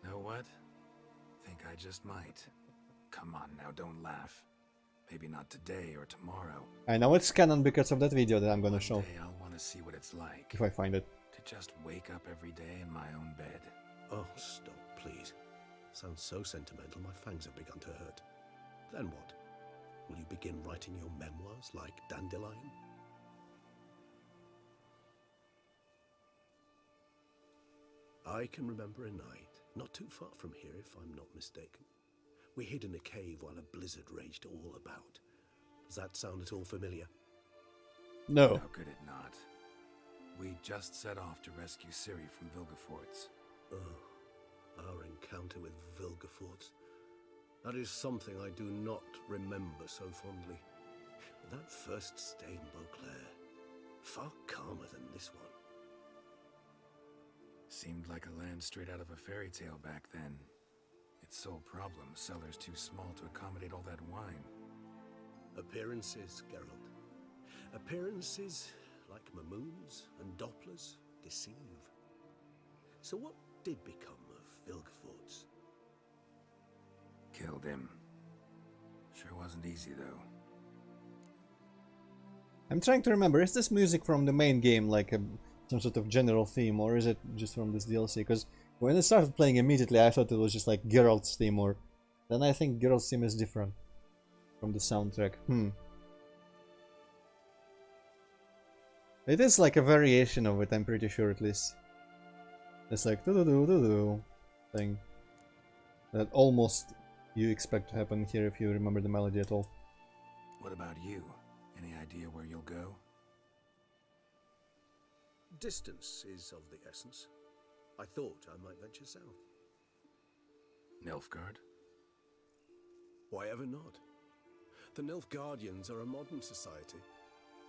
Know what? Think I just might. Come on now, don't laugh. Maybe not today or tomorrow. I know it's canon because of that video that I'm gonna show. One day I'll want to see what it's like. If I find it. To just wake up every day in my own bed. Oh, stop, please. Sounds so sentimental, my fangs have begun to hurt. Then what? Will you begin writing your memoirs like Dandelion? I can remember a night, not too far from here if I'm not mistaken. We hid in a cave while a blizzard raged all about. Does that sound at all familiar? No. How could it not? We just set off to rescue Ciri from Vilgefortz. Oh, our encounter with Vilgefortz. That is something I do not remember so fondly. But that first stay in Beauclair, far calmer than this one. Seemed like a land straight out of a fairy tale back then. Its sole problem, cellars too small to accommodate all that wine. Appearances, Geralt. Appearances, like Mamoons and Dopplers, deceive. So what did become of Vilgefortz? Killed him. Sure wasn't easy, though. I'm trying to remember, is this music from the main game like some sort of general theme, or is it just from this DLC? Because when it started playing immediately, I thought it was just like Geralt's theme, or then I think Geralt's theme is different from the soundtrack. It is like a variation of it, I'm pretty sure, at least. It's like do-do-do-do-do thing that almost you expect to happen here if you remember the melody at all. What about you? Any idea where you'll go? Distance is of the essence. I thought I might venture south. Nilfgaard? Why ever not? The Nilfgaardians are a modern society.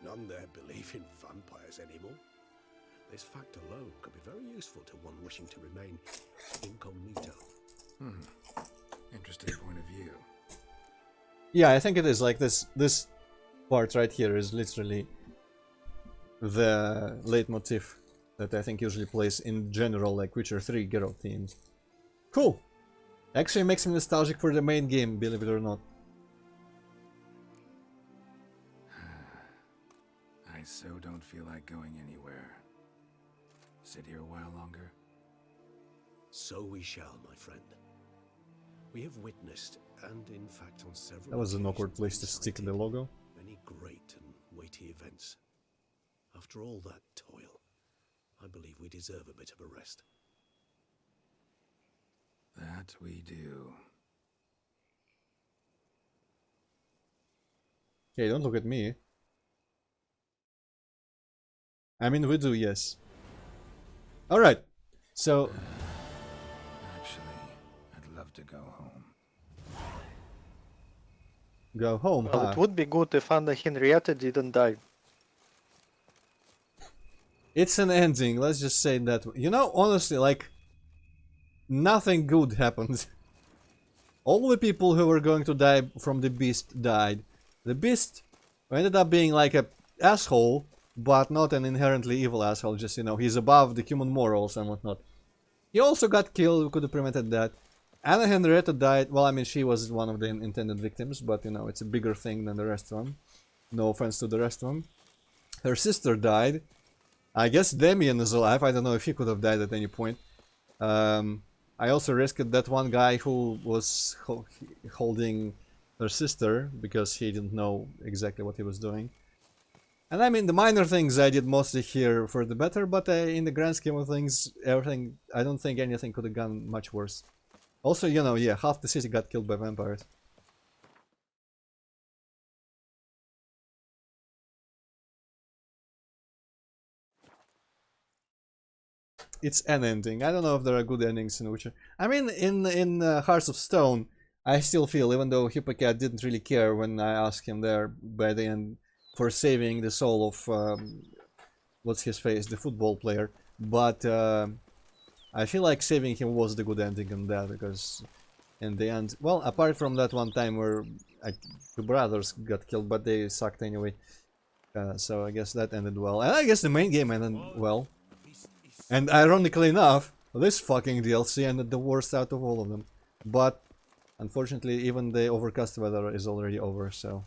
None there believe in vampires anymore. This fact alone could be very useful to one wishing to remain incognito. Interesting point of view. Yeah, I think it is like this part right here is literally the leitmotif that I think usually plays in general, like Witcher 3 Geralt themes. Cool! Actually makes me nostalgic for the main game, believe it or not. I so don't feel like going anywhere. Sit here a while longer? So we shall, my friend. We have witnessed, and in fact on several That was an awkward occasions place to stick the logo. many great and weighty events. After all that toil, I believe we deserve a bit of a rest. That we do. Okay, don't look at me. I mean, we do, yes. Alright, so... Actually, I'd love to go home. Go home, Well, huh? it would be good if Anna Henrietta didn't die. It's an ending, let's just say that. You know, honestly, like, nothing good happened. All the people who were going to die from the beast died. The beast ended up being like a asshole but not an inherently evil asshole. Just, you know, he's above the human morals and whatnot. He also got killed. We could have prevented that. Anna Henrietta died. Well, I mean, she was one of the intended victims, but, you know, it's a bigger thing than the rest of them. No offense to the rest of them. Her sister died. I guess Damien is alive. I don't know if he could have died at any point. I also risked that one guy who was holding her sister because he didn't know exactly what he was doing. And I mean, the minor things I did mostly here for the better, but in the grand scheme of things, everything, I don't think anything could have gone much worse. Also, you know, yeah, half the city got killed by vampires. It's an ending. I don't know if there are good endings in Witcher. I mean, in Hearts of Stone, I still feel, even though Hippocat didn't really care when I asked him there by the end for saving the soul of what's his face, the football player, but I feel like saving him was the good ending in that, because in the end, well, apart from that one time where the brothers got killed, but they sucked anyway, so I guess that ended well, and I guess the main game ended well. And ironically enough, this fucking DLC ended the worst out of all of them. But, unfortunately, even the overcast weather is already over, so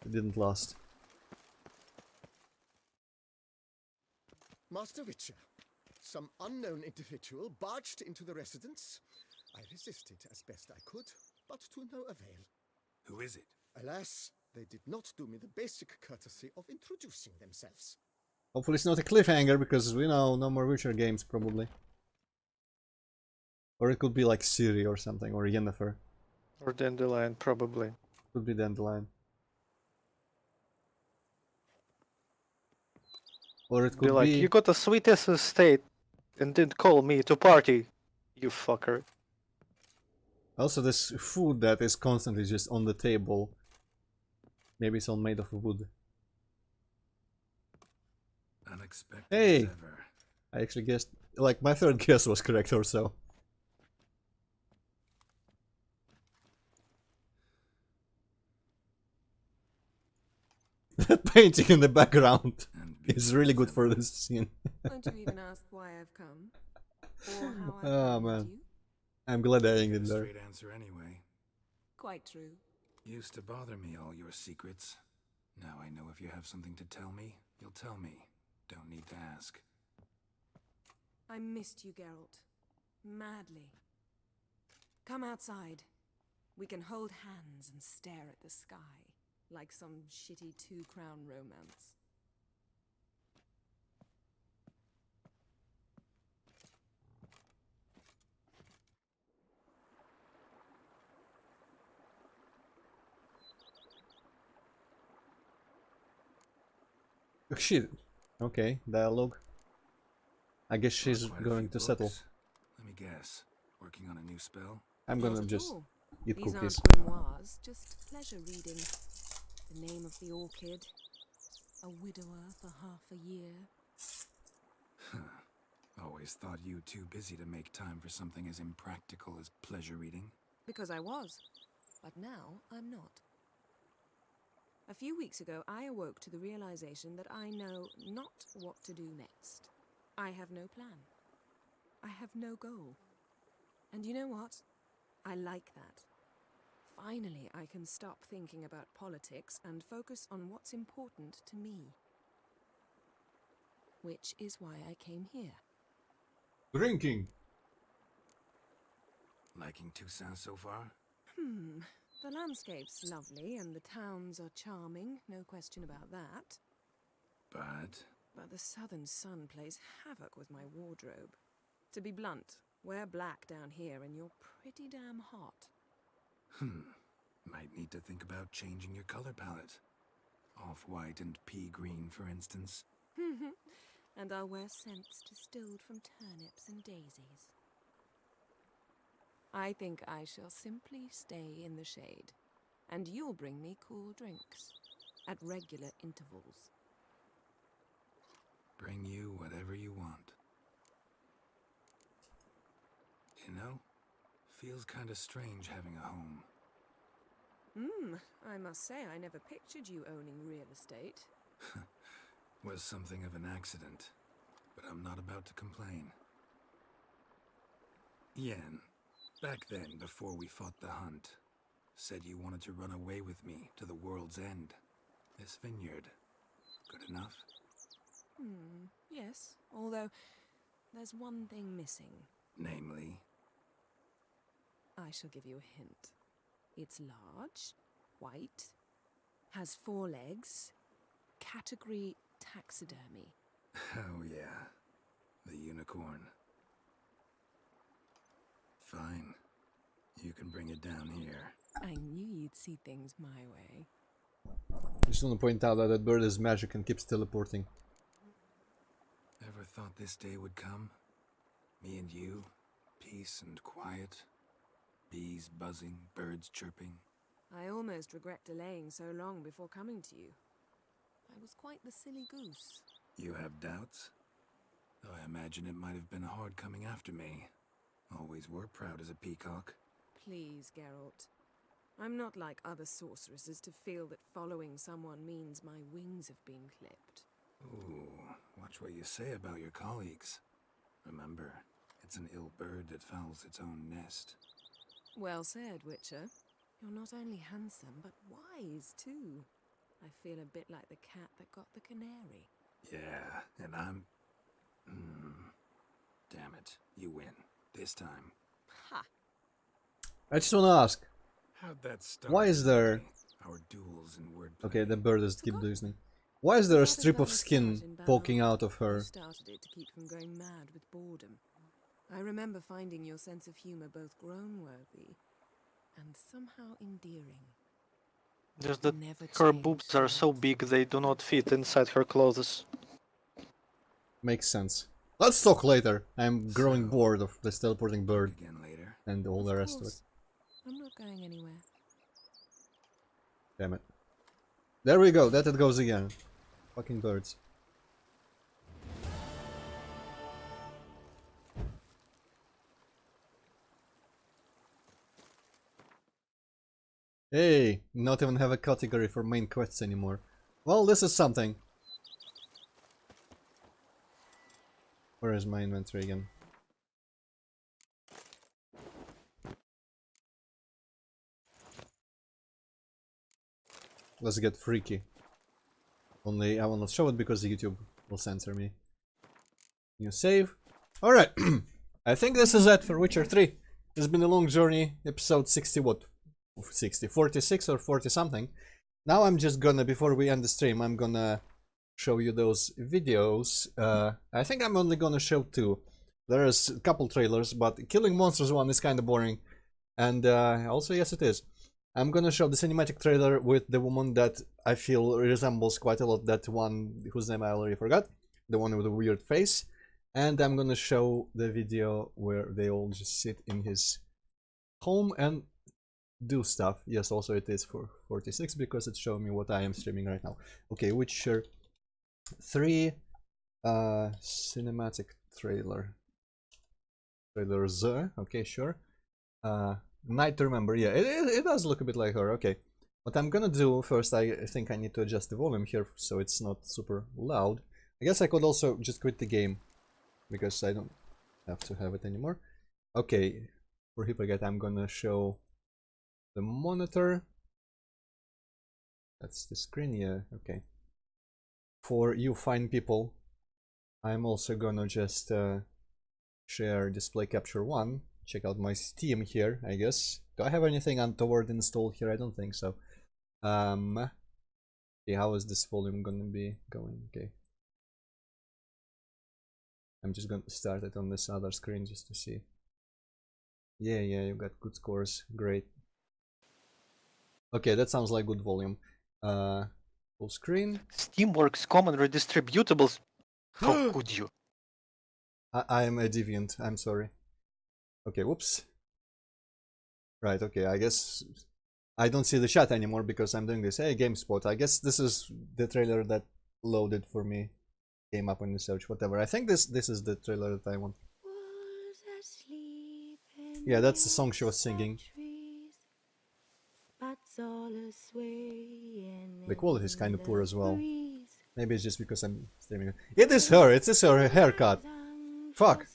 it didn't last. Master Witcher, some unknown individual barged into the residence. I resisted as best I could, but to no avail. Who is it? Alas, they did not do me the basic courtesy of introducing themselves. Hopefully it's not a cliffhanger, because we know no more Witcher games, probably. Or it could be like Ciri or something, or Yennefer. Or Dandelion, probably. Could be Dandelion. Or it could be like, you got the sweetest estate and didn't call me to party, you fucker. Also, this food that is constantly just on the table. Maybe it's all made of wood. Unexpected Hey! as ever. I actually guessed, like, my third guess was correct or so. That painting in the background is really good for this scene. Won't you even ask why I've come? Or how I Oh found man. you? I'm glad I ended A there. straight answer anyway. Quite true. Used to bother me, all your secrets. Now I know if you have something to tell me, you'll tell me. Don't need to ask. I missed you, Geralt. Madly. Come outside. We can hold hands and stare at the sky, like some shitty two-crown romance. Oh, shit. Okay, dialogue. I guess she's Quite a going few to settle. books. Let me guess. Working on a new spell? I'm Not gonna at just all. eat These cookies. aren't grimoires, just pleasure reading. The name of the orchid. A widower for half a year. Always thought you too busy to make time for something as impractical as pleasure reading. Because I was. But now I'm not. A few weeks ago, I awoke to the realization that I know not what to do next. I have no plan. I have no goal. And you know what? I like that. Finally, I can stop thinking about politics and focus on what's important to me. Which is why I came here. Drinking. Liking Toussaint so far? The landscape's lovely and the towns are charming, no question about that. But the southern sun plays havoc with my wardrobe. To be blunt, wear black down here and you're pretty damn hot. Might need to think about changing your color palette. Off-white and pea green, for instance. And I'll wear scents distilled from turnips and daisies. I think I shall simply stay in the shade, and you'll bring me cool drinks at regular intervals. Bring you whatever you want. You know, feels kinda strange having a home. I must say I never pictured you owning real estate. was something of an accident, but I'm not about to complain. Yen, back then, before we fought the hunt, said you wanted to run away with me to the world's end. This vineyard. Good enough? Yes, although there's one thing missing. Namely? I shall give you a hint. It's large, white, has 4 legs, category taxidermy. Oh yeah, the unicorn. Fine. You can bring it down here. I knew you'd see things my way. Just want to point out that that bird is magic and keeps teleporting. Ever thought this day would come? Me and you, peace and quiet. Bees buzzing, birds chirping. I almost regret delaying so long before coming to you. I was quite the silly goose. You have doubts? Though I imagine it might have been hard coming after me. Always were proud as a peacock. Please, Geralt. I'm not like other sorceresses to feel that following someone means my wings have been clipped. Ooh, watch what you say about your colleagues. Remember, it's an ill bird that fouls its own nest. Well said, Witcher. You're not only handsome, but wise, too. I feel a bit like the cat that got the canary. Yeah, and I'm... Damn it, you win. This time. Ha! I just want to ask. How'd that start? Why is there... Our duels in wordplay. Okay, the bird is keep doing. Why is there a strip of skin poking out of her? You started it to keep from going mad with boredom. I remember finding your sense of humor both groan-worthy and somehow endearing. Just that her boobs are so big they do not fit inside her clothes. Makes sense. Let's talk later. I'm growing bored of this teleporting bird and all the rest of it. I'm not going anywhere. Damn it. There we go, that it goes again. Fucking birds. Hey, not even have a category for main quests anymore. Well, this is something. Where is my inventory again? Let's get freaky. Only I will not show it because YouTube will censor me. New save. Alright. I think this is it for Witcher 3. It's been a long journey. Episode 60 what? 60, 46 or 40 something. Now I'm just gonna, before we end the stream, I'm gonna show you those videos. I think I'm only gonna show 2. There's a couple trailers, but Killing Monsters one is kinda boring. And also, yes it is. I'm gonna show the cinematic trailer with the woman that I feel resembles quite a lot that one whose name I already forgot. The one with the weird face. And I'm gonna show the video where they all just sit in his home and do stuff. Yes, also it is for 46 because it's showing me what I am streaming right now. Okay, Witcher 3 cinematic trailer. Trailers, okay, sure. Night to Remember, yeah, it does look a bit like her, okay. What I'm gonna do first, I think I need to adjust the volume here so it's not super loud. I guess I could also just quit the game because I don't have to have it anymore. Okay, for Hyperget I'm gonna show the monitor. That's the screen, yeah, okay. For you fine people, I'm also gonna just share display capture 1. Check out my Steam here, I guess. Do I have anything untoward installed here? I don't think so. Okay, how is this volume gonna be going? Okay. I'm just gonna start it on this other screen just to see. Yeah, you got good scores. Great. Okay, that sounds like good volume. Full screen. Steamworks common redistributables. How could you? I'm a deviant, I'm sorry. Okay, whoops. Right, okay, I guess I don't see the chat anymore because I'm doing this. Hey, GameSpot, I guess this is the trailer that loaded for me. Came up in the search, whatever. I think this is the trailer that I want. Yeah, that's the song she was singing. The quality is kind of poor as well. Maybe it's just because I'm streaming. It is her. It is her haircut. Fuck.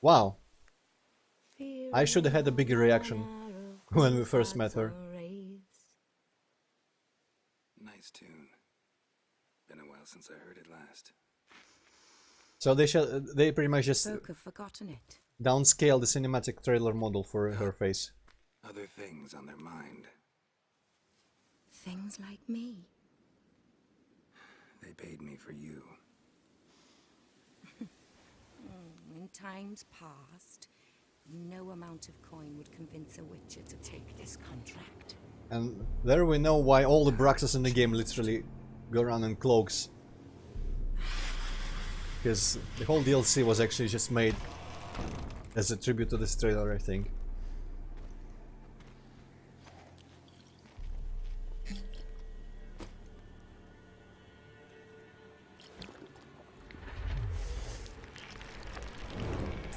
Wow. I should have had a bigger reaction when we first met her. Nice tune. Been a while since I heard it last. So they pretty much just Folk have forgotten it. downscale the cinematic trailer model for her face. Other things on their mind. Things like me. They paid me for you. In times past, no amount of coin would convince a witcher to take this contract. And there we know why all the Braxes in the game literally go around in cloaks. Because the whole DLC was actually just made as a tribute to this trailer, I think.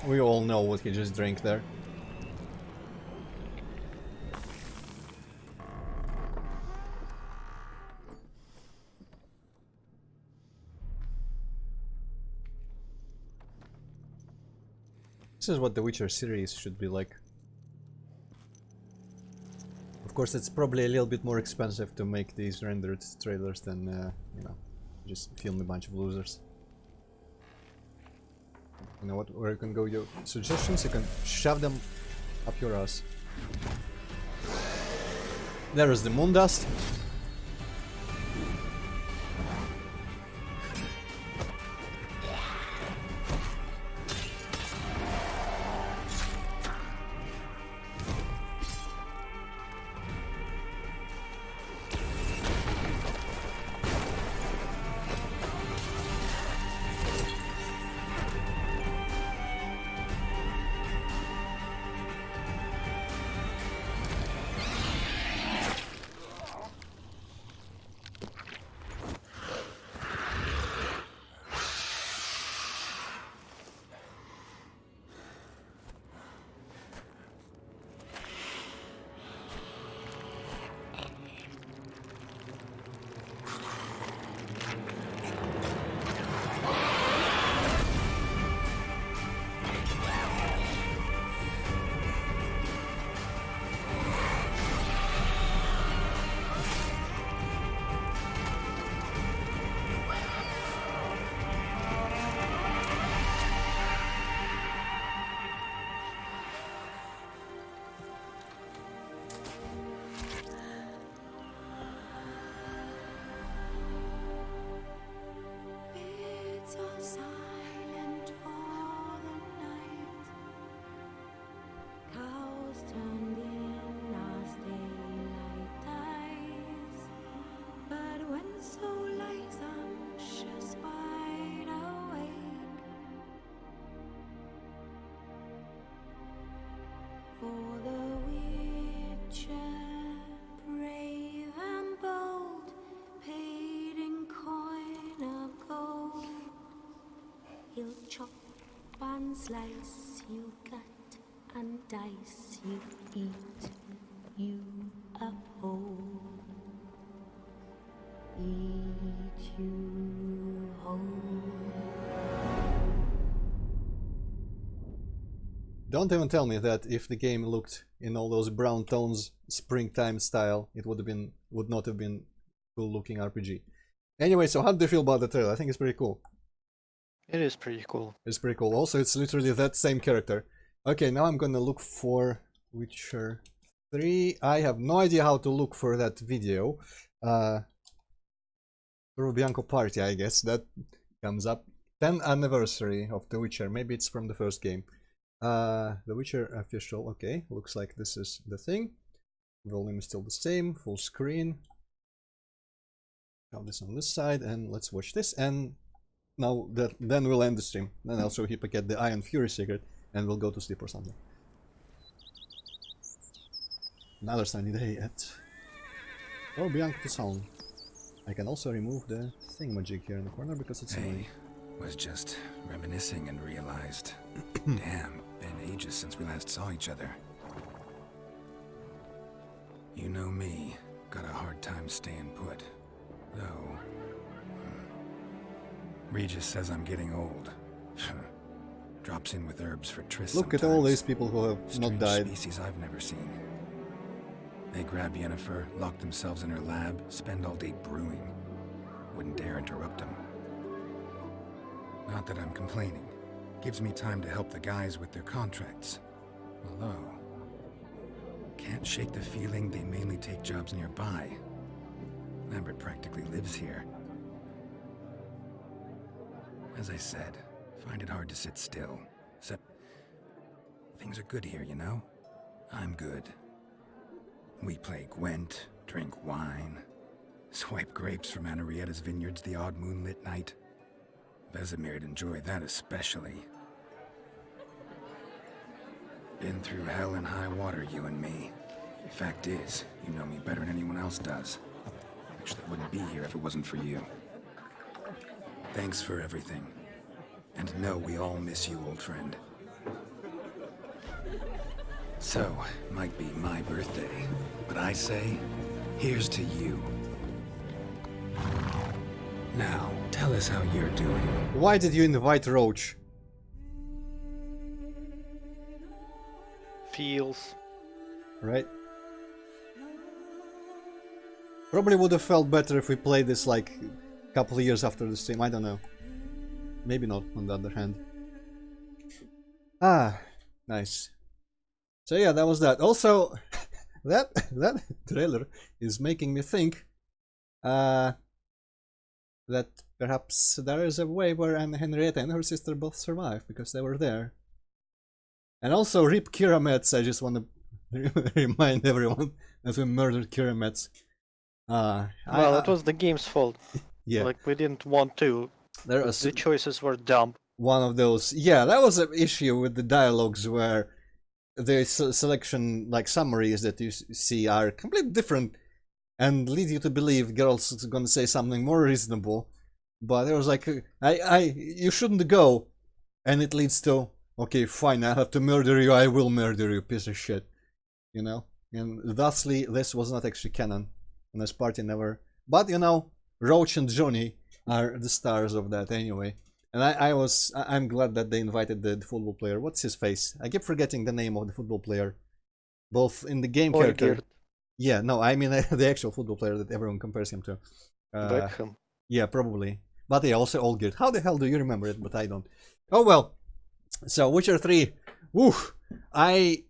We all know what he just drank there. This is what the Witcher series should be like. Of course, it's probably a little bit more expensive to make these rendered trailers than, you know, just film a bunch of losers. You know what, where you can go your suggestions, you can shove them up your ass. There is the moon dust. Slice, you cut and dice, you eat, you uphold. Eat you whole. Don't even tell me that if the game looked in all those brown tones, springtime style, it would not have been cool looking RPG. Anyway, so how do you feel about the trailer? I think it's pretty cool. It is pretty cool. It's pretty cool. Also, it's literally that same character. Okay, now I'm gonna look for Witcher 3. I have no idea how to look for that video. Bianco Party, I guess. That comes up. 10th anniversary of The Witcher. Maybe it's from the first game. The Witcher official. Okay, looks like this is the thing. Volume is still the same. Full screen. Have this on this side, and let's watch this. And now then we'll end the stream. Then I'll show Hippocat the Iron Fury secret, and we'll go to sleep or something. Another sunny day at Bianco to Sound. I can also remove the thingamajig here in the corner because it's annoying. Was just reminiscing and realized, damn, been ages since we last saw each other. You know me, got a hard time staying put. Though... Regis says I'm getting old. Drops in with herbs for trysts. Look at all these people who have not died. Species I've never seen. They grab Yennefer, lock themselves in her lab, spend all day brewing. Wouldn't dare interrupt them. Not that I'm complaining. Gives me time to help the guys with their contracts. Although, can't shake the feeling they mainly take jobs nearby. Lambert practically lives here. As I said, find it hard to sit still. Except, things are good here, you know? I'm good. We play Gwent, drink wine, swipe grapes from Anarietta's vineyards the odd moonlit night. Vesemir'd enjoy that especially. Been through hell and high water, you and me. Fact is, you know me better than anyone else does. Actually, I wouldn't be here if it wasn't for you. Thanks for everything. And know we all miss you, old friend. So, might be my birthday, but I say, here's to you. Now, tell us how you're doing. Why did you invite Roach? Feels. Right? Probably would have felt better if we played this like a couple of years after the stream, I don't know. Maybe not, on the other hand. Ah, nice. So yeah, that was that. Also, that trailer is making me think that perhaps there is a way where Henrietta and her sister both survive, because they were there. And also, rip Kira Metz, I just want to remind everyone that we murdered Kira Metz. Well, it was the game's fault. Yeah. Like, we didn't want to. The choices were dumb. One of those. Yeah, that was an issue with the dialogues where the selection, like summaries that you see, are completely different and lead you to believe girls is gonna say something more reasonable. But it was like, you shouldn't go, and it leads to, okay, fine, I have to murder you, I will murder you, piece of shit. You know? And thusly, this was not actually canon. And this party never... But, you know, Roach and Johnny are the stars of that anyway. And I'm glad that they invited the football player. What's his face? I keep forgetting the name of the football player. Both in the game character... Yeah, no, I mean the actual football player that everyone compares him to. Beckham. Yeah, probably. But yeah, also Olgierd. How the hell do you remember it? But I don't. Oh well. So, Witcher 3. Woo! I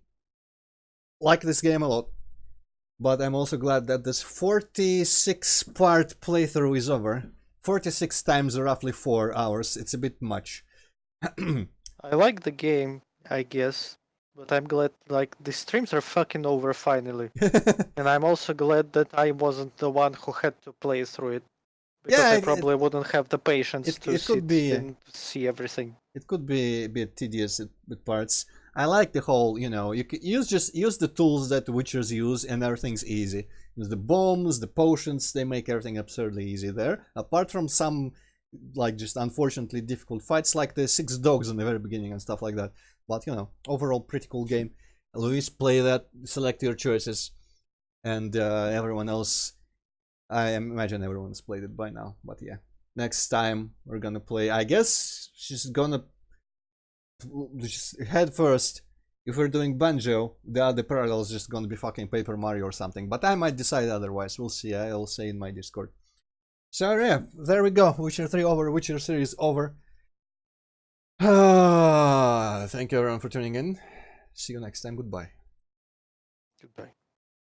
like this game a lot. But I'm also glad that this 46-part playthrough is over. 46 times roughly 4 hours. It's a bit much. I like the game, I guess. But I'm glad, like, the streams are fucking over finally. And I'm also glad that I wasn't the one who had to play through it. Because I probably wouldn't have the patience to sit and see everything. It could be a bit tedious with parts. I like the whole, you know, you can use the tools that the Witchers use and everything's easy. Use the bombs, the potions, they make everything absurdly easy there. Apart from some, like, just unfortunately difficult fights, like the 6 dogs in the very beginning and stuff like that. But, you know, overall pretty cool game. Luis, play that, select your choices. And everyone else, I imagine everyone's played it by now. But yeah, next time we're gonna play, I guess she's gonna just head first. If we're doing Banjo, the other parallel is just gonna be fucking Paper Mario or something. But I might decide otherwise. We'll see. I'll say in my Discord. So yeah, there we go. Witcher 3 over. Witcher series over. Thank you everyone for tuning in. See you next time. Goodbye. Goodbye.